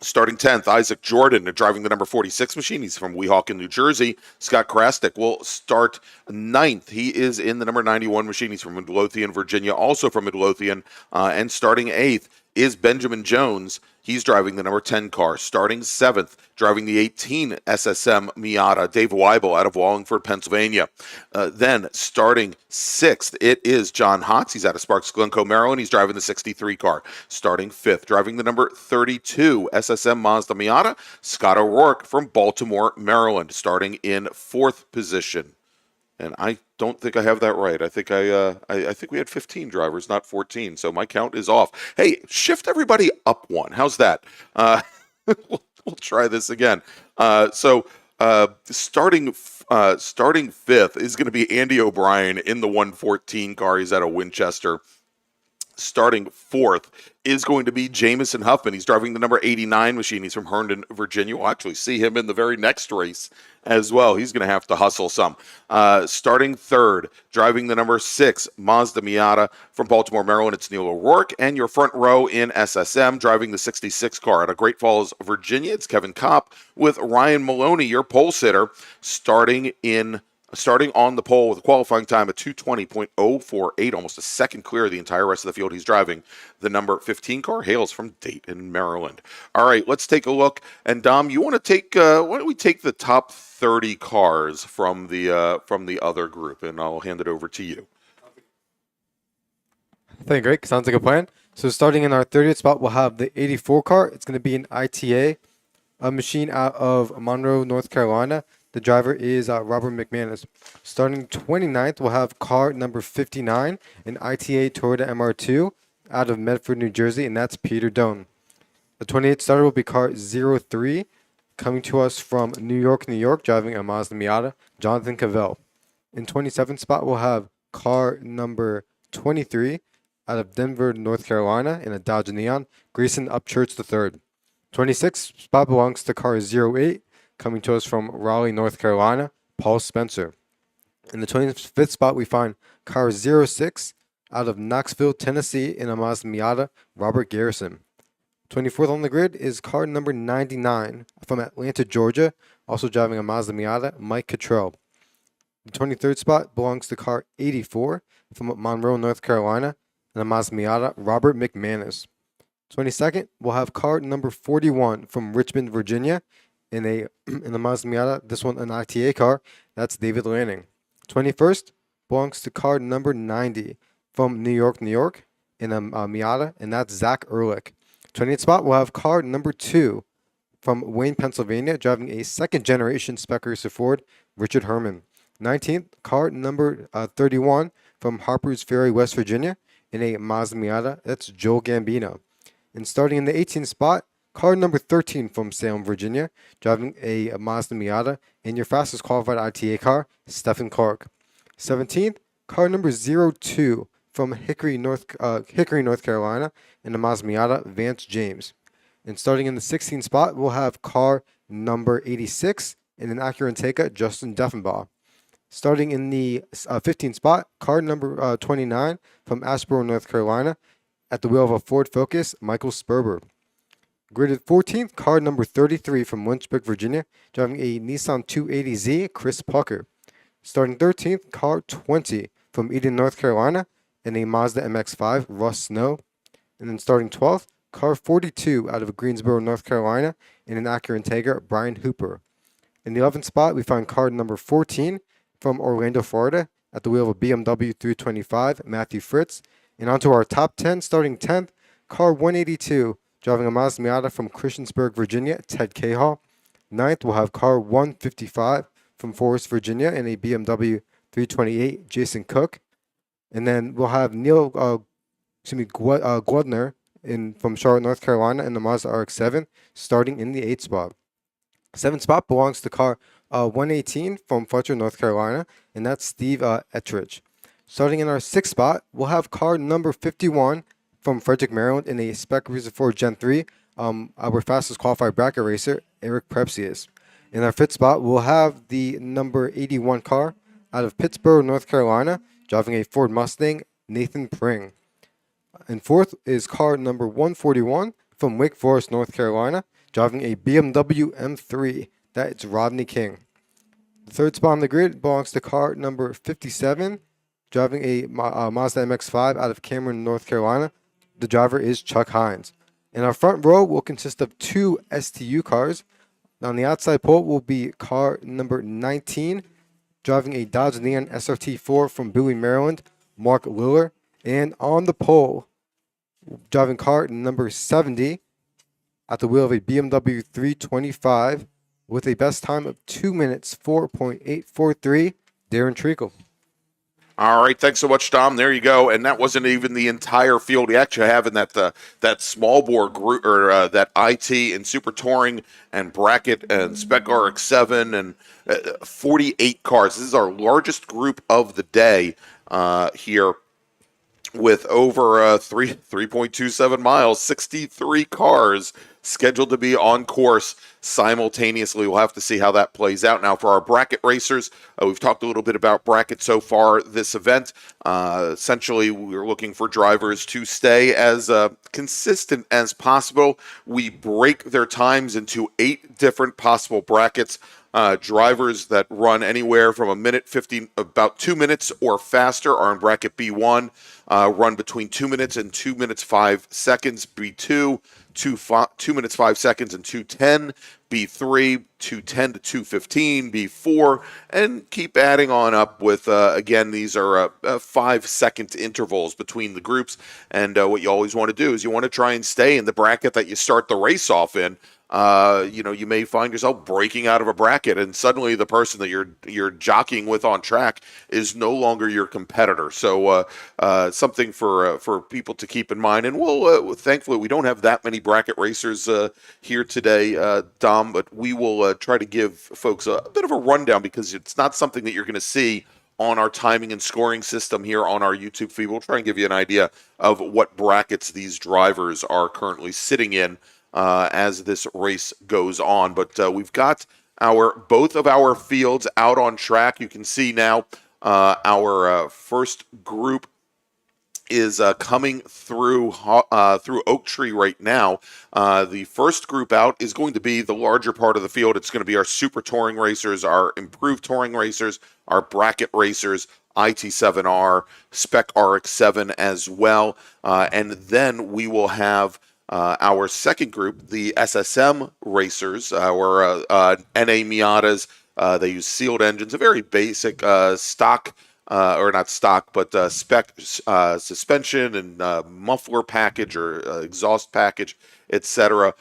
Starting 10th, Isaac Jordan, driving the number 46 machine. He's from Weehawken, New Jersey. Scott Krasnick will start 9th. He is in the number 91 machine. He's from Midlothian, Virginia, also from Midlothian. And starting 8th is Benjamin Jones. He's driving the number 10 car. Starting 7th, driving the 18 SSM Miata, Dave Weibel out of Wallingford, Pennsylvania. Then starting 6th, it is John Hotz. He's out of Sparks, Glencoe, Maryland. He's driving the 63 car. Starting 5th, driving the number 32 SSM Mazda Miata, Scott O'Rourke from Baltimore, Maryland. Starting in 4th position. And I don't think I have that right. I think I think we had 15 drivers, not 14. So my count is off. Hey, shift everybody up one. How's that? We'll try this again. So starting 5th is going to be Andy O'Brien in the 114 car. He's out of Winchester. Starting 4th is going to be Jamison Huffman. He's driving the number 89 machine. He's from Herndon, Virginia. We'll actually see him in the very next race as well. He's going to have to hustle some. Starting 3rd, driving the number 6 Mazda Miata from Baltimore, Maryland. It's Neil O'Rourke. And your front row in SSM, driving the 66 car out of Great Falls, Virginia. It's Kevin Kopp with Ryan Maloney, your pole sitter, starting on the pole with a qualifying time of 2:20.048, almost a second clear of the entire rest of the field. He's driving the number 15 car, hails from Dayton, Maryland. All right, let's take a look. And Dom, you want to take? Why don't we take the top 30 cars from the other group, and I'll hand it over to you. I think great. Sounds like a plan. So starting in our 30th spot, we'll have the 84 car. It's going to be an ITA, a machine out of Monroe, North Carolina. The driver is Robert McManus. Starting 29th, we'll have car number 59, an ITA Toyota MR2 out of Medford, New Jersey, and that's Peter Doan. The 28th starter will be car 03, coming to us from New York, driving a Mazda Miata, Jonathan Cavell. In 27th spot, we'll have car number 23 out of Denver, North Carolina, in a Dodge Neon, Grayson Upchurch III. 26th spot belongs to car 08, coming to us from Raleigh, North Carolina, Paul Spencer. In the 25th spot, we find car 06 out of Knoxville, Tennessee, in a Mazda Miata, Robert Garrison. 24th on the grid is car number 99 from Atlanta, Georgia, also driving a Mazda Miata, Mike Cottrell. The 23rd spot belongs to car 84 from Monroe, North Carolina, and a Mazda Miata, Robert McManus. 22nd, we'll have car number 41 from Richmond, Virginia, in a Mazda Miata, this one an ITA car, that's David Lanning. 21st belongs to car number 90 from New York, New York, in a Miata, and that's Zach Ehrlich. 20th spot, we'll have car number 2 from Wayne, Pennsylvania, driving a second-generation Spec Racer Ford, Richard Herman. 19th, car number 31 from Harpers Ferry, West Virginia, in a Mazda Miata, that's Joel Gambino. And starting in the 18th spot, car number 13 from Salem, Virginia, driving a Mazda Miata, and your fastest qualified ITA car, Stephen Clark. 17th, car number 02 from Hickory, North Carolina, in a Mazda Miata, Vance James. And starting in the 16th spot, we'll have car number 86 in an Acura Integra, Justin Deffenbaugh. Starting in the 15th spot, car number 29 from Asheboro, North Carolina, at the wheel of a Ford Focus, Michael Sperber. Graded 14th, car number 33 from Lynchburg, Virginia, driving a Nissan 280Z, Chris Pucker. Starting 13th, car 20 from Eden, North Carolina, in a Mazda MX-5, Russ Snow. And then starting 12th, car 42 out of Greensboro, North Carolina, in an Acura Integra, Brian Hooper. In the 11th spot, we find car number 14 from Orlando, Florida, at the wheel of a BMW 325, Matthew Fritz. And onto our top 10, starting 10th, car 182, driving a Mazda Miata from Christiansburg, Virginia, Ted Cahall. 9th, we'll have car 155 from Forest, Virginia, in a BMW 328, Jason Cook. And then we'll have Gludner from Charlotte, North Carolina, in the Mazda RX-7, starting in the 8th spot. 7th spot belongs to car 118 from Fletcher, North Carolina, and that's Steve Ettridge. Starting in our 6th spot, we'll have car number 51 from Frederick, Maryland, in a Spec Racer Ford Gen 3, our fastest qualified bracket racer, Eric Prepsius. In our 5th spot, we'll have the number 81 car out of Pittsburgh, North Carolina, driving a Ford Mustang, Nathan Pring. And 4th is car number 141 from Wake Forest, North Carolina, driving a BMW M3, that's Rodney King. The 3rd spot on the grid belongs to car number 57, driving a Mazda MX-5 out of Cameron, North Carolina. The driver is Chuck Hines. And our front row will consist of 2 STU cars. On the outside pole will be car number 19, driving a Dodge Neon SRT4 from Bowie, Maryland, Mark Liller. And on the pole, driving car number 70, at the wheel of a BMW 325, with a best time of 2 minutes 4.843, Darren Treacle. All right, thanks so much, Tom. There you go. And that wasn't even the entire field. We actually have in that small bore group, or that IT and Super Touring and Bracket and Spec RX-7 and 48 cars. This is our largest group of the day here, with over 3.27 miles, 63 cars scheduled to be on course simultaneously. We'll have to see how that plays out. Now, for our bracket racers, we've talked a little bit about bracket so far this event. Essentially, we're looking for drivers to stay as consistent as possible. We break their times into 8 different possible brackets. Drivers that run anywhere from a minute 15, about 2 minutes or faster, are in bracket B1. Run between 2 minutes and 2 minutes 5 seconds. B2, 2 minutes 5 seconds and 2:10. B3, 2:10 to 2:15. B4, and keep adding on up with, again, these are 5-second intervals between the groups. And what you always want to do is you want to try and stay in the bracket that you start the race off in. You may find yourself breaking out of a bracket, and suddenly the person that you're jockeying with on track is no longer your competitor. So something for people to keep in mind. And we'll thankfully we don't have that many bracket racers here today, Dom, but we will try to give folks a bit of a rundown, because it's not something that you're going to see on our timing and scoring system here on our YouTube feed. We'll try and give you an idea of what brackets these drivers are currently sitting in as this race goes on. But we've got both of our fields out on track. You can see now our first group is coming through Oak Tree right now. The first group out is going to be the larger part of the field. It's going to be our super touring racers, our improved touring racers, our bracket racers, IT7R, Spec RX7 as well. And then we will have our second group, the SSM racers, our NA Miatas. They use sealed engines, a very basic stock, or not stock, but spec suspension and muffler package or exhaust package, etc.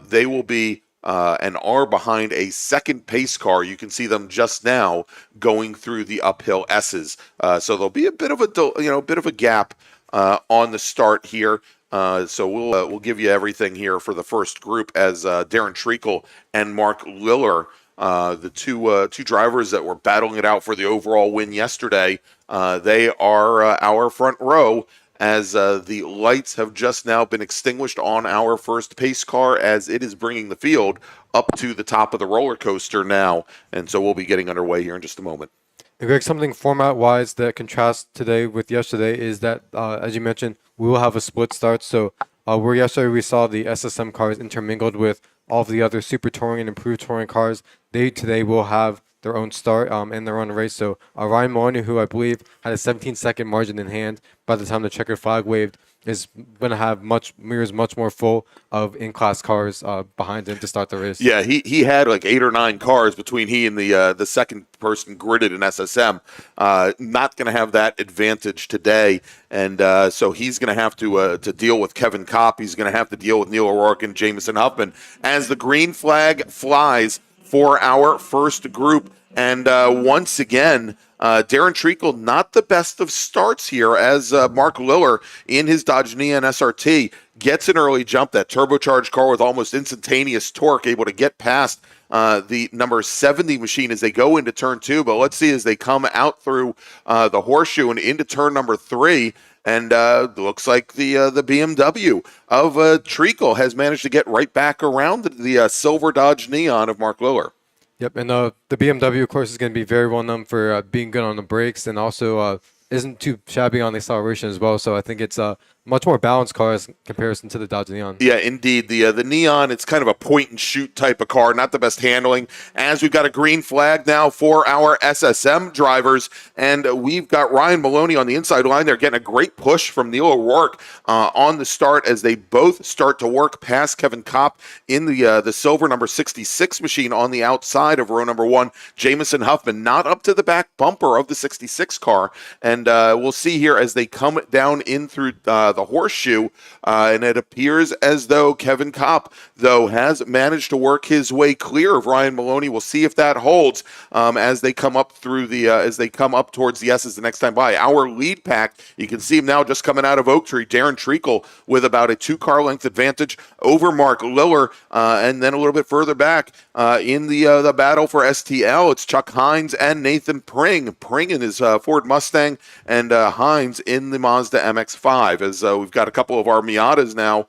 They will be and are behind a second pace car. You can see them just now going through the uphill S's. So there'll be a bit of a gap on the start here. So we'll give you everything here for the first group as Darren Treacle and Mark Liller, the two drivers that were battling it out for the overall win yesterday. They are our front row as the lights have just now been extinguished on our first pace car as it is bringing the field up to the top of the roller coaster now. And so we'll be getting underway here in just a moment. And Greg, something format-wise that contrasts today with yesterday is that, as you mentioned, we will have a split start. So where yesterday we saw the SSM cars intermingled with all of the other super touring and improved touring cars, they today will have their own start and their own race. So Ryan Maloney, who I believe had a 17-second margin in hand by the time the checkered flag waved, is going to have mirrors much more full of in-class cars behind him to start the race. Yeah, he had like 8 or 9 cars between he and the second person gridded in SSM. Not going to have that advantage today, and so he's going to have to deal with Kevin Kopp. He's going to have to deal with Neil O'Rourke and Jamison Huffman as the green flag flies for our first group. And once again, Darren Treacle, not the best of starts here as Mark Liller in his Dodge Neon SRT gets an early jump, that turbocharged car with almost instantaneous torque, able to get past the number 70 machine as they go into turn 2. But let's see as they come out through the horseshoe and into turn number 3. And looks like the BMW of Treacle has managed to get right back around the silver Dodge Neon of Mark Liller. Yep, and the BMW, of course, is going to be very well known for being good on the brakes and also isn't too shabby on the acceleration as well. So I think it's a much more balanced car in comparison to the Dodge Neon. Yeah, indeed. The Neon, it's kind of a point-and-shoot type of car, not the best handling. As we've got a green flag now for our SSM drivers, and we've got Ryan Maloney on the inside line. They're getting a great push from Neil O'Rourke on the start as they both start to work past Kevin Kopp in the silver number 66 machine on the outside of row number 1. Jamison Huffman not up to the back bumper of the 66 car, and we'll see here as they come down in through the horseshoe, and it appears as though Kevin Kopp, though, has managed to work his way clear of Ryan Maloney. We'll see if that holds as they come up through as they come up towards the S's the next time by. Our lead pack, you can see him now just coming out of Oak Tree, Darren Treacle with about a 2-car length advantage over Mark Liller, and then a little bit further back in the battle for STL, it's Chuck Hines and Nathan Pring. Pring in his Ford Mustang and Hines in the Mazda MX-5 as we've got a couple of our Miatas now,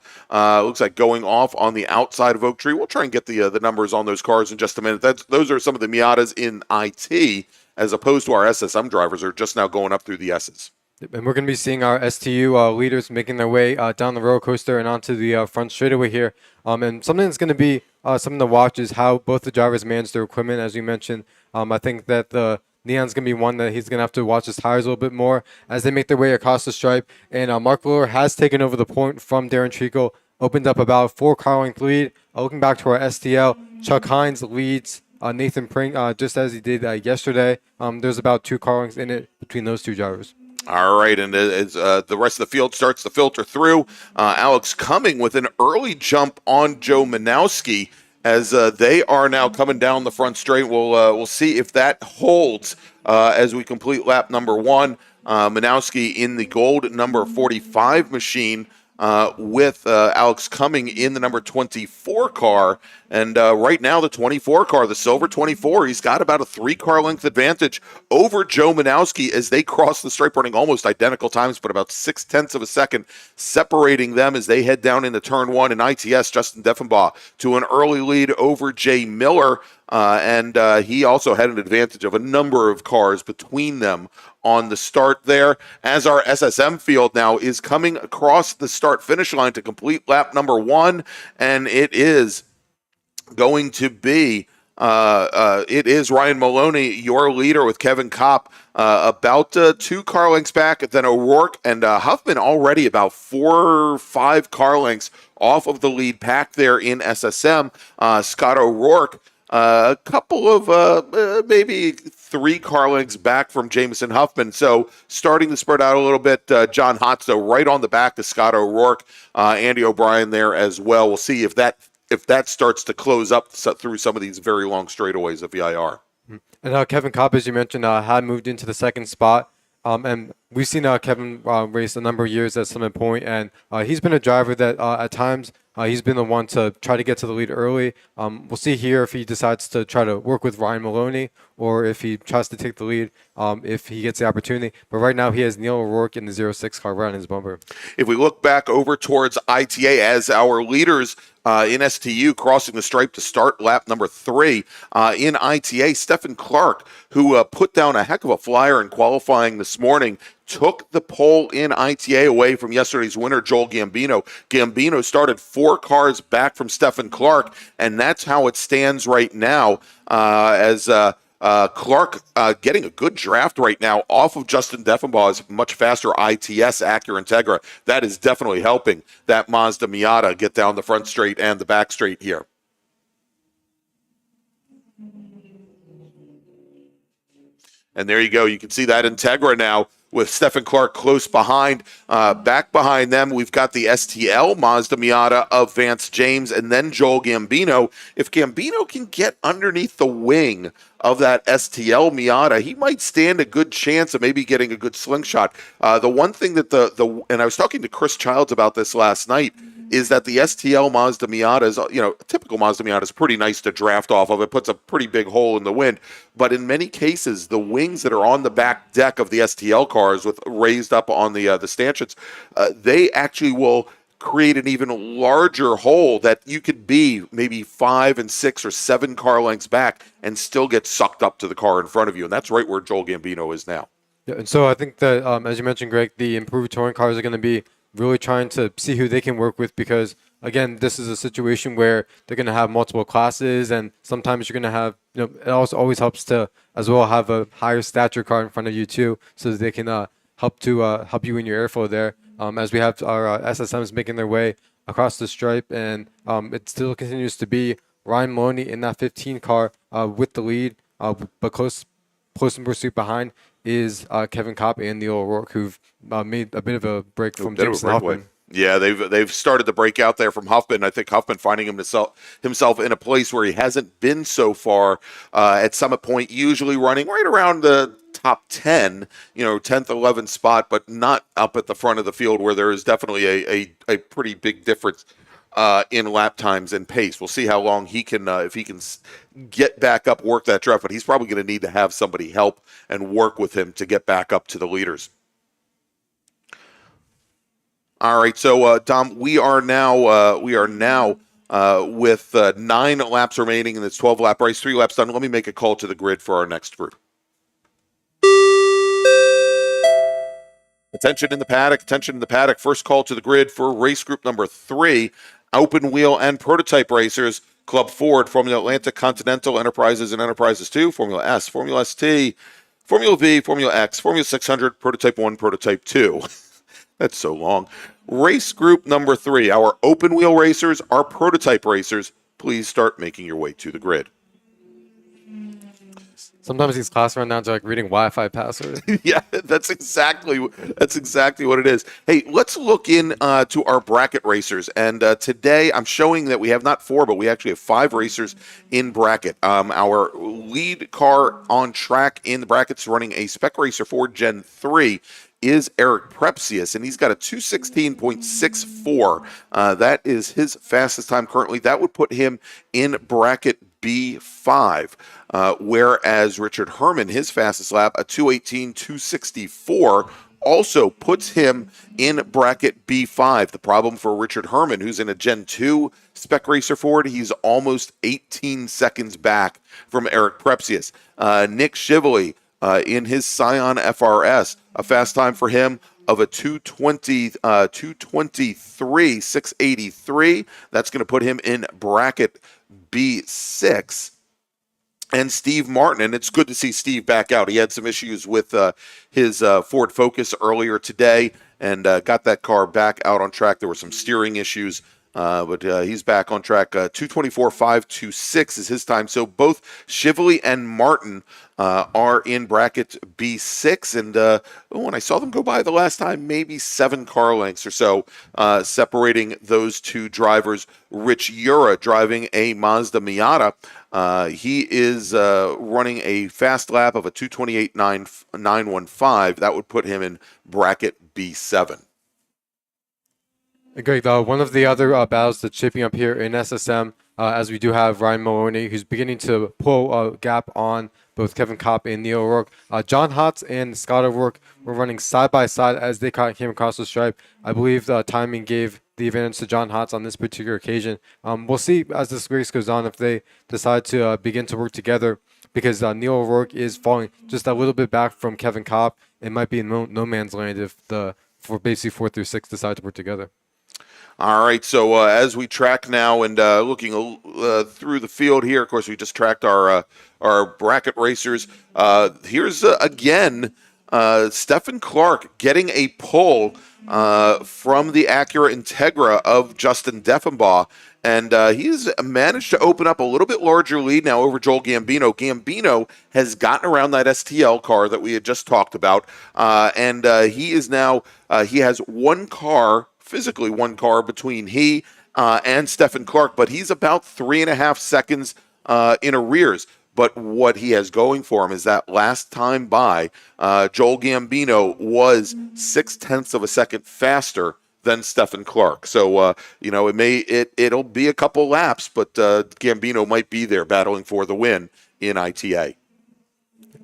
looks like going off on the outside of Oak Tree. We'll try and get the numbers on those cars in just a minute. Those are some of the Miatas in IT, as opposed to our SSM drivers are just now going up through the S's. And we're going to be seeing our STU leaders making their way down the roller coaster and onto the front straightaway here. And something that's going to be something to watch is how both the drivers manage their equipment, as you mentioned. I think that the Neon's going to be one that he's going to have to watch his tires a little bit more as they make their way across the stripe. And Mark Liller has taken over the point from Darren Treacle, opened up about a 4-car length lead. Looking back to our STL, Chuck Hines leads Nathan Pring just as he did yesterday. There's about 2 car lengths in it between those 2 drivers. All right, and as the rest of the field starts to filter through, Alex Cumming with an early jump on Joe Manowski as they are now coming down the front straight. We'll see if that holds as we complete lap number 1. Manowski in the gold number 45 machine with Alex Cumming in the number 24 car. And right now, the 24 car, the silver 24, he's got about a 3-car length advantage over Joe Manowski as they cross the stripe, running almost identical times, but about 0.6 of a second separating them as they head down into turn 1. And ITS, Justin Deffenbaugh, to an early lead over Jay Miller. and he also had an advantage of a number of cars between them on the start there, as our SSM field now is coming across the start-finish line to complete lap number 1, and it is going to be it is Ryan Maloney, your leader, with Kevin Kopp about 2 car lengths back. Then O'Rourke and Huffman already about 4 or 5 car lengths off of the lead pack there in SSM. Scott O'Rourke a couple of maybe 3 car lengths back from Jamison Huffman. So starting to spread out a little bit. John Hotzo right on the back of Scott O'Rourke. Andy O'Brien there as well. We'll see if that starts to close up through some of these very long straightaways of VIR. And Kevin Kopp, as you mentioned, had moved into the 2nd spot. And we've seen Kevin race a number of years at Summit Point, and he's been a driver that at times he's been the one to try to get to the lead early. We'll see here if he decides to try to work with Ryan Maloney or if he tries to take the lead if he gets the opportunity. But right now he has Neil O'Rourke in the 06 car right on his bumper. If we look back over towards ITA as our leaders in STU crossing the stripe to start lap number 3 in ITA, Stephen Clark, who put down a heck of a flyer in qualifying this morning, took the pole in ITA away from yesterday's winner, Joel Gambino. Gambino started 4 cars back from Stephen Clark, and that's how it stands right now as Clark getting a good draft right now off of Justin Deffenbaugh's much faster ITS Acura Integra. That is definitely helping that Mazda Miata get down the front straight and the back straight here. And there you go. You can see that Integra now with Stephen Clark close behind. Back behind them, we've got the STL Mazda Miata of Vance James and then Joel Gambino. If Gambino can get underneath the wing of that STL Miata, he might stand a good chance of maybe getting a good slingshot. The one thing that and I was talking to Chris Childs about this last night, is that the STL Mazda Miata is, a typical Mazda Miata is pretty nice to draft off of. It puts a pretty big hole in the wind. But in many cases, the wings that are on the back deck of the STL cars with raised up on the stanchions, they actually will create an even larger hole that you could be maybe 5 and 6 or 7 car lengths back and still get sucked up to the car in front of you. And that's right where Joel Gambino is now. Yeah, and so I think that, as you mentioned, Greg, the improved touring cars are going to be really trying to see who they can work with because, again, this is a situation where they're going to have multiple classes, and sometimes you're going to have, it also always helps to as well have a higher stature car in front of you too, so that they can help you in your airflow there. As we have our SSMs making their way across the stripe, and it still continues to be Ryan Maloney in that 15 car with the lead, but close in pursuit behind is Kevin Kopp and Neil O'Rourke, who've made a bit of a break from Jameson Huffman. Yeah, they've started to break out there from Huffman. I think Huffman finding himself in a place where he hasn't been so far at Summit Point, usually running right around the top 10, 10th, 11th spot, but not up at the front of the field where there is definitely a pretty big difference in lap times and pace. We'll see how long he can, if he can get back up, work that draft, but he's probably going to need to have somebody help and work with him to get back up to the leaders. All right, so Dom, we are now with 9 laps remaining in this 12-lap race, 3 laps done. Let me make a call to the grid for our next group. Attention in the paddock. First call to the grid for race group number 3, open wheel and prototype racers. Club Ford, Formula Atlantic, Continental, Enterprises and Enterprises 2, Formula S, Formula ST, Formula V, Formula X, Formula 600, Prototype 1, Prototype 2. That's so long. Race group number 3, our open wheel racers, our prototype racers. Please start making your way to the grid. Sometimes these class rundowns are like reading Wi-Fi passwords. Yeah, that's exactly what it is. Hey, let's look in to our bracket racers. And today I'm showing that we have not 4, but we actually have 5 racers in bracket. Our lead car on track in the brackets running a Spec Racer 4 Gen 3 is Eric Prepsius, and he's got a 2:16.64. That is his fastest time currently. That would put him in bracket B5, whereas Richard Herman, his fastest lap, a 2:18.264, also puts him in bracket B5. The problem for Richard Herman, who's in a Gen 2 Spec Racer Ford, he's almost 18 seconds back from Eric Prepsius. Nick Shively in his Scion FRS, a fast time for him of a 223, 683. That's going to put him in bracket B6. And Steve Martin, and it's good to see Steve back out. He had some issues with his Ford Focus earlier today and got that car back out on track. There were some steering issues, but he's back on track. 224.526 is his time. So both Shively and Martin are in bracket B6. And when I saw them go by the last time, maybe 7 car lengths or so separating those two drivers. Rich Ura driving a Mazda Miata. He is running a fast lap of a 228.915. That would put him in bracket B7. Great. One of the other battles that's shaping up here in SSM, as we do have Ryan Maloney, who's beginning to pull a gap on both Kevin Kopp and Neil O'Rourke. John Hotz and Scott O'Rourke were running side by side as they came across the stripe. I believe the timing gave the advantage to John Hotz on this particular occasion. We'll see as this race goes on if they decide to begin to work together, because Neil O'Rourke is falling just a little bit back from Kevin Kopp. It might be in no man's land if basically 4 through 6 decide to work together. All right, so as we track now and looking through the field here, of course, we just tracked our bracket racers. Here's, again, Stephen Clark getting a pull from the Acura Integra of Justin Deffenbaugh, and he's managed to open up a little bit larger lead now over Joel Gambino. Gambino has gotten around that STL car that we had just talked about, and he is now, he has physically one car between he and Stephen Clark, but he's about 3.5 seconds in arrears. But what he has going for him is that last time by, Joel Gambino was 0.6 of a second faster than Stephen Clark. So, it'll be a couple laps, but Gambino might be there battling for the win in ITA.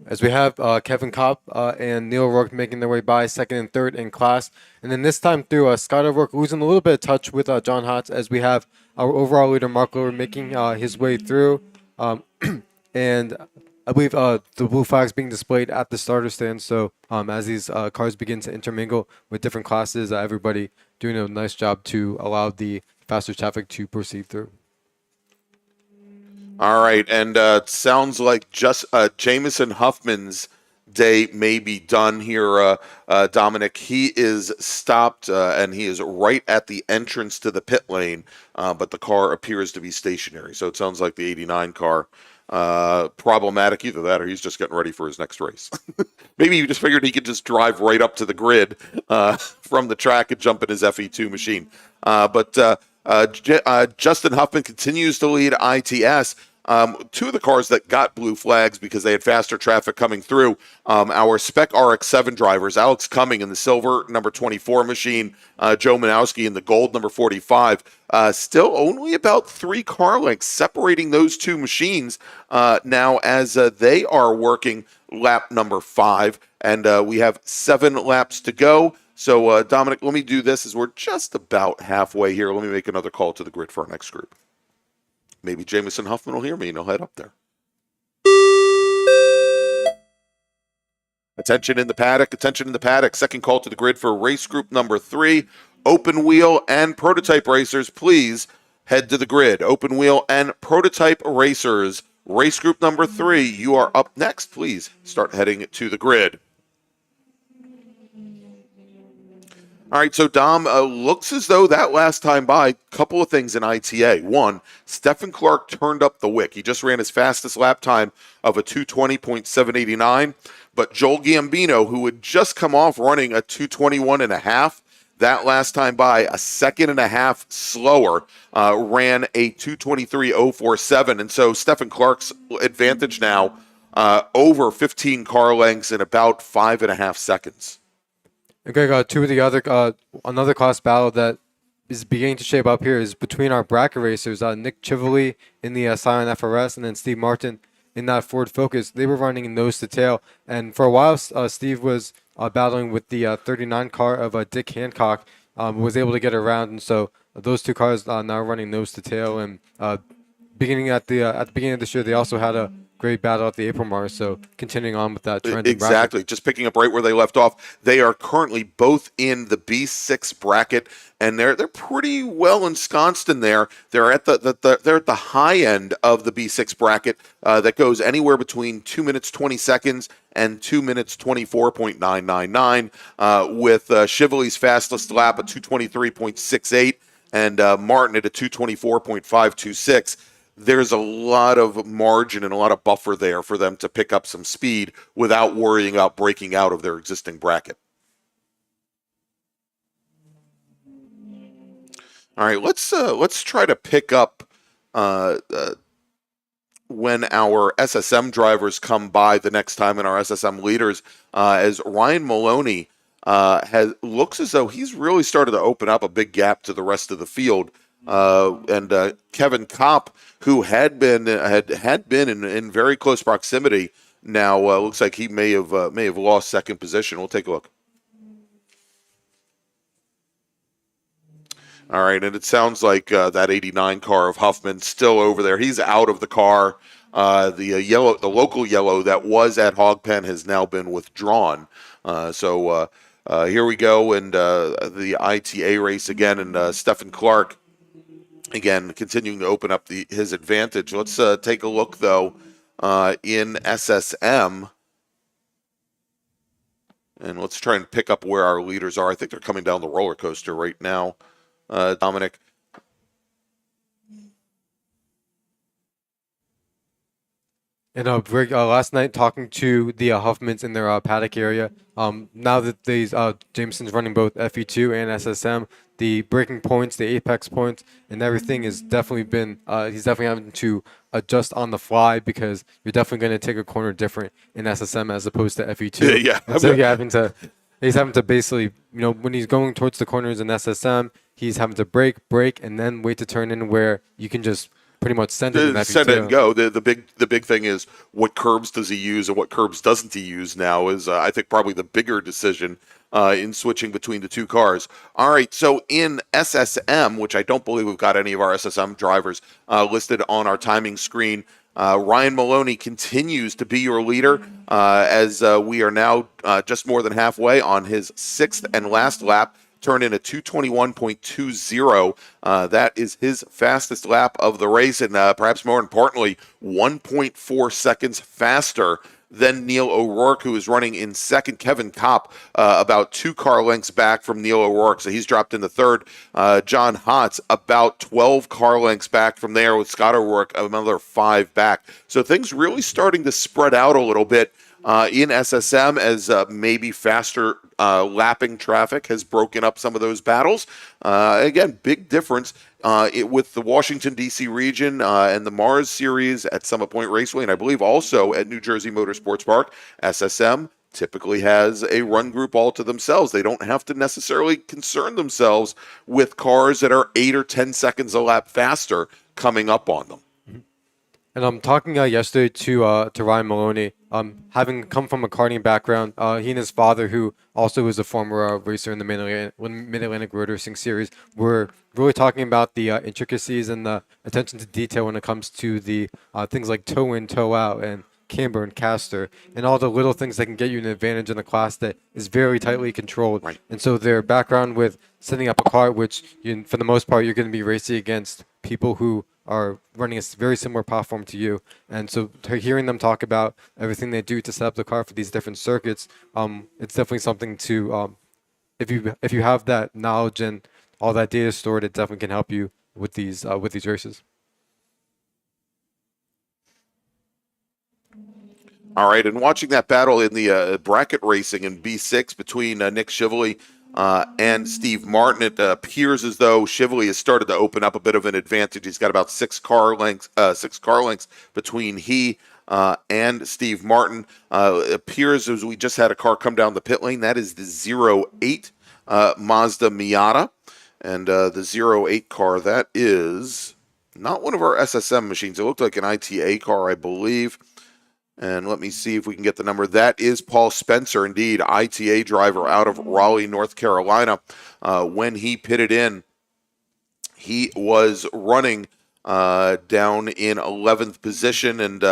As we have Kevin Kopp and Neil O'Rourke making their way by second and third in class. And then this time through, Scott O'Rourke losing a little bit of touch with John Hotz, as we have our overall leader, Mark Lower, making his way through. And I believe the blue flags being displayed at the starter stand. So as these cars begin to intermingle with different classes, everybody doing a nice job to allow the faster traffic to proceed through. All right, and it sounds like just Jamison Huffman's day may be done here, Dominic. He is stopped, and he is right at the entrance to the pit lane, but the car appears to be stationary. So it sounds like the 89 car problematic. Either that or he's just getting ready for his next race. Maybe he just figured he could just drive right up to the grid from the track and jump in his FE2 machine. But Justin Huffman continues to lead ITS. Two of the cars that got blue flags because they had faster traffic coming through, our Spec RX-7 drivers, Alex Cumming in the silver number 24 machine, Joe Manowski in the gold number 45, still only about 3 car lengths separating those two machines now as they are working lap number 5, and we have 7 laps to go. So, Dominic, let me do this as we're just about halfway here. Let me make another call to the grid for our next group. Maybe Jamison Huffman will hear me and he'll head up there. Attention in the paddock, attention in the paddock. Second call to the grid for race group number 3. Open wheel and prototype racers, please head to the grid. Open wheel and prototype racers. Race group number 3, you are up next. Please start heading to the grid. All right, so Dom, looks as though that last time by, couple of things in ITA. One, Stephen Clark turned up the wick. He just ran his fastest lap time of a 220.789, but Joel Gambino, who had just come off running a 221.5, that last time by, a second and a half slower, ran a 223.047, and so Stephen Clark's advantage now over 15 car lengths in about 5.5 seconds. Okay, two of the other, another class battle that is beginning to shape up here is between our bracket racers, Nick Chively in the Scion FRS and then Steve Martin in that Ford Focus. They were running nose to tail, and for a while, Steve was battling with the 39 car of Dick Hancock, was able to get around, and so those two cars now running nose to tail. And beginning at the beginning of this year, they also had a great battle at the April MARRS. So continuing on with that trend. Exactly. Just picking up right where they left off. They are currently both in the B6 bracket, and they're pretty well ensconced in there. They're at they're at the high end of the B6 bracket that goes anywhere between 2 minutes 20 seconds and 2 minutes 24.999, with Chively's fastest lap at 2:23.68 and Martin at a 2:24.526. There's a lot of margin and a lot of buffer there for them to pick up some speed without worrying about breaking out of their existing bracket. All right, let's try to pick up when our SSM drivers come by the next time and our SSM leaders, as Ryan Maloney looks as though he's really started to open up a big gap to the rest of the field. And Kevin Kopp, who had been in very close proximity, now looks like he may have lost second position. We'll take a look. All right, and it sounds like that 89 car of Huffman still over there. He's out of the car. The local yellow that was at Hogpen has now been withdrawn. So here we go, and the ITA race again, and Stephen Clark again continuing to open up his advantage. Let's take a look though in SSM. And let's try and pick up where our leaders are. I think they're coming down the roller coaster right now. Dominic. And last night, talking to the Huffmans in their paddock area, now that these Jameson's running both FE2 and SSM, the braking points, the apex points, and everything has definitely been. He's definitely having to adjust on the fly, because you're definitely going to take a corner different in SSM as opposed to FE2. Yeah. So he's having to basically, when he's going towards the corners in SSM, he's having to brake, and then wait to turn in, where you can just pretty much send it and go. The big thing is, what curbs does he use and what curbs doesn't he use now is I think probably the bigger decision in switching between the two cars. All right, so in SSM, which I don't believe we've got any of our SSM drivers listed on our timing screen, Ryan Maloney continues to be your leader as we are now just more than halfway on his sixth and last lap. Turned in a 2:21.20. That is his fastest lap of the race, and perhaps more importantly, 1.4 seconds faster than Neil O'Rourke, who is running in second. Kevin Kopp, about 2 car lengths back from Neil O'Rourke, so he's dropped into third. John Hotz, about 12 car lengths back from there, with Scott O'Rourke another 5 back. So things really starting to spread out a little bit in SSM, as maybe faster lapping traffic has broken up some of those battles. Again, big difference with the Washington, D.C. region and the MARRS series at Summit Point Raceway, and I believe also at New Jersey Motorsports Park. SSM typically has a run group all to themselves. They don't have to necessarily concern themselves with cars that are 8 or 10 seconds a lap faster coming up on them. And I'm talking yesterday to Ryan Maloney, having come from a karting background. He and his father, who also was a former racer in the Mid-Atlantic Road Racing Series, were really talking about the intricacies and the attention to detail when it comes to the things like toe in, toe out, and camber and caster, and all the little things that can get you an advantage in a class that is very tightly controlled. Right. And so their background with setting up a car, which for the most part you're going to be racing against people who are running a very similar platform to you. And so hearing them talk about everything they do to set up the car for these different circuits, it's definitely something to, if you have that knowledge and all that data stored, it definitely can help you with these races. All right, and watching that battle in the bracket racing in B6 between Nick Chively and Steve Martin, it appears as though Chively has started to open up a bit of an advantage. He's got about 6 car lengths between he and Steve Martin. It appears as we just had a car come down the pit lane. That is the 08 Mazda Miata, and the 08 car, that is not one of our SSM machines. It looked like an ITA car, I believe. And let me see if we can get the number. That is Paul Spencer, indeed, ITA driver out of Raleigh, North Carolina. When he pitted in, he was running down in 11th position, and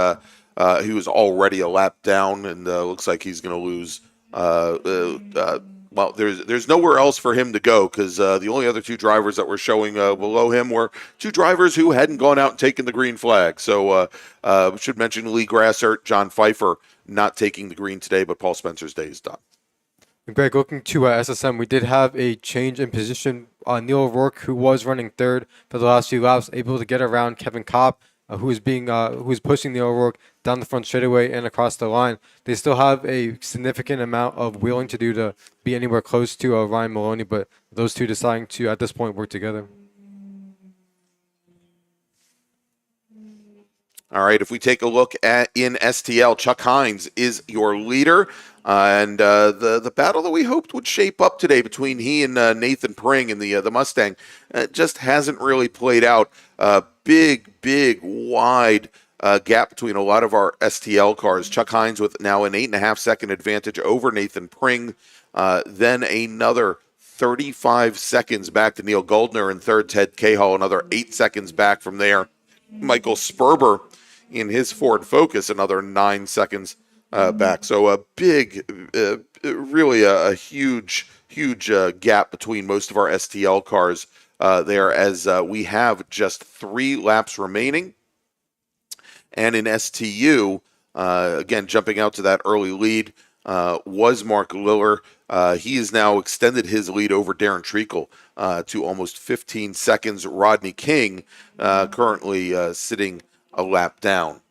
he was already a lap down, and looks like he's going to lose. Well, there's nowhere else for him to go, because the only other two drivers that were showing below him were two drivers who hadn't gone out and taken the green flag. So we should mention Lee Grassert, John Pfeiffer not taking the green today, but Paul Spencer's day is done. Greg, looking to SSM, we did have a change in position. Neil O'Rourke, who was running third for the last few laps, able to get around Kevin Kopp, who is pushing Neil O'Rourke down the front straightaway and across the line. They still have a significant amount of wheeling to do to be anywhere close to Ryan Maloney, but those two deciding to, at this point, work together. All right, if we take a look at in STL, Chuck Hines is your leader. And the battle that we hoped would shape up today between he and Nathan Pring in the Mustang just hasn't really played out. Big, wide gap between a lot of our STL cars. Chuck Hines with now an 8.5-second advantage over Nathan Pring. Then another 35 seconds back to Neil Goldner in third. Ted Cahill another 8 seconds back from there. Michael Sperber in his Ford Focus another 9 seconds back. So a big, really a huge gap between most of our STL cars there, as we have just 3 laps remaining. And in STU, again, jumping out to that early lead was Mark Liller. He has now extended his lead over Darren Treacle to almost 15 seconds. Rodney King currently sitting a lap down.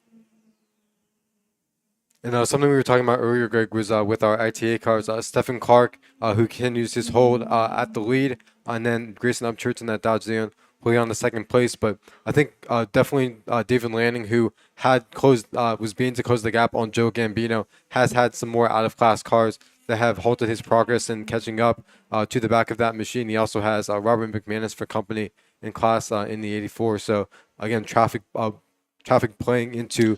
And something we were talking about earlier, Greg, was with our ITA cars. Stephen Clark, who continues his hold at the lead, and then Grayson Upchurch in that Dodge Leon holding on the second place. But I think definitely David Lanning, who had was beginning to close the gap on Joe Gambino, has had some more out-of-class cars that have halted his progress in catching up to the back of that machine. He also has Robert McManus for company in class in the 84. So again, traffic playing into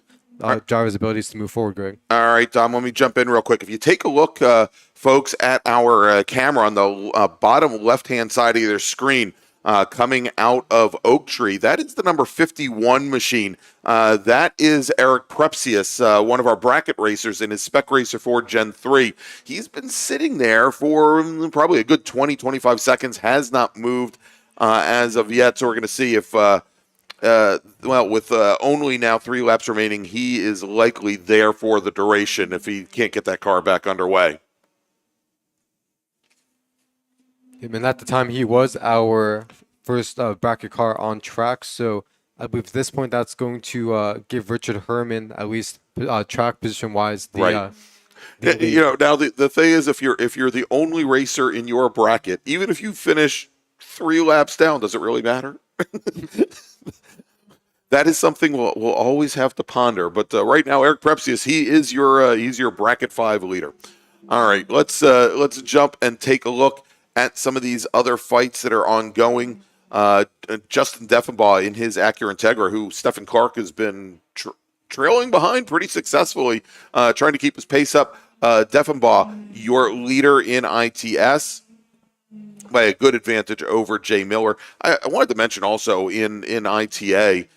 drivers' abilities to move forward, Greg. All right, Dom, let me jump in real quick. If you take a look, folks, at our camera on the bottom left-hand side of your screen, coming out of Oak Tree, that is the number 51 machine. That is Eric Prepsius, one of our bracket racers in his Spec Racer Ford Gen 3. He's been sitting there for probably a good 20-25 seconds, has not moved as of yet, so we're going to see if... with only now 3 laps remaining, he is likely there for the duration if he can't get that car back underway. And at the time, he was our first bracket car on track. So I believe at this point, that's going to give Richard Herman, at least track position-wise, the right. Now the thing is, if you're the only racer in your bracket, even if you finish 3 laps down, does it really matter? That is something we'll always have to ponder. But right now, Eric Prepsius, he's your bracket 5 leader. All right, let's jump and take a look at some of these other fights that are ongoing. Justin Deffenbaugh in his Acura Integra, who Stephen Clark has been trailing behind pretty successfully, trying to keep his pace up. Deffenbaugh, your leader in ITS, by a good advantage over Jay Miller. I wanted to mention also in ITA,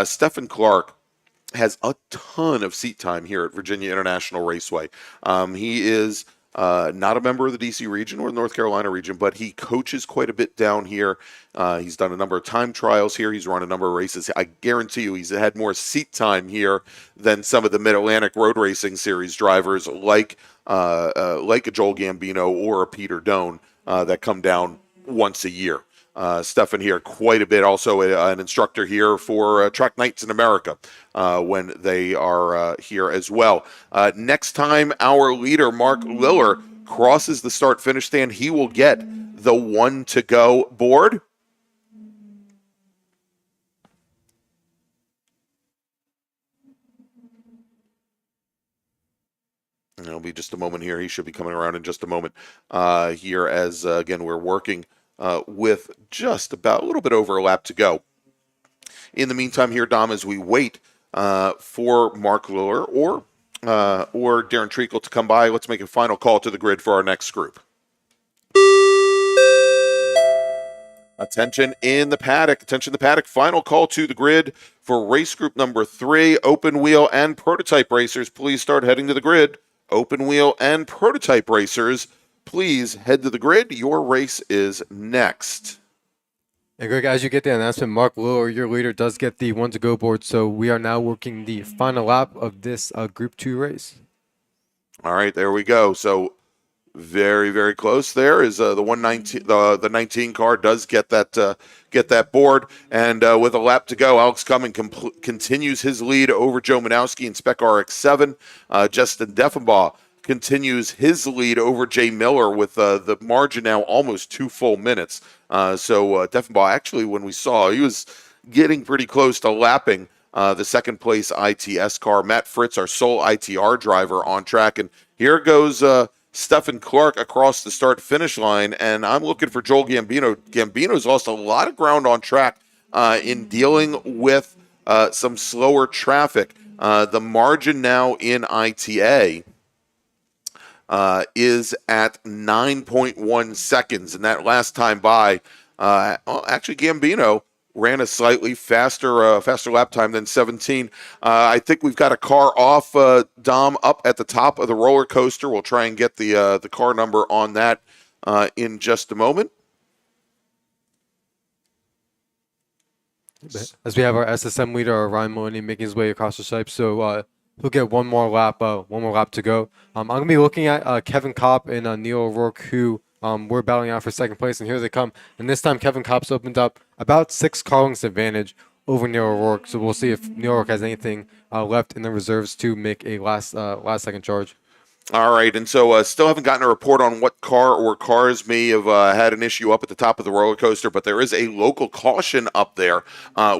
Stephen Clark has a ton of seat time here at Virginia International Raceway. He is not a member of the DC region or the North Carolina region, but he coaches quite a bit down here. He's done a number of time trials here. He's run a number of races. I guarantee you he's had more seat time here than some of the Mid-Atlantic Road Racing Series drivers like a Joel Gambino or a Peter Doan that come down once a year. Stefan here quite a bit, also an instructor here for Track Nights in America when they are here as well. Next time our leader, Mark Liller, crosses the start-finish stand, he will get the 1-to-go board. And it'll be just a moment here. He should be coming around in just a moment here as, again, we're working with just about a little bit over a lap to go. In the meantime here, Dom, as we wait for Mark Liller or or Darren Treacle to come by. Let's make a final call to the grid for our next group. Attention in the paddock. Attention in the paddock. Final call to the grid for race group number 3, open wheel and prototype racers. Please start heading to the grid. Open wheel and prototype racers, please head to the grid. Your race is next. And Greg, as you get the announcement, Mark Liller, your leader, does get the 1-to-go board. So we are now working the final lap of this Group 2 race. All right, there we go. So very, very close. There is the 119. The 19 car does get that board, and with a lap to go, Alex Cumming continues his lead over Joe Manowski in Spec RX-7. Justin Deffenbaugh continues his lead over Jay Miller with the margin now almost 2 full minutes. So Deffenbaugh, actually, when we saw, he was getting pretty close to lapping the second place ITS car. Matt Fritz, our sole ITR driver on track, and here goes Stephen Clark across the start-finish line, and I'm looking for Joel Gambino. Gambino's lost a lot of ground on track in dealing with some slower traffic. The margin now in ITA is at 9.1 seconds, and that last time by, actually Gambino ran a slightly faster lap time than 17. I think we've got a car off, Dom, up at the top of the roller coaster. We'll try and get the car number on that in just a moment. As we have our SSM leader, Ryan Maloney, making his way across the stripe, so he'll get one more lap to go. I'm going to be looking at Kevin Kopp and Neil O'Rourke, who we're battling out for second place, and here they come. And this time, Kevin Kopp's opened up about 6 car lengths advantage over Neil O'Rourke. So we'll see if Neil O'Rourke has anything left in the reserves to make a last second charge. All right, and so still haven't gotten a report on what car or cars may have had an issue up at the top of the roller coaster, but there is a local caution up there,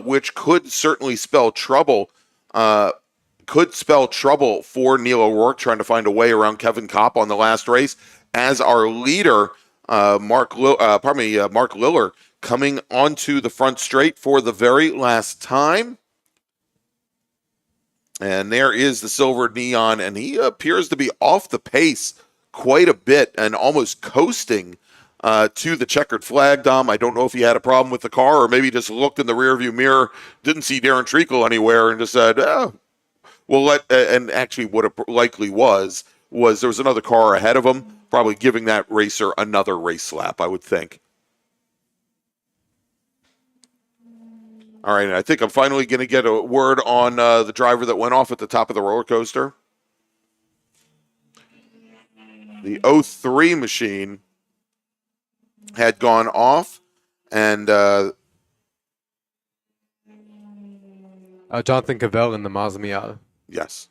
which could certainly spell trouble. Could spell trouble for Neil O'Rourke trying to find a way around Kevin Kopp on the last race, as our leader, Mark Liller, coming onto the front straight for the very last time. And there is the silver neon, and he appears to be off the pace quite a bit and almost coasting to the checkered flag, Dom. I don't know if he had a problem with the car or maybe just looked in the rearview mirror, didn't see Darren Treacle anywhere, and just said, we'll let, and actually what it likely was there was another car ahead of him, probably giving that racer another race lap, I would think. All right, I think I'm finally going to get a word on the driver that went off at the top of the roller coaster. The 03 machine had gone off, and Jonathan Cavell in the Mazda Miata. Yes.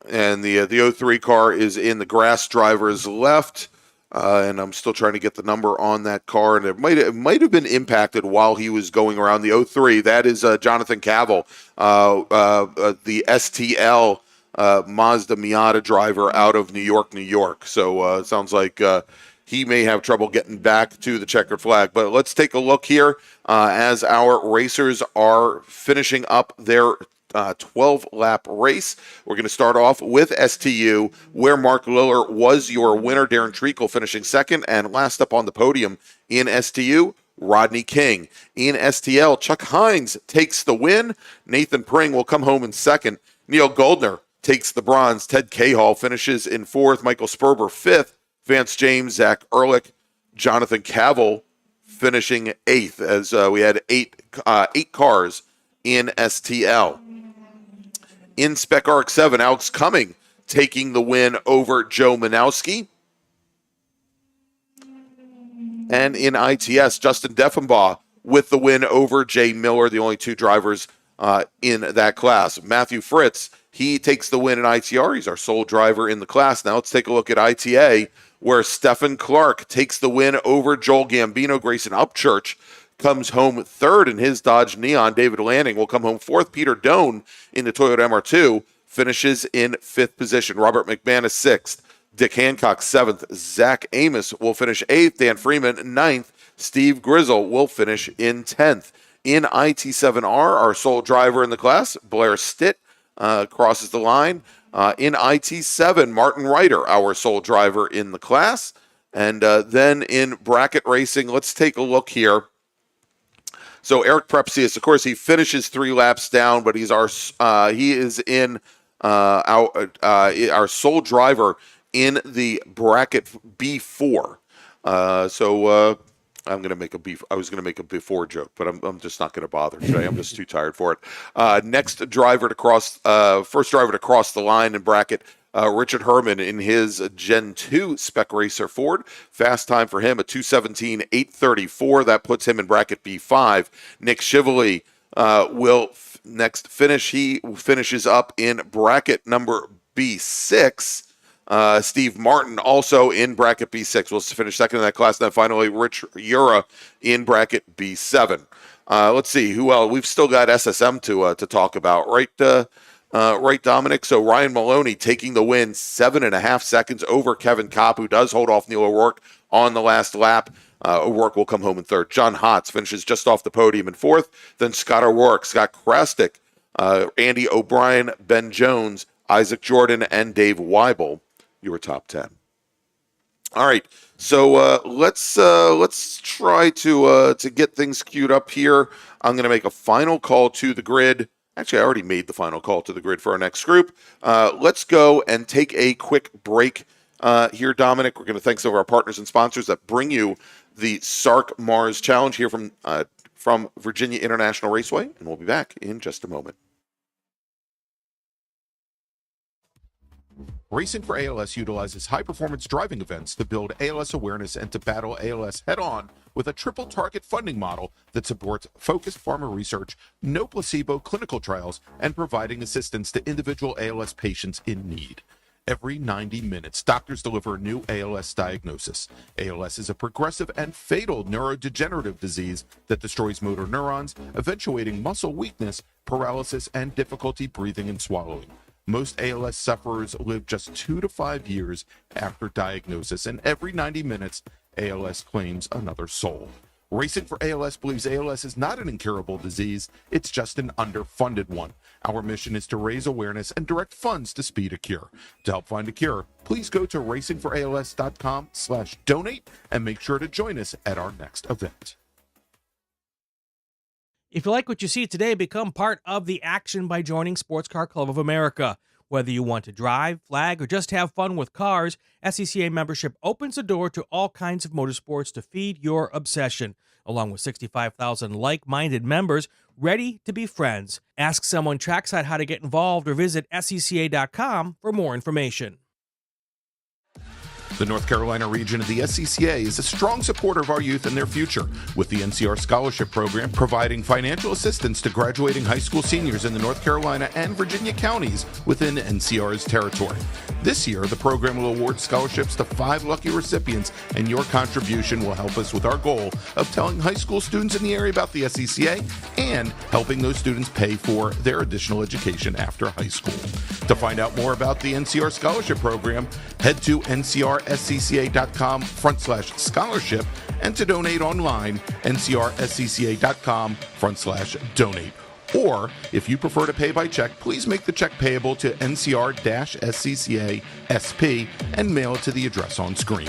And the 03 car is in the grass driver's left. And I'm still trying to get the number on that car, and it might have been impacted while he was going around the 03. That is Jonathan Cavell, the STL Mazda Miata driver out of New York. So it sounds like he may have trouble getting back to the checkered flag. But let's take a look here as our racers are finishing up their 12-lap race. We're going to start off with STU, where Mark Liller was your winner. Darren Treacle finishing second, and last up on the podium in STU, Rodney King. In STL, Chuck Hines takes the win. Nathan Pring will come home in second. Neil Goldner takes the bronze. Ted Cahall finishes in fourth. Michael Sperber fifth. Vance James, Zach Ehrlich, Jonathan Cavell finishing eighth, as we had eight cars in STL. In Spec RX-7, Alex Cumming taking the win over Joe Manowski. And in ITS, Justin Deffenbaugh with the win over Jay Miller, the only 2 drivers in that class. Matthew Fritz, he takes the win in ITR. He's our sole driver in the class. Now let's take a look at ITA, where Stephen Clark takes the win over Joel Gambino. Grayson Upchurch comes home third in his Dodge Neon. David Lanning will come home fourth. Peter Doan in the Toyota MR2 finishes in fifth position. Robert McManus sixth. Dick Hancock seventh. Zach Amos will finish eighth. Dan Freeman ninth. Steve Grizzle will finish in 10th. In IT7R, our sole driver in the class, Blair Stitt, crosses the line. In IT7, Martin Ryder, our sole driver in the class. And then in bracket racing, let's take a look here. So Eric Prepsius, of course, he finishes 3 laps down, but he is in our sole driver in the bracket B4. I'm going to make I was going to make a before joke, but I'm just not going to bother today. I'm just too tired for it. Next driver to cross, first driver to cross the line in bracket, Richard Herman in his Gen 2 Spec Racer Ford. Fast time for him, a 2:17.834. That puts him in bracket B5. Nick Shively will next finish. He finishes up in bracket number B6. Steve Martin also in bracket B6 will finish second in that class. And then finally, Rich Ura in bracket B7. Let's see who else. We've still got SSM to talk about, right? Right, Dominic. So Ryan Maloney taking the win, 7.5 seconds over Kevin Kopp, who does hold off Neil O'Rourke on the last lap. O'Rourke will come home in third. John Hotz finishes just off the podium in fourth. Then Scott O'Rourke, Scott Krastik, Andy O'Brien, Ben Jones, Isaac Jordan, and Dave Weibel. Your top 10. All right, so let's try to get things queued up here. I'm going to make a final call to the grid. Actually, I already made the final call to the grid for our next group. Let's go and take a quick break here, Dominic. We're going to thank some of our partners and sponsors that bring you the SARRC MARRS Challenge here from Virginia International Raceway, and we'll be back in just a moment. Racing for ALS utilizes high-performance driving events to build ALS awareness and to battle ALS head-on with a triple-target funding model that supports focused pharma research, no placebo clinical trials, and providing assistance to individual ALS patients in need. Every 90 minutes, doctors deliver a new ALS diagnosis. ALS is a progressive and fatal neurodegenerative disease that destroys motor neurons, eventuating muscle weakness, paralysis, and difficulty breathing and swallowing. Most ALS sufferers live just 2 to 5 years after diagnosis, and every 90 minutes, ALS claims another soul. Racing for ALS believes ALS is not an incurable disease, it's just an underfunded one. Our mission is to raise awareness and direct funds to speed a cure. To help find a cure, please go to racingforals.com/donate and make sure to join us at our next event. If you like what you see today, become part of the action by joining Sports Car Club of America. Whether you want to drive, flag, or just have fun with cars, SCCA membership opens the door to all kinds of motorsports to feed your obsession, along with 65,000 like-minded members ready to be friends. Ask someone trackside how to get involved or visit SCCA.com for more information. The North Carolina region of the SCCA is a strong supporter of our youth and their future, with the NCR Scholarship Program providing financial assistance to graduating high school seniors in the North Carolina and Virginia counties within NCR's territory. This year, the program will award scholarships to 5 lucky recipients, and your contribution will help us with our goal of telling high school students in the area about the SCCA and helping those students pay for their additional education after high school. To find out more about the NCR Scholarship Program, head to ncrscca.com/scholarship, and to donate online, ncrscca.com/donate. Or, if you prefer to pay by check, please make the check payable to NCR-SCCA SP and mail it to the address on screen.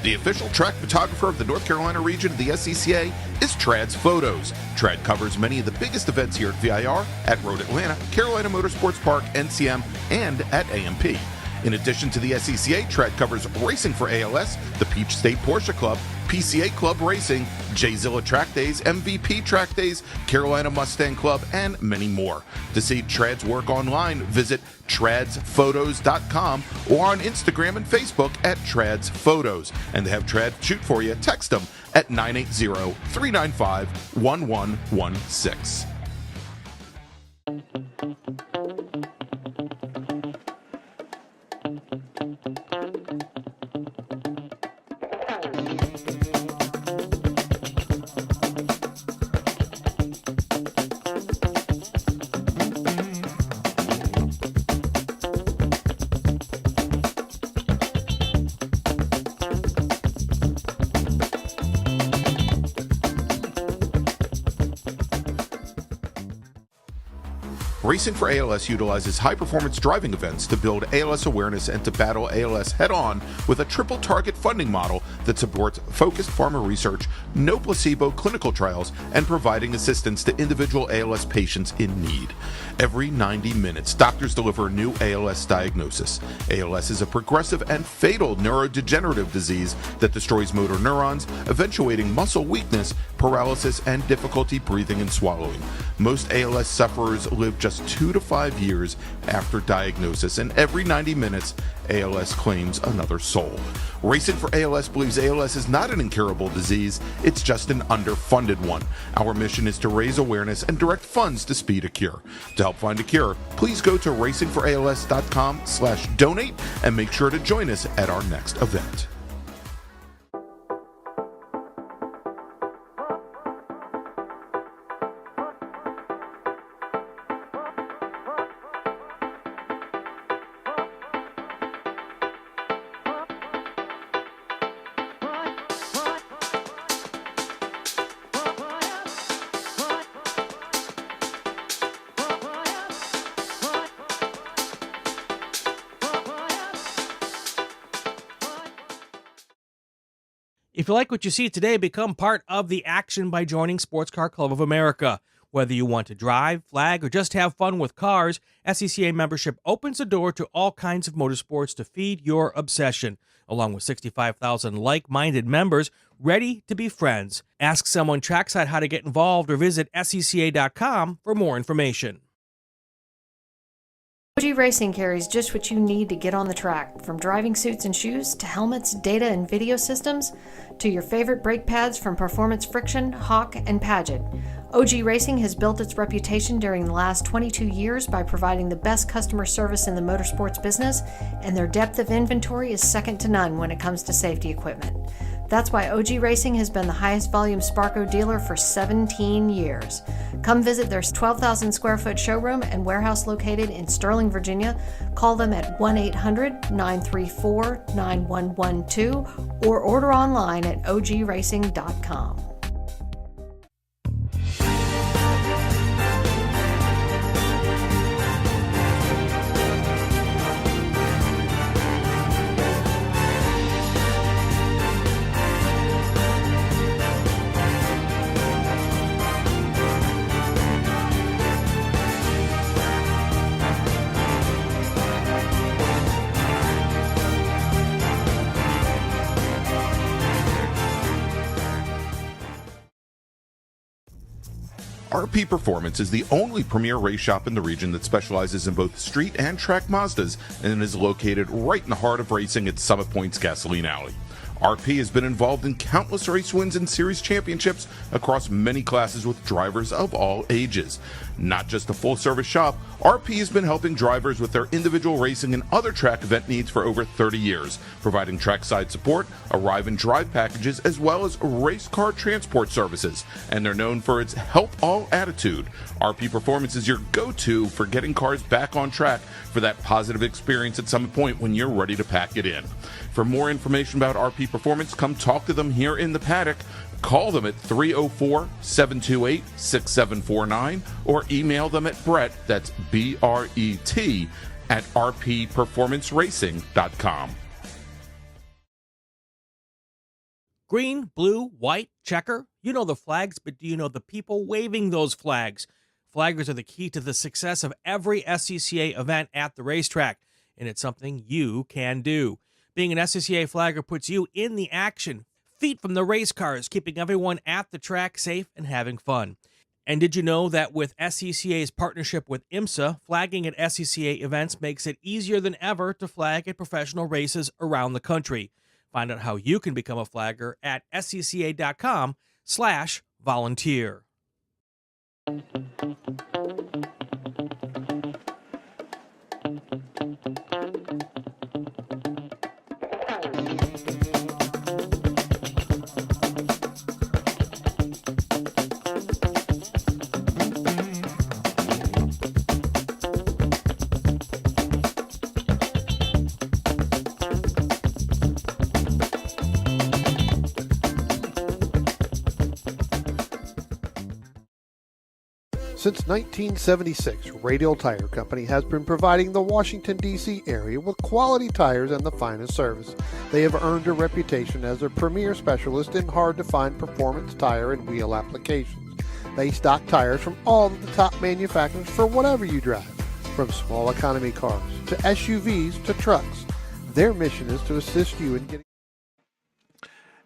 The official track photographer of the North Carolina region of the SCCA is Trad's Photos. Trad covers many of the biggest events here at VIR, at Road Atlanta, Carolina Motorsports Park, NCM, and at AMP. In addition to the SCCA, Trad covers Racing for ALS, the Peach State Porsche Club, PCA Club Racing, J-Zilla Track Days, MVP Track Days, Carolina Mustang Club, and many more. To see Trad's work online, visit tradsphotos.com or on Instagram and Facebook at Trad's Photos. And to have Trad shoot for you, text them at 980-395-1116. Racing for ALS utilizes high-performance driving events to build ALS awareness and to battle ALS head-on with a triple target funding model that supports focused pharma research, no placebo clinical trials, and providing assistance to individual ALS patients in need. Every 90 minutes, doctors deliver a new ALS diagnosis. ALS is a progressive and fatal neurodegenerative disease that destroys motor neurons, eventuating muscle weakness, paralysis, and difficulty breathing and swallowing. Most ALS sufferers live just 2 to 5 years after diagnosis, and every 90 minutes, ALS claims another soul. Racing for ALS believes ALS is not an incurable disease, it's just an underfunded one. Our mission is to raise awareness and direct funds to speed a cure. To help find a cure, please go to racingforals.com/donate and make sure to join us at our next event. If you like what you see today, become part of the action by joining Sports Car Club of America. Whether you want to drive, flag, or just have fun with cars, SCCA membership opens the door to all kinds of motorsports to feed your obsession, along with 65,000 like-minded members ready to be friends. Ask someone trackside how to get involved or visit SCCA.com for more information. OG Racing carries just what you need to get on the track, from driving suits and shoes to helmets, data and video systems, to your favorite brake pads from Performance Friction, Hawk, and Paget. OG Racing has built its reputation during the last 22 years by providing the best customer service in the motorsports business, and their depth of inventory is second to none when it comes to safety equipment. That's why OG Racing has been the highest volume Sparco dealer for 17 years. Come visit their 12,000 square foot showroom and warehouse located in Sterling, Virginia. Call them at 1-800-934-9112 or order online at ogracing.com. RP Performance is the only premier race shop in the region that specializes in both street and track Mazdas and is located right in the heart of racing at Summit Point's Gasoline Alley. RP has been involved in countless race wins and series championships across many classes with drivers of all ages. Not just a full-service shop, RP has been helping drivers with their individual racing and other track event needs for over 30 years, providing trackside support, arrive and drive packages, as well as race car transport services. And they're known for its help all attitude. RP Performance is your go-to for getting cars back on track for that positive experience at Summit Point when you're ready to pack it in. For more information about RP Performance, come talk to them here in the paddock. Call them at 304-728-6749 or email them at Brett, that's B-R-E-T, at rpperformanceracing.com. Green, blue, white, checker. You know the flags, but do you know the people waving those flags? Flaggers are the key to the success of every SCCA event at the racetrack, and it's something you can do. Being an SCCA flagger puts you in the action, feet from the race cars, keeping everyone at the track safe and having fun. And did you know that with SCCA's partnership with IMSA, flagging at SCCA events makes it easier than ever to flag at professional races around the country? Find out how you can become a flagger at scca.com/volunteer. Since 1976, Radial Tire Company has been providing the Washington, D.C. area with quality tires and the finest service. They have earned a reputation as a premier specialist in hard-to-find performance tire and wheel applications. They stock tires from all of the top manufacturers for whatever you drive, from small economy cars to SUVs to trucks. Their mission is to assist you in getting...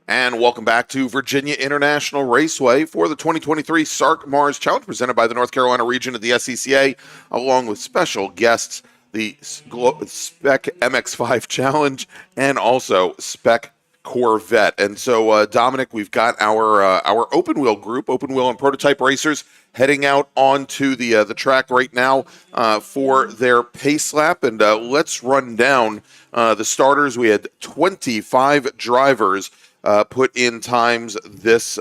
And welcome back to Virginia International Raceway for the 2023 SARRC MARRS Challenge presented by the North Carolina region of the SCCA, along with special guests, the Spec MX-5 Challenge and also Spec Corvette. And so, Dominic, we've got our open wheel group, open wheel and prototype racers, heading out onto the track right now for their pace lap. And let's run down the starters. We had 25 drivers put in times this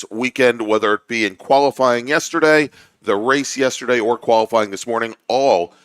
weekend, whether it be in qualifying yesterday, the race yesterday, or qualifying this morning. All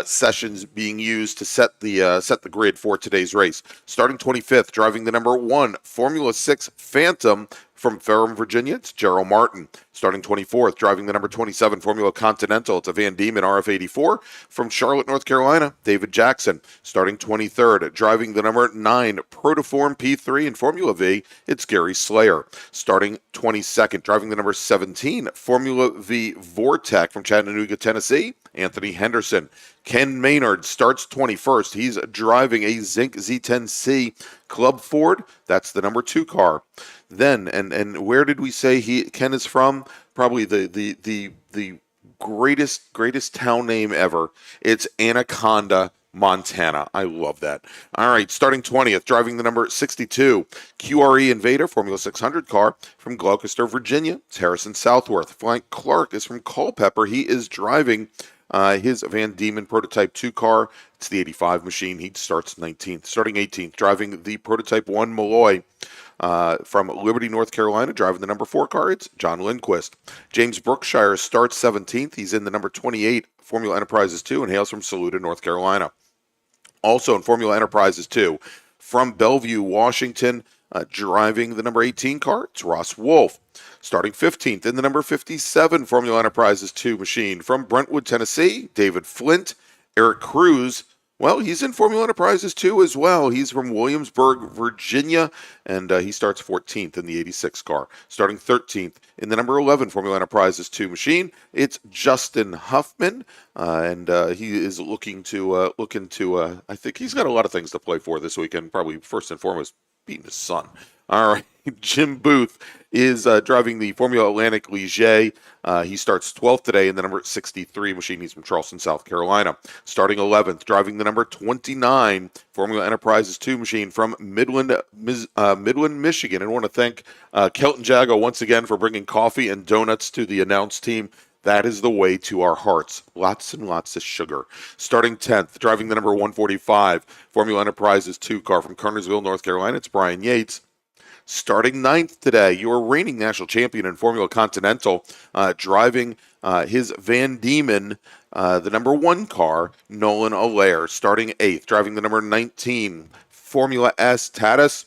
sessions being used to set the grid for today's race. Starting 25th, driving the number 1 Formula 6 Phantom from Ferrum, Virginia, it's Gerald Martin. Starting 24th, driving the number 27 Formula Continental, it's a Van Diemen RF84. From Charlotte, North Carolina, David Jackson. Starting 23rd, driving the number 9 Protoform P3 in Formula V, it's Gary Slayer. Starting 22nd, driving the number 17 Formula V Vortec from Chattanooga, Tennessee, Anthony Henderson. Ken Maynard starts 21st. He's driving a Zinc Z10C Club Ford. That's the number 2 car. Then, and where did we say Ken is from? Probably the greatest town name ever. It's Anaconda, Montana. I love that. All right, starting 20th, driving the number 62 QRE Invader Formula 600 car from Gloucester, Virginia. It's Harrison Southworth. Frank Clark is from Culpeper. He is driving his Van Diemen Prototype 2 car. It's the 85 machine. He starts 19th. Starting 18th, driving the Prototype 1 Malloy from Liberty, North Carolina, driving the number 4 car. It's John Lindquist. James Brookshire starts 17th. He's in the number 28 Formula Enterprises 2 and hails from Saluda, North Carolina. Also in Formula Enterprises 2, from Bellevue, Washington, driving the number 18 car, it's Ross Wolf. Starting 15th in the number 57 Formula Enterprises 2 machine from Brentwood, Tennessee, David Flint. Eric Cruz, well, he's in Formula Enterprises 2 as well. He's from Williamsburg, Virginia, and he starts 14th in the 86 car. Starting 13th in the number 11 Formula Enterprises 2 machine, it's Justin Huffman, and he is looking to I think he's got a lot of things to play for this weekend, probably first and foremost beating his son. All right, Jim Booth is driving the Formula Atlantic Ligier. He starts 12th today in the number 63 machine. He's from Charleston, South Carolina. Starting 11th, driving the number 29 Formula Enterprises 2 machine from Midland, Michigan. And I want to thank Kelton Jago once again for bringing coffee and donuts to the announce team. That is the way to our hearts. Lots and lots of sugar. Starting 10th, driving the number 145 Formula Enterprises 2 car from Kernersville, North Carolina, it's Brian Yates. Starting 9th today, your reigning national champion in Formula Continental, driving his Van Diemen, the number 1 car, Nolan Allaire. Starting 8th, driving the number 19 Formula S Tatis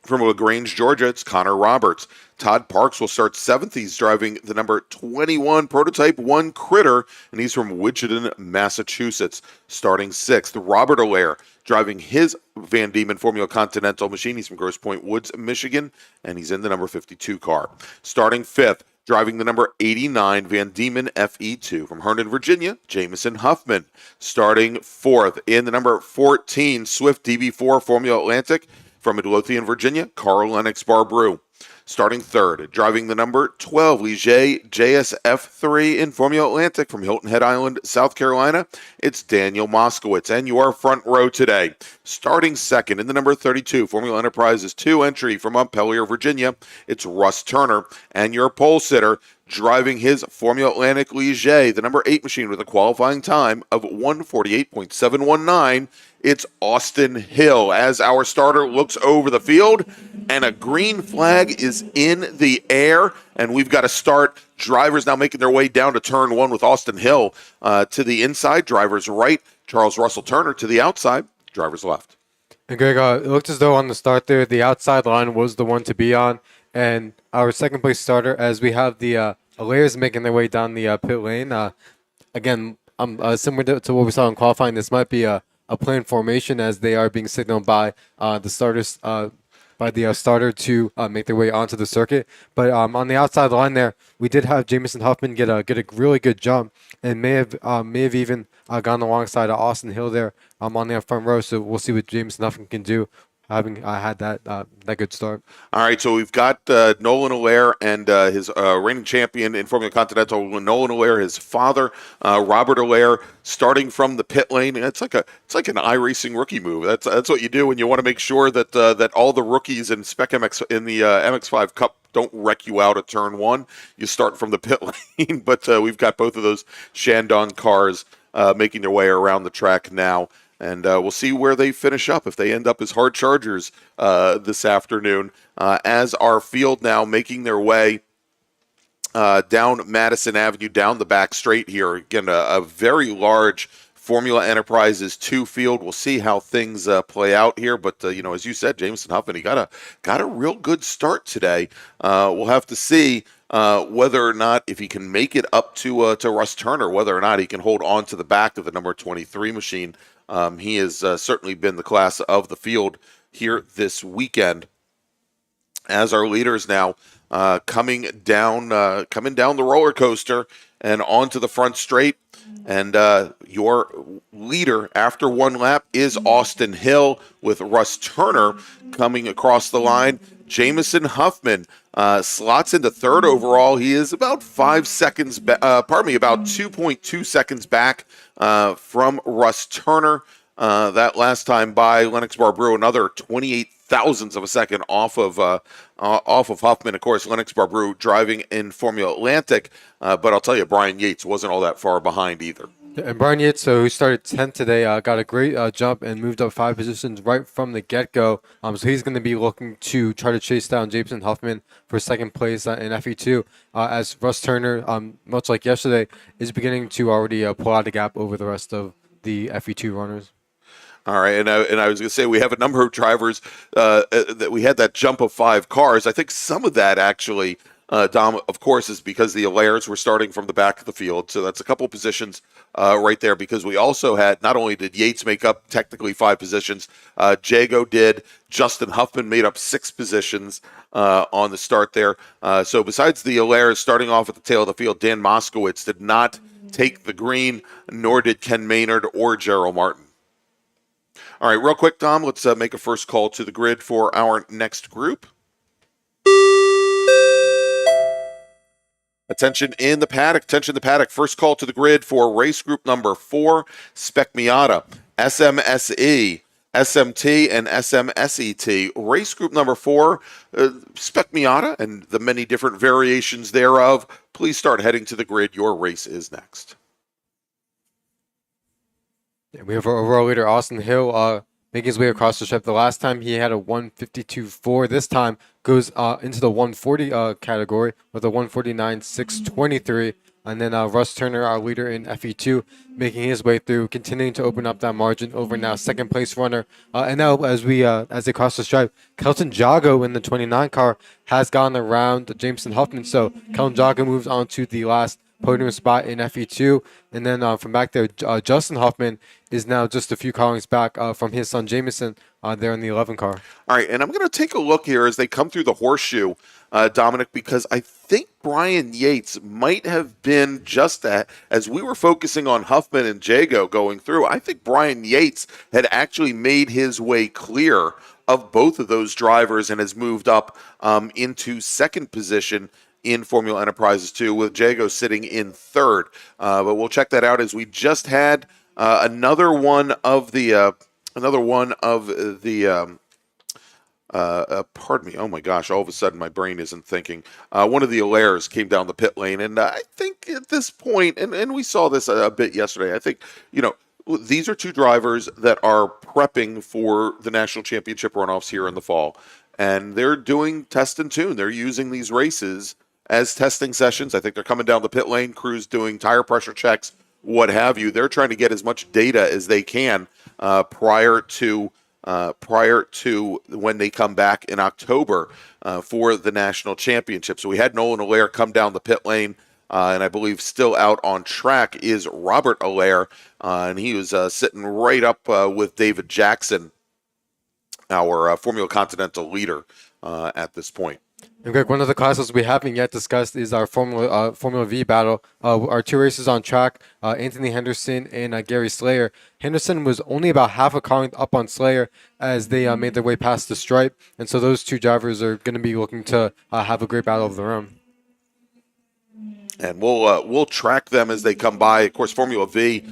from LaGrange, Georgia, it's Connor Roberts. Todd Parks will start 7th. He's driving the number 21 Prototype 1 Critter, and he's from Wichita, Massachusetts. Starting 6th, Robert Allaire, driving his Van Diemen Formula Continental machine. He's from Grosse Pointe Woods, Michigan, and he's in the number 52 car. Starting 5th, driving the number 89 Van Diemen FE2 from Herndon, Virginia, Jamison Huffman. Starting 4th in the number 14 Swift DB4 Formula Atlantic from Midlothian, Virginia, Carl Lennox Barbrew. Starting 3rd, driving the number 12 Ligier JSF3 in Formula Atlantic from Hilton Head Island, South Carolina, it's Daniel Moskowitz. And your front row today, starting 2nd in the number 32 Formula Enterprises 2 entry from Montpelier, Virginia, it's Russ Turner. And your pole sitter, driving his Formula Atlantic Ligier, the number 8 machine with a qualifying time of 1:48.719, it's Austin Hill. As our starter looks over the field, and a green flag is in the air, and we've got to start. Drivers now making their way down to turn 1 with Austin Hill to the inside. Drivers right, Charles Russell Turner to the outside. Drivers left. And Greg, it looked as though on the start there, the outside line was the one to be on. And our second place starter, as we have the Alairs making their way down the pit lane. Again, similar to what we saw in qualifying, this might be a planned formation as they are being signaled by the starters. By the starter to make their way onto the circuit. But on the outside line there, we did have Jamison Huffman get a really good jump and may have even gone alongside Austin Hill there on the front row. So we'll see what Jamison Huffman can do, having had that good start. All right, so we've got Nolan Allaire and his reigning champion in Formula Continental, Nolan Allaire, his father, Robert Allaire, starting from the pit lane. It's like an iRacing rookie move. That's what you do when you want to make sure that that all the rookies in Spec MX in the MX-5 Cup don't wreck you out at turn one. You start from the pit lane, but we've got both of those Shandong cars making their way around the track now. And we'll see where they finish up, if they end up as hard chargers this afternoon, as our field now making their way down Madison Avenue, down the back straight here. Again, a very large Formula Enterprises 2 field. We'll see how things play out here. But, as you said, Jamison Huffman, he got a real good start today. We'll have to see whether or not, if he can make it up to Russ Turner, whether or not he can hold on to the back of the number 23 machine. He has certainly been the class of the field here this weekend. As our leaders now coming down the roller coaster and onto the front straight. And your leader after one lap is Austin Hill, with Russ Turner coming across the line. Jamison Huffman slots into third overall. He is about 5 seconds, about 2.2 seconds back from Russ Turner. That last time by Lennox Barbrew, another 28 thousandths of a second off of Huffman. Of course, Lennox Barbrew driving in Formula Atlantic, but I'll tell you, Brian Yates wasn't all that far behind either. And Brian Yates, who started 10th today, got a great jump and moved up 5 positions right from the get-go. So he's going to be looking to try to chase down Jamison Huffman for second place in FE2, as Russ Turner, much like yesterday, is beginning to already pull out a gap over the rest of the FE2 runners. All right, and I was going to say, we have a number of drivers that we had that jump of 5 cars. I think some of that actually, Dom, of course, is because the Allairs were starting from the back of the field. So that's a couple of positions right there, because we also had, not only did Yates make up technically 5 positions, Jago did. Justin Huffman made up 6 positions on the start there. So besides the Allairs starting off at the tail of the field, Dan Moskowitz did not take the green, nor did Ken Maynard or Gerald Martin. All right, real quick, Dom, let's make a first call to the grid for our next group. Attention in the paddock. First call to the grid for race group number 4, Spec Miata, SMSE, SMT, and SMSET. Race group number 4, Spec Miata, and the many different variations thereof. Please start heading to the grid. Your race is next. We have our overall leader, Austin Hill, making his way across the stripe. The last time he had a 152.4. This time goes into the 140 category with a 149.623. And then Russ Turner, our leader in FE2, making his way through, continuing to open up that margin over now second place runner. And now as they cross the stripe, Kelton Jago in the 29 car has gone around Jamison Huffman. So Kelton Jago moves on to the last podium spot in FE2, and then from back there, Justin Huffman is now just a few cars back from his son Jamison there in the 11 car. All right, and I'm going to take a look here as they come through the horseshoe, Dominic, because I think Brian Yates might have been just that. As we were focusing on Huffman and Jago going through, I think Brian Yates had actually made his way clear of both of those drivers and has moved up into second position in Formula Enterprises 2, with Jago sitting in third. But we'll check that out, as we just had another one of the pardon me, oh my gosh, all of a sudden my brain isn't thinking. One of the Allairs came down the pit lane, and I think at this point, and we saw this a bit yesterday, I think, these are 2 drivers that are prepping for the national championship runoffs here in the fall. And they're doing test and tune. They're using these races as testing sessions. I think they're coming down the pit lane, crews doing tire pressure checks, what have you. They're trying to get as much data as they can prior to prior to when they come back in October for the national championship. So we had Nolan Allaire come down the pit lane, and I believe still out on track is Robert Allaire, and he was sitting right up with David Jackson, our Formula Continental leader at this point. And Greg, one of the classes we haven't yet discussed is our Formula V battle. Our two races on track, Anthony Henderson and Gary Slayer. Henderson was only about half a car up on Slayer as they made their way past the stripe, and so those two drivers are going to be looking to have a great battle of their own. And we'll track them as they come by. Of course, Formula V,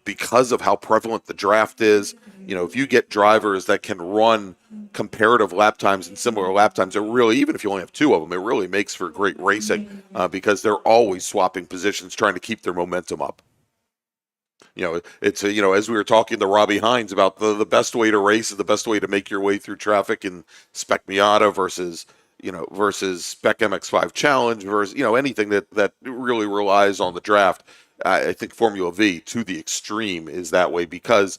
because of how prevalent the draft is, if you get drivers that can run comparative lap times and similar lap times, it really, even if you only have two of them, it really makes for great racing because they're always swapping positions, trying to keep their momentum up. It's as we were talking to Robbie Hines about the best way to race is the best way to make your way through traffic in Spec Miata versus Spec MX-5 Challenge versus anything that really relies on the draft. I think Formula V to the extreme is that way because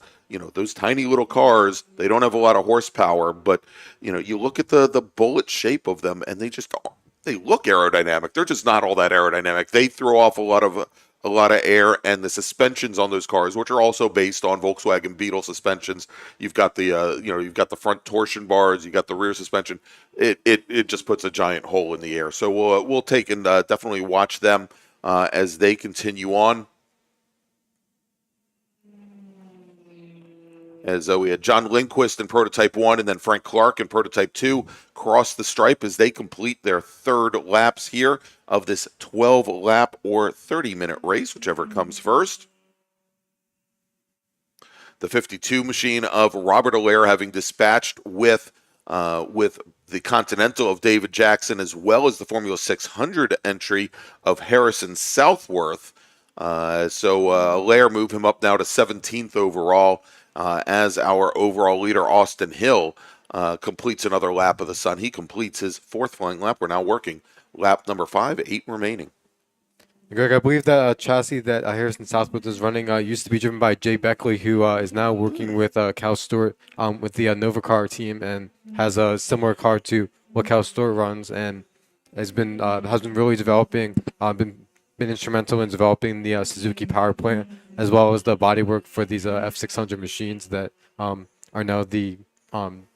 those tiny little cars, they don't have a lot of horsepower, but you look at the bullet shape of them and they look aerodynamic. They're just not all that aerodynamic. They throw off a lot of air, and the suspensions on those cars, which are also based on Volkswagen Beetle suspensions. You've got the front torsion bars, you got the rear suspension. It just puts a giant hole in the air. So we'll take and definitely watch them as they continue on. As we had John Lindquist in Prototype 1 and then Frank Clark in Prototype 2 cross the stripe as they complete their third laps here of this 12-lap or 30-minute race, whichever comes first. The 52 machine of Robert Allaire having dispatched with the Continental of David Jackson, as well as the Formula 600 entry of Harrison Southworth. So Allaire moved him up now to 17th overall. As our overall leader, Austin Hill, completes another lap of the sun. He completes his fourth flying lap. We're now working lap number 5, 8 remaining. Greg, I believe that chassis that Harrison Southworth is running used to be driven by Jay Beckley, who is now working with Cal Stewart with the Novacar team and has a similar car to what Cal Stewart runs, and has been really developing, been instrumental in developing the Suzuki power plant, as well as the bodywork for these F600 machines that are now the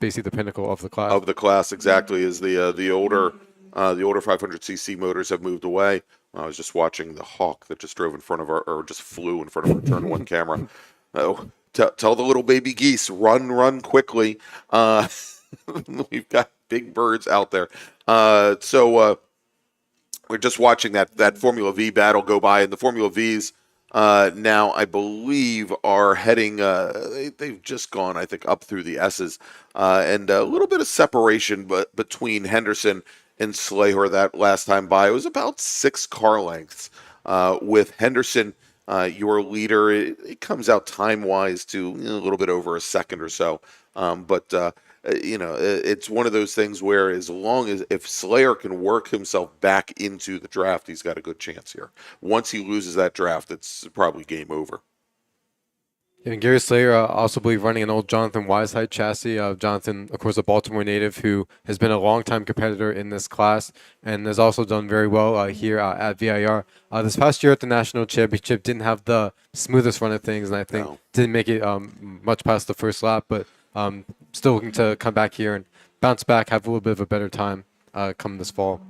basically the pinnacle of the class. Of the class, exactly, as the older 500cc motors have moved away. I was just watching the Hawk that just drove in front of or just flew in front of our turn one camera. Oh, tell the little baby geese, run quickly. We've got big birds out there. So we're just watching that Formula V battle go by, and the Formula Vs now, I believe, are heading, they've just gone, I think, up through the S's, and a little bit of separation between Henderson and Slayer that last time by. It was about 6 car lengths. With Henderson, your leader, it comes out time-wise to a little bit over a second or so. But it's one of those things where as long as if Slayer can work himself back into the draft, he's got a good chance here. Once he loses that draft, it's probably game over. And Gary Slayer also believe running an old Jonathan Weisheidt chassis. Jonathan, of course, a Baltimore native who has been a longtime competitor in this class and has also done very well here at VIR. This past year at the National Championship didn't have the smoothest run of things, and I think didn't make it much past the first lap, but still looking to come back here and bounce back, have a little bit of a better time come this fall.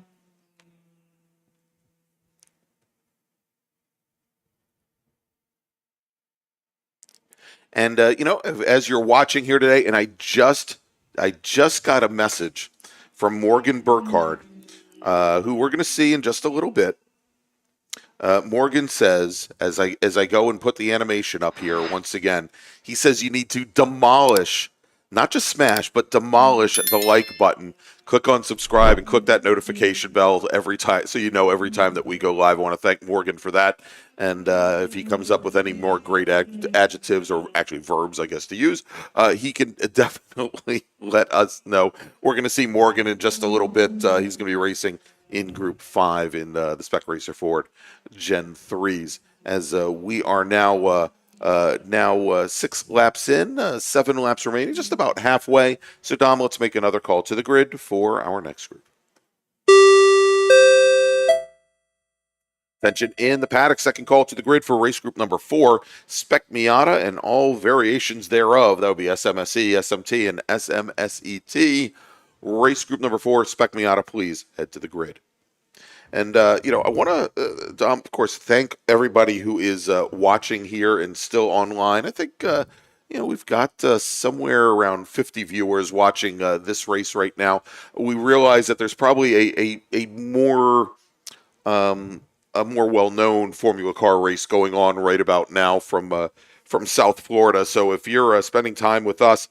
And as you're watching here today, and I just got a message from Morgan Burkhardt, who we're going to see in just a little bit. Morgan says, as I go and put the animation up here once again, he says you need to demolish, not just smash, but demolish the like button. Click on subscribe and click that notification bell every time, so you know every time that we go live. I want to thank Morgan for that. And if he comes up with any more great adjectives, or actually verbs, I guess, to use, he can definitely let us know. We're going to see Morgan in just a little bit. He's going to be racing in Group 5 in the Spec Racer Ford Gen 3s. As we are now Now 6 laps in, 7 laps remaining, just about halfway. So, Dom, let's make another call to the grid for our next group. Attention in the paddock, second call to the grid for race group number 4, Spec Miata and all variations thereof. That would be SMSE, SMT, and SMSET. Race group number 4, Spec Miata, please head to the grid. And, I want to, Dom, of course, thank everybody who is watching here and still online. I think, we've got somewhere around 50 viewers watching this race right now. We realize that there's probably a more well-known Formula Car race going on right about now from South Florida. So if you're spending time with us,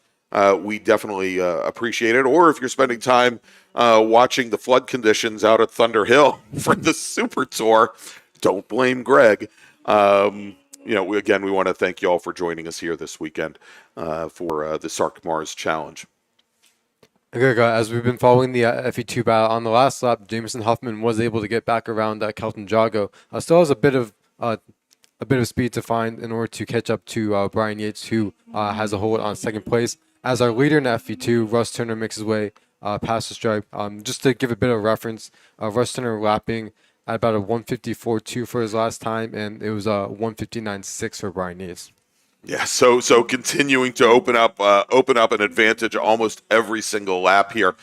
we definitely appreciate it. Or if you're spending time watching the flood conditions out at Thunder Hill for the Super Tour, don't blame Greg. We want to thank you all for joining us here this weekend for the SARRC MARRS Challenge. Okay, as we've been following the FE2 battle, on the last lap, Jamison Huffman was able to get back around Kelton Jago. Still has a bit of speed to find in order to catch up to Brian Yates, who has a hold on second place. As our leader in FE2, Russ Turner makes his way past the stripe. Just to give a bit of reference, Russ Turner lapping at about a 154.2 for his last time, and it was a 159.6 for Brian Yates. Yeah, so continuing to open up an advantage almost every single lap here.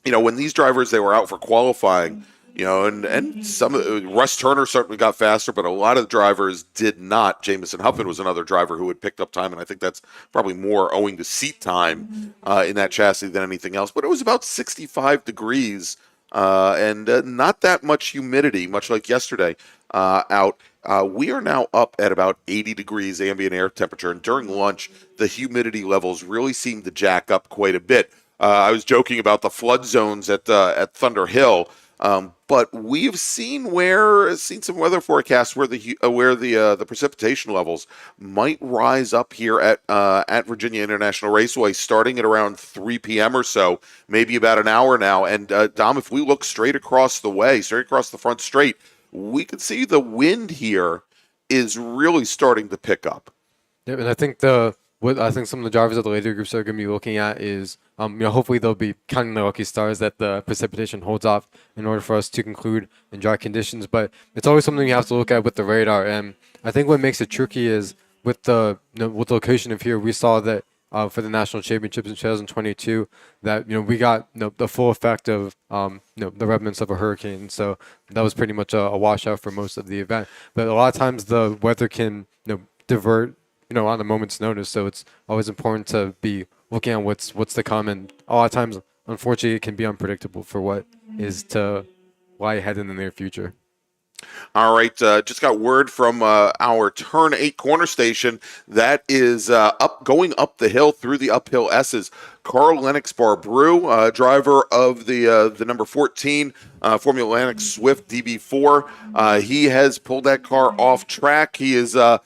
When these drivers, they were out for qualifying, and some Russ Turner certainly got faster, but a lot of the drivers did not. Jamison Huffman was another driver who had picked up time, and I think that's probably more owing to seat time in that chassis than anything else. But it was about 65 degrees and not that much humidity, much like yesterday out. We are now up at about 80 degrees ambient air temperature, and during lunch, the humidity levels really seem to jack up quite a bit. I was joking about the flood zones at Thunder Hill, but we've seen some weather forecasts where the precipitation levels might rise up here at Virginia International Raceway, starting at around 3 p.m. or so, maybe about an hour now. And Dom, if we look straight across the front straight, we can see the wind here is really starting to pick up. Yeah, and I think some of the drivers of the later groups are going to be looking at is, hopefully they'll be counting their lucky stars that the precipitation holds off in order for us to conclude in dry conditions. But it's always something you have to look at with the radar. And I think what makes it tricky is with the location of here, we saw that for the national championships in 2022, that we got the full effect of the remnants of a hurricane. So that was pretty much a washout for most of the event. But a lot of times the weather can divert on a moment's notice. So it's always important to be looking at what's to come. And a lot of times, unfortunately, it can be unpredictable for what is to lie ahead in the near future. All right, just got word from our turn 8 corner station that is going up the hill through the uphill S's. Carl Lennox Barbrew, driver of the number 14 Formula Lennox Swift DB4. He has pulled that car off track. He is out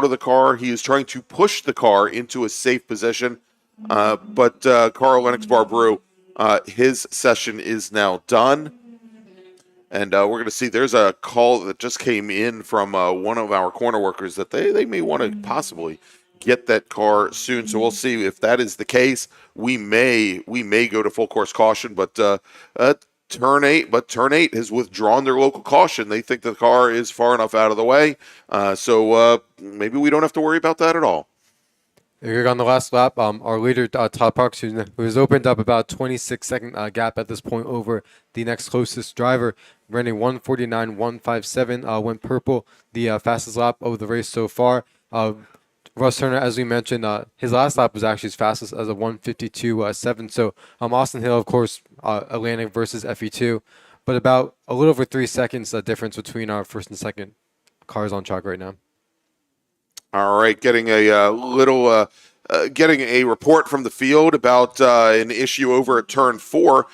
of the car. He is trying to push the car into a safe position. But Carl Lennox Barbrew, his session is now done. And we're going to see there's a call that just came in from one of our corner workers that they may want to possibly get that car soon. So we'll see if that is the case. We may go to full course caution, but turn 8 has withdrawn their local caution. They think the car is far enough out of the way. So maybe we don't have to worry about that at all. Here on the last lap, our leader, Todd Parks, who has opened up about 26-second gap at this point over the next closest driver, ran a 149.157, went purple, the fastest lap of the race so far. Russ Turner, as we mentioned, his last lap was actually as fastest as a 152.7. So Austin Hill, of course, Atlantic versus FE2, but about a little over 3 seconds difference between our first and second cars on track right now. All right, getting a report from the field about an issue over at turn 4.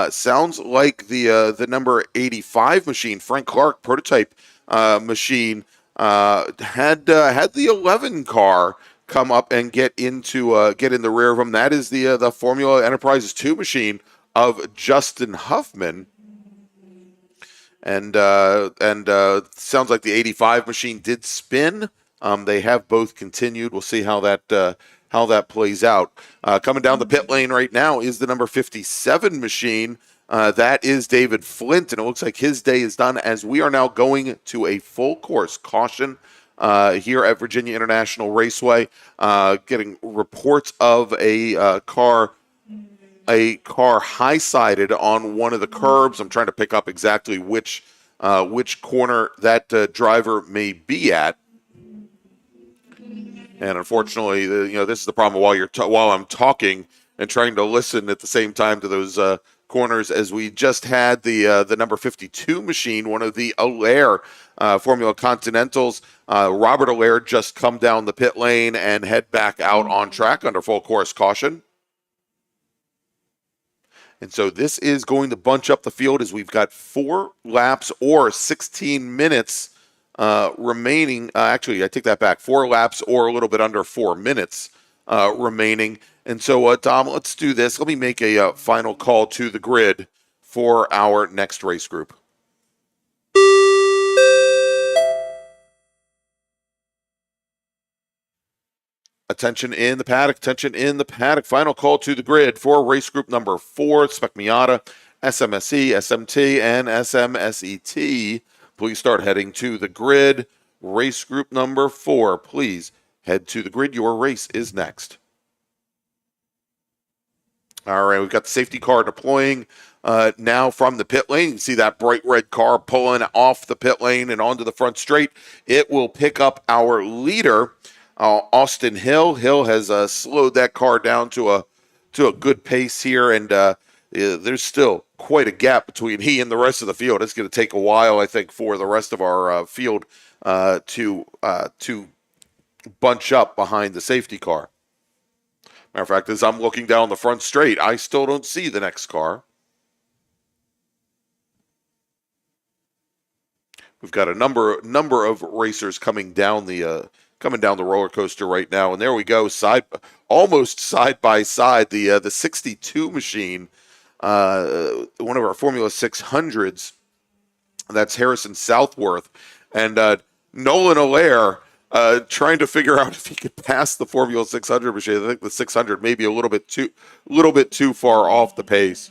Sounds like the number 85 machine, Frank Clark prototype machine, had the 11 car come up and get in the rear of him. That is the Formula Enterprises 2 machine of Justin Huffman. and sounds like the 85 machine did spin. They have both continued. We'll see how that plays out. Coming down the pit lane right now is the number 57 machine. That is David Flint, and it looks like his day is done as we are now going to a full course caution here at Virginia International Raceway. Getting reports of a car high-sided on one of the curbs. I'm trying to pick up exactly which corner that driver may be at. And unfortunately, this is the problem while I'm talking and trying to listen at the same time to those corners, as we just had the number 52 machine, one of the Allaire Formula Continentals. Robert Allaire just come down the pit lane and head back out on track under full course caution. And so this is going to bunch up the field as we've got 4 laps or 16 minutes remaining. Actually, I take that back. 4 laps or a little bit under 4 minutes remaining. And so, Dom, let's do this. Let me make a final call to the grid for our next race group. Attention in the paddock. Attention in the paddock. Final call to the grid for race group number 4, Spec Miata, SMSE, SMT, and SMSET. Please start heading to the grid. Race group number 4, please head to the grid. Your race is next. All right, we've got the safety car deploying now from the pit lane. You can see that bright red car pulling off the pit lane and onto the front straight. It will pick up our leader, Austin Hill. Hill has slowed that car down to a good pace here, and there's still quite a gap between he and the rest of the field. It's going to take a while, I think, for the rest of our field to bunch up behind the safety car. Matter of fact, as I'm looking down the front straight, I still don't see the next car. We've got a number of racers coming down the roller coaster right now, and there we go, almost side by side. The 62 machine, one of our Formula 600s. That's Harrison Southworth, and Nolan Allaire. Trying to figure out if he could pass the Formula 600 machine. I think the 600 may be a little bit too far off the pace.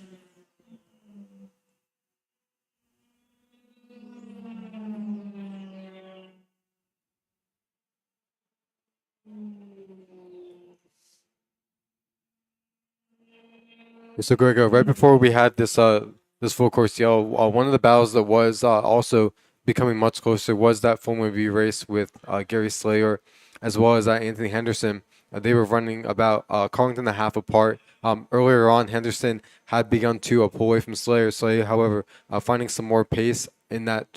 So, Greg, right before we had this full course yell, one of the battles that was also becoming much closer was that Formula V race with Gary Slayer as well as Anthony Henderson. They were running about Carlington and a half apart. Earlier on, Henderson had begun to pull away from Slayer. Slayer, however, finding some more pace in that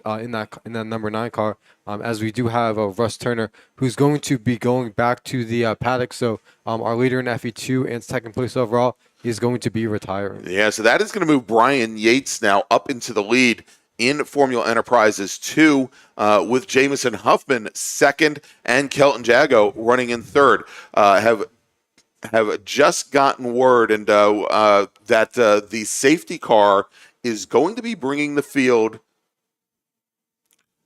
number 9 car, as we do have Russ Turner, who's going to be going back to the paddock. So our leader in FE2 and second place overall is going to be retiring. Yeah, so that is going to move Brian Yates now up into the lead in Formula Enterprises 2, with Jamison Huffman second and Kelton Jago running in third. Have just gotten word and that the safety car is going to be bringing the field.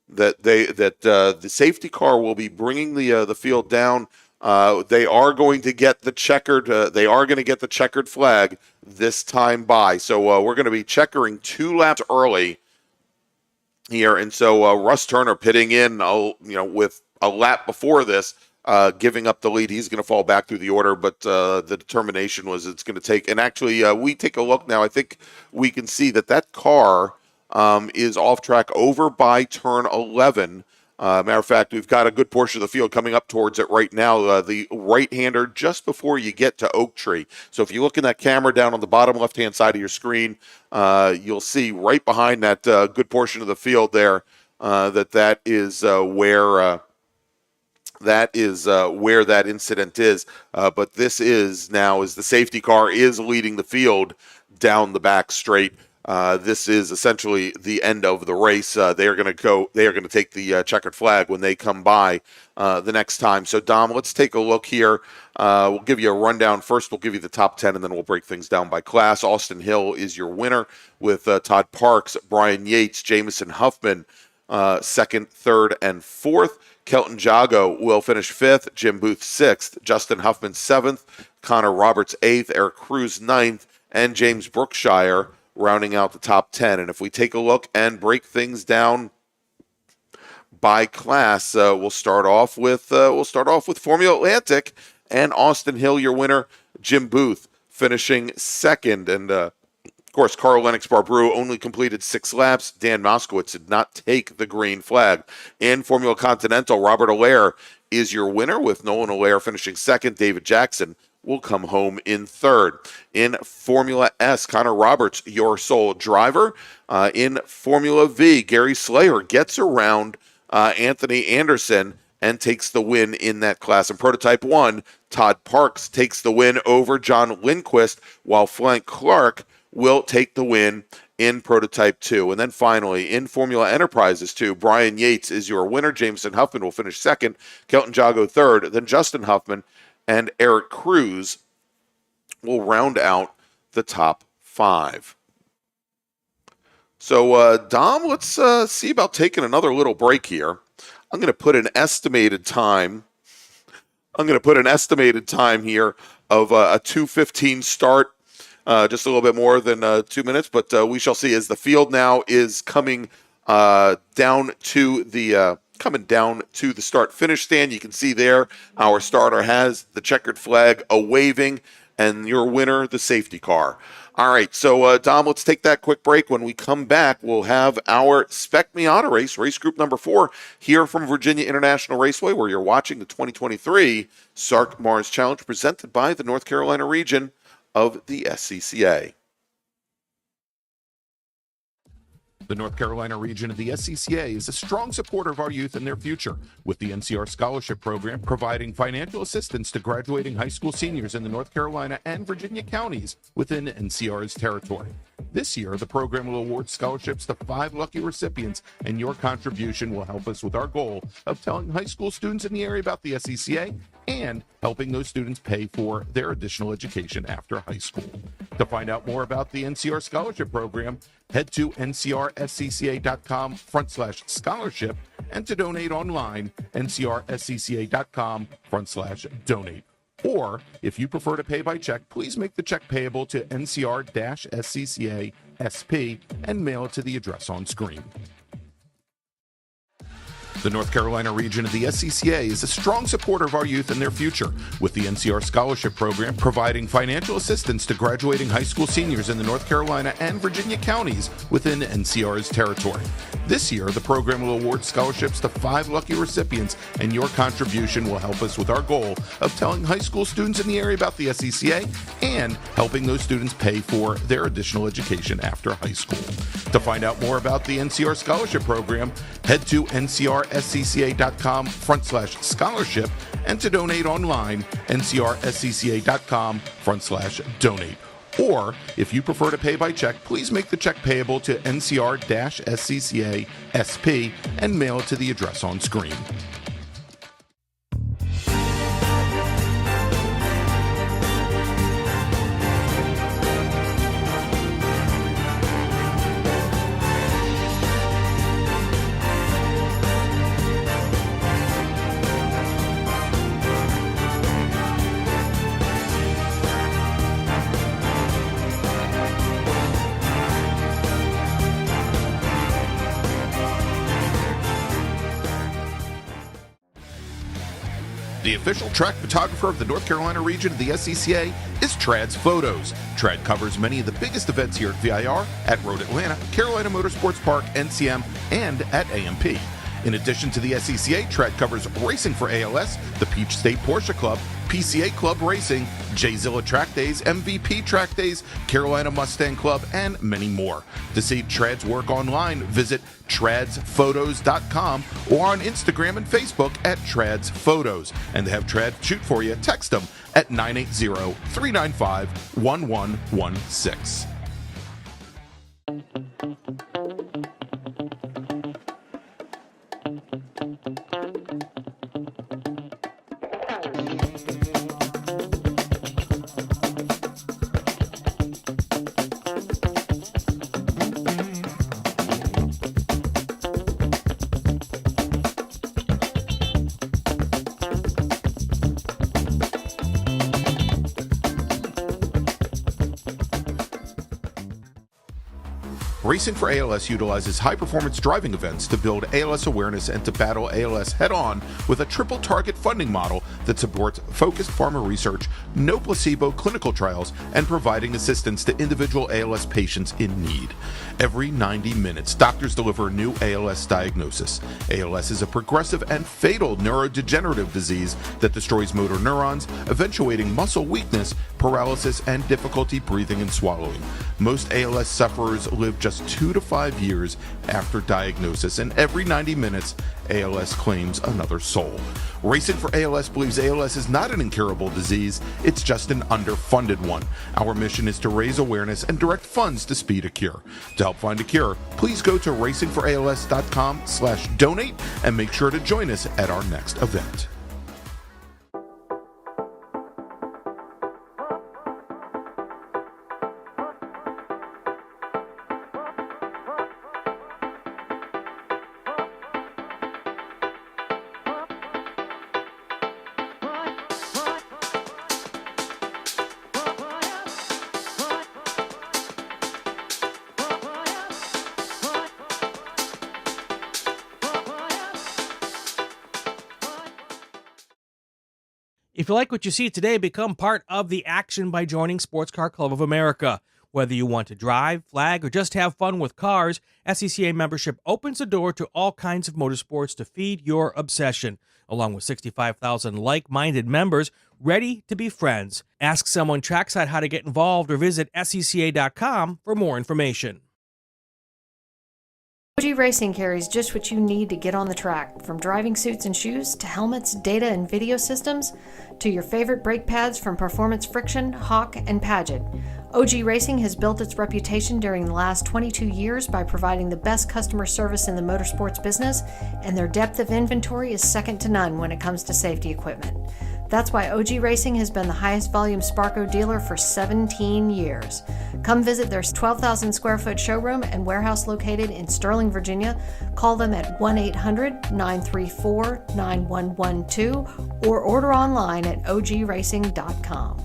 The safety car will be bringing the field down. They are going to get the checkered. They are going to get the checkered flag this time by. So we're going to be checkering 2 laps early here, and so Russ Turner pitting in, with a lap before this, giving up the lead. He's going to fall back through the order, but the determination was it's going to take. And actually, we take a look now. I think we can see that car is off track over by turn 11. Matter of fact, we've got a good portion of the field coming up towards it right now. The right-hander just before you get to Oak Tree. So if you look in that camera down on the bottom left-hand side of your screen, you'll see right behind that good portion of the field there that is where that incident is. But this is now as the safety car is leading the field down the back straight. this is essentially the end of the race. They are going to take the checkered flag when they come by the next time. So, Dom, let's take a look here. We'll give you a rundown. First, we'll give you the top 10, and then we'll break things down by class. Austin Hill is your winner with Todd Parks, Brian Yates, Jamison Huffman, second, third, and fourth. Kelton Jago will finish fifth, Jim Booth sixth, Justin Huffman seventh, Connor Roberts eighth, Eric Cruz ninth, and James Brookshire rounding out the top 10. And if we take a look and break things down by class, we'll start off with Formula Atlantic, and Austin Hill, your winner, Jim Booth finishing second, and of course, Carl Lennox Barbrew only completed 6 laps. Dan Moskowitz did not take the green flag. In Formula Continental, Robert Allaire is your winner, with Nolan Allaire finishing second. David Jackson will come home in third. In Formula S, Connor Roberts, your sole driver. In Formula V, Gary Slayer gets around Anthony Anderson and takes the win in that class. In Prototype 1, Todd Parks takes the win over John Lindquist, while Frank Clark will take the win in Prototype 2. And then finally, in Formula Enterprises 2, Brian Yates is your winner. Jameson Huffman will finish second. Kelton Jago third. Then Justin Huffman and Eric Cruz will round out the top 5. So, Dom, let's see about taking another little break here. I'm going to put an estimated time. I'm going to put an estimated time here of a 2:15 start. Just a little bit more than 2 minutes, but we shall see as the field now is coming down to the start-finish stand. You can see there our starter has the checkered flag a-waving, and your winner, the safety car. All right, so Dom, let's take that quick break. When we come back, we'll have our Spec Miata race group number 4, here from Virginia International Raceway, where you're watching the 2023 SARRC MARRS Challenge presented by the North Carolina region of the SCCA. The North Carolina region of the SCCA is a strong supporter of our youth and their future, with the NCR Scholarship Program providing financial assistance to graduating high school seniors in the North Carolina and Virginia counties within NCR's territory. This year, the program will award scholarships to 5 lucky recipients, and your contribution will help us with our goal of telling high school students in the area about the SCCA and helping those students pay for their additional education after high school. To find out more about the NCR Scholarship Program, head to ncrscca.com/scholarship, and to donate online, ncrscca.com/donate. Or, if you prefer to pay by check, please make the check payable to NCR-SCCA SP and mail it to the address on screen. The North Carolina region of the SCCA is a strong supporter of our youth and their future, with the NCR Scholarship Program providing financial assistance to graduating high school seniors in the North Carolina and Virginia counties within NCR's territory. This year, the program will award scholarships to 5 lucky recipients, and your contribution will help us with our goal of telling high school students in the area about the SCCA and helping those students pay for their additional education after high school. To find out more about the NCR Scholarship Program, head to ncrscca.com/scholarship, and to donate online, ncrscca.com/donate. Or, if you prefer to pay by check, please make the check payable to NCR-SCCA SP and mail it to the address on screen. The official track photographer of the North Carolina region of the SCCA is Trad's Photos. Trad covers many of the biggest events here at VIR, at Road Atlanta, Carolina Motorsports Park, NCM, and at AMP. In addition to the SCCA, Trad covers racing for ALS, the Peach State Porsche Club, PCA Club Racing, J-Zilla Track Days, MVP Track Days, Carolina Mustang Club, and many more. To see Trad's work online, visit tradsphotos.com or on Instagram and Facebook at Trad's Photos. And to have Trad shoot for you, text them at 980-395-1116. Racing for ALS utilizes high-performance driving events to build ALS awareness and to battle ALS head-on with a triple target funding model that supports focused pharma research, no placebo clinical trials, and providing assistance to individual ALS patients in need. Every 90 minutes, doctors deliver a new ALS diagnosis. ALS is a progressive and fatal neurodegenerative disease that destroys motor neurons, eventuating muscle weakness, paralysis, and difficulty breathing and swallowing. Most ALS sufferers live just 2 to 5 years after diagnosis, and every 90 minutes, ALS claims another soul. Racing for ALS believes ALS is not an incurable disease, it's just an underfunded one. Our mission is to raise awareness and direct funds to speed a cure. To help find a cure, please go to racingforals.com/donate and make sure to join us at our next event. If you like what you see today, become part of the action by joining Sports Car Club of America. Whether you want to drive, flag, or just have fun with cars, SCCA membership opens the door to all kinds of motorsports to feed your obsession, along with 65,000 like-minded members ready to be friends. Ask someone trackside how to get involved or visit scca.com for more information. OG Racing carries just what you need to get on the track, from driving suits and shoes to helmets, data and video systems, to your favorite brake pads from Performance Friction, Hawk, and Paget. OG Racing has built its reputation during the last 22 years by providing the best customer service in the motorsports business, and their depth of inventory is second to none when it comes to safety equipment. That's why OG Racing has been the highest volume Sparco dealer for 17 years. Come visit their 12,000 square foot showroom and warehouse located in Sterling, Virginia. Call them at 1-800-934-9112 or order online at ogracing.com.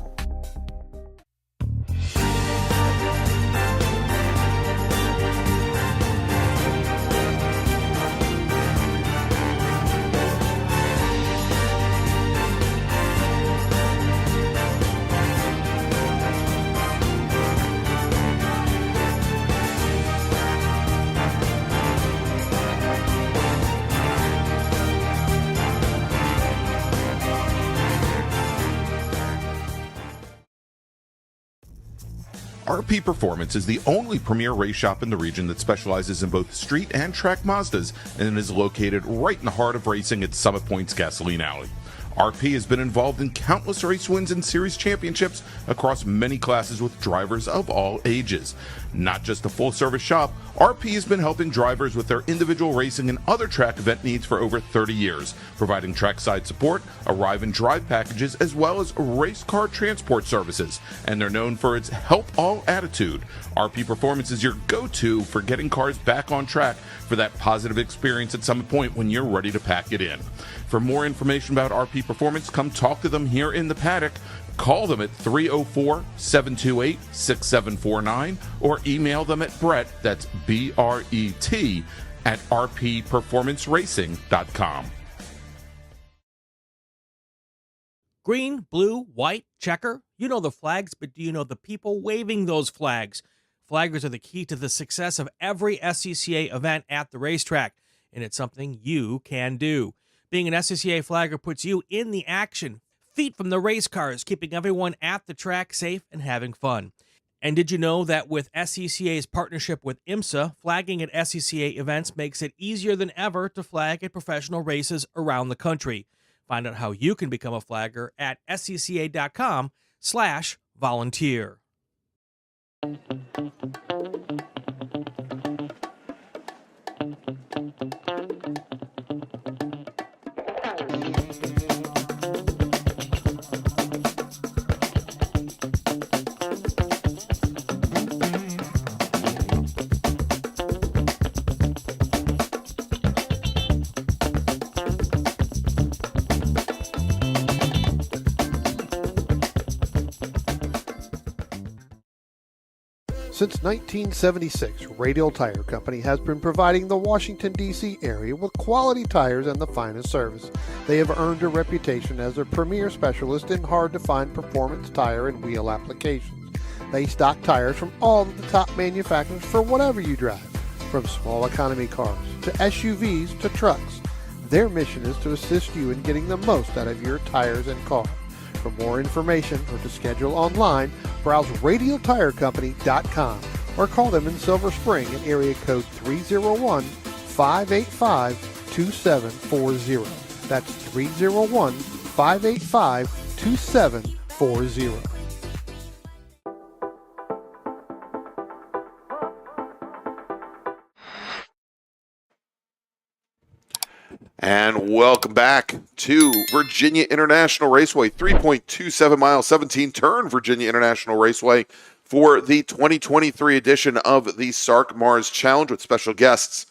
RP Performance is the only premier race shop in the region that specializes in both street and track Mazdas and is located right in the heart of racing at Summit Point's Gasoline Alley. RP has been involved in countless race wins and series championships across many classes with drivers of all ages. Not just a full-service shop, RP has been helping drivers with their individual racing and other track event needs for over 30 years, providing trackside support, arrive and drive packages, as well as race car transport services. And they're known for its help all attitude. RP Performance is your go-to for getting cars back on track for that positive experience at Summit Point when you're ready to pack it in. For more information about RP Performance, come talk to them here in the paddock. Call them at 304-728-6749 or email them at Brett, that's B-R-E-T, at rpperformanceracing.com. Green, blue, white, checker. You know the flags, but do you know the people waving those flags? Flaggers are the key to the success of every SCCA event at the racetrack, and it's something you can do. Being an SCCA flagger puts you in the action, feet from the race cars, keeping everyone at the track safe and having fun. And did you know that with SCCA's partnership with IMSA, flagging at SCCA events makes it easier than ever to flag at professional races around the country? Find out how you can become a flagger at scca.com/volunteer. Since 1976, Radial Tire Company has been providing the Washington, D.C. area with quality tires and the finest service. They have earned a reputation as a premier specialist in hard-to-find performance tire and wheel applications. They stock tires from all of the top manufacturers for whatever you drive, from small economy cars to SUVs to trucks. Their mission is to assist you in getting the most out of your tires and car. For more information or to schedule online, browse radialtirecompany.com or call them in Silver Spring at area code 301-585-2740. That's 301-585-2740. And welcome back to Virginia International Raceway, 3.27 mile, 17 turn Virginia International Raceway for the 2023 edition of the SARRC MARRS Challenge with special guests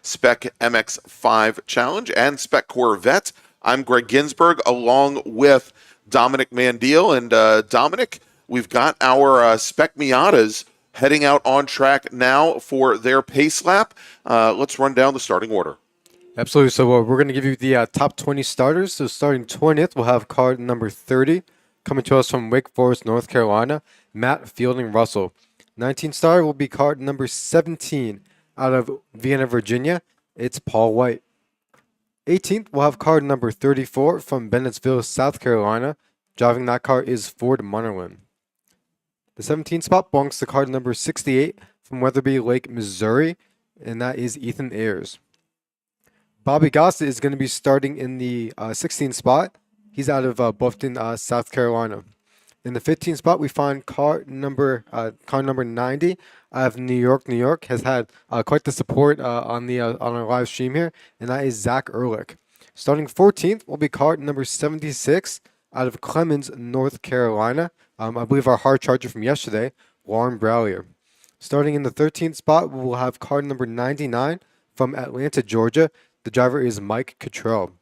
Spec MX-5 Challenge and Spec Corvette. I'm Greg Ginsberg along with Dominic Mandiel. And Dominic, we've got our Spec Miatas heading out on track now for their pace lap. Let's run down the starting order. Absolutely. So we're going to give you the top 20 starters. So starting 20th, we'll have car number 30 coming to us from Wake Forest, North Carolina, Matt Fielding Russell. 19th starter will be car number 17 out of Vienna, Virginia. It's Paul White. 18th, we'll have car number 34 from Bennettsville, South Carolina. Driving that car is Ford Munnerlin. The 17th spot belongs to car number 68 from Weatherby Lake, Missouri, and that is Ethan Ayers. Bobby Gossett is going to be starting in the 16th spot. He's out of Bluffton, South Carolina. In the 15th spot, we find car number 90 out of New York. New York has had quite the support on our live stream here, and that is Zach Ehrlich. Starting 14th will be car number 76 out of Clemens, North Carolina. I believe our hard charger from yesterday, Lauren Browlier. Starting in the 13th spot, we will have car number 99 from Atlanta, Georgia. The driver is Mike Cottrell.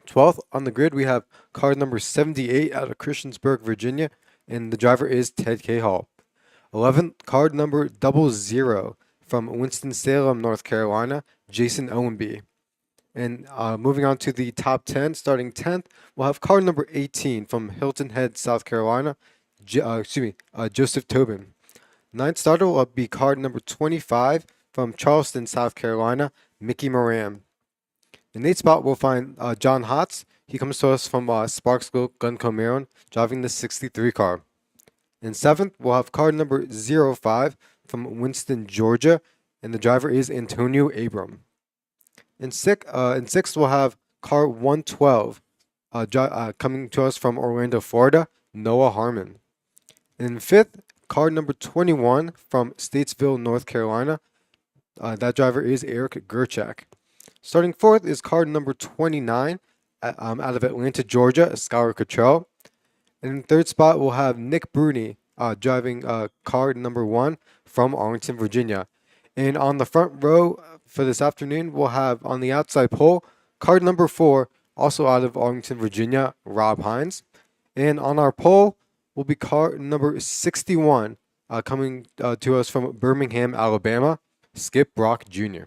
12th on the grid, we have car number 78 out of Christiansburg, Virginia, and the driver is Ted Cahall. 11th, card number 00 from Winston-Salem, North Carolina, Jason Owenby. And moving on to the top 10, starting 10th, we'll have car number 18 from Hilton Head, South Carolina, Joseph Tobin. 9th starter will be card number 25 from Charleston, South Carolina, Mickey Moran. In the 8th spot, we'll find John Hotz. He comes to us from Sparksville, Glencoe, Maryland, driving the 63 car. In 7th, we'll have car number 05 from Winston, Georgia, and the driver is Antonio Abram. In 6th, we'll have car 112 coming to us from Orlando, Florida, Noah Harmon. In 5th, car number 21 from Statesville, North Carolina. That driver is Eric Gerchak. Starting 4th is car number 29 out of Atlanta, Georgia, Skylar Cottrell. And in 3rd spot, we'll have Nick Bruni driving car number 1 from Arlington, Virginia. And on the front row for this afternoon, we'll have on the outside pole, car number 4, also out of Arlington, Virginia, Rob Hines. And on our pole will be car number 61 coming to us from Birmingham, Alabama, Skip Brock Jr.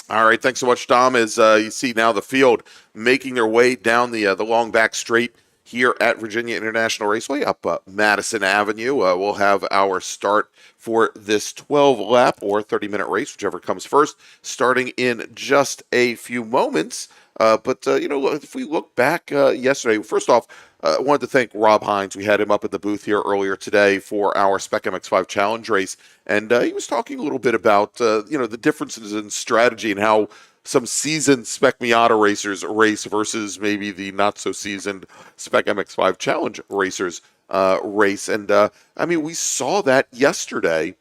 All right, thanks so much, Dom. As you see now the field making their way down the long back straight here at Virginia International Raceway up Madison Avenue. We'll have our start for this 12-lap or 30-minute race, whichever comes first, starting in just a few moments. If we look back yesterday, first off, I wanted to thank Rob Hines. We had him up at the booth here earlier today for our Spec MX-5 Challenge race, and he was talking a little bit about the differences in strategy and how some seasoned Spec Miata racers race versus maybe the not-so-seasoned Spec MX-5 Challenge racers race. And, we saw that yesterday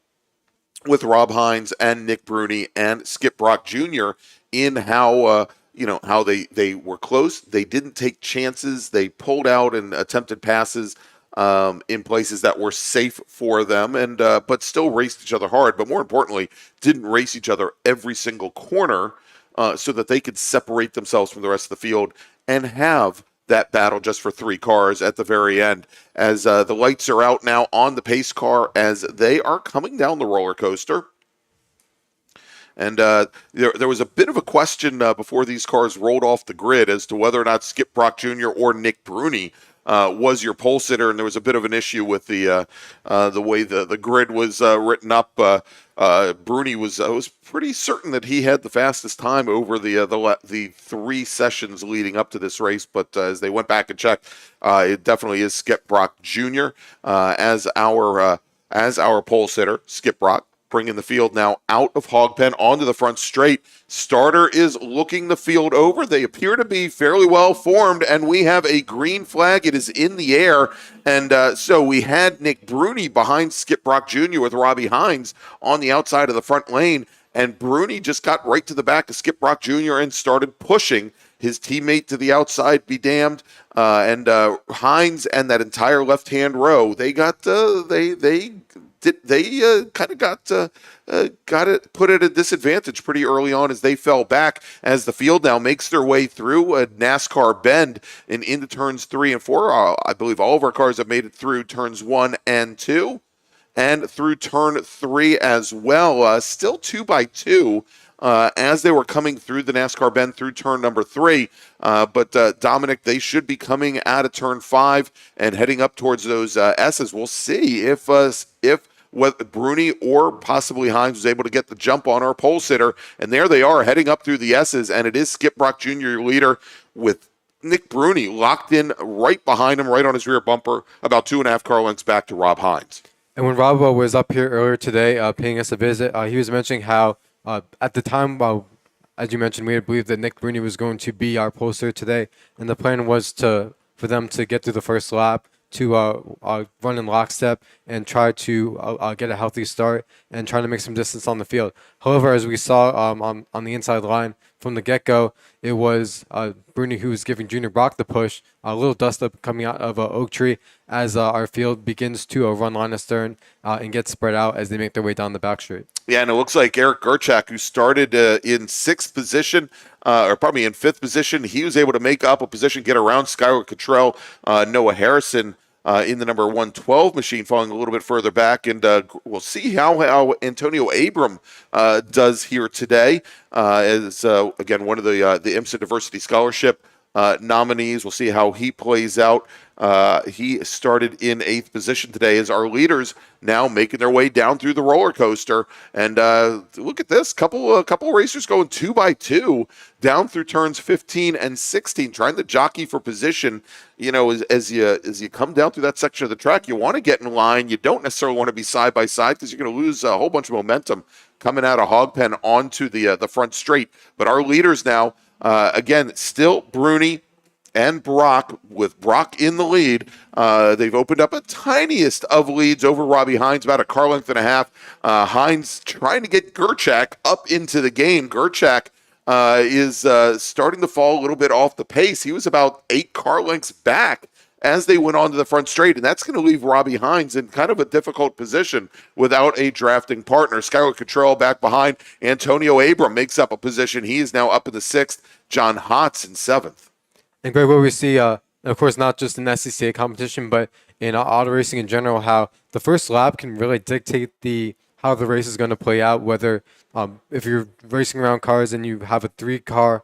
with Rob Hines and Nick Bruni and Skip Brock Jr. in how they were close. They didn't take chances. They pulled out and attempted passes in places that were safe for them, and but still raced each other hard. But more importantly, didn't race each other every single corner so that they could separate themselves from the rest of the field and have that battle just for 3 cars at the very end. As the lights are out now on the pace car as they are coming down the roller coaster. And there was a bit of a question before these cars rolled off the grid as to whether or not Skip Brock Jr. or Nick Bruni was your pole sitter, and there was a bit of an issue with the way the grid was written up. Bruni was pretty certain that he had the fastest time over the 3 sessions leading up to this race, but as they went back and checked, it definitely is Skip Brock Jr. As our pole sitter, Skip Brock. Bringing the field now out of hog pen onto the front straight. Starter is looking the field over. They appear to be fairly well formed, and we have a green flag. It is in the air, and so we had Nick Bruni behind Skip Brock Jr. with Robbie Hines on the outside of the front lane, and Bruni just got right to the back of Skip Brock Jr. and started pushing his teammate to the outside, be damned, and Hines and that entire left-hand row, they got kind of got it put at a disadvantage pretty early on as they fell back as the field now makes their way through a NASCAR bend and into turns 3 and 4. I believe all of our cars have made it through turns 1 and 2 and through turn 3 as well. Still 2 by 2 as they were coming through the NASCAR bend through turn number 3. But Dominic, they should be coming out of turn 5 and heading up towards those S's. We'll see if whether Bruni or possibly Hines was able to get the jump on our pole sitter. And there they are heading up through the S's, and it is Skip Brock Jr., your leader, with Nick Bruni locked in right behind him, right on his rear bumper, about 2.5 car lengths back to Rob Hines. And when Rob was up here earlier today paying us a visit, he was mentioning how at the time, as you mentioned, we had believed that Nick Bruni was going to be our pole sitter today, and the plan was for them to get through the first lap, to run in lockstep and try to get a healthy start and try to make some distance on the field. However, as we saw on the inside line from the get-go, it was Bruni who was giving Junior Brock the push, a little dust-up coming out of Oak Tree as our field begins to run line astern and get spread out as they make their way down the back straight. Yeah, and it looks like Eric Gerchak, who started in 6th position, or probably in 5th position, he was able to make up a position, get around Skylar Cottrell, Noah Harrison in the number 112 machine, falling a little bit further back. And we'll see how Antonio Abram does here today as, again, one of the IMSA Diversity Scholarship nominees. We'll see how he plays out. He started in 8th position today as our leaders now making their way down through the roller coaster. And look at this, couple racers going 2 by 2 down through turns 15 and 16, trying to jockey for position. You know, as you come down through that section of the track, you want to get in line. You don't necessarily want to be side by side because you're going to lose a whole bunch of momentum coming out of hog pen onto the front straight. But our leaders now, again, still Bruni and Brock, with Brock in the lead. They've opened up a tiniest of leads over Robbie Hines, about 1.5 car lengths. Hines trying to get Gerchak up into the game. Gerchak is starting to fall a little bit off the pace. He was about 8 car lengths back as they went onto the front straight, and that's going to leave Robbie Hines in kind of a difficult position without a drafting partner. Skylar Cottrell back behind. Antonio Abram makes up a position. He is now up in the 6th. John Hotz in 7th. And Greg, what we see, of course, not just in SCCA competition, but in auto racing in general, how the first lap can really dictate how the race is going to play out. Whether if you're racing around cars and you have a three cars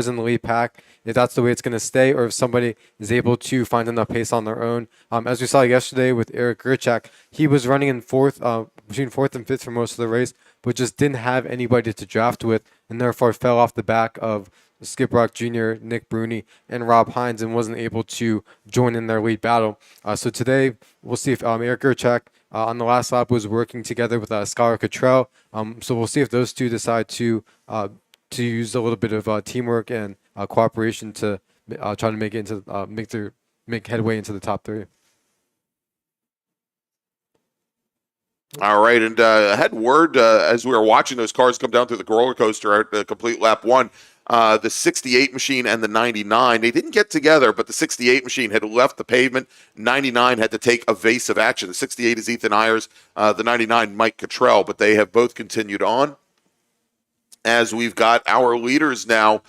in the lead pack, if that's the way it's going to stay, or if somebody is able to find enough pace on their own. As we saw yesterday with Eric Gerchak, he was running in between 4th and 5th for most of the race, but just didn't have anybody to draft with, and therefore fell off the back of Skip Brock Jr., Nick Bruni, and Rob Hines, and wasn't able to join in their lead battle. So today, we'll see if Eric Gerchak on the last lap was working together with Skylar Cottrell. So we'll see if those two decide to use a little bit of teamwork and cooperation to try to make it into make headway into the top 3. All right, and I had word as we were watching those cars come down through the roller coaster at complete lap 1. The 68 machine and the 99, they didn't get together, but the 68 machine had left the pavement. 99 had to take evasive action. The 68 is Ethan Ayers, the 99 Mike Cottrell, but they have both continued on. as we've got our leaders now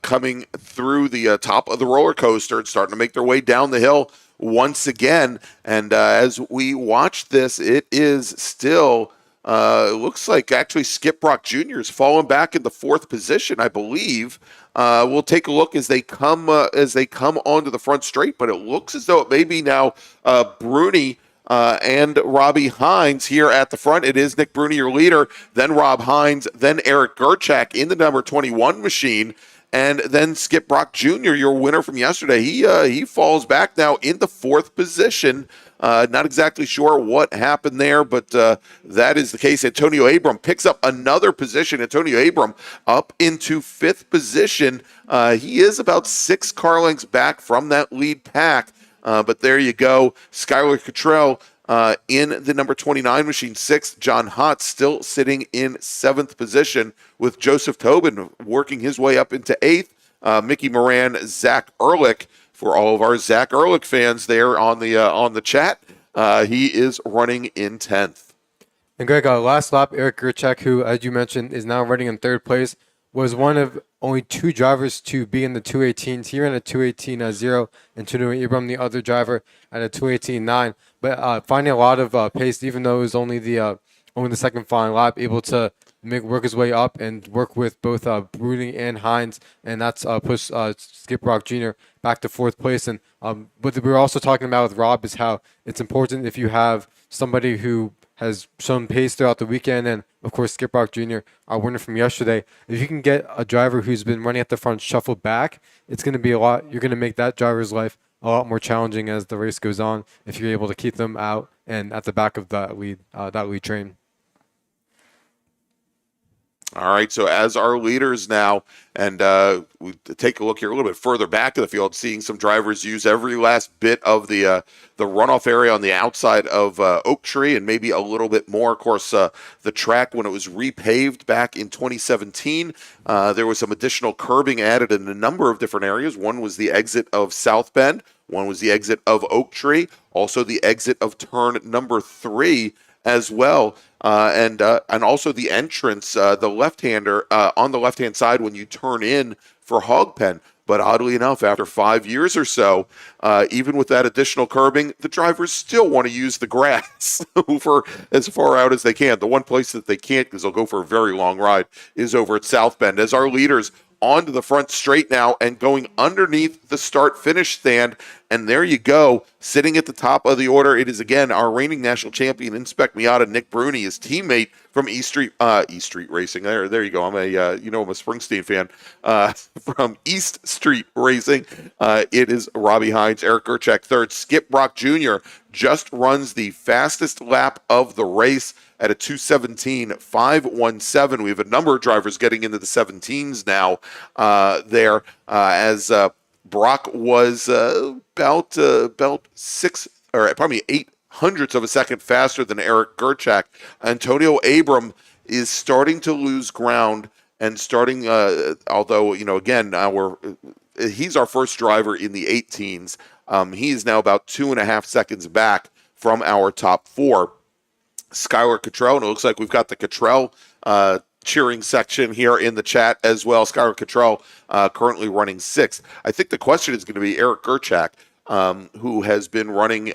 coming through the top of the roller coaster and starting to make their way down the hill once again. And as we watch this, it is still looks like actually Skip Brock Jr. is falling back in the fourth position, I believe. We'll take a look as they come onto the front straight, but it looks as though it may be now Bruni and Robbie Hines here at the front. It is Nick Bruni, your leader, then Rob Hines, then Eric Gerchak in the number 21 machine, and then Skip Brock Jr., your winner from yesterday. He falls back now in the fourth position. Not exactly sure what happened there, but that is the case. Antonio Abram picks up another position. Antonio Abram up into fifth position. He is about 6 car lengths back from that lead pack. But there you go. Skylar Cottrell in the number 29 machine, 6th. John Hott still sitting in 7th position, with Joseph Tobin working his way up into 8th. Mickey Moran, Zach Ehrlich, for all of our Zach Ehrlich fans there on the chat, he is running in 10th. And Greg, last lap, Eric Gerchak, who, as you mentioned, is now running in 3rd place, was one of only 2 drivers to be in the 218s. He ran a 218.0, and Antonio Abram, the other driver, at a 218.9. But finding a lot of pace, even though it was only the second final lap, able to work his way up and work with both Bruni and Hines, and that's pushed Skip Brock Jr. back to 4th place. And what we were also talking about with Rob is how it's important if you have somebody who has shown pace throughout the weekend, and of course Skip Brock Jr., our winner from yesterday. If you can get a driver who's been running at the front shuffled back, it's going to be a lot. You're going to make that driver's life a lot more challenging as the race goes on if you're able to keep them out and at the back of that lead train. All right, so as our leaders now, and we take a look here a little bit further back in the field, seeing some drivers use every last bit of the runoff area on the outside of Oak Tree, and maybe a little bit more. Of course, the track, when it was repaved back in 2017, there was some additional curbing added in a number of different areas. One was the exit of South Bend. One was the exit of Oak Tree. Also the exit of turn number 3 as well. And also the entrance, the left-hander on the left-hand side when you turn in for Hog Pen. But oddly enough, after 5 years or so, even with that additional curbing, the drivers still want to use the grass for as far out as they can. The one place that they can't, because they'll go for a very long ride, is over at South Bend. As our leaders onto the front straight now and going underneath the start-finish stand. And there you go, sitting at the top of the order. It is, again, our reigning national champion in Spec Miata, Nick Bruni, his teammate from East Street Racing. There you go. I'm a Springsteen fan from East Street Racing. It is Robbie Hines, Eric Gerchak, 3rd. Skip Brock Jr. just runs the fastest lap of the race at a 2:17.517. We have a number of drivers getting into the 17s now as Brock was about 8 hundredths of a second faster than Eric Gerchak. Antonio Abram is starting to lose ground and starting, although, again, he's our first driver in the 18s. He is now about 2.5 seconds back from our top 4. Skylar Cottrell, and it looks like we've got the Cottrell cheering section here in the chat as well. Skylar Cottrell currently running 6th. I think the question is going to be Eric Gerchak, who has been running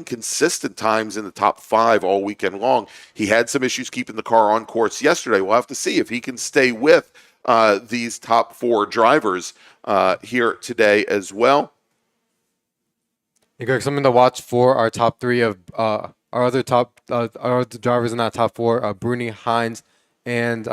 consistent times in the top 5 all weekend long. He had some issues keeping the car on course yesterday. We'll have to see if he can stay with these top 4 drivers here today as well. Hey, Greg, something to watch for our top 3 of our other drivers in that top 4, Bruni, Hines, and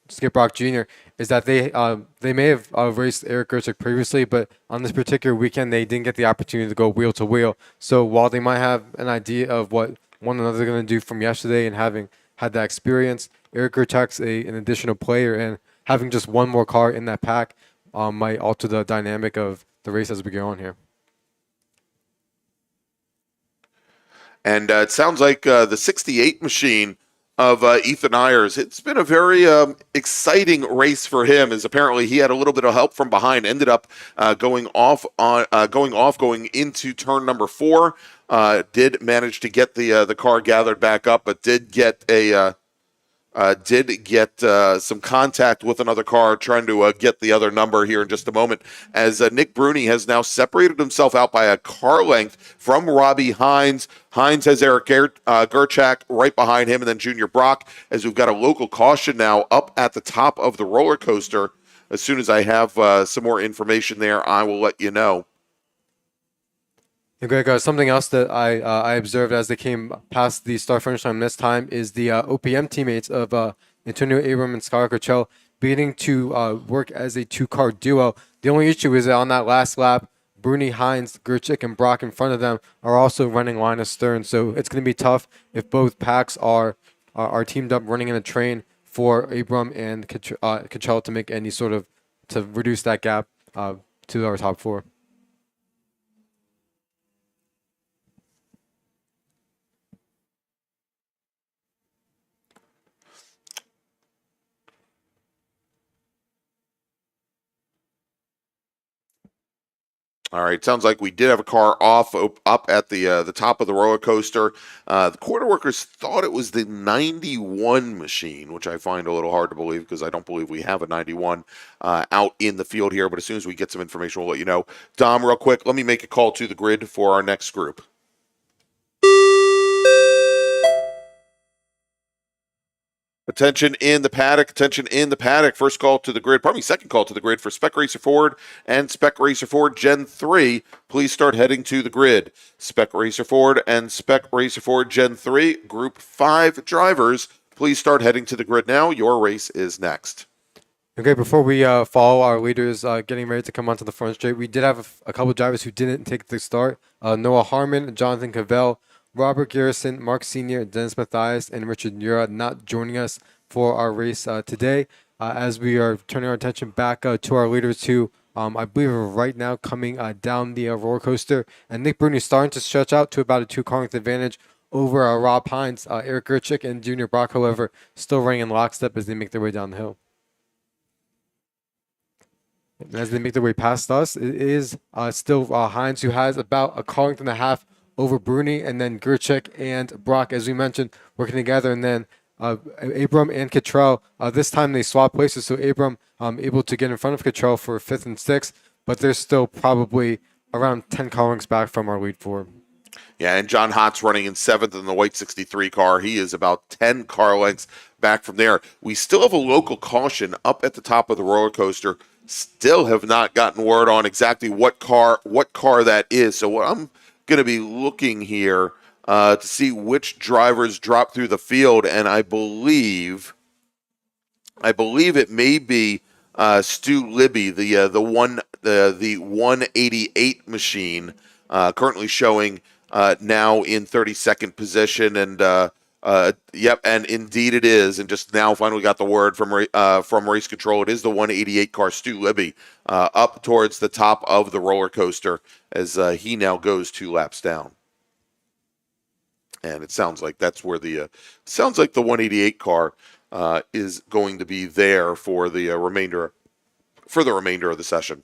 Skip Brock Jr., is that they may have raced Eric Gerchak previously, but on this particular weekend they didn't get the opportunity to go wheel to wheel. So while they might have an idea of what one another are going to do from yesterday and having had that experience, Eric Gerchak's an additional player, and having just one more car in that pack might alter the dynamic of the race as we go on here. And it sounds like the 68 machine of Ethan Ayers, it's been a very exciting race for him, as apparently he had a little bit of help from behind, ended up going into turn number 4, did manage to get the car gathered back up, but did get a did get some contact with another car, trying to get the other number here in just a moment, as Nick Bruni has now separated himself out by a car length from Robbie Hines. Hines has Eric Gerchak right behind him, and then Junior Brock, as we've got a local caution now up at the top of the roller coaster. As soon as I have some more information there, I will let you know. And Greg, something else that I observed as they came past the start finish line this time is the OPM teammates of Antonio Abram and Skylar Coachell beginning to work as a two-car duo. The only issue is that on that last lap, Bruni, Hines, Gerchik, and Brock in front of them are also running line astern. So it's going to be tough if both packs are teamed up running in a train for Abram and Coachell to make any sort of, to reduce that gap to our top four. All right, sounds like we did have a car up at the top of the roller coaster. The quarter workers thought it was the 91 machine, which I find a little hard to believe because I don't believe we have a 91 out in the field here. But as soon as we get some information, we'll let you know. Dom, real quick, let me make a call to the grid for our next group. Attention in the paddock, attention in the paddock. First call to the grid, pardon me, second call to the grid for Spec Racer Ford and Spec Racer Ford Gen 3. Please start heading to the grid. Spec Racer Ford and Spec Racer Ford Gen 3, Group 5 drivers. Please start heading to the grid now. Your race is next. Okay, before we follow our leaders getting ready to come onto the front straight, we did have a couple of drivers who didn't take the start. Noah Harmon, Jonathan Cavell, Robert Garrison, Mark Sr., Dennis Mathias, and Richard Nura not joining us for our race today, as we are turning our attention back to our leaders who I believe are right now coming down the roller coaster. And Nick Bruni is starting to stretch out to about a two-car length advantage over Rob Hines. Eric Gerchik and Junior Brock, however, still running in lockstep as they make their way down the hill. And as they make their way past us, it is still Hines who has about a car length and a half over Bruni, and then Gerchik and Brock, as we mentioned, working together, and then Abram and Cottrell. This time they swap places, so Abram able to get in front of Cottrell for 5th and 6th, but they're still probably around 10 car lengths back from our lead four. Yeah, and John Hott's running in 7th in the white 63 car. He is about 10 car lengths back from there. We still have a local caution up at the top of the roller coaster. Still have not gotten word on exactly what car that is. So what I'm going to be looking here to see which drivers drop through the field, and I believe it may be Stu Libby, the 188 machine, currently showing now in 32nd position, and yep, and indeed it is, and just now finally got the word from race control. It is the 188 car, Stu Libby, up towards the top of the roller coaster as he now goes 2 laps down. And it sounds like that's where the 188 car is going to be there for the remainder of the session.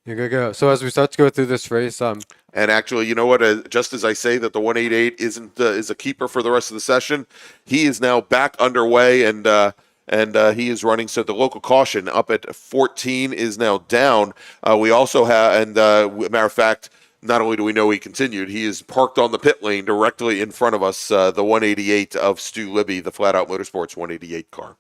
You're good to go. So as we start to go through this race, and actually, you know what? Just as I say that the 188 is a keeper for the rest of the session, he is now back underway, and he is running. So the local caution up at 14 is now down. We also have, and matter of fact, not only do we know he continued, he is parked on the pit lane directly in front of us. The 188 of Stu Libby, the Flat Out Motorsports 188 car.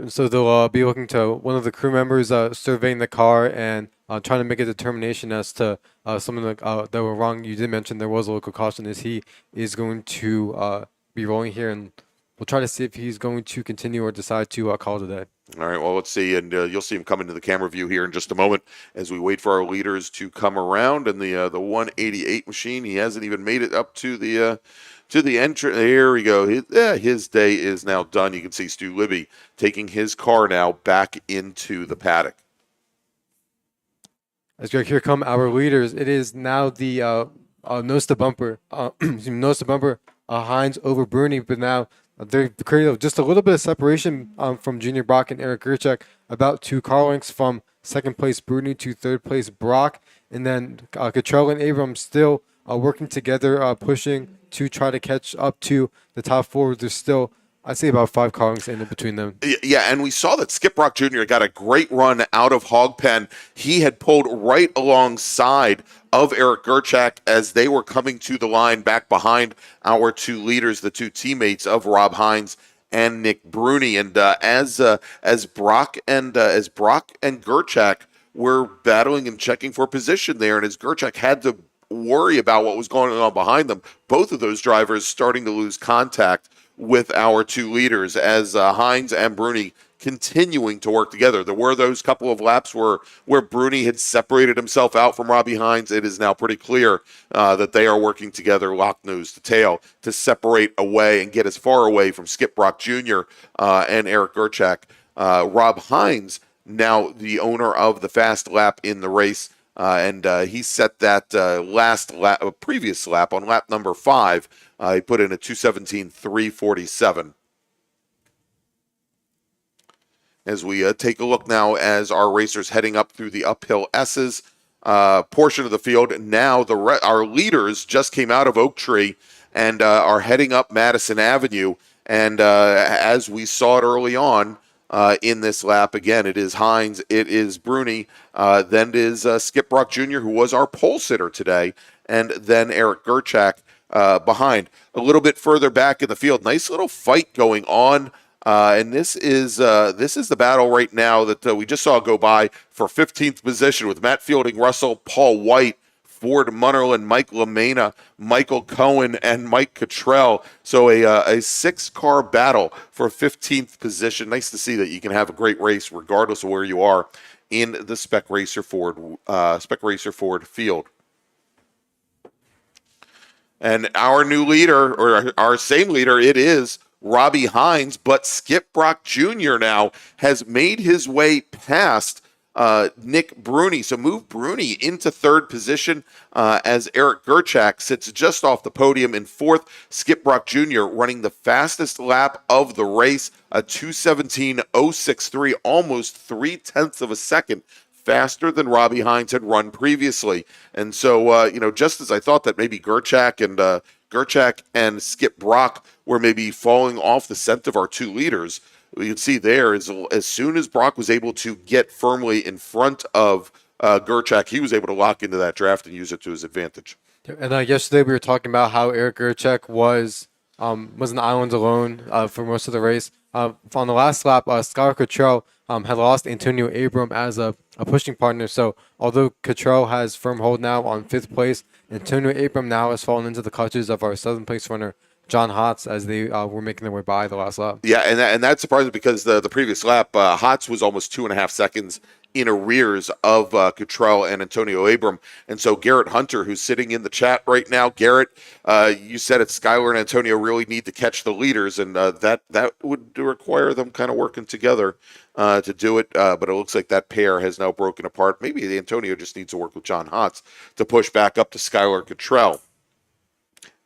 So they'll be looking to one of the crew members surveying the car and trying to make a determination as to some of the that were wrong. You did mention there was a local caution. Is he is going to be rolling here, and we'll try to see if he's going to continue or decide to call today. All right, well, let's see, and you'll see him come into the camera view here in just a moment as we wait for our leaders to come around. And the 188 machine, he hasn't even made it up to the entrance. Here we go. His day is now done. You can see Stu Libby taking his car now back into the paddock. As here come our leaders. It is now the nose to bumper, Hines over Bruni, but now they're creating just a little bit of separation from Junior Brock and Eric Gerchak, about 2 car lengths from second place Bruni to third place Brock, and then Cottrell and Abram still working together, pushing to try to catch up to the top four. There's still, I'd say, about 5 car lengths in between them. Yeah, and we saw that Skip Brock Jr. got a great run out of Hog Pen. He had pulled right alongside of Eric Gerchak as they were coming to the line back behind our two leaders, the two teammates of Rob Hines and Nick Bruni. And as Brock and Gerchak were battling and checking for position there, and as Gerchak had to worry about what was going on behind them, both of those drivers starting to lose contact with our two leaders as Hines and Bruni continuing to work together. There were those couple of laps where Bruni had separated himself out from Robbie Hines. It is now pretty clear that they are working together, lock nose to tail, to separate away and get as far away from Skip Brock Jr. And Eric Gerchak. Rob Hines, now the owner of the fast lap in the race, and he set that previous lap on lap number 5. He put in a 2:17.347. As we take a look now as our racers heading up through the uphill S's portion of the field. Now our leaders just came out of Oak Tree and are heading up Madison Avenue. And as we saw it early on in this lap, again, it is Hines, it is Bruni, then it is Skip Brock Jr., who was our pole sitter today, and then Eric Gerchak behind. A little bit further back in the field, nice little fight going on. And this is the battle right now that we just saw go by for 15th position with Matt Fielding, Russell, Paul White, Ford Munnerlin, Mike LaMena, Michael Cohen, and Mike Cottrell. So a 6-car battle for 15th position. Nice to see that you can have a great race regardless of where you are in the Spec Racer Ford field. And our new leader, or our same leader, it is Robbie Hines, but Skip Brock Jr. now has made his way past Nick Bruni. So move Bruni into 3rd position as Eric Gerchak sits just off the podium in 4th. Skip Brock Jr. running the fastest lap of the race, a 2:17.063, almost 0.3 of a second faster than Robbie Hines had run previously. And so, just as I thought that maybe Gerchak and Skip Brock were maybe falling off the scent of our two leaders, we can see there is as soon as Brock was able to get firmly in front of Gerchak, he was able to lock into that draft and use it to his advantage. And yesterday we were talking about how Eric Gerchak was an island alone for most of the race. On the last lap, Skylar Cottrell had lost Antonio Abram as a pushing partner. So although Cottrell has firm hold now on 5th place, Antonio Abram now has fallen into the clutches of our 7th place runner, John Hotz, as they were making their way by the last lap. Yeah, and that's surprising because the previous lap, Hotz was almost 2.5 seconds in arrears of Cottrell and Antonio Abram. And so Garrett Hunter, who's sitting in the chat right now, Garrett, you said it, Skylar and Antonio really need to catch the leaders, and that would require them kind of working together to do it. But it looks like that pair has now broken apart. Maybe Antonio just needs to work with John Hotz to push back up to Skylar Cottrell.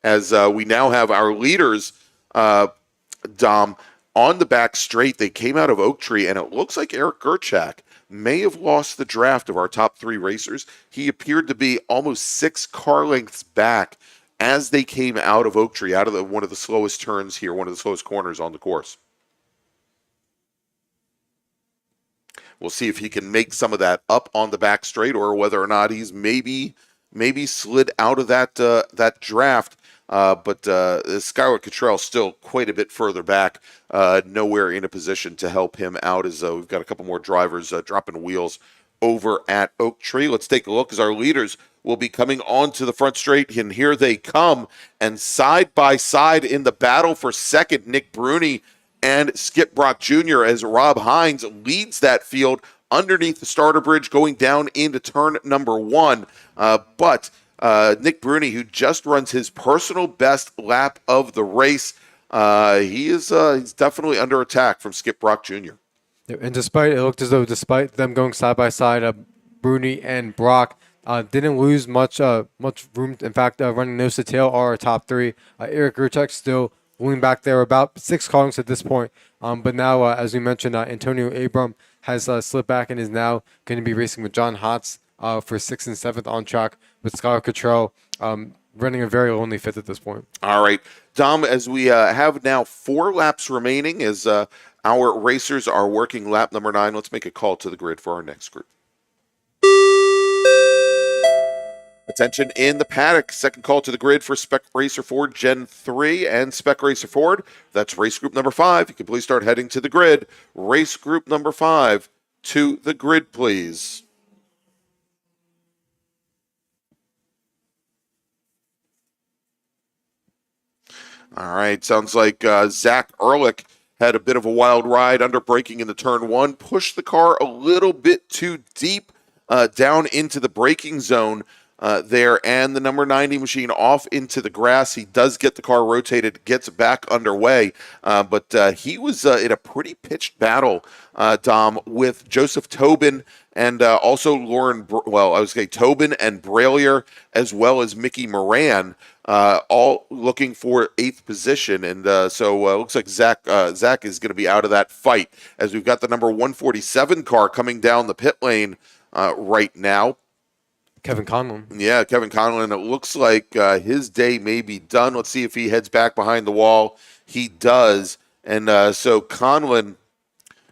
As we now have our leaders, Dom, on the back straight. They came out of Oak Tree, and it looks like Eric Gerchak may have lost the draft of our top 3 racers. He appeared to be almost 6 car lengths back as they came out of Oak Tree, out of one of the slowest turns here, one of the slowest corners on the course. We'll see if he can make some of that up on the back straight, or whether or not he's maybe slid out of that draft. But Skylar Cottrell still quite a bit further back, nowhere in a position to help him out, as we've got a couple more drivers dropping wheels over at Oak Tree. Let's take a look as our leaders will be coming onto the front straight, and here they come. And side by side in the battle for second, Nick Bruni and Skip Brock Jr. as Rob Hines leads that field underneath the starter bridge going down into turn number 1. But Nick Bruni, who just runs his personal best lap of the race, he's definitely under attack from Skip Brock Jr. And it looked as though despite them going side by side, Bruni and Brock didn't lose much room. In fact, running nose to tail are our top 3. Eric Gerchak still going back there, about 6 car lengths at this point. But now, as we mentioned, Antonio Abram has slipped back and is now going to be racing with John Hotz for 6th and 7th on track, with Skylar Cottrell running a very lonely fifth at this point. All right, Dom, as we have now 4 laps remaining as our racers are working lap number 9, let's make a call to the grid for our next group. Attention in the paddock. Second call to the grid for Spec Racer Ford Gen 3 and Spec Racer Ford. That's race group number 5. You can please start heading to the grid. Race group number 5 to the grid, please. All right, sounds like Zach Ehrlich had a bit of a wild ride under braking in the turn 1, pushed the car a little bit too deep down into the braking zone there, and the number 90 machine off into the grass. He does get the car rotated, gets back underway, but he was in a pretty pitched battle, Dom, with Joseph Tobin and also Tobin and Brailier, as well as Mickey Moran, all looking for 8th position. And so it looks like Zach is going to be out of that fight, as we've got the number 147 car coming down the pit lane right now. Kevin Conlon. Yeah, Kevin Conlon. It looks like his day may be done. Let's see if he heads back behind the wall. He does. And so Conlon,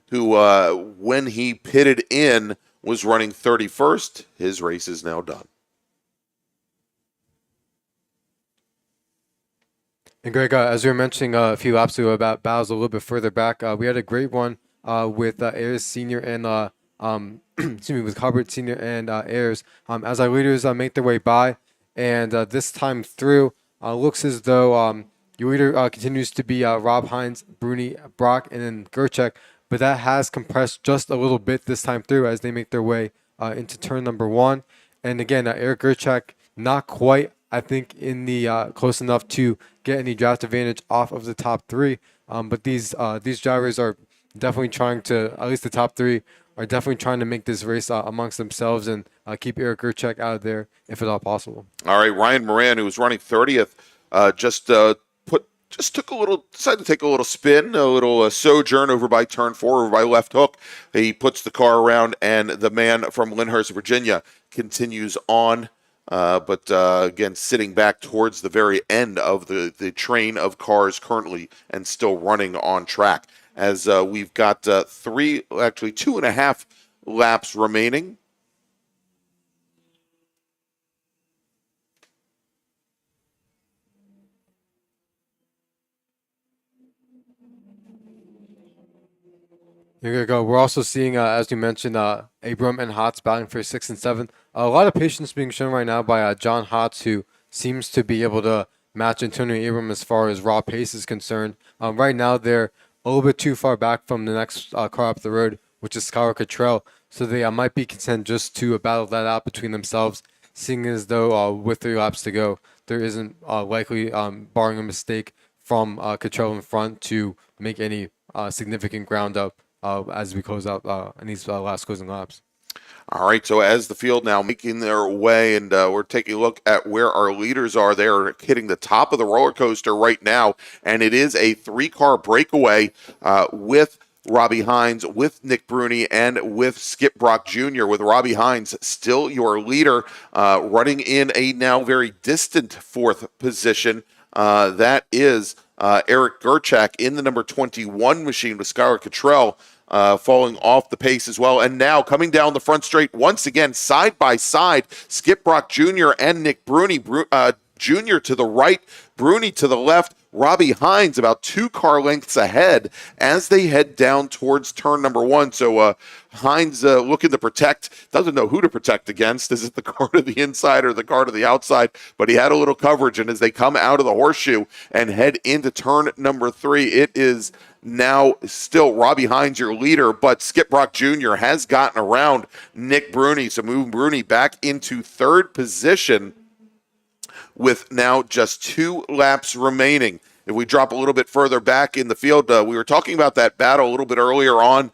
who when he pitted in was running 31st, his race is now done. And Greg, as you were mentioning a few laps ago about battles a little bit further back, we had a great one with Ayers Sr. and with Hubbard Sr. and Ayers as our leaders make their way by. And this time through, looks as though your leader continues to be Rob Hines, Bruni, Brock, and then Gerchek. But that has compressed just a little bit this time through as they make their way into turn number 1. And again, Eric Gerchek, not quite, I think, in the close enough to get any draft advantage off of the top 3. But these drivers are definitely trying to, at least the top 3, are definitely trying to make this race amongst themselves and keep Eric Gerchek out of there if at all possible. All right, Ryan Moran, who was running 30th, decided to take a little spin, a little sojourn over by turn 4, over by left hook. He puts the car around, and the man from Lyndhurst, Virginia, continues on. But again, sitting back towards the very end of the train of cars currently and still running on track. As we've got 2.5 laps remaining. Here we go. We're also seeing, as you mentioned, Abram and Hotz battling for 6 and 7. A lot of patience being shown right now by John Hotz, who seems to be able to match Antonio Abram as far as raw pace is concerned. Right now, they're a little bit too far back from the next car up the road, which is Skylar Cottrell. So they might be content just to battle that out between themselves, seeing as though with 3 laps to go, there isn't likely, barring a mistake from Cottrell in front, to make any significant ground up as we close out in these last closing laps. All right, so as the field now making their way, and we're taking a look at where our leaders are. They're hitting the top of the roller coaster right now, and it is a 3-car breakaway with Robbie Hines, with Nick Bruni, and with Skip Brock Jr., with Robbie Hines still your leader, running in a now very distant 4th position. That is Eric Gerchek in the number 21 machine with Skylar Cottrell falling off the pace as well. And now coming down the front straight once again, side by side, Skip Brock Jr. and Nick Bruni. Jr. to the right, Bruni to the left, Robbie Hines about 2 car lengths ahead as they head down towards turn number 1. So Hines looking to protect, doesn't know who to protect against. Is it the car to the inside or the car to the outside? But he had a little coverage, and as they come out of the horseshoe and head into turn number 3, it is now still Robbie Hines, your leader, but Skip Brock Jr. has gotten around Nick Bruni, so moving Bruni back into 3rd position with now just 2 laps remaining. If we drop a little bit further back in the field, we were talking about that battle a little bit earlier on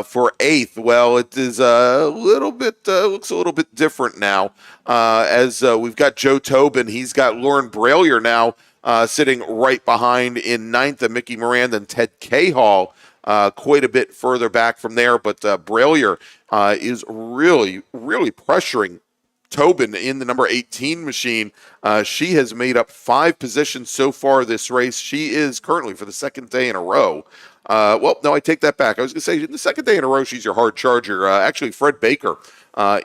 for 8th. Well, it is a little bit, looks a little bit different now as we've got Joe Tobin. He's got Lauren Brailier now sitting right behind in 9th, and Mickey Moran, and Ted Cahall quite a bit further back from there. But Brailier is really, really pressuring Tobin in the number 18 machine. She has made up 5 positions so far this race. She is currently, for the second day in a row, well, no, I take that back. I was going to say, the second day in a row, she's your hard charger. Actually, Fred Baker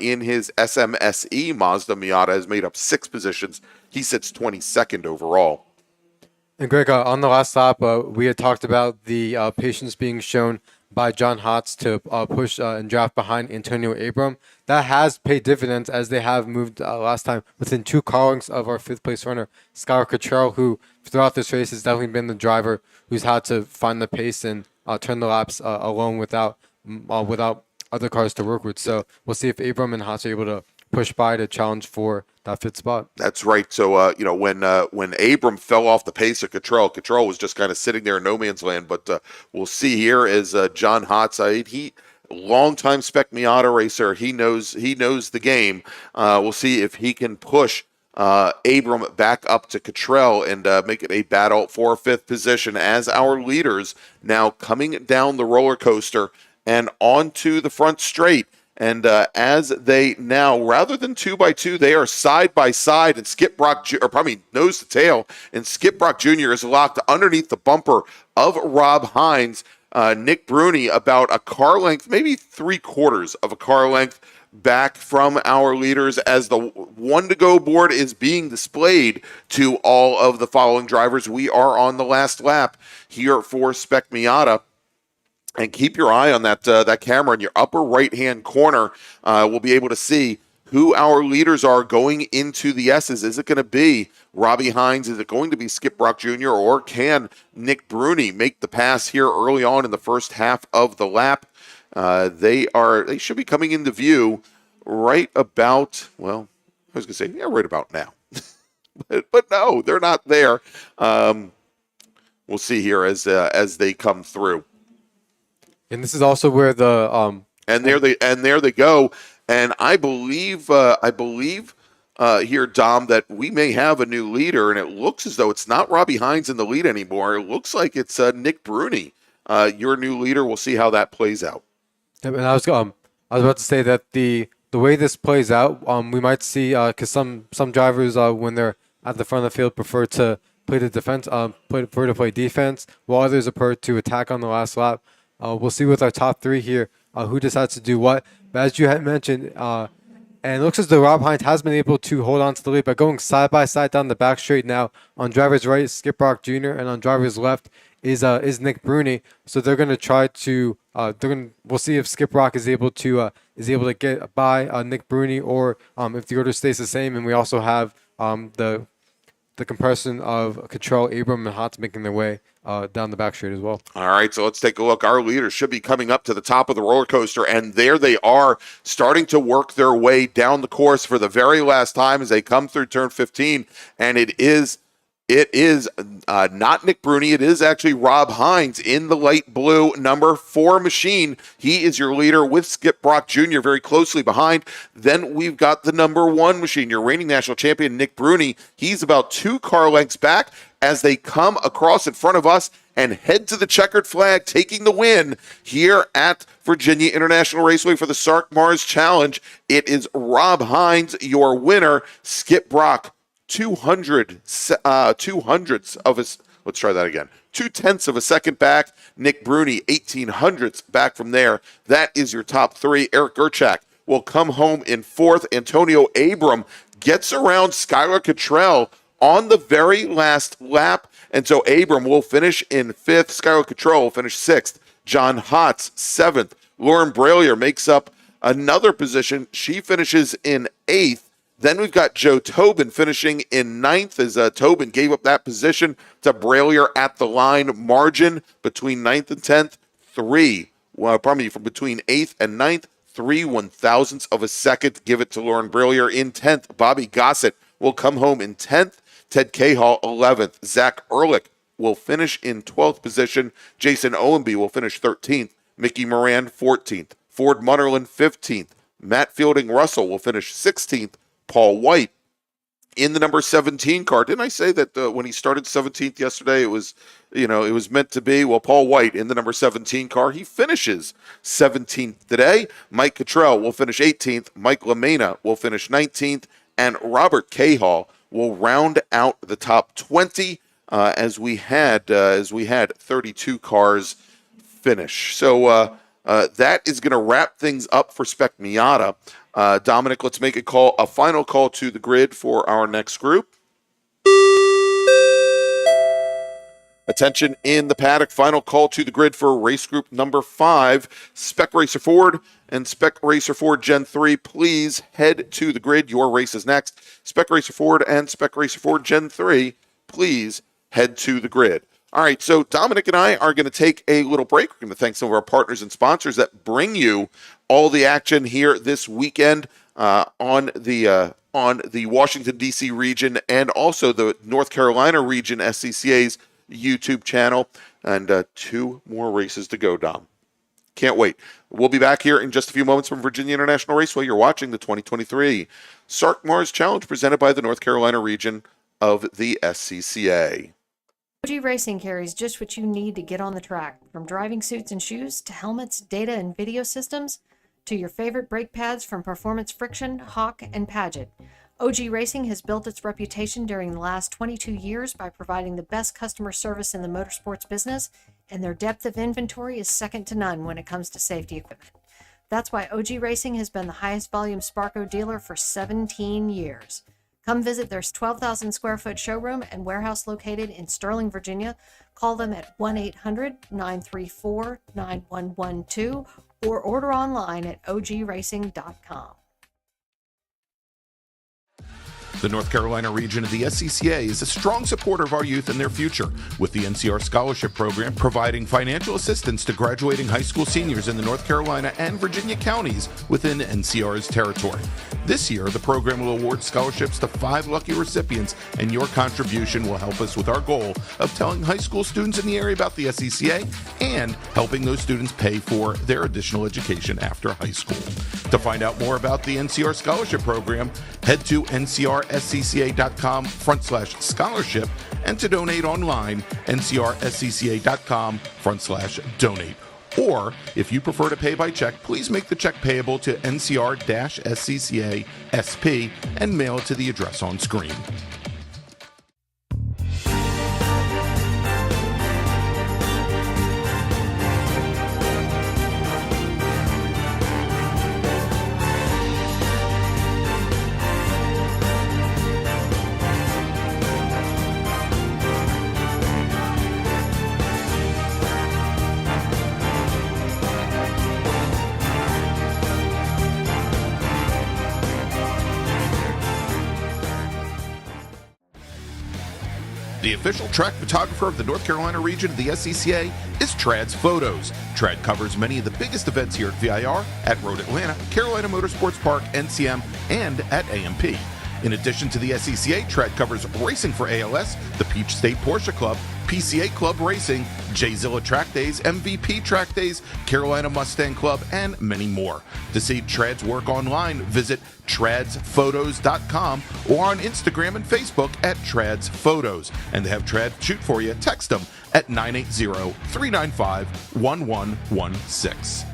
in his SMSE Mazda Miata has made up 6 positions. He sits 22nd overall. And Greg, on the last lap, we had talked about the patience being shown by John Hotz to push and draft behind Antonio Abram. That has paid dividends as they have moved last time within 2 car lengths of our 5th place runner, Skylar Cottrell, who throughout this race has definitely been the driver who's had to find the pace and turn the laps alone without other cars to work with. So we'll see if Abram and Hotz are able to push by to challenge for that 5th spot. That's right. So, when Abram fell off the pace of Cottrell was just kind of sitting there in no man's land. But we'll see here as John Hotz, he longtime Spec Miata racer. He knows the game. We'll see if he can push Abram back up to Cottrell and make it a battle for 5th position as our leaders now coming down the roller coaster and onto the front straight. And as they now, rather than 2x2, they are side by side, and nose to tail, and Skip Brock Jr. is locked underneath the bumper of Rob Hines. Nick Bruni about a car length, maybe 3/4 of a car length back from our leaders as the 1 to go board is being displayed to all of the following drivers. We are on the last lap here for Spec Miata. And keep your eye on that camera in your upper right-hand corner. We'll be able to see who our leaders are going into the S's. Is it going to be Robbie Hines? Is it going to be Skip Brock Jr.? Or can Nick Bruni make the pass here early on in the first half of the lap? They should be coming into view right about, well, I was going to say, yeah, right about now. but no, they're not there. We'll see here as they come through. And this is also where the and there they go. And I believe here, Dom, that we may have a new leader, and it looks as though it's not Robbie Hines in the lead anymore. It looks like it's Nick Bruni, your new leader. We'll see how that plays out. And I was about to say that the way this plays out, we might see because some drivers when they're at the front of the field prefer to play the defense, prefer to play defense, while others prefer to attack on the last lap. We'll see with our top 3 here who decides to do what. But as you had mentioned, and it looks as though Rob Hines has been able to hold on to the lead by going side by side down the back straight now. On driver's right, Skip Brock Jr., and on driver's left is Nick Bruni. So they're going to try to we'll see if Skip Brock is able to get by Nick Bruni, or if the order stays the same. And we also have the comparison of Cottrell, Abram, and Hotz making their way down the back straight as well. All right, so let's take a look. Our leaders should be coming up to the top of the roller coaster, and there they are, starting to work their way down the course for the very last time as they come through turn 15, and it is not Nick Bruni. It is actually Rob Hines in the light blue number 4 machine. He is your leader with Skip Brock Jr. very closely behind. Then we've got the number 1 machine, your reigning national champion, Nick Bruni. He's about 2 car lengths back as they come across in front of us and head to the checkered flag, taking the win here at Virginia International Raceway for the SARRC MARRS Challenge. It is Rob Hines, your winner. Skip Brock, 2/10ths of a second back. Nick Bruni, 1800ths back from there. That is your top 3. Eric Gerchak will come home in 4th. Antonio Abram gets around Skylar Cottrell on the very last lap. And so Abram will finish in 5th. Skylar Cottrell will finish 6th. John Hotz, 7th. Lauren Bralier makes up another position. She finishes in 8th. Then we've got Joe Tobin finishing in 9th as Tobin gave up that position to Bralier at the line. Margin between 9th and 10th, from between 8th and 9th, 3/1000ths of a second. Give it to Lauren Bralier in 10th. Bobby Gossett will come home in 10th. Ted Cahall, 11th. Zach Ehrlich will finish in 12th position. Jason Owenby will finish 13th. Mickey Moran, 14th. Ford Munnerlin, 15th. Matt Fielding Russell will finish 16th. Paul White in the number 17 car. Didn't I say that when he started 17th yesterday, it was meant to be? Well, Paul White in the number 17 car, he finishes 17th today. Mike Cottrell will finish 18th. Mike LaMena will finish 19th. And Robert Cahall will round out the top 20 as we had 32 cars finish. So that is going to wrap things up for Spec Miata. Dominic, let's make a final call to the grid for our next group. Attention in the paddock, final call to the grid for race group number 5, Spec Racer Ford and Spec Racer Ford Gen 3. Please head to the grid. Your race is next. Spec Racer Ford and Spec Racer Ford Gen 3, please head to the grid. All right, so Dominic and I are going to take a little break. We're going to thank some of our partners and sponsors that bring you all the action here this weekend on the Washington, D.C. region and also the North Carolina region SCCA's YouTube channel. And 2 more races to go, Dom. Can't wait. We'll be back here in just a few moments from Virginia International Raceway. You're watching the 2023 SARRC MARRS Challenge presented by the North Carolina region of the SCCA. OG Racing carries just what you need to get on the track, from driving suits and shoes to helmets, data and video systems, to your favorite brake pads from Performance Friction, Hawk, and Paget. OG Racing has built its reputation during the last 22 years by providing the best customer service in the motorsports business, and their depth of inventory is second to none when it comes to safety equipment. That's why OG Racing has been the highest volume Sparco dealer for 17 years. Come visit their 12,000 square foot showroom and warehouse located in Sterling, Virginia. Call them at 1-800-934-9112 or order online at ogracing.com. The North Carolina region of the SCCA is a strong supporter of our youth and their future, with the NCR Scholarship Program providing financial assistance to graduating high school seniors in the North Carolina and Virginia counties within NCR's territory. This year, the program will award scholarships to 5 lucky recipients, and your contribution will help us with our goal of telling high school students in the area about the SCCA and helping those students pay for their additional education after high school. To find out more about the NCR Scholarship Program, head to ncrscca.com/scholarship, and to donate online, ncrscca.com/donate. Or, if you prefer to pay by check, please make the check payable to NCR-SCCA SP and mail it to the address on screen. The official track photographer of the North Carolina region of the SCCA is Trad's Photos. Trad covers many of the biggest events here at VIR, at Road Atlanta, Carolina Motorsports Park, NCM, and at AMP. In addition to the SCCA, Trad covers racing for ALS, the Peach State Porsche Club, PCA Club Racing, J-Zilla Track Days, MVP Track Days, Carolina Mustang Club, and many more. To see Trad's work online, visit tradsphotos.com or on Instagram and Facebook at Trad's Photos. And they have Trad shoot for you. Text them at 980-395-1116.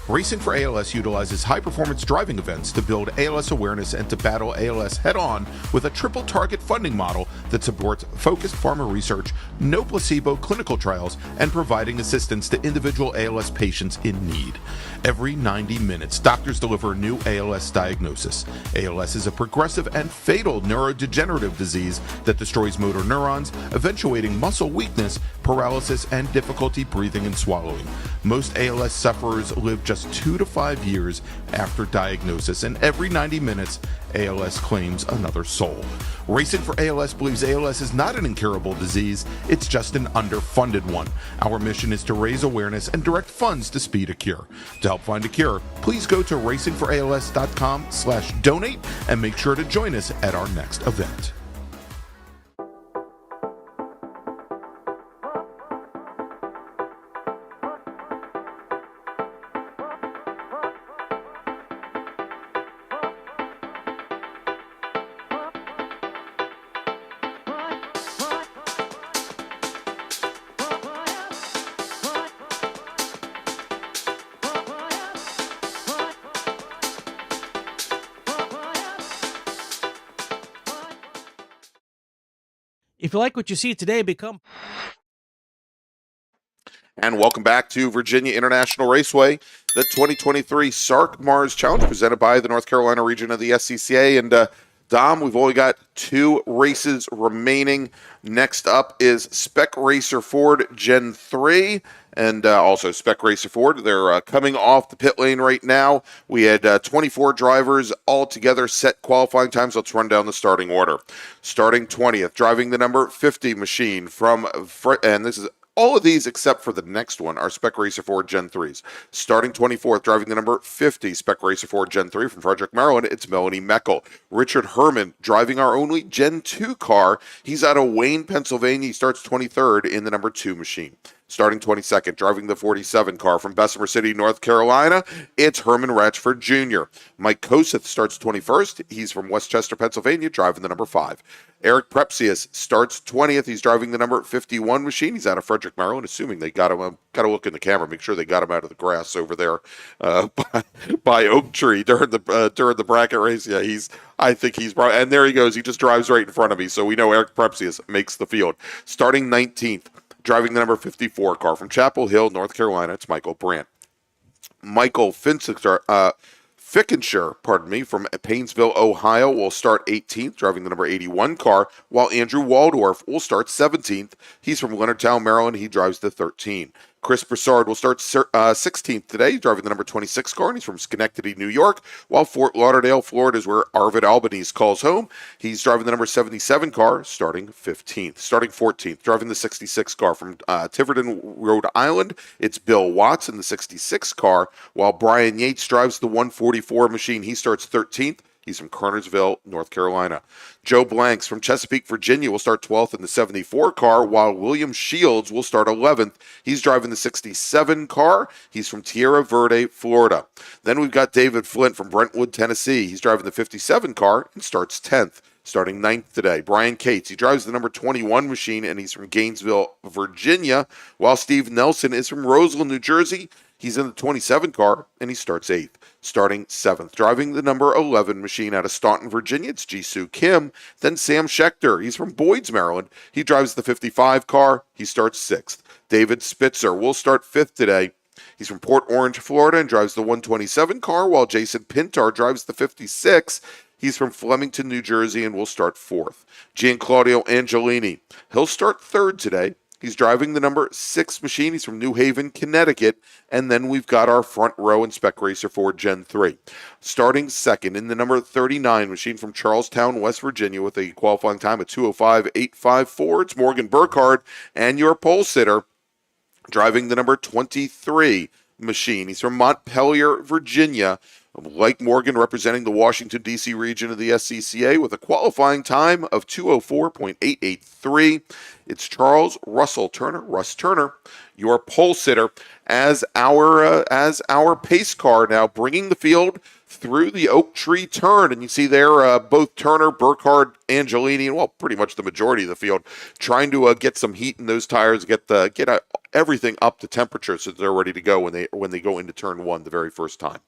Racing for ALS utilizes high-performance driving events to build ALS awareness and to battle ALS head-on with a triple-target funding model that supports focused pharma research, no placebo clinical trials, and providing assistance to individual ALS patients in need. Every 90 minutes, doctors deliver a new ALS diagnosis. ALS is a progressive and fatal neurodegenerative disease that destroys motor neurons, eventuating muscle weakness, paralysis, and difficulty breathing and swallowing. Most ALS sufferers live just 2 to 5 years after diagnosis, and every 90 minutes, ALS claims another soul. Racing for ALS believes ALS is not an incurable disease, it's just an underfunded one. Our mission is to raise awareness and direct funds to speed a cure. To help find a cure, please go to racingforals.com/donate and make sure to join us at our next event. If you like what you see today, become. And welcome back to Virginia International Raceway, the 2023 SARRC MARRS Challenge presented by the North Carolina region of the SCCA. And Dom, we've only got 2 races remaining. Next up is Spec Racer Ford Gen 3 and also Spec Racer Ford. They're coming off the pit lane right now. We had 24 drivers all together set qualifying times. Let's run down the starting order. Starting 20th, driving the number 50 machine from, and this is all of these except for the next one are Spec Racer Ford Gen 3s. Starting 24th, driving the number 50 Spec Racer Ford Gen 3 from Frederick, Maryland, it's Melanie Meckel. Richard Herman driving our only Gen 2 car. He's out of Wayne, Pennsylvania. He starts 23rd in the number 2 machine. Starting 22nd, driving the 47 car from Bessemer City, North Carolina, it's Herman Ratchford Jr. Mike Koseth starts 21st. He's from Westchester, Pennsylvania, driving the number 5. Eric Prepsius starts 20th. He's driving the number 51 machine. He's out of Frederick, Maryland, assuming they got him. Got to look in the camera, make sure they got him out of the grass over there by Oak Tree during the bracket race. Yeah, I think he's probably, and there he goes. He just drives right in front of me, so we know Eric Prepsius makes the field. Starting 19th. Driving the number 54 car from Chapel Hill, North Carolina, it's Michael Brandt. Michael Fickenshire, from Painesville, Ohio, will start 18th, driving the number 81 car, while Andrew Waldorf will start 17th. He's from Leonardtown, Maryland. He drives the 13. Chris Broussard will start 16th today, driving the number 26 car, and he's from Schenectady, New York, while Fort Lauderdale, Florida is where Arvid Albanese calls home. He's driving the number 77 car, starting 15th. Starting 14th, driving the 66 car from Tiverton, Rhode Island, it's Bill Watts in the 66 car, while Brian Yates drives the 144 machine. He starts 13th. He's from Kernersville, North Carolina. Joe Blanks from Chesapeake, Virginia will start 12th in the 74 car, while William Shields will start 11th. He's driving the 67 car. He's from Tierra Verde, Florida. Then we've got David Flint from Brentwood, Tennessee. He's driving the 57 car and starts 10th. Starting 9th today, Brian Cates. He drives the number 21 machine, and he's from Gainesville, Virginia, while Steve Nelson is from Roseland, New Jersey. He's in the 27 car, and he starts 8th. Starting 7th, driving the number 11 machine out of Staunton, Virginia, it's Jisoo Kim. Then Sam Schechter. He's from Boyds, Maryland. He drives the 55 car. He starts 6th. David Spitzer will start 5th today. He's from Port Orange, Florida, and drives the 127 car, while Jason Pintar drives the 56. He's from Flemington, New Jersey, and will start 4th. Gianclaudio Angelini. He'll start 3rd today. He's driving the number 6 machine. He's from New Haven, Connecticut. And then we've got our front row in Spec Racer Ford Gen 3. Starting 2nd in the number 39 machine from Charlestown, West Virginia, with a qualifying time of 2:05.854. It's Morgan Burkhardt, and your pole sitter driving the number 23 machine. He's from Montpelier, Virginia. Like Morgan, representing the Washington, D.C. region of the SCCA with a qualifying time of 2:04.883. It's Charles Russell Turner, Russ Turner, your pole sitter, as our pace car now bringing the field through the Oak Tree turn. And you see there both Turner, Burkhardt, Angelini, and, well, pretty much the majority of the field trying to get some heat in those tires, get everything up to temperature so they're ready to go when they go into turn 1 the very first time.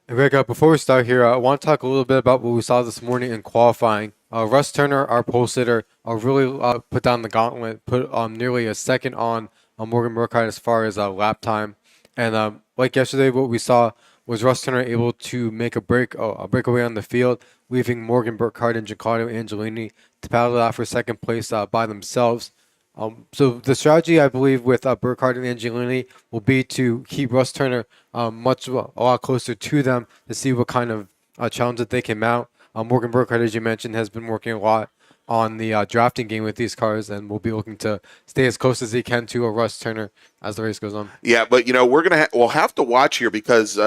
And Greg, before we start here, I want to talk a little bit about what we saw this morning in qualifying. Russ Turner, our pole sitter, really put down the gauntlet, put nearly a second on Morgan Burkhardt as far as lap time. And like yesterday, what we saw was Russ Turner able to make a breakaway on the field, leaving Morgan Burkhardt and Giancarlo Angelini to battle it out for second place by themselves. So the strategy, I believe, with Burkhardt and Angelini will be to keep Russ Turner a lot closer to them to see what kind of challenge that they can mount. Morgan Burkhardt, as you mentioned, has been working a lot on the drafting game with these cars, and will be looking to stay as close as he can to a Russ Turner as the race goes on. Yeah, but we'll have to watch here because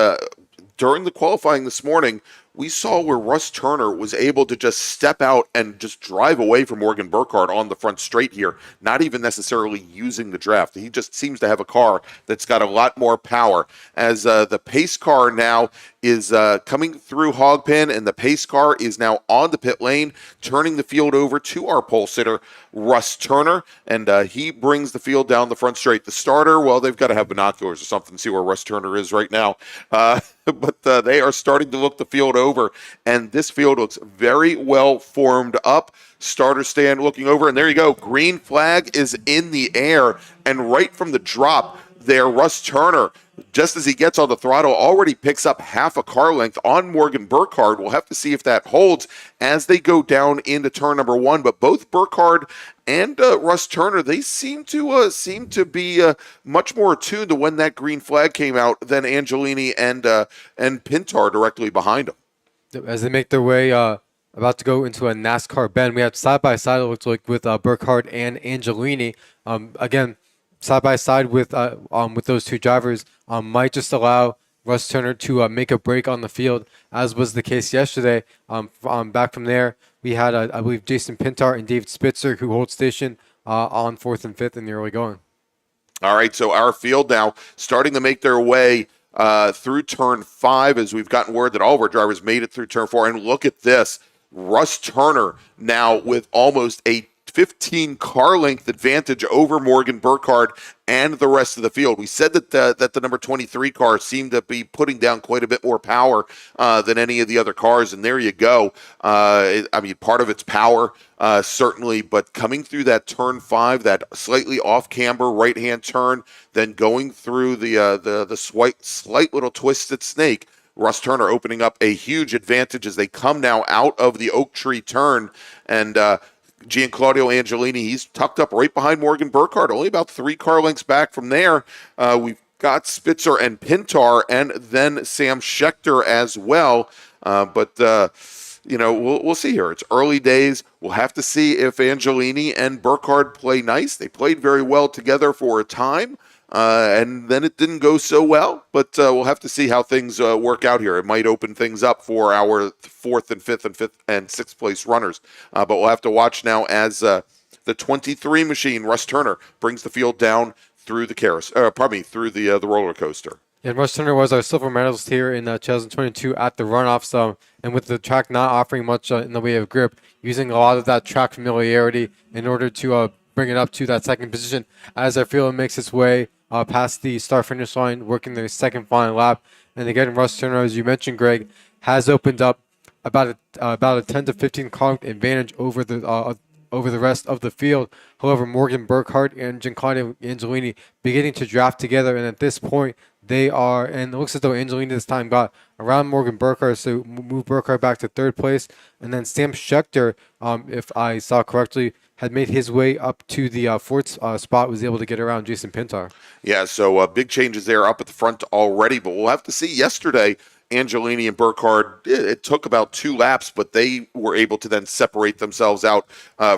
during the qualifying this morning, we saw where Russ Turner was able to just step out and just drive away from Morgan Burkhardt on the front straight here, not even necessarily using the draft. He just seems to have a car that's got a lot more power. As the pace car now is coming through Hogpen, and the pace car is now on the pit lane, turning the field over to our pole sitter, Russ Turner, and he brings the field down the front straight. The starter, well, they've got to have binoculars or something to see where Russ Turner is right now. But they are starting to look the field over, and this field looks very well formed up. Starter stand looking over, and there you go. Green flag is in the air, and right from the drop there, Russ Turner, just as he gets on the throttle, already picks up half a car length on Morgan Burkhardt. We'll have to see if that holds as they go down into turn number 1. But both Burkhardt and Russ Turner, they seem to be much more attuned to when that green flag came out than Angelini and Pintar directly behind them. As they make their way about to go into a NASCAR bend, we have side by side, it looks like, with Burkhardt and Angelini. Again, side by side with those two drivers might just allow Russ Turner to make a break on the field, as was the case yesterday. Back from there, we had, I believe, Jason Pintar and David Spitzer, who hold station on 4th and 5th in the early going. All right, so our field now starting to make their way through turn 5, as we've gotten word that all of our drivers made it through turn 4. And look at this. Russ Turner now with almost a 15 car length advantage over Morgan Burkhardt and the rest of the field. We said that the number 23 car seemed to be putting down quite a bit more power than any of the other cars, and there you go. Part of its power, certainly, but coming through that turn 5, that slightly off camber right-hand turn, then going through the slight little twisted snake, Russ Turner opening up a huge advantage as they come now out of the oak tree turn, and Gianclaudio Angelini, he's tucked up right behind Morgan Burkhardt, only about 3 car lengths back from there. We've got Spitzer and Pintar, and then Sam Schechter as well. But we'll see here. It's early days. We'll have to see if Angelini and Burkhardt play nice. They played very well together for a time. And then it didn't go so well, but we'll have to see how things work out here. It might open things up for our 4th and 5th and 6th place runners. But we'll have to watch now as the 23 machine, Russ Turner, brings the field down through through the roller coaster. And Russ Turner was our silver medalist here in 2022 at the runoffs, and with the track not offering much in the way of grip, using a lot of that track familiarity in order to bring it up to that second position as our field makes its way past the start-finish line, working their second final lap. And again, Russ Turner, as you mentioned, Greg, has opened up about a 10 to 15 car advantage over the rest of the field. However, Morgan Burkhardt and Giancarlo Angelini beginning to draft together, and at this point, they are, and it looks as though Angelini this time got around Morgan Burkhardt, so move Burkhardt back to 3rd place. And then Sam Schechter, if I saw correctly, had made his way up to the 4th spot, was able to get around Jason Pintar. Yeah, so big changes there up at the front already, but we'll have to see. Yesterday, Angelini and Burkhardt, it took about 2 laps, but they were able to then separate themselves out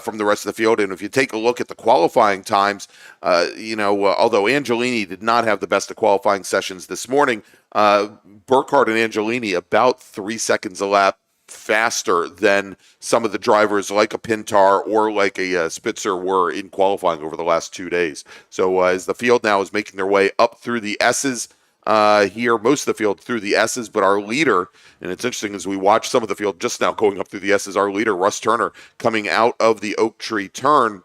from the rest of the field. And if you take a look at the qualifying times, although Angelini did not have the best of qualifying sessions this morning, Burkhardt and Angelini about 3 seconds a lap faster than some of the drivers like a Pintar or like a Spitzer were in qualifying over the last 2 days. So as the field now is making their way up through the S's here, most of the field through the S's, but our leader, and it's interesting as we watch some of the field just now going up through the S's, our leader, Russ Turner, coming out of the oak tree turn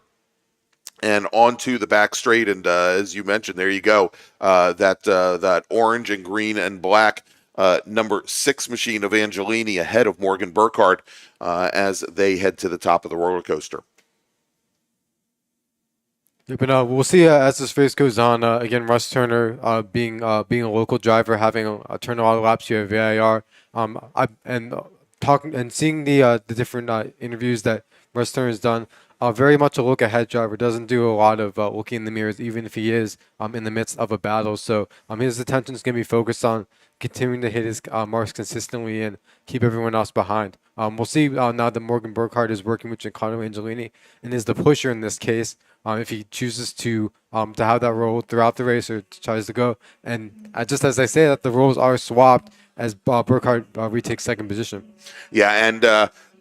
and onto the back straight. And as you mentioned, there you go, that orange and green and black number 6 machine of Angelini ahead of Morgan Burkhardt as they head to the top of the roller coaster. But we'll see as this race goes on. Again, Russ Turner being a local driver, having turned a lot of laps here at VIR, and seeing the different interviews that Russ Turner has done. very much a look ahead driver. Doesn't do a lot of looking in the mirrors, even if he is in the midst of a battle. So his attention is going to be focused on continuing to hit his marks consistently and keep everyone else behind. We'll see now that Morgan Burkhardt is working with Giancarlo Angelini and is the pusher in this case. If he chooses to have that role throughout the race or tries to go. And just as I say that, the roles are swapped as Burkhardt retakes second position. Yeah, and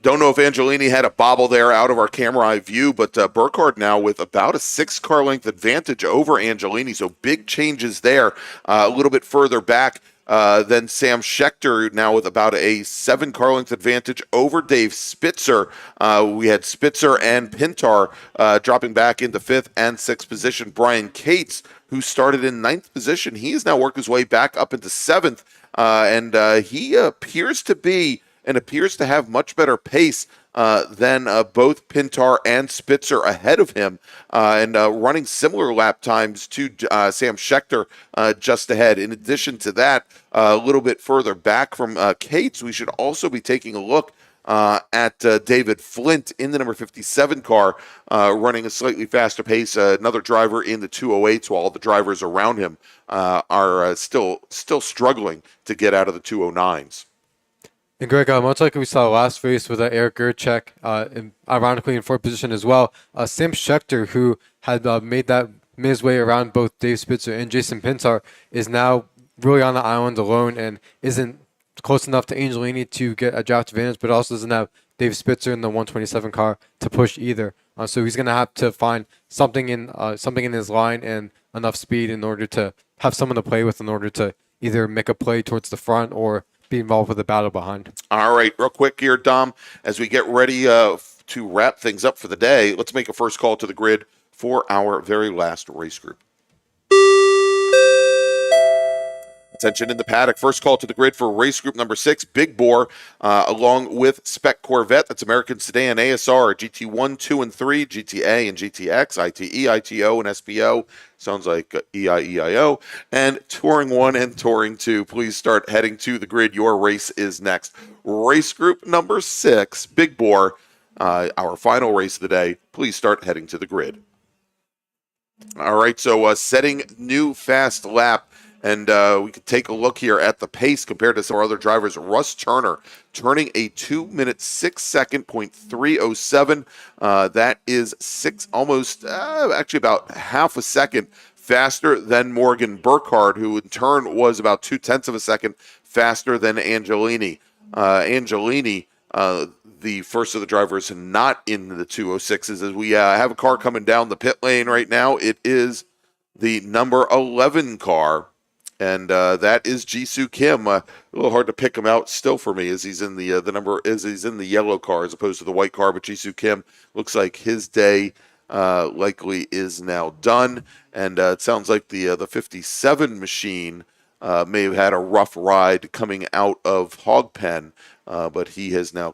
don't know if Angelini had a bobble there out of our camera eye view, but Burkhardt now with about a 6-car length advantage over Angelini, so big changes there. A little bit further back than Sam Schechter, now with about a 7-car length advantage over Dave Spitzer. We had Spitzer and Pintar dropping back into 5th and 6th position. Brian Cates, who started in 9th position, he has now worked his way back up into 7th, and he appears to have much better pace than both Pintar and Spitzer ahead of him, and running similar lap times to Sam Schechter just ahead. In addition to that, a little bit further back from Cates, we should also be taking a look at David Flint in the number 57 car, running a slightly faster pace. Another driver in the 208s, while the drivers around him are still struggling to get out of the 209s. And Greg, much like we saw last race with Eric Gerchek, ironically in 4th position as well, Sam Schechter, who had made his way around both Dave Spitzer and Jason Pintar, is now really on the island alone and isn't close enough to Angelini to get a draft advantage, but also doesn't have Dave Spitzer in the 127 car to push either. So he's going to have to find something in his line and enough speed in order to have someone to play with in order to either make a play towards the front or be involved with the battle behind. All right, real quick here, Dom, as we get ready to wrap things up for the day, let's make a first call to the grid for our very last race group. Attention in the paddock. First call to the grid for race group number 6, Big Bore, along with Spec Corvette. That's American Sedan, ASR, GT1, 2, and 3, GTA and GTX, ITE, ITO, and SPO. Sounds like EIEIO. And Touring 1 and Touring 2. Please start heading to the grid. Your race is next. Race group number 6, Big Bore, our final race of the day. Please start heading to the grid. All right, so setting new fast lap. And we could take a look here at the pace compared to some other drivers. Russ Turner turning a 2-minute 6-second .307. That is actually about half a second faster than Morgan Burkhardt, who in turn was about 0.2 of a second faster than Angelini. Angelini, the first of the drivers not in the 206s, as we have a car coming down the pit lane right now. It is the number 11 car. And that is Jisoo Kim. A little hard to pick him out still for me, as he's in the he's in the yellow car as opposed to the white car. But Jisoo Kim looks like his day likely is now done, and it sounds like the 57 machine may have had a rough ride coming out of Hog Pen, but he has now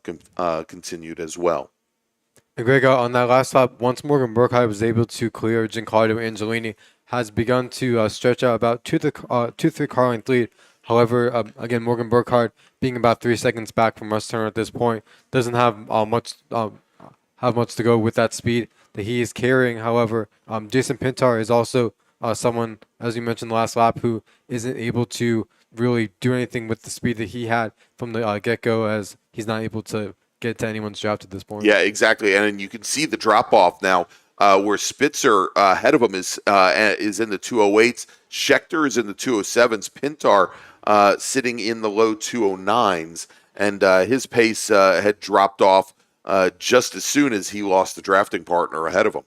continued as well. And Greg, on that last lap, once Morgan Burkhardt was able to clear Giancarlo Angelini, has begun to stretch out about 2-3 car length lead. However, again, Morgan Burkhardt being about 3 seconds back from Russ Turner at this point doesn't have much to go with that speed that he is carrying. However, Jason Pintar is also someone, as you mentioned last lap, who isn't able to really do anything with the speed that he had from the get-go, as he's not able to get to anyone's draft at this point. Yeah, exactly, and you can see the drop-off now. Where Spitzer ahead of him is in the 208s. Schechter is in the 207s. Pintar sitting in the low 209s. And his pace had dropped off just as soon as he lost the drafting partner ahead of him.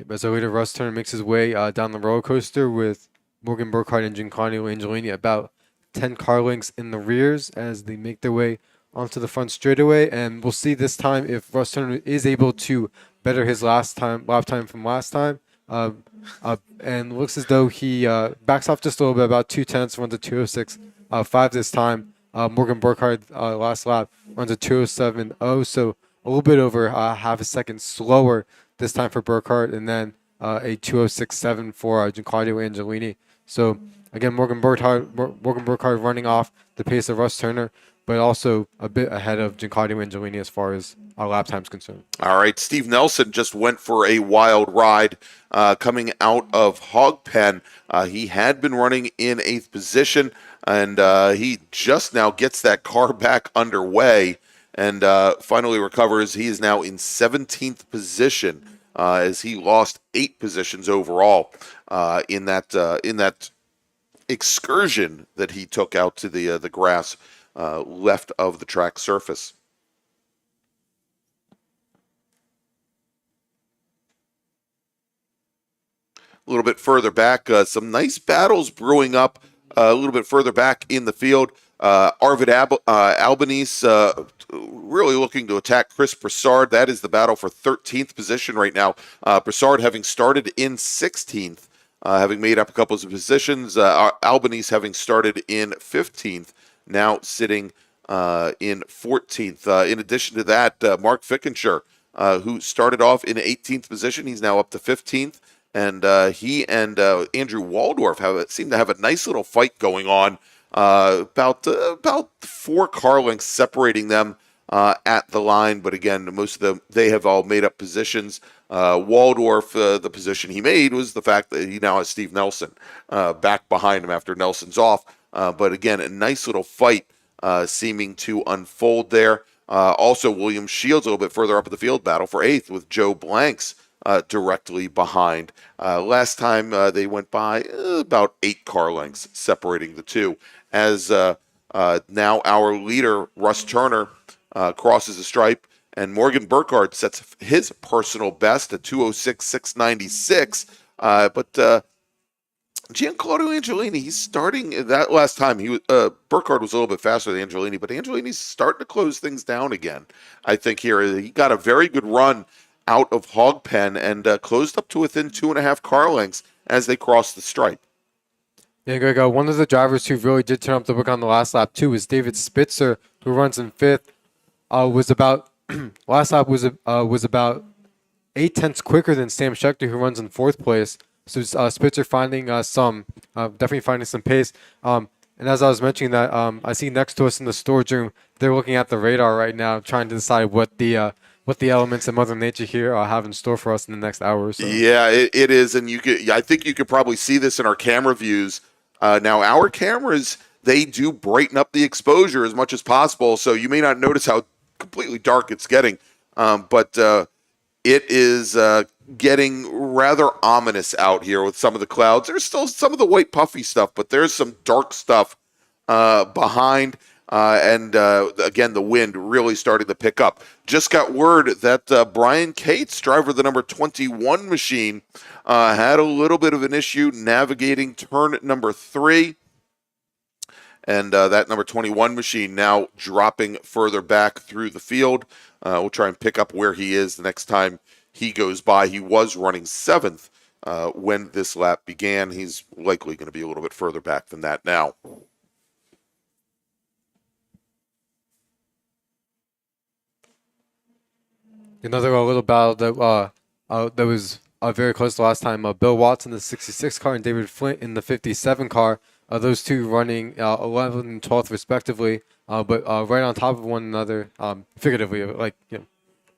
As our leader, Russ Turner, makes his way down the roller coaster with Morgan Burkhardt and Giancarlo Angelini about 10 car lengths in the rears as they make their way onto the front straightaway, and we'll see this time if Russ Turner is able to better his lap time from last time. And looks as though he backs off just a little bit, about 0.2, runs a 206.5 this time. Morgan Burkhardt last lap runs a 207.0, so a little bit over half a second slower this time for Burkhardt, and then a 206.7 for Giancarlo Angelini. So again, Morgan Burkhardt running off the pace of Russ Turner. but also a bit ahead of Giancarlo Angelini as far as lap time's concerned. All right, Steve Nelson just went for a wild ride coming out of Hog Pen. He had been running in 8th position, and he just now gets that car back underway and finally recovers. He is now in 17th position as he lost 8 positions overall in that excursion that he took out to the grass left of the track surface. A little bit further back, some nice battles brewing up a little bit further back in the field. Arvid Albanese really looking to attack Chris Broussard. That is the battle for 13th position right now. Broussard having started in 16th, having made up a couple of positions. Albanese having started in 15th, now sitting in 14th. In addition to that, Mark Fickenshire, who started off in 18th position, he's now up to 15th. And he and Andrew Waldorf seem to have a nice little fight going on. About 4 car lengths separating them at the line, but again, most of them, they have all made up positions. Waldorf, the position he made was the fact that he now has Steve Nelson back behind him after Nelson's off. But again, a nice little fight seeming to unfold there. Also, William Shields a little bit further up in the field, battle for 8th with Joe Blanks directly behind. Last time they went by about 8 car lengths separating the two. As now our leader, Russ Turner, crosses the stripe, and Morgan Burkhardt sets his personal best at 206.696. But Giancarlo Angelini, he's starting that last time. Burkhardt was a little bit faster than Angelini, but Angelini's starting to close things down again. I think here he got a very good run out of Hog Pen and closed up to within 2.5 car lengths as they crossed the stripe. Yeah, Greg, one of the drivers who really did turn up the book on the last lap too was David Spitzer, who runs in 5th. Was about last lap was about 0.8 quicker than Sam Schechter, who runs in 4th place. So Spitzer finding definitely finding some pace. And as I was mentioning that, I see next to us in the storage room, they're looking at the radar right now, trying to decide what the elements and Mother Nature here have in store for us in the next hour or so. Yeah, it is, and I think you could probably see this in our camera views. Now, our cameras, they do brighten up the exposure as much as possible, so you may not notice how completely dark it's getting, but it is getting rather ominous out here with some of the clouds. There's still some of the white puffy stuff, but there's some dark stuff behind. And again, the wind really starting to pick up. Just got word that Brian Cates, driver of the number 21 machine, had a little bit of an issue navigating turn number 3. And that number 21 machine now dropping further back through the field. We'll try and pick up where he is the next time he goes by. He was running 7th when this lap began. He's likely going to be a little bit further back than that now. Another little battle that was very close to last time. Bill Watts in the 66 car and David Flint in the 57 car. Those two running 11th and 12th respectively, but right on top of one another, figuratively,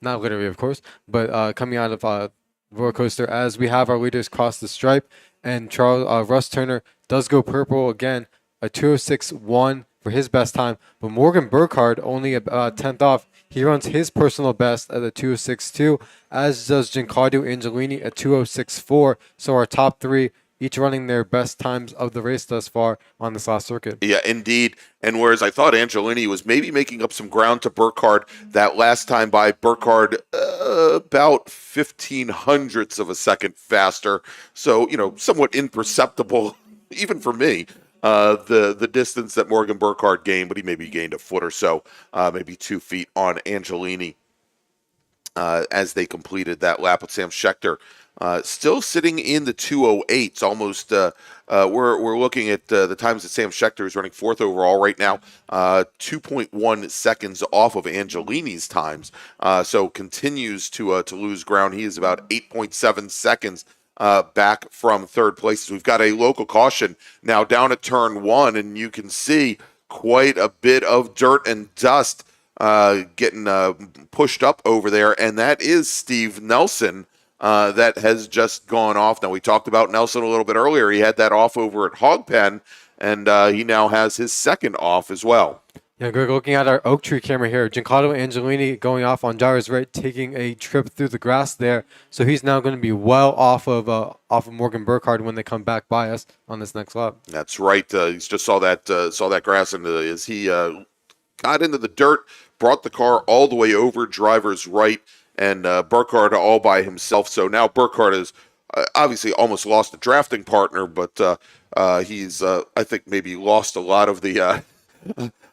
not literally, of course, but coming out of roller coaster as we have our leaders cross the stripe, and Russ Turner does go purple again, a 206.1 for his best time, but Morgan Burkhardt only 10th off. He runs his personal best at a 206.2, as does Giancarlo Angelini at 206.4. So our top 3 each running their best times of the race thus far on this last circuit. Yeah, indeed. And whereas I thought Angelini was maybe making up some ground to Burkhardt that last time by, Burkhardt about 15 hundredths of a second faster. So, somewhat imperceptible, even for me. The distance that Morgan Burkhardt gained, but he maybe gained a foot or so, maybe 2 feet on Angelini as they completed that lap with Sam Schechter. Still sitting in the 208s, almost. We're looking at the times that Sam Schechter is running 4th overall right now, 2.1 seconds off of Angelini's times. So continues to lose ground. He is about 8.7 seconds back from 3rd place. We've got a local caution now down at turn 1, and you can see quite a bit of dirt and dust getting pushed up over there, and that is Steve Nelson that has just gone off. Now, we talked about Nelson a little bit earlier. He had that off over at Hogpen, and he now has his second off as well. Yeah, Greg, looking at our oak tree camera here, Giancarlo Angelini going off on Gyro's right, taking a trip through the grass there. So he's now going to be well off of Morgan Burkhardt when they come back by us on this next lap. That's right. He just saw that grass, and as he got into the dirt, brought the car all the way over driver's right, and Burkhardt all by himself. So now Burkhardt has obviously almost lost a drafting partner, but he's I think maybe lost a lot of the.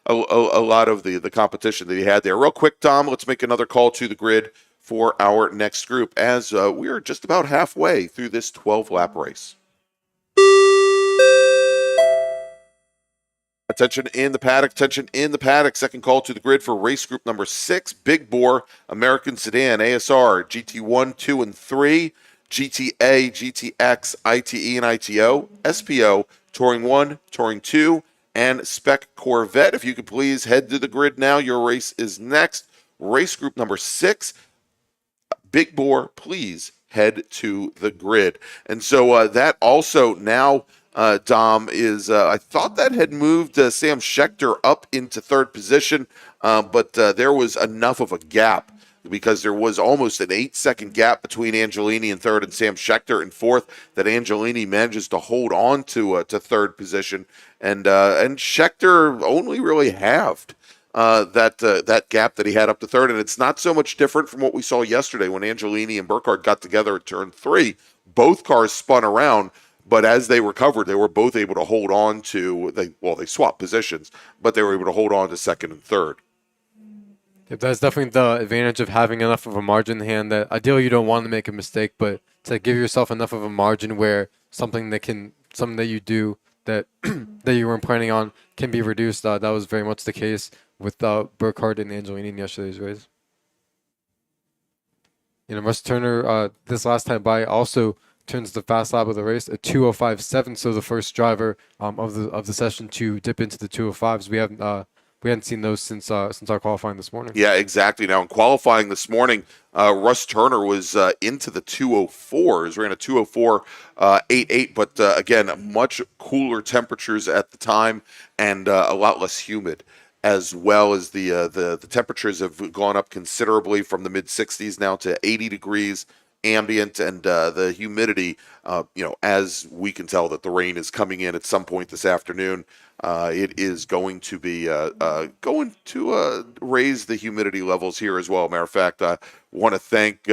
A lot of the competition that he had there. Real quick, Tom, let's make another call to the grid for our next group as we're just about halfway through this 12-lap race. Attention in the paddock, attention in the paddock. Second call to the grid for race group number 6, Big Bore American Sedan, ASR, GT1, 2, and 3, GTA, GTX, ITE, and ITO, SPO, Touring 1, Touring 2, and Spec Corvette. If you could please head to the grid now. Your race is next. Race group number 6, Big Bore, please head to the grid. And so that also now, Dom, is I thought that had moved Sam Schechter up into third position, but there was enough of a gap because there was almost an 8-second gap between Angelini in third and Sam Schechter in fourth that Angelini manages to hold on to third position, and Schechter only really halved that gap that he had up to third, and it's not so much different from what we saw yesterday when Angelini and Burkhardt got together at turn 3. Both cars spun around, but as they recovered, they were both able to hold on to they swapped positions, but they were able to hold on to second and third. Yep, that's definitely the advantage of having enough of a margin in hand that ideally you don't want to make a mistake, but to give yourself enough of a margin where something that you do that that you weren't planning on can be reduced. That was very much the case with Burkhardt and Angelini in yesterday's race. Russ Turner this last time by also turns the fast lap of the race at 2:05.7, so the first driver of the session to dip into the 2:05s. We hadn't seen those since our qualifying this morning. Yeah, exactly. Now, in qualifying this morning, Russ Turner was into the 2:04s, ran a 2:04.88, but again, much cooler temperatures at the time and a lot less humid, as well as the temperatures have gone up considerably from the mid-60s now to 80 degrees ambient, and the humidity, as we can tell that the rain is coming in at some point this afternoon. It is going to be going to raise the humidity levels here as well. Matter of fact, I want to thank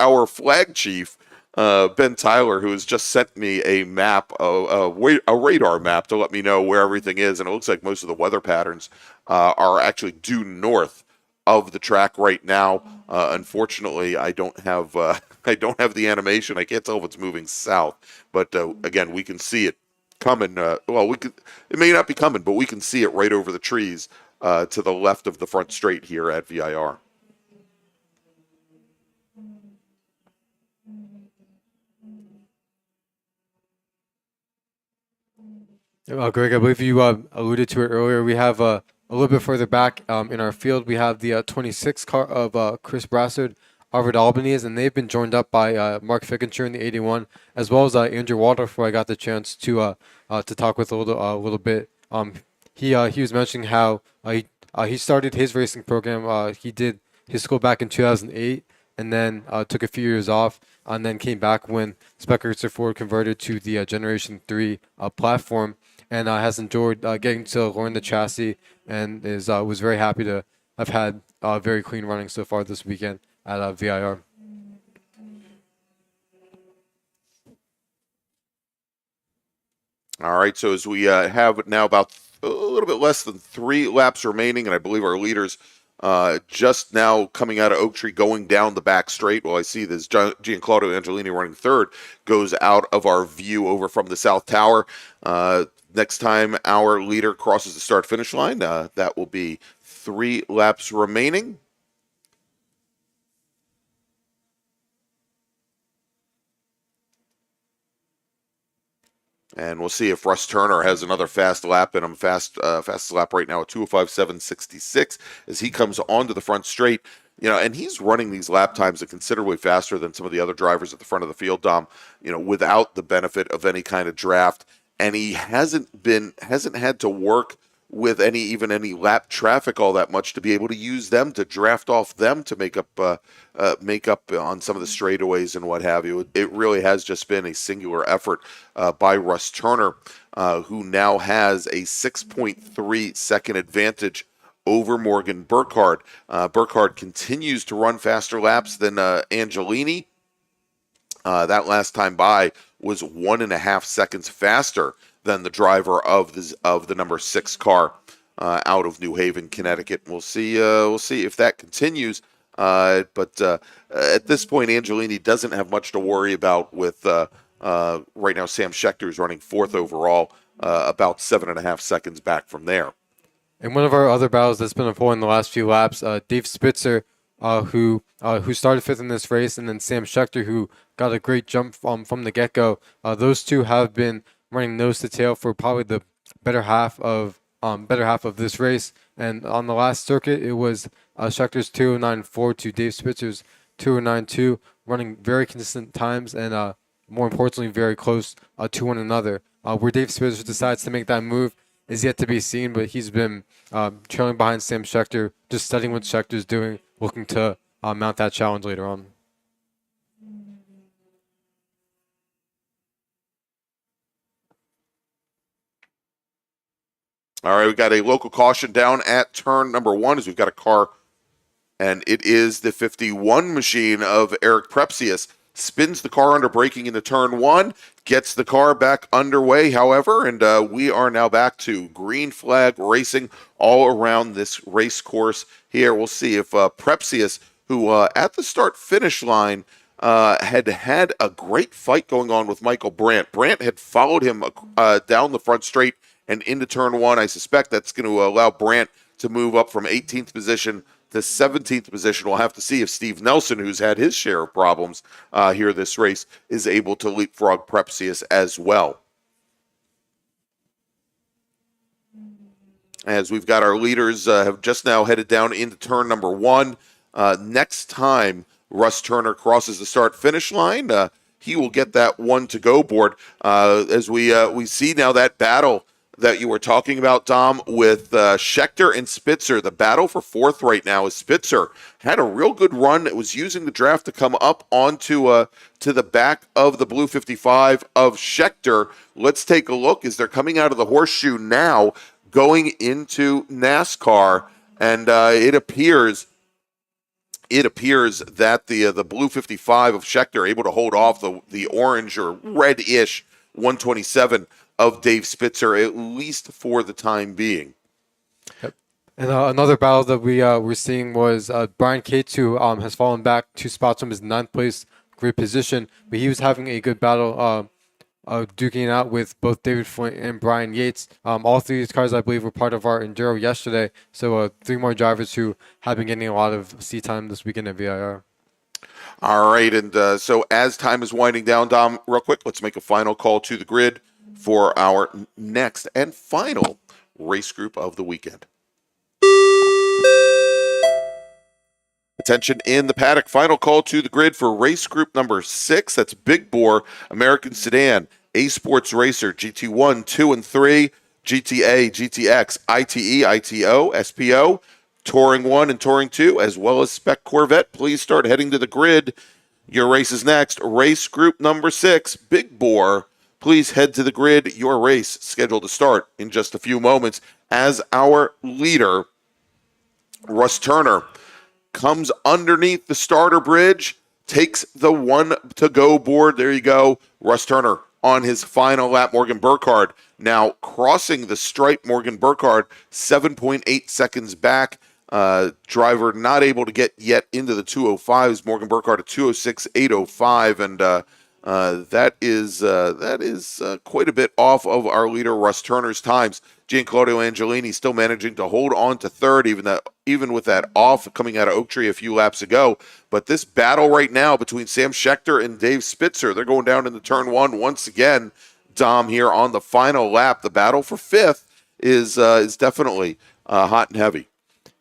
our flag chief, Ben Tyler, who has just sent me a map, a radar map to let me know where everything is, and it looks like most of the weather patterns are actually due north of the track right now. Unfortunately, I don't have the animation. I can't tell if it's moving south, but again, we can see it coming. It may not be coming, but we can see it right over the trees to the left of the front straight here at VIR. Greg, I believe you alluded to it earlier. We have a little bit further back in our field, we have the 26 car of Chris Brassard, Harvard Albanese, and they've been joined up by Mark Fickenshire in the 81, as well as Andrew Waldorf, who I got the chance to talk with a little bit. He was mentioning how he started his racing program. He did his school back in 2008, and then took a few years off, and then came back when Spec Ford converted to the Generation 3 platform, and has enjoyed getting to learn the chassis, and was very happy to have had very clean running so far this weekend at VIR. All right, so as we have now about a little bit less than 3 laps remaining, and I believe our leaders just now coming out of Oak Tree, going down the back straight. Well, I see this Giancarlo Angelini running third, goes out of our view over from the South Tower. Next time our leader crosses the start-finish line, that will be 3 laps remaining. And we'll see if Russ Turner has another fast lap in him. Fastest lap right now at 2:05.766 as he comes onto the front straight. And he's running these lap times considerably faster than some of the other drivers at the front of the field, Dom, without the benefit of any kind of draft. And he hasn't had to work with any lap traffic all that much to be able to use them, to draft off them to make up on some of the straightaways and what have you. It really has just been a singular effort by Russ Turner, who now has a 6.3 second advantage over Morgan Burkhardt. Burkhardt continues to run faster laps than Angelini. That last time by was 1.5 seconds faster than the driver of the number 6 car out of New Haven, Connecticut. We'll see if that continues. But at this point, Angelini doesn't have much to worry about with right now. Sam Schechter is running 4th overall, about 7.5 seconds back from there. And one of our other battles that's been unfolding in the last few laps, Dave Spitzer, who started 5th in this race, and then Sam Schechter, who got a great jump from the get-go. Those two have been running nose to tail for probably the better half of this race. And on the last circuit, it was Schechter's 2:09.4 to Dave Spitzer's 2:09.2, running very consistent times and more importantly, very close to one another. Where Dave Spitzer decides to make that move is yet to be seen, but he's been trailing behind Sam Schechter, just studying what Schechter's doing, looking to mount that challenge later on. All right, we've got a local caution down at turn number 1 as we've got a car, and it is the 51 machine of Eric Prepsius. Spins the car under braking into turn 1, gets the car back underway, however, and we are now back to green flag racing all around this race course here. We'll see if Prepsius, who at the start-finish line had a great fight going on with Michael Brandt. Brandt had followed him down the front straight and into turn 1. I suspect that's going to allow Brandt to move up from 18th position to 17th position. We'll have to see if Steve Nelson, who's had his share of problems here this race, is able to leapfrog Prepsius as well. As we've got our leaders have just now headed down into turn number 1. Next time Russ Turner crosses the start-finish line, he will get that 1-to-go board. As we see now that battle that you were talking about, Dom, with Schechter and Spitzer. The battle for 4th right now is Spitzer. Had a real good run. It was using the draft to come up onto to the back of the Blue 55 of Schechter. Let's take a look as they're coming out of the horseshoe now, going into NASCAR, and it appears that the Blue 55 of Schechter able to hold off the orange or red-ish 127 of Dave Spitzer, at least for the time being. Yep. And another battle that we were seeing was Brian Cates, who has fallen back 2 spots from his 9th place grid position, but he was having a good battle duking it out with both David Flint and Brian Yates. All 3 of these cars, I believe, were part of our Enduro yesterday, so 3 more drivers who have been getting a lot of seat time this weekend at VIR. All right, and so as time is winding down, Dom, real quick, let's make a final call to the grid for our next and final race group of the weekend. Attention in the paddock. Final call to the grid for race group number 6. That's Big Bore American Sedan, A Sports Racer, GT1, 2, and 3, GTA, GTX, ITE, ITO, SPO, Touring 1 and Touring 2, as well as Spec Corvette. Please start heading to the grid. Your race is next. Race group number 6, Big Bore. Please head to the grid. Your race scheduled to start in just a few moments as our leader, Russ Turner, comes underneath the starter bridge, takes the 1-to-go board. There you go. Russ Turner on his final lap. Morgan Burkhardt now crossing the stripe. Morgan Burkhardt 7.8 seconds back. Driver not able to get yet into the 205s. Morgan Burkhardt at 206.805, and that is quite a bit off of our leader Russ Turner's times. Giancarlo Angelini still managing to hold on to 3rd, even with that off coming out of Oak Tree a few laps ago. But this battle right now between Sam Schechter and Dave Spitzer, they're going down into turn 1 once again. Dom, here on the final lap. The battle for fifth is definitely hot and heavy.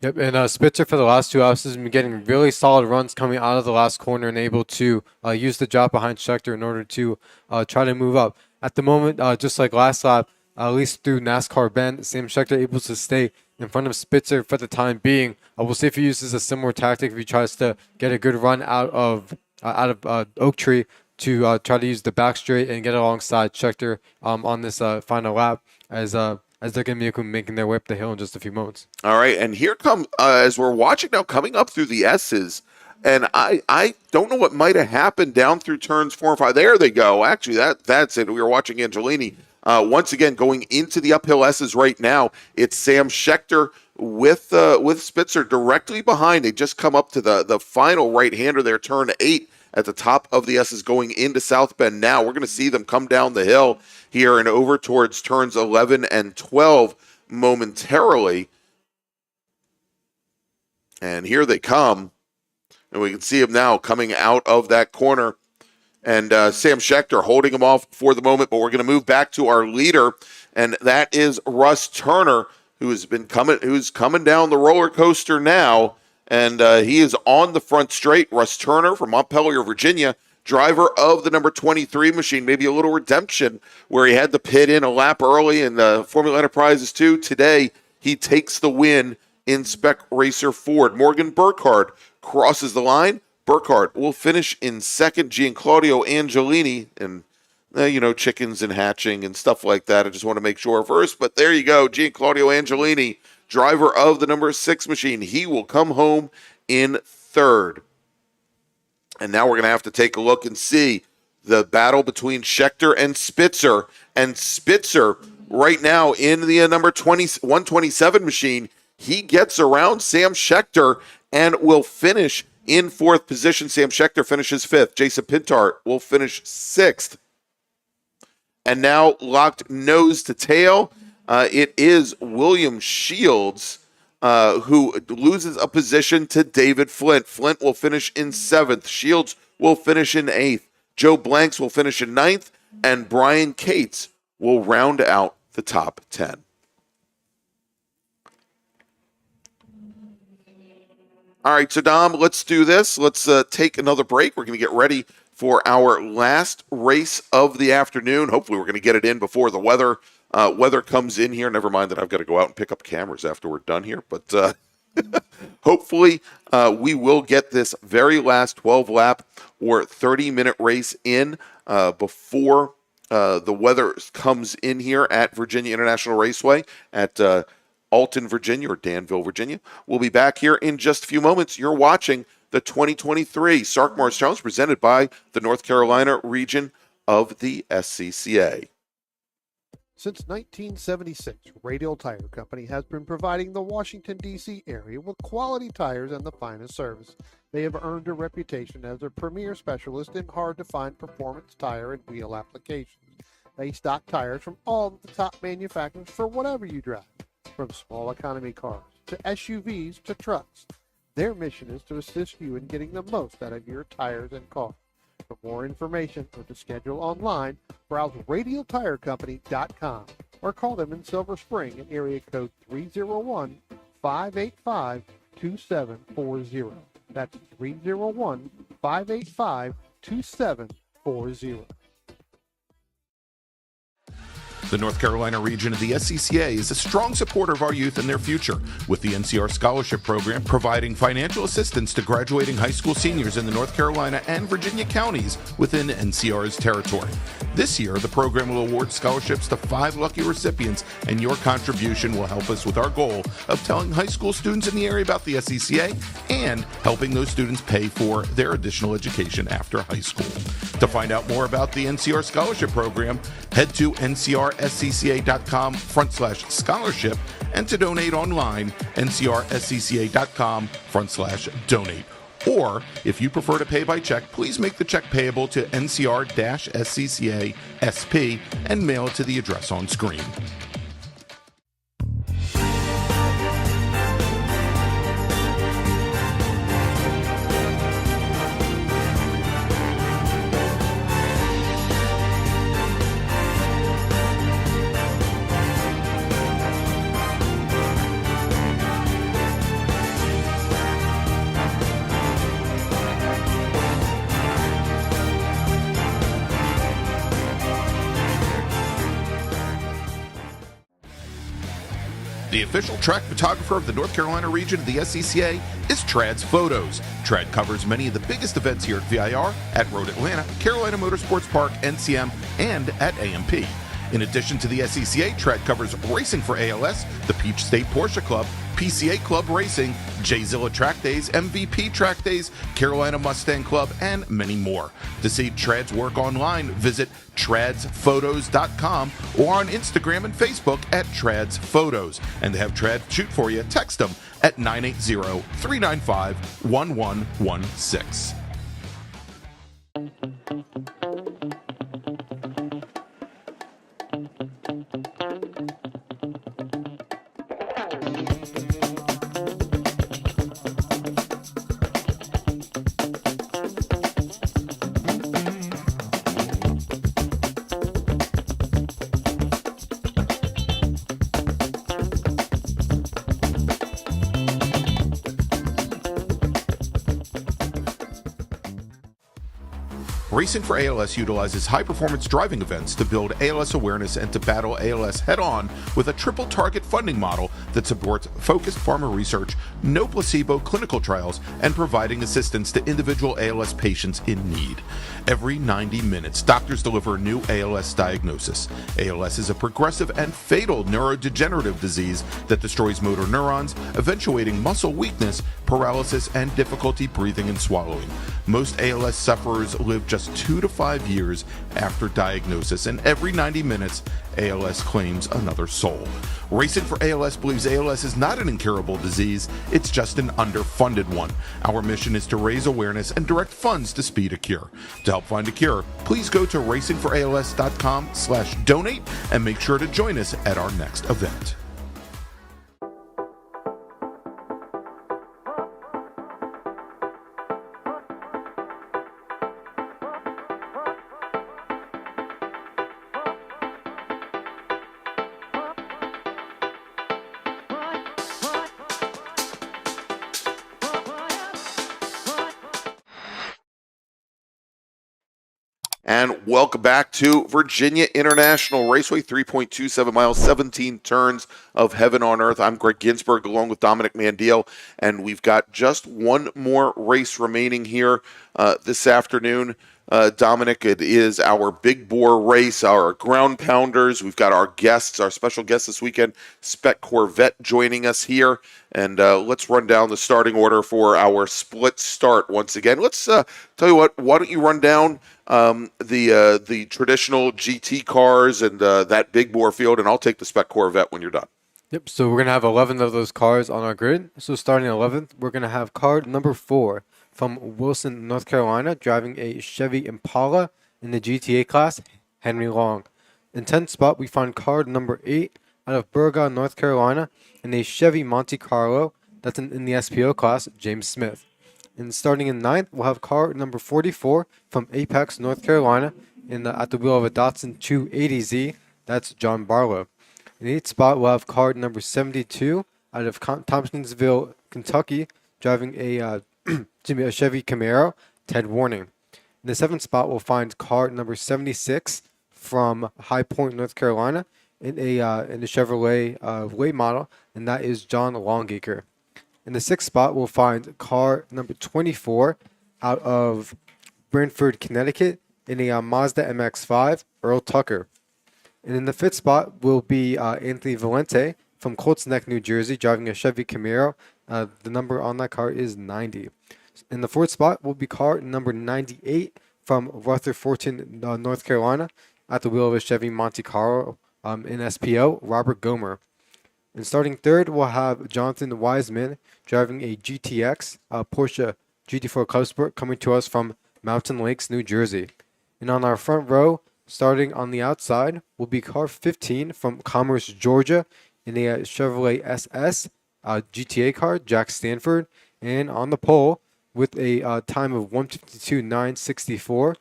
Yep, and Spitzer for the last 2 laps has been getting really solid runs coming out of the last corner and able to use the drop behind Scheckter in order to try to move up. At the moment, just like last lap, at least through NASCAR Bend, Sam Scheckter able to stay in front of Spitzer for the time being. We'll see if he uses a similar tactic if he tries to get a good run out of Oak Tree to try to use the back straight and get alongside Scheckter on this final lap as they're going to be making their way up the hill in just a few moments. All right, and here come, as we're watching now, coming up through the S's, and I don't know what might have happened down through turns 4 and 5. There they go. Actually, that's it. We were watching Angelini. Once again, going into the uphill S's right now, it's Sam Scheckter with Spitzer directly behind. They just come up to the final right-hander there, turn 8 at the top of the S's going into South Bend now. We're going to see them come down the hill here and over towards turns 11 and 12 momentarily. And here they come. And we can see him now coming out of that corner. And Sam Scheckter holding him off for the moment. But we're going to move back to our leader. And that is Russ Turner, who's coming down the roller coaster now. And he is on the front straight. Russ Turner from Montpelier, Virginia, driver of the number 23 machine. Maybe a little redemption where he had to pit in a lap early in the Formula Enterprises 2. Today, he takes the win in Spec Racer Ford. Morgan Burkhardt crosses the line. Burkhardt will finish in second. Gianclaudio Angelini, and chickens and hatching and stuff like that. I just want to make sure first. But there you go. Gianclaudio Angelini, driver of the number 6 machine. He will come home in third. And now we're going to have to take a look and see the battle between Scheckter and Spitzer. And Spitzer right now in the number 127 machine, he gets around Sam Scheckter and will finish in 4th position. Sam Scheckter finishes 5th. Jason Pintart will finish 6th. And now locked nose to tail, it is William Shields who loses a position to David Flint. Flint will finish in 7th. Shields will finish in 8th. Joe Blanks will finish in 9th. And Brian Cates will round out the top 10. All right, so Dom, let's do this. Let's take another break. We're going to get ready for our last race of the afternoon. Hopefully we're going to get it in before the weather comes in here. Never mind that I've got to go out and pick up cameras after we're done here. But hopefully we will get this very last 12-lap or 30-minute race in before the weather comes in here at Virginia International Raceway at Alton, Virginia, or Danville, Virginia. We'll be back here in just a few moments. You're watching the 2023 SARRC MARRS Challenge presented by the North Carolina region of the SCCA. Since 1976, Radial Tire Company has been providing the Washington, D.C. area with quality tires and the finest service. They have earned a reputation as a premier specialist in hard-to-find performance tire and wheel applications. They stock tires from all of the top manufacturers for whatever you drive, from small economy cars to SUVs to trucks. Their mission is to assist you in getting the most out of your tires and cars. For more information or to schedule online, browse radialtirecompany.com or call them in Silver Spring at area code 301-585-2740. That's 301-585-2740. The North Carolina region of the SCCA is a strong supporter of our youth and their future, with the NCR Scholarship Program providing financial assistance to graduating high school seniors in the North Carolina and Virginia counties within NCR's territory. This year, the program will award scholarships to 5 lucky recipients, and your contribution will help us with our goal of telling high school students in the area about the SCCA and helping those students pay for their additional education after high school. To find out more about the NCR Scholarship Program, head to ncrscca.com/scholarship and to donate online, ncrscca.com/donate. Or, if you prefer to pay by check, please make the check payable to NCR-SCCA SP and mail it to the address on screen. The official track photographer of the North Carolina region of the SCCA is Trad's Photos. Trad covers many of the biggest events here at VIR, at Road Atlanta, Carolina Motorsports Park, NCM, and at AMP. In addition to the SCCA, Trad covers racing for ALS, the Peach State Porsche Club, PCA Club Racing, J-Zilla Track Days, MVP Track Days, Carolina Mustang Club, and many more. To see Trad's work online, visit tradsphotos.com or on Instagram and Facebook at Trad's Photos. And to have Trad shoot for you, text them at 980-395-1116. Racing for ALS utilizes high-performance driving events to build ALS awareness and to battle ALS head-on with a triple-target funding model that supports focused pharma research, no placebo clinical trials, and providing assistance to individual ALS patients in need. Every 90 minutes, doctors deliver a new ALS diagnosis. ALS is a progressive and fatal neurodegenerative disease that destroys motor neurons, eventuating muscle weakness, paralysis, and difficulty breathing and swallowing. Most ALS sufferers live just 2 to 5 years after diagnosis, and every 90 minutes, ALS claims another soul. Racing for ALS believes ALS is not an incurable disease, it's just an underfunded one. Our mission is to raise awareness and direct funds to speed a cure. To help find a cure, please go to racingforals.com/donate and make sure to join us at our next event. And welcome back to Virginia International Raceway, 3.27 miles, 17 turns of heaven on earth. I'm Greg Ginsburg along with Dominic Mandiel, and we've got just one more race remaining here this afternoon. Dominic, it is our big bore race, our ground pounders. We've got our guests, our special guest this weekend, Spec Corvette, joining us here. And let's run down the starting order for our split start once again. Let's tell you what, why don't you run down the traditional GT cars and that big bore field, and I'll take the Spec Corvette when you're done. Yep, so we're going to have 11 of those cars on our grid. So starting 11th, we're going to have car number 4 from Wilson, North Carolina, driving a Chevy Impala in the GTA class, Henry Long. In 10th spot, we find car number 8 out of Burgon, North Carolina, in a Chevy Monte Carlo, that's in the SPO class, James Smith. And starting in 9th, we'll have car number 44 from Apex, North Carolina, at the wheel of a Datsun 280Z, that's John Barlow. In 8th spot, we'll have car number 72 out of Thompsonsville, Kentucky, driving a Chevy Camaro, Ted Warning. In the 7th spot, we'll find car number 76 from High Point, North Carolina, in a Chevrolet late model, and that is John Longacre. In the 6th spot, we'll find car number 24 out of Brantford, Connecticut, in a Mazda MX-5, Earl Tucker. And in the 5th spot will be Anthony Valente from Colts Neck, New Jersey, driving a Chevy Camaro. The number on that car is 90. In the 4th spot will be car number 98 from Rutherford, North Carolina, at the wheel of a Chevy Monte Carlo in SPO, Robert Gomer. And starting 3rd, we'll have Jonathan Wiseman driving a GTX Porsche GT4 Club Sport coming to us from Mountain Lakes, New Jersey. And on our front row, starting on the outside, will be car 15 from Commerce, Georgia, in a Chevrolet SS GTA car, Jack Stanford. And on the pole, with a time of 152.964,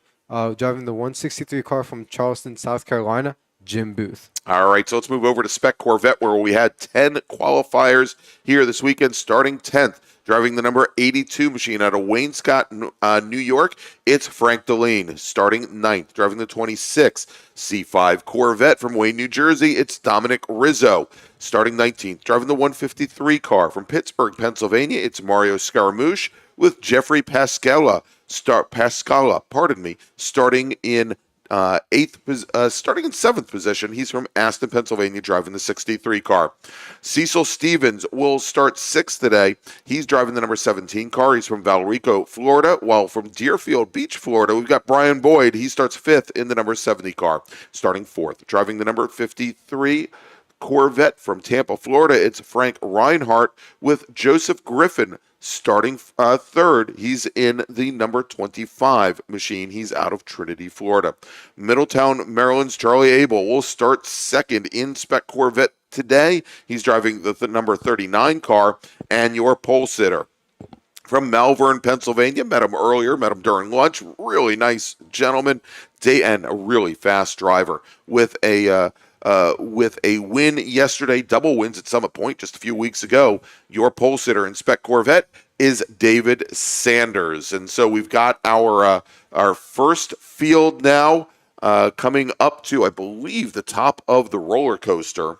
driving the 163 car from Charleston, South Carolina, Jim Booth. All right, so let's move over to Spec Corvette, where we had 10 qualifiers here this weekend. Starting 10th, Driving the number 82 machine out of Waynescott, New York, it's Frank Deline. Starting ninth. Driving the 26 C5 Corvette from Wayne, New Jersey, it's Dominic Rizzo. Starting 19th. Driving the 153 car from Pittsburgh, Pennsylvania, it's Mario Scaramouche with Jeffrey Pascala. Starting in starting in seventh position. He's from Aston, Pennsylvania, driving the 63 car. Cecil Stevens will start sixth today. He's driving the number 17 car. He's from Valrico, Florida. While from Deerfield Beach, Florida, we've got Brian Boyd. He starts fifth in the number 70 car, starting fourth. Driving the number 53 Corvette from Tampa, Florida, it's Frank Reinhardt with Joseph Griffin starting third. He's in the number 25 machine. He's out of Trinity, Florida. Middletown, Maryland's Charlie Abel will start second in Spec Corvette today. He's driving the number 39 car, and your pole sitter from Malvern, Pennsylvania. Met him earlier, met him during lunch. Really nice gentleman, and a really fast driver with a win yesterday, double wins at Summit Point just a few weeks ago. Your pole sitter in Spec Corvette is David Sanders. And so we've got our first field now coming up to, I believe, the top of the roller coaster.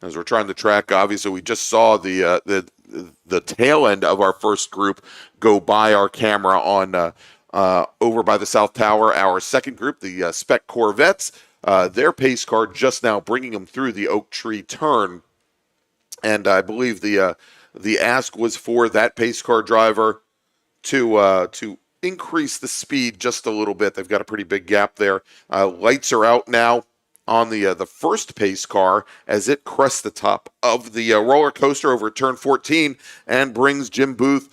As we're trying to track, obviously, we just saw the tail end of our first group go by our camera on over by the South Tower. Our second group, the Spec Corvettes, their pace car just now bringing them through the Oak Tree turn. And I believe the ask was for that pace car driver to increase the speed just a little bit. They've got a pretty big gap there. Lights are out now on the first pace car as it crests the top of the roller coaster over turn 14 and brings Jim Booth,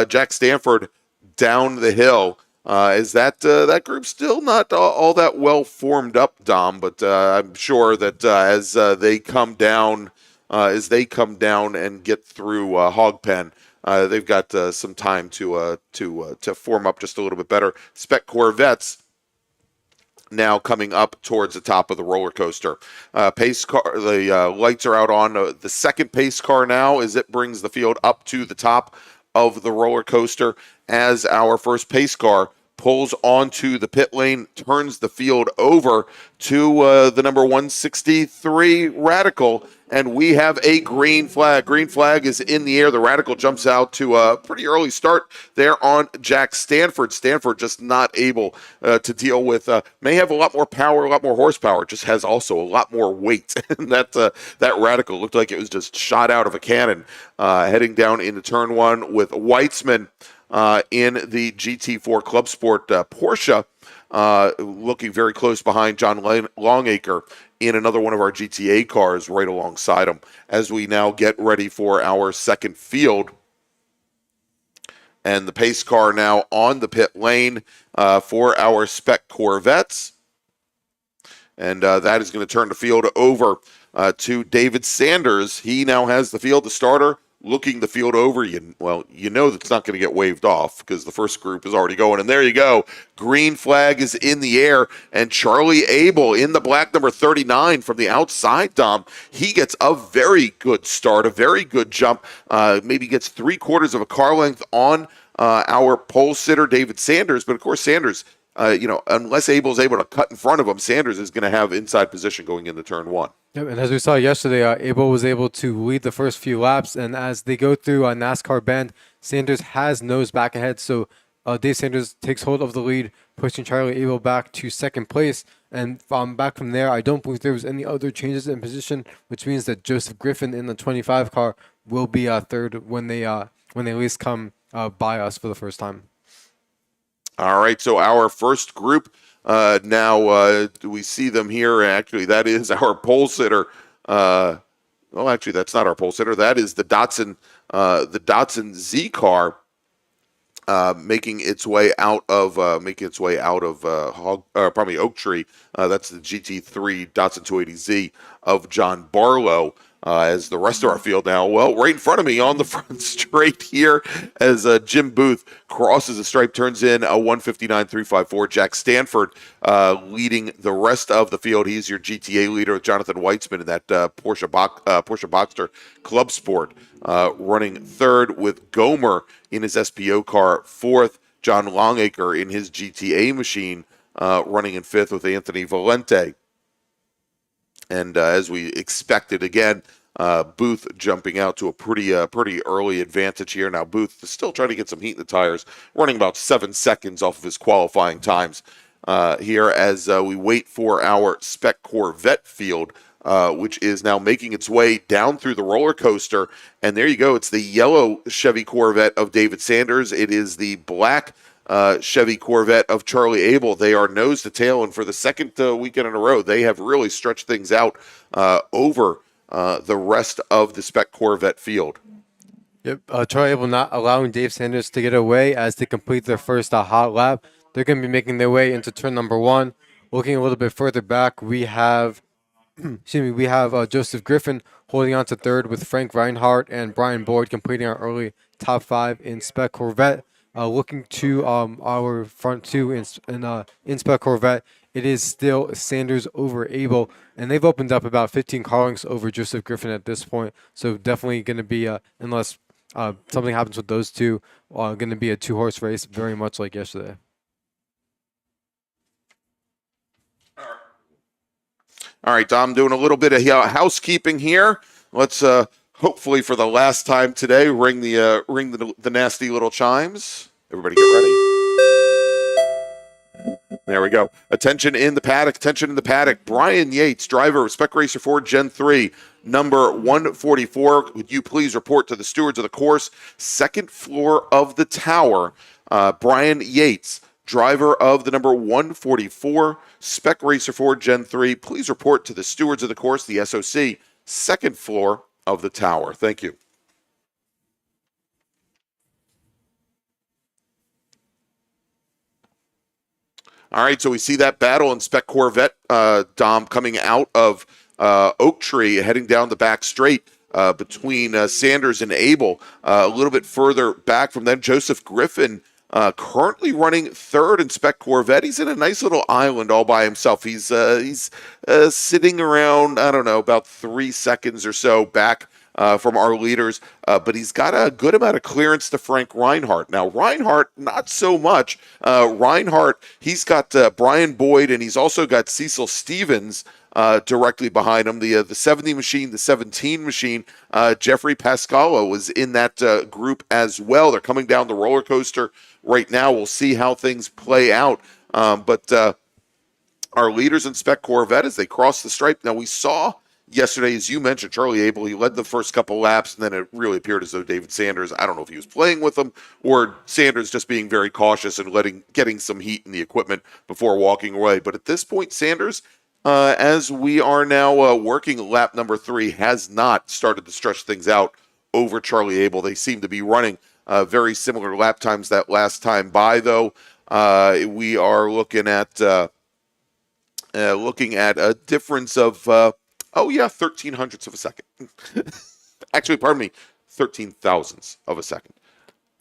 Jack Stanford down the hill. Is that group still not all that well formed up, Dom? But I'm sure that as they come down and get through Hogpen, they've got some time to form up just a little bit better. Spec Corvettes now coming up towards the top of the roller coaster. Pace car, the lights are out on the second pace car now as it brings the field up to the top of the roller coaster as our first pace car pulls onto the pit lane, turns the field over to the number 163 Radical, and we have a green flag. Green flag is in the air. The Radical jumps out to a pretty early start there on Jack Stanford. Stanford just not able to deal with, may have a lot more power, a lot more horsepower, just has also a lot more weight. And that Radical looked like it was just shot out of a cannon heading down into turn one with Weitzman in the GT4 Club Sport Porsche, looking very close behind John Longacre in another one of our GTA cars right alongside him as we now get ready for our second field. And the pace car now on the pit lane for our Spec Corvettes. And that is going to turn the field over to David Sanders. He now has the field, the starter, looking the field over. You know that's not going to get waved off because the first group is already going. And there you go. Green flag is in the air. And Charlie Abel in the black number 39 from the outside, Dom. He gets a very good start, a very good jump. Maybe gets 3/4 of a car length on our pole sitter, David Sanders. But, of course, Sanders, unless Abel's able to cut in front of him, Sanders is going to have inside position going into turn one. Yep, and as we saw yesterday, Abel was able to lead the first few laps, and as they go through a NASCAR bend, Sanders has nose back ahead, so Dave Sanders takes hold of the lead, pushing Charlie Abel back to second place, and back from there, I don't believe there was any other changes in position, which means that Joseph Griffin in the 25 car will be third when they at least come by us for the first time. All right, so our first group now, do we see them here? Actually, that is our pole sitter. Actually, that's not our pole sitter. That is the Datsun Z car, making its way out of Oak Tree. That's the GT3 Datsun 280Z of John Barlow. as the rest of our field now, well, right in front of me on the front straight here as Jim Booth crosses the stripe, turns in a 159.354. Jack Stanford leading the rest of the field. He's your GTA leader with Jonathan Weitzman in that Porsche Boxster Club Sport. Running third with Gomer in his SPO car. Fourth, John Longacre in his GTA machine, running in fifth with Anthony Valente. And as we expected, again, Booth jumping out to a pretty early advantage here. Now Booth is still trying to get some heat in the tires, running about 7 seconds off of his qualifying times here as we wait for our Spec Corvette field, which is now making its way down through the roller coaster. And there you go. It's the yellow Chevy Corvette of David Sanders. It is the black Chevy Corvette of Charlie Abel. They are nose to tail, and for the second weekend in a row, they have really stretched things out over the rest of the Spec Corvette field. Yep, Charlie Abel not allowing Dave Sanders to get away as they complete their first hot lap. They're going to be making their way into turn number 1. Looking a little bit further back, we have Joseph Griffin holding on to third with Frank Reinhardt and Brian Boyd completing our early top 5 in Spec Corvette. Looking to our front 2 in Spec Corvette, it is still Sanders over Abel, and they've opened up about 15 car lengths over Joseph Griffin at this point. So definitely going to be, unless something happens with those two, going to be a 2-horse race, very much like yesterday. All right, Dom, doing a little bit of housekeeping here. Let's hopefully for the last time today ring the nasty little chimes. Everybody get ready. There we go. Attention in the paddock. Brian Yates, driver of Spec Racer Ford Gen 3, number 144. Would you please report to the stewards of the course, second floor of the tower. Brian Yates, driver of the number 144 Spec Racer Ford Gen 3. Please report to the stewards of the course, the SOC, second floor of the tower. Thank you. All right, so we see that battle in Spec Corvette, Dom, coming out of Oak Tree, heading down the back straight between Sanders and Abel. A little bit further back from them, Joseph Griffin, currently running third in Spec Corvette. He's in a nice little island all by himself. He's sitting around, I don't know, about 3 seconds or so back from our leaders, but he's got a good amount of clearance to Frank Reinhardt. Now, Reinhardt, not so much. Reinhardt, he's got Brian Boyd, and he's also got Cecil Stevens directly behind him. The 70 machine, the 17 machine, Jeffrey Pascalo was in that group as well. They're coming down the roller coaster right now. We'll see how things play out. But our leaders in Spec Corvette as they cross the stripe. Now, we saw yesterday, as you mentioned, Charlie Abel, he led the first couple laps, and then it really appeared as though David Sanders, I don't know if he was playing with him or Sanders just being very cautious and getting some heat in the equipment before walking away. But at this point, Sanders, as we are now working lap number 3, has not started to stretch things out over Charlie Abel. They seem to be running very similar lap times that last time by, though. We are looking at a difference of 13 hundredths of a second. Actually, pardon me, 13 thousandths of a second.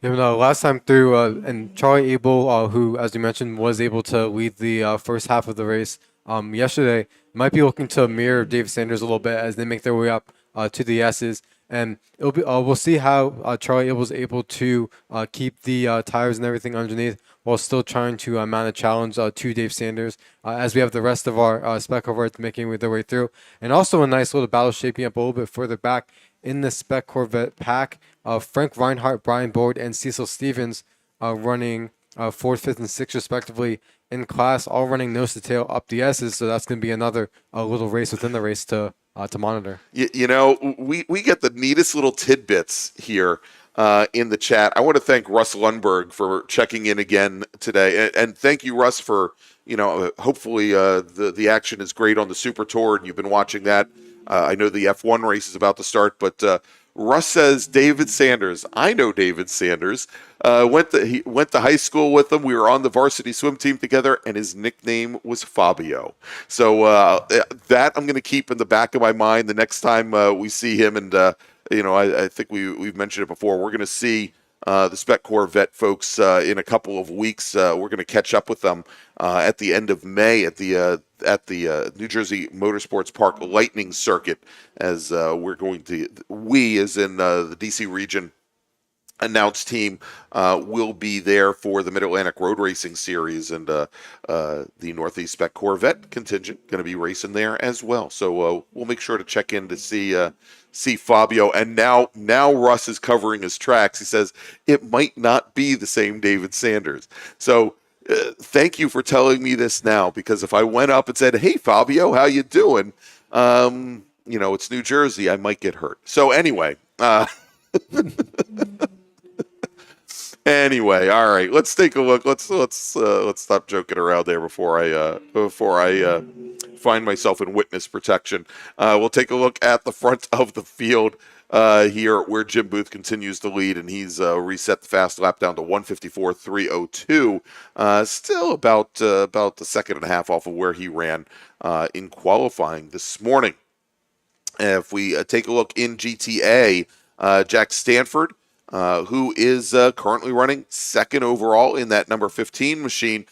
Yeah, no, last time through, and Charlie Abel, who, as you mentioned, was able to lead the first half of the race yesterday, might be looking to mirror Dave Sanders a little bit as they make their way up to the S's. And it'll be, we'll see how Charlie Abel is able to keep the tires and everything underneath while still trying to mount a challenge to Dave Sanders as we have the rest of our Spec Corvettes making their way through. And also a nice little battle shaping up a little bit further back in the Spec Corvette pack. Frank Reinhardt, Brian Boyd, and Cecil Stevens running 4th, 5th, and 6th respectively in class, all running nose to tail up the S's. So that's going to be another little race within the race to monitor. You know, we get the neatest little tidbits here in the chat. I want to thank Russ Lundberg for checking in again today, and thank you, Russ, for hopefully the action is great on the Super Tour, and you've been watching that. I know the F1 race is about to start, but Russ says David Sanders. I know David Sanders. He went to high school with him. We were on the varsity swim team together, and his nickname was Fabio. So that I'm going to keep in the back of my mind the next time we see him. And I think we've mentioned it before. We're going to see the Spec Corvette folks in a couple of weeks. We're going to catch up with them at the end of May at the New Jersey Motorsports Park Lightning Circuit, as we as in the DC region announced team will be there for the Mid-Atlantic Road Racing Series, and the Northeast Spec Corvette contingent going to be racing there as well. So we'll make sure to check in to see Fabio. And now Russ is covering his tracks. He says it might not be the same David Sanders. So thank you for telling me this now, because if I went up and said, "Hey Fabio, how you doing?" It's New Jersey, I might get hurt. So anyway. Anyway, all right. Let's take a look. Let's stop joking around there before I find myself in witness protection. We'll take a look at the front of the field here, where Jim Booth continues to lead, and he's reset the fast lap down to 1:54.302. Still about the second and a half off of where he ran in qualifying this morning. If we take a look in GTA, Jack Stanford, who is currently running second overall in that number 15 machine,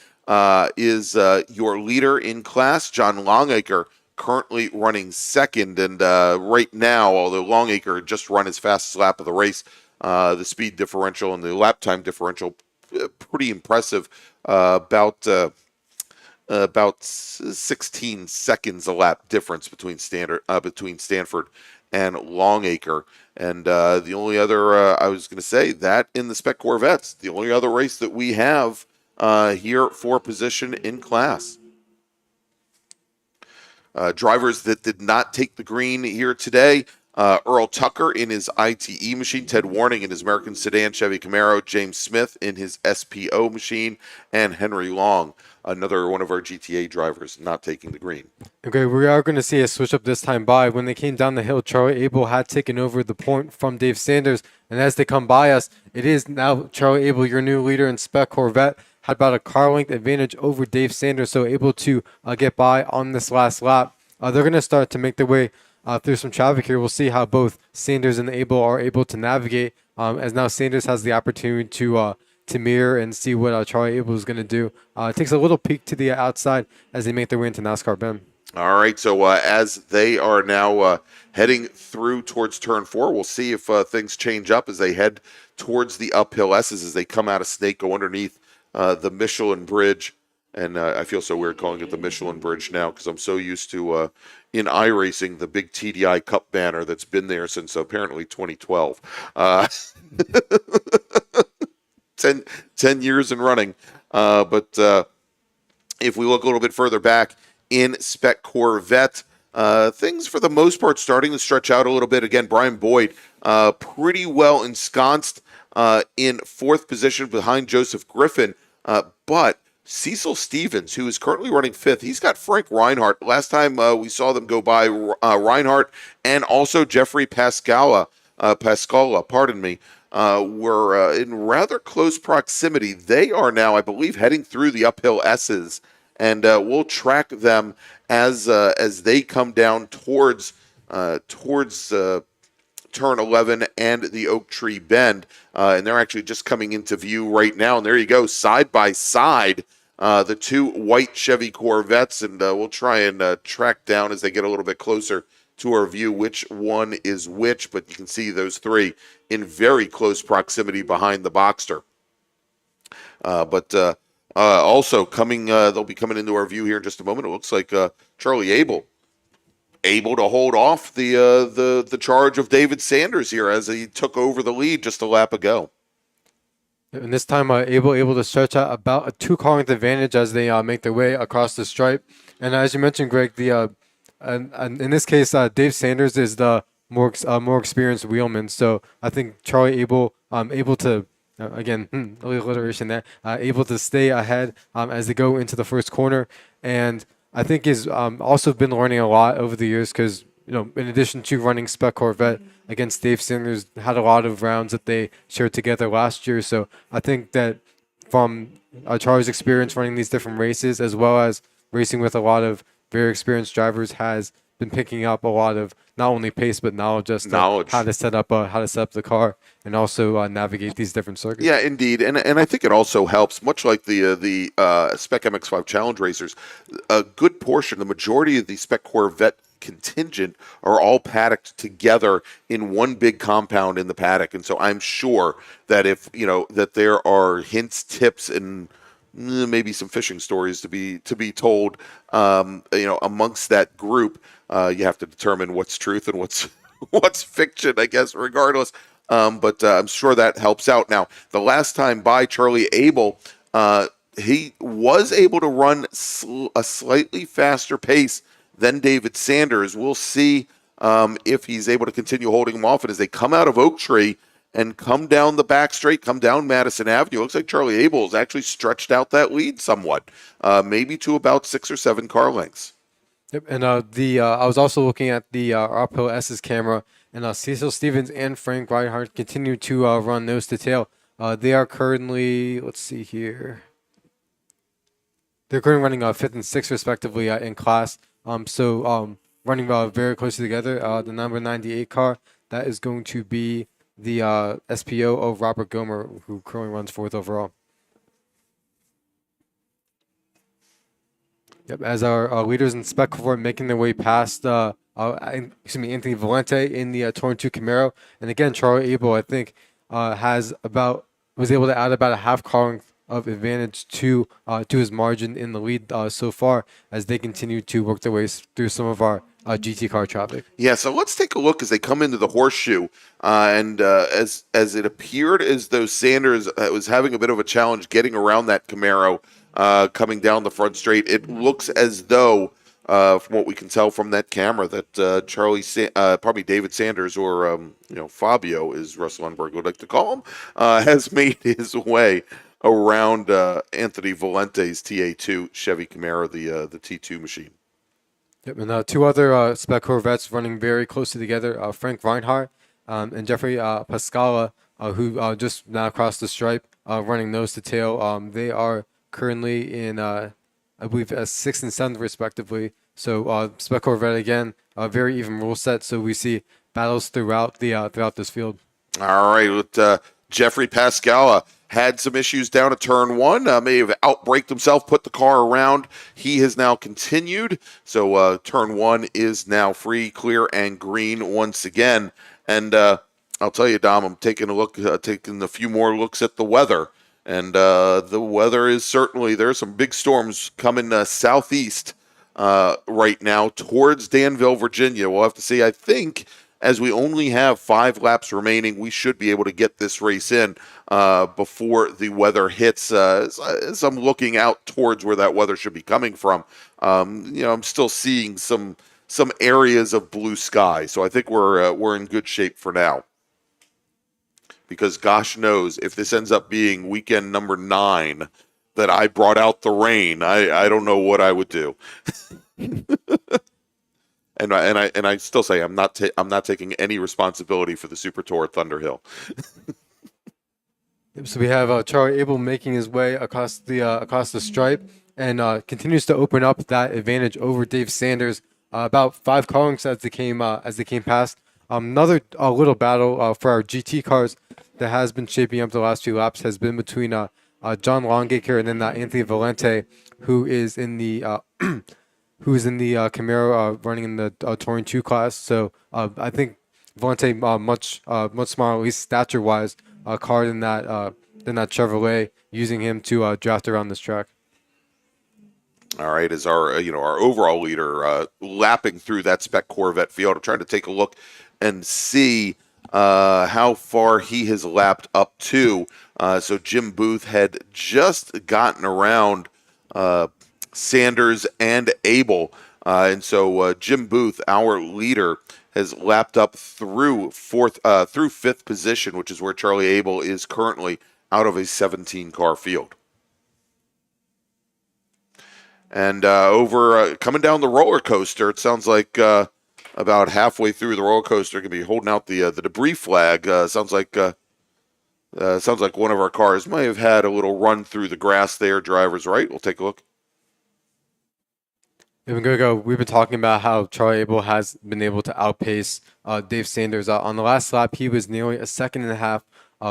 is your leader in class. John Longacre currently running second, and right now, although Longacre just run his fastest lap of the race, the speed differential and the lap time differential pretty impressive, about 16 seconds a lap difference between Stanford and Longacre. And the only other, I was going to say, that in the Spec Corvettes, the only other race that we have here for position in class. Drivers that did not take the green here today: Earl Tucker in his ITE machine, Ted Warning in his American Sedan Chevy Camaro, James Smith in his SPO machine, and Henry Long, another one of our GTA drivers, not taking the green. Okay, we are going to see a switch up this time by. When they came down the hill, Charlie Abel had taken over the point from Dave Sanders, and as they come by us, it is now Charlie Abel, your new leader in Spec Corvette, had about a car length advantage over Dave Sanders, so able to get by on this last lap. They're going to start to make their way through some traffic here. We'll see how both Sanders and Abel are able to navigate, as now Sanders has the opportunity to mirror and see what Charlie Abel is going to do. It takes a little peek to the outside as they make their way into NASCAR Bend. All right, so as they are now heading through towards turn 4, we'll see if things change up as they head towards the uphill S's as they come out of Snake, go underneath the Michelin Bridge. And I feel so weird calling it the Michelin Bridge now, because I'm so used to, in iRacing, the big TDI Cup banner that's been there since apparently 2012. 10 years and running. But if we look a little bit further back in Spec Corvette, things for the most part starting to stretch out a little bit. Again, Brian Boyd pretty well ensconced in 4th position behind Joseph Griffin, but Cecil Stevens, who is currently running 5th, he's got Frank Reinhardt. Last time we saw them go by, Reinhardt and also Jeffrey Pascala, were in rather close proximity. They are now, I believe, heading through the uphill S's, and we'll track them as they come down towards turn 11 and the Oak Tree Bend, and they're actually just coming into view right now. And there you go, side by side, the two white Chevy Corvettes, and we'll try and track down as they get a little bit closer to our view which one is which, but you can see those three in very close proximity behind the Boxster. But also coming, they'll be coming into our view here in just a moment. It looks like Charlie Abel able to hold off the charge of David Sanders here as he took over the lead just a lap ago. And this time, able to stretch out about a 2-car length advantage as they make their way across the stripe. And as you mentioned, Greg, and in this case, Dave Sanders is the more experienced wheelman. So I think Charlie Abel able to again alliteration there, able to stay ahead as they go into the first corner, and I think is also been learning a lot over the years because in addition to running Spec Corvette against Dave Sanders, had a lot of rounds that they shared together last year. So I think that from Charlie's experience running these different races, as well as racing with a lot of very experienced drivers, has been picking up a lot of not only pace but knowledge as to how to set up the car and also navigate these different circuits. Yeah, indeed, and I think it also helps, much like the Spec MX-5 Challenge racers. A good portion, the majority of the Spec Corvette contingent are all paddocked together in one big compound in the paddock, and so I'm sure that if that there are hints, tips, and maybe some fishing stories to be told, amongst that group, you have to determine what's truth and what's fiction, I guess, regardless. But I'm sure that helps out. Now, the last time by Charlie Abel, he was able to run a slightly faster pace than David Sanders. We'll see if he's able to continue holding him off. And as they come out of Oak Tree and come down the back straight, come down Madison Avenue, it looks like Charlie Abel has actually stretched out that lead somewhat, maybe to about 6 or 7 car lengths. Yep, and I was also looking at the uphill S's camera, and Cecil Stevens and Frank Reinhardt continue to run nose to tail. They are currently, let's see here, they're currently running 5th and 6th respectively in class. Running very closely together. The number 98 car, that is going to be the SPO of Robert Gomer, who currently runs 4th overall. Yep, as our leaders in Spec Corvette making their way past Anthony Valente in the Torn 2 Camaro. And again, Charlie Abel, I think, was able to add about a half car length of advantage to his margin in the lead so far, as they continue to work their way through some of our GT car traffic. Yeah, so let's take a look as they come into the horseshoe. As it appeared as though Sanders was having a bit of a challenge getting around that Camaro coming down the front straight, it looks as though, from what we can tell from that camera, that probably David Sanders, or Fabio, as Russell Lundberg would like to call him, has made his way around Anthony Valente's TA2 Chevy Camaro, the T2 machine. Yep, and 2 other Spec Corvettes running very closely together, Frank Reinhardt and Jeffrey Pascala, who just now crossed the stripe, running nose to tail. They are currently in, I believe, 6th and 7th respectively. So Spec Corvette, again, a very even rule set, so we see battles throughout this field. All right, with Jeffrey Pascala had some issues down at turn 1, may have outbraked himself, put the car around. He has now continued, so turn 1 is now free, clear, and green once again. And I'll tell you, Dom, I'm taking a few more looks at the weather, and the weather is certainly, there are some big storms coming southeast right now towards Danville, Virginia. We'll have to see. I think, as we only have 5 laps remaining, we should be able to get this race in before the weather hits. As I'm looking out towards where that weather should be coming from, I'm still seeing some areas of blue sky. So I think we're in good shape for now. Because gosh knows, if this ends up being weekend number 9 that I brought out the rain, I don't know what I would do. And I still say I'm not taking any responsibility for the Super Tour at Thunderhill. So we have Charlie Abel making his way across the stripe and continues to open up that advantage over Dave Sanders. About 5 car lengths as they came past. Another little battle for our GT cars that has been shaping up the last few laps has been between John Longacre and then Anthony Valente, who is in the Camaro running in the Touring 2 class. So I think Valente much smaller, at least stature-wise, car than that Chevrolet, using him to draft around this track. All right, as our overall leader lapping through that Spec Corvette field, I'm trying to take a look and see how far he has lapped up to. So Jim Booth had just gotten around Sanders and Abel, and so Jim Booth, our leader, has lapped up through 5th position, which is where Charlie Abel is currently, out of a 17-car field. And coming down the roller coaster, it sounds like about halfway through the roller coaster, going to be holding out the debris flag. Sounds like one of our cars may have had a little run through the grass there. Driver's right. We'll take a look. We've been talking about how Charlie Abel has been able to outpace Dave Sanders. On the last lap, he was nearly a second and a half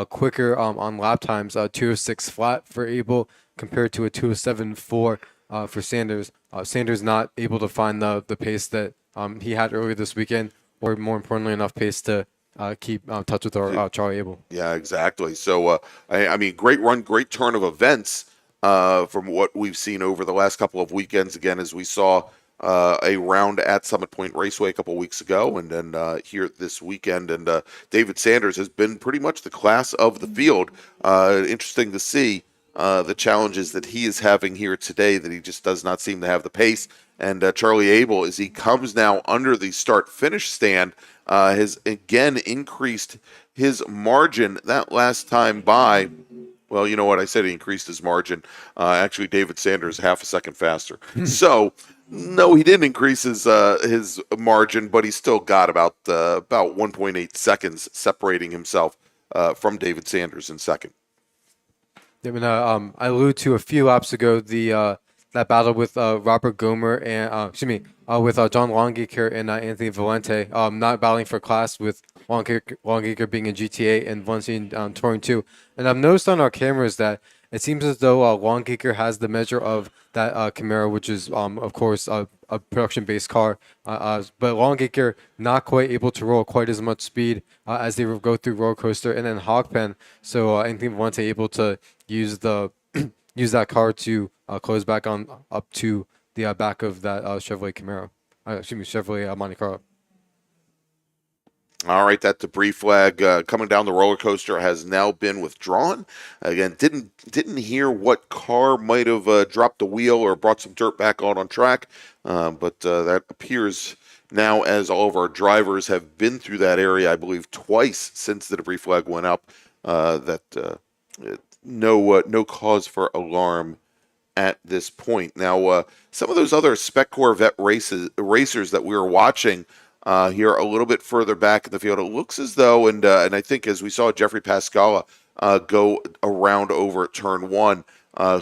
quicker on lap times, 206 flat for Abel compared to a 207.4 for Sanders. Sanders not able to find the pace that he had earlier this weekend, or more importantly, enough pace to keep touch with our Charlie Abel. Yeah, exactly. So, I mean, great run, great turn of events from what we've seen over the last couple of weekends. Again, as we saw a round at Summit Point Raceway a couple of weeks ago, and then here this weekend. And David Sanders has been pretty much the class of the field. Interesting to see the challenges that he is having here today, that he just does not seem to have the pace. And Charlie Abel, as he comes now under the start-finish stand, has again increased his margin that last time by, well, you know what? I said he increased his margin. Actually, David Sanders half a second faster. So, no, he didn't increase his margin, but he still got about 1.8 seconds separating himself from David Sanders in second. Yeah, I alluded to a few laps ago that battle with Robert Gomer and with John Longacre and Anthony Valente, not battling for class, with Longacre being in GTA and Valente touring 2. And I've noticed on our cameras that it seems as though Longacre has the measure of that Camaro, which is of course a production-based car, but Longacre not quite able to roll quite as much speed as they go through roller coaster and then hog pen. So Anthony Valente able to use that car to close back on up to the back of that Chevrolet Camaro. Chevrolet Monte Carlo. All right, that debris flag coming down the roller coaster has now been withdrawn. Again, didn't hear what car might have dropped the wheel or brought some dirt back on track, but that appears now, as all of our drivers have been through that area, I believe twice since the debris flag went up, no cause for alarm at this point. Now, some of those other Spec Corvette racers that we were watching here a little bit further back in the field, it looks as though, and I think as we saw Jeffrey Pascala go around over at turn 1,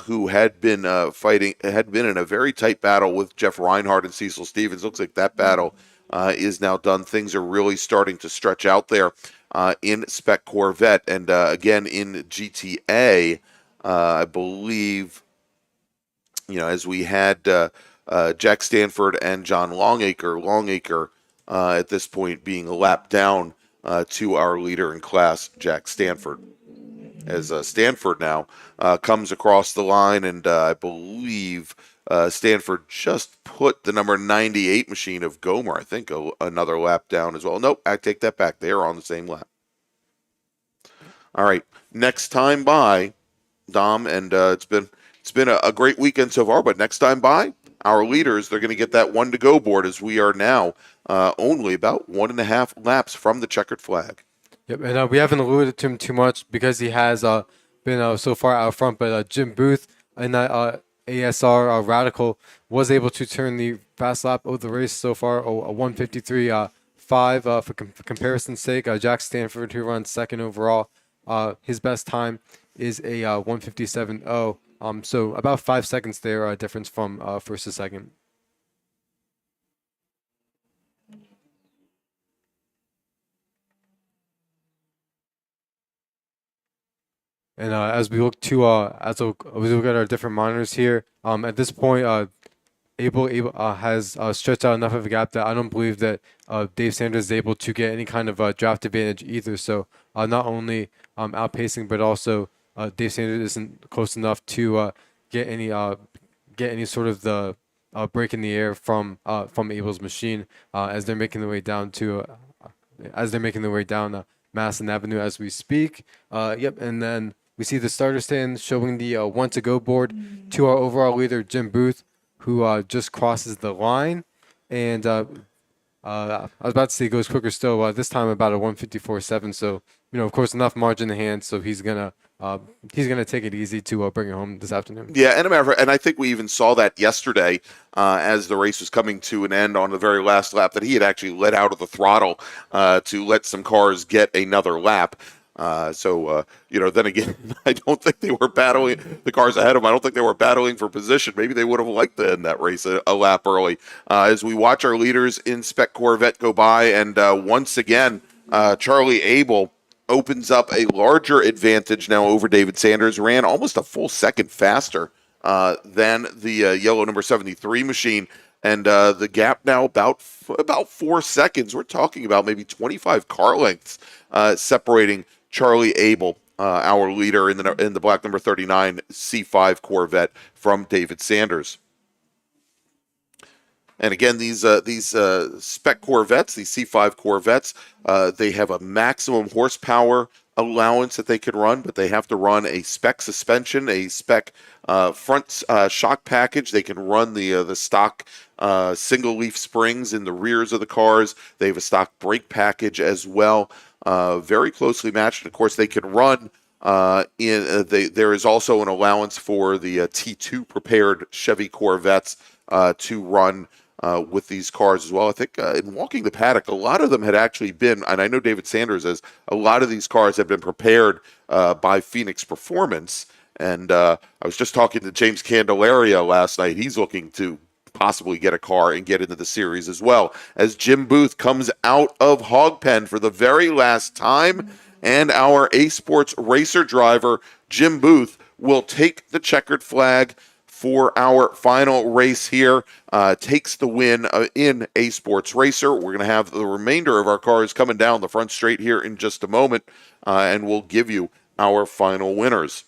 who had been in a very tight battle with Jeff Reinhardt and Cecil Stevens. Looks like that battle is now done. Things are really starting to stretch out there in Spec Corvette, and again in GTA, I believe, as we had Jack Stanford and John Longacre at this point being a lap down to our leader in class, Jack Stanford. As Stanford now comes across the line, and I believe Stanford just put the number 98 machine of Gomer, I think, another lap down as well. Nope, I take that back. They are on the same lap. All right, next time by, Dom, and it's been a great weekend so far, but next time by, our leaders, they're going to get that 1 to go board, as we are now only about 1.5 laps from the checkered flag. Yep, and we haven't alluded to him too much because he has been so far out front, but Jim Booth in that ASR Radical was able to turn the fast lap of the race so far, a 153.5 for comparison's sake. Jack Stanford, who runs second overall, his best time is a 157.0. So about 5 seconds there difference from first to second. And as we look to we look at our different monitors here, at this point, Abel has stretched out enough of a gap that I don't believe that Dave Sanders is able to get any kind of draft advantage either. So not only outpacing, but also Dave Sanders isn't close enough to get any sort of the break in the air from Abel's machine as they're making their way down Madison Avenue as we speak. Yep, and then we see the starter stand showing the 1 to go board to our overall leader Jim Booth, who just crosses the line, and I was about to say he goes quicker still, but this time about a 154.7. So, of course, enough margin in hand. So he's gonna take it easy to bring it home this afternoon. Yeah, and I think we even saw that yesterday as the race was coming to an end on the very last lap, that he had actually let out of the throttle to let some cars get another lap. Then again, I don't think they were battling the cars ahead of them. I don't think they were battling for position. Maybe they would have liked to end that race a lap early. As we watch our leaders in Spec Corvette go by, and once again, Charlie Abel opens up a larger advantage now over David Sanders. Ran almost a full second faster than the yellow number 73 machine. And the gap now about 4 seconds. We're talking about maybe 25 car lengths separating Charlie Abel, our leader in the black number 39 C5 Corvette, from David Sanders. And again, these spec Corvettes, these C5 Corvettes, they have a maximum horsepower allowance that they can run, but they have to run a spec suspension, a spec front shock package. They can run the stock single leaf springs in the rears of the cars. They have a stock brake package as well, very closely matched. And of course, they can run there is also an allowance for the T2 prepared Chevy Corvettes to run with these cars as well. I think in walking the paddock, a lot of them had actually been, and I know David Sanders has, a lot of these cars have been prepared by Phoenix Performance. And I was just talking to James Candelaria last night. He's looking to possibly get a car and get into the series as well. As Jim Booth comes out of Hog Pen for the very last time, and our A Sports Racer driver, Jim Booth, will take the checkered flag for our final race here, takes the win in A Sports Racer. We're going to have the remainder of our cars coming down the front straight here in just a moment, and we'll give you our final winners.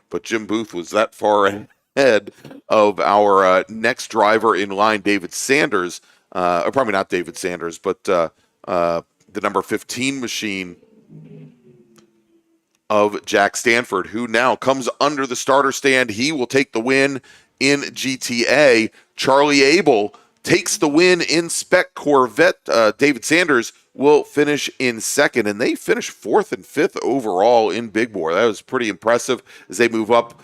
But Jim Booth was that far ahead of our next driver in line, David Sanders, or probably not David Sanders, but the number 15 machine of Jack Stanford, who now comes under the starter stand. He will take the win in GTA. Charlie Abel takes the win in Spec Corvette. David Sanders will finish in second, and they finish 4th and 5th overall in Big Bore. That was pretty impressive as they move up.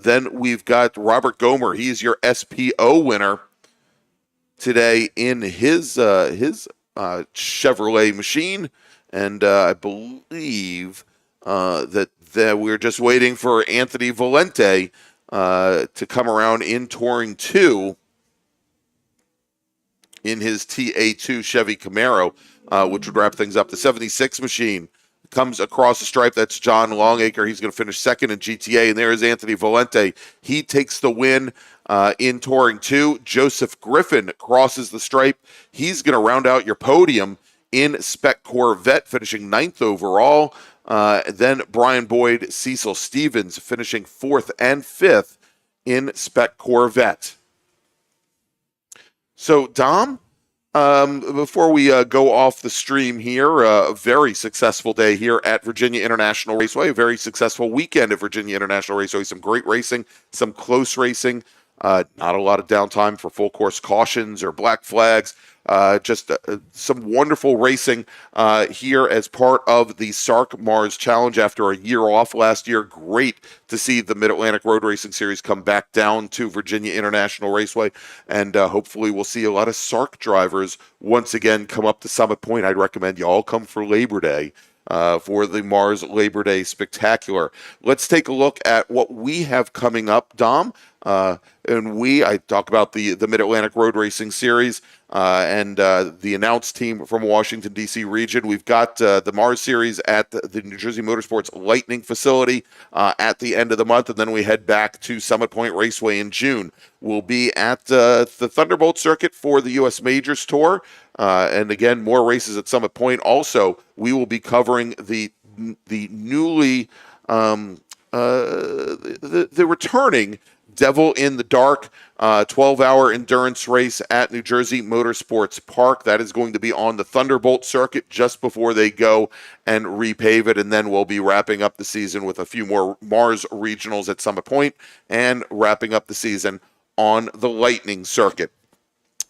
Then we've got Robert Gomer. He is your SPO winner today in his Chevrolet machine, and I believe that we're just waiting for Anthony Valente to come around in Touring 2 in his TA2 Chevy Camaro, which would wrap things up. The 76 machine comes across the stripe. That's John Longacre. He's going to finish second in GTA, and there is Anthony Valente. He takes the win in Touring 2. Joseph Griffin crosses the stripe. He's going to round out your podium in Spec Corvette, finishing 9th overall. Then Brian Boyd, Cecil Stevens finishing 4th and 5th in Spec Corvette. So, Dom, before we go off the stream here, a very successful day here at Virginia International Raceway, a very successful weekend at Virginia International Raceway, some great racing, some close racing, not a lot of downtime for full course cautions or black flags. Just some wonderful racing here as part of the SARRC MARRS Challenge after a year off last year. Great to see the Mid-Atlantic Road Racing Series come back down to Virginia International Raceway, and hopefully we'll see a lot of SARRC drivers once again come up to Summit Point. I'd recommend you all come for Labor Day. For the MARRS Labor Day Spectacular. Let's take a look at what we have coming up, Dom. I talk about the Mid-Atlantic Road Racing Series and the announced team from Washington, D.C. region. We've got the MARRS Series at the New Jersey Motorsports Lightning facility at the end of the month, and then we head back to Summit Point Raceway in June. We'll be at the Thunderbolt circuit for the U.S. Majors Tour. And again, more races at Summit Point. Also, we will be covering the newly the returning Devil in the Dark 12-hour endurance race at New Jersey Motorsports Park. That is going to be on the Thunderbolt circuit just before they go and repave it, and then we'll be wrapping up the season with a few more MARRS regionals at Summit Point and wrapping up the season on the Lightning circuit.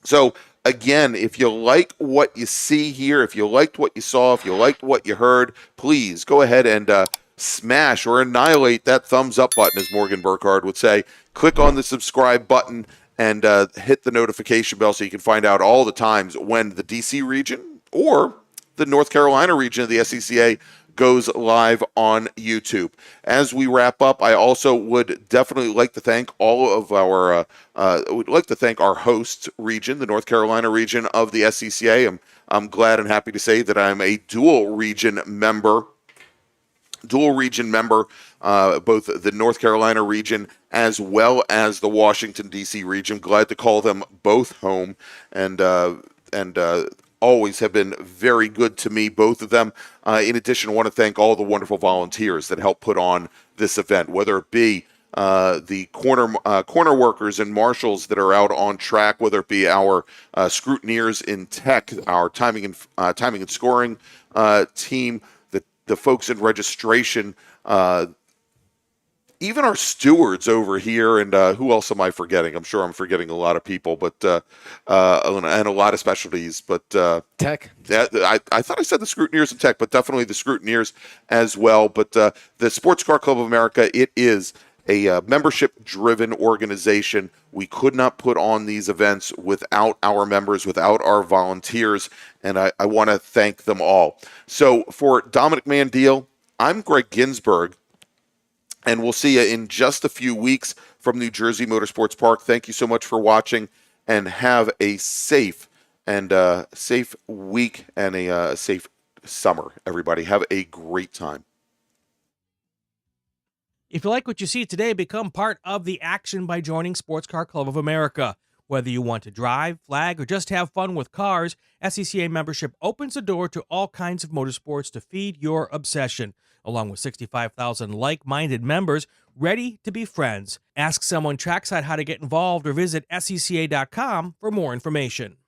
So again, if you like what you see here, if you liked what you saw, if you liked what you heard, please go ahead and smash or annihilate that thumbs up button, as Morgan Burkhardt would say. Click on the subscribe button and hit the notification bell so you can find out all the times when the DC region or the North Carolina region of the SCCA goes live on YouTube. As we wrap up, I also would definitely like to thank all of our would like to thank our host region, the North Carolina region of the SCCA. I'm glad and happy to say that I'm a dual region member, both the North Carolina region as well as the Washington D.C. region. Glad to call them both home, and always have been very good to me, both of them. In addition, I want to thank all the wonderful volunteers that help put on this event, whether it be the corner workers and marshals that are out on track, whether it be our scrutineers in tech, our timing and scoring team, the folks in registration, even our stewards over here, and who else am I forgetting? I'm sure I'm forgetting a lot of people, but and a lot of specialties. But Tech. I thought I said the scrutineers and tech, but definitely the scrutineers as well. But the Sports Car Club of America, it is a membership-driven organization. We could not put on these events without our members, without our volunteers, and I want to thank them all. So for Dominic Mandiel, I'm Greg Ginsberg, and we'll see you in just a few weeks from New Jersey Motorsports Park. Thank you so much for watching, and have a safe week and a safe summer, everybody. Have a great time. If you like what you see today, become part of the action by joining Sports Car Club of America. Whether you want to drive, flag, or just have fun with cars, SCCA membership opens the door to all kinds of motorsports to feed your obsession, along with 65,000 like-minded members ready to be friends. Ask someone trackside how to get involved or visit scca.com for more information.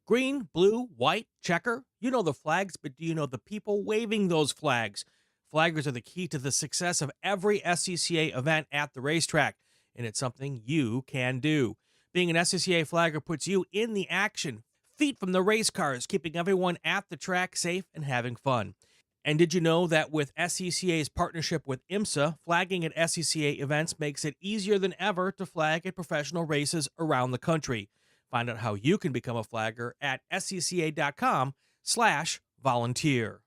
Green, blue, white, checker. You know the flags, but do you know the people waving those flags? Flaggers are the key to the success of every SCCA event at the racetrack, and it's something you can do. Being an SCCA flagger puts you in the action, feet from the race cars, keeping everyone at the track safe and having fun. And did you know that with SCCA's partnership with IMSA, flagging at SCCA events makes it easier than ever to flag at professional races around the country? Find out how you can become a flagger at scca.com/volunteer.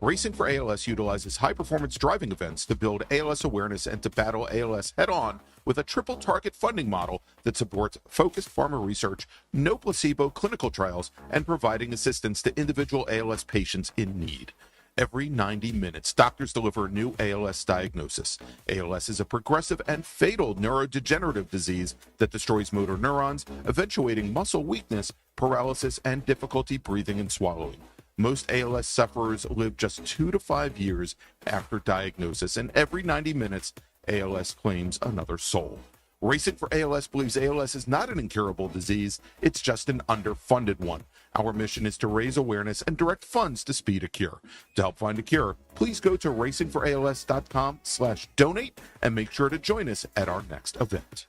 Racing for ALS utilizes high-performance driving events to build ALS awareness and to battle ALS head-on with a triple-target funding model that supports focused pharma research, no placebo clinical trials, and providing assistance to individual ALS patients in need. Every 90 minutes, doctors deliver a new ALS diagnosis. ALS is a progressive and fatal neurodegenerative disease that destroys motor neurons, eventuating muscle weakness, paralysis, and difficulty breathing and swallowing. Most ALS sufferers live just 2 to 5 years after diagnosis, and every 90 minutes, ALS claims another soul. Racing for ALS believes ALS is not an incurable disease, it's just an underfunded one. Our mission is to raise awareness and direct funds to speed a cure. To help find a cure, please go to racingforals.com/donate and make sure to join us at our next event.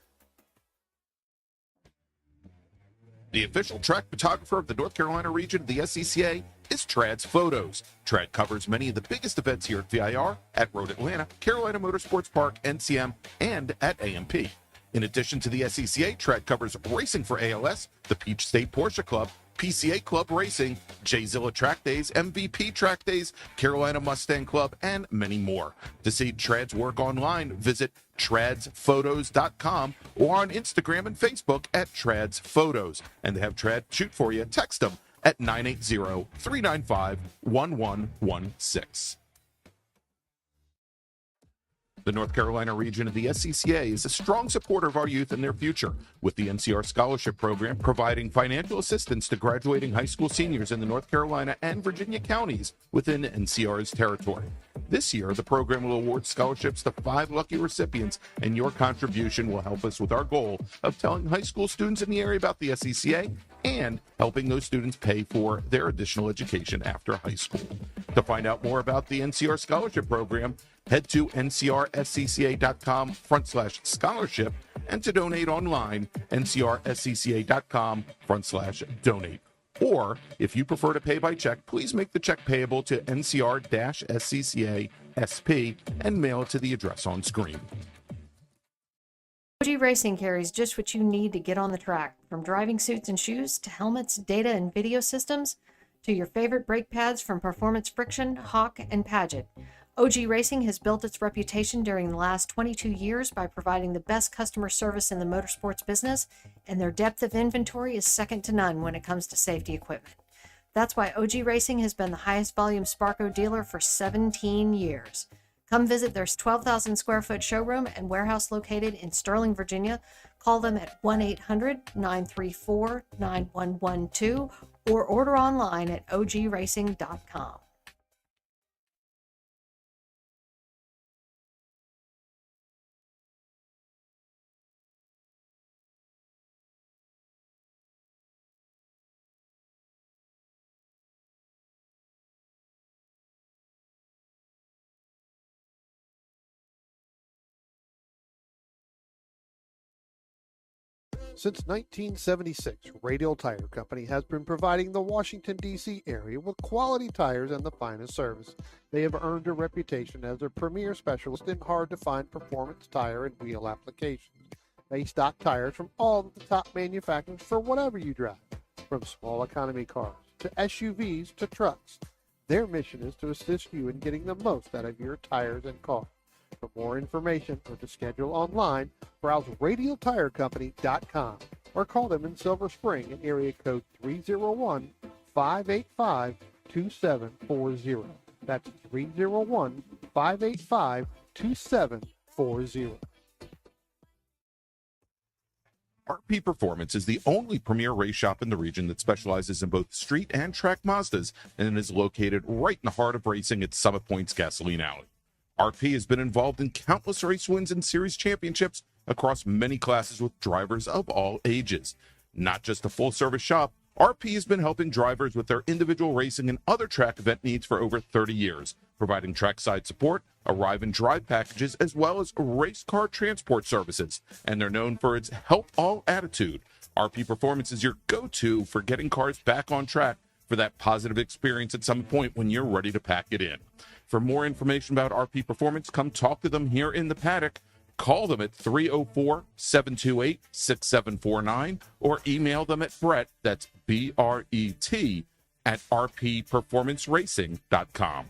The official track photographer of the North Carolina region of the SCCA is Trad's Photos. Trad covers many of the biggest events here at VIR, at Road Atlanta, Carolina Motorsports Park, NCM, and at AMP. In addition to the SCCA, Trad covers Racing for ALS, the Peach State Porsche Club, PCA Club Racing, J-Zilla Track Days, MVP Track Days, Carolina Mustang Club, and many more. To see Trad's work online, visit tradsPhotos.com or on Instagram and Facebook at Trad's Photos. And to have Trad shoot for you, text them at 980-395-1116. The North Carolina region of the SCCA is a strong supporter of our youth and their future, with the NCR Scholarship Program providing financial assistance to graduating high school seniors in the North Carolina and Virginia counties within NCR's territory. This year, the program will award scholarships to 5 lucky recipients, and your contribution will help us with our goal of telling high school students in the area about the SCCA and helping those students pay for their additional education after high school. To find out more about the NCR Scholarship Program, Head to ncrscca.com/scholarship and to donate online, ncrscca.com/donate. Or, if you prefer to pay by check, please make the check payable to NCR-SCCA SP and mail it to the address on screen. OG Racing carries just what you need to get on the track, from driving suits and shoes to helmets, data and video systems, to your favorite brake pads from Performance Friction, Hawk, and Paget. OG Racing has built its reputation during the last 22 years by providing the best customer service in the motorsports business, and their depth of inventory is second to none when it comes to safety equipment. That's why OG Racing has been the highest volume Sparco dealer for 17 years. Come visit their 12,000 square foot showroom and warehouse located in Sterling, Virginia. Call them at 1-800-934-9112 or order online at ogracing.com. Since 1976, Radial Tire Company has been providing the Washington, D.C. area with quality tires and the finest service. They have earned a reputation as a premier specialist in hard-to-find performance tire and wheel applications. They stock tires from all of the top manufacturers for whatever you drive, from small economy cars to SUVs to trucks. Their mission is to assist you in getting the most out of your tires and cars. For more information or to schedule online, browse radialtirecompany.com or call them in Silver Spring at area code 301-585-2740. That's 301-585-2740. RP Performance is the only premier race shop in the region that specializes in both street and track Mazdas and is located right in the heart of racing at Summit Point's Gasoline Alley. RP has been involved in countless race wins and series championships across many classes with drivers of all ages. Not just a full-service shop, RP has been helping drivers with their individual racing and other track event needs for over 30 years, providing trackside support, arrive and drive packages, as well as race car transport services. And they're known for its help all attitude. RP Performance is your go-to for getting cars back on track for that positive experience at some point when you're ready to pack it in. For more information about RP Performance, come talk to them here in the paddock. Call them at 304-728-6749 or email them at Brett, that's B-R-E-T, at rpperformanceracing.com.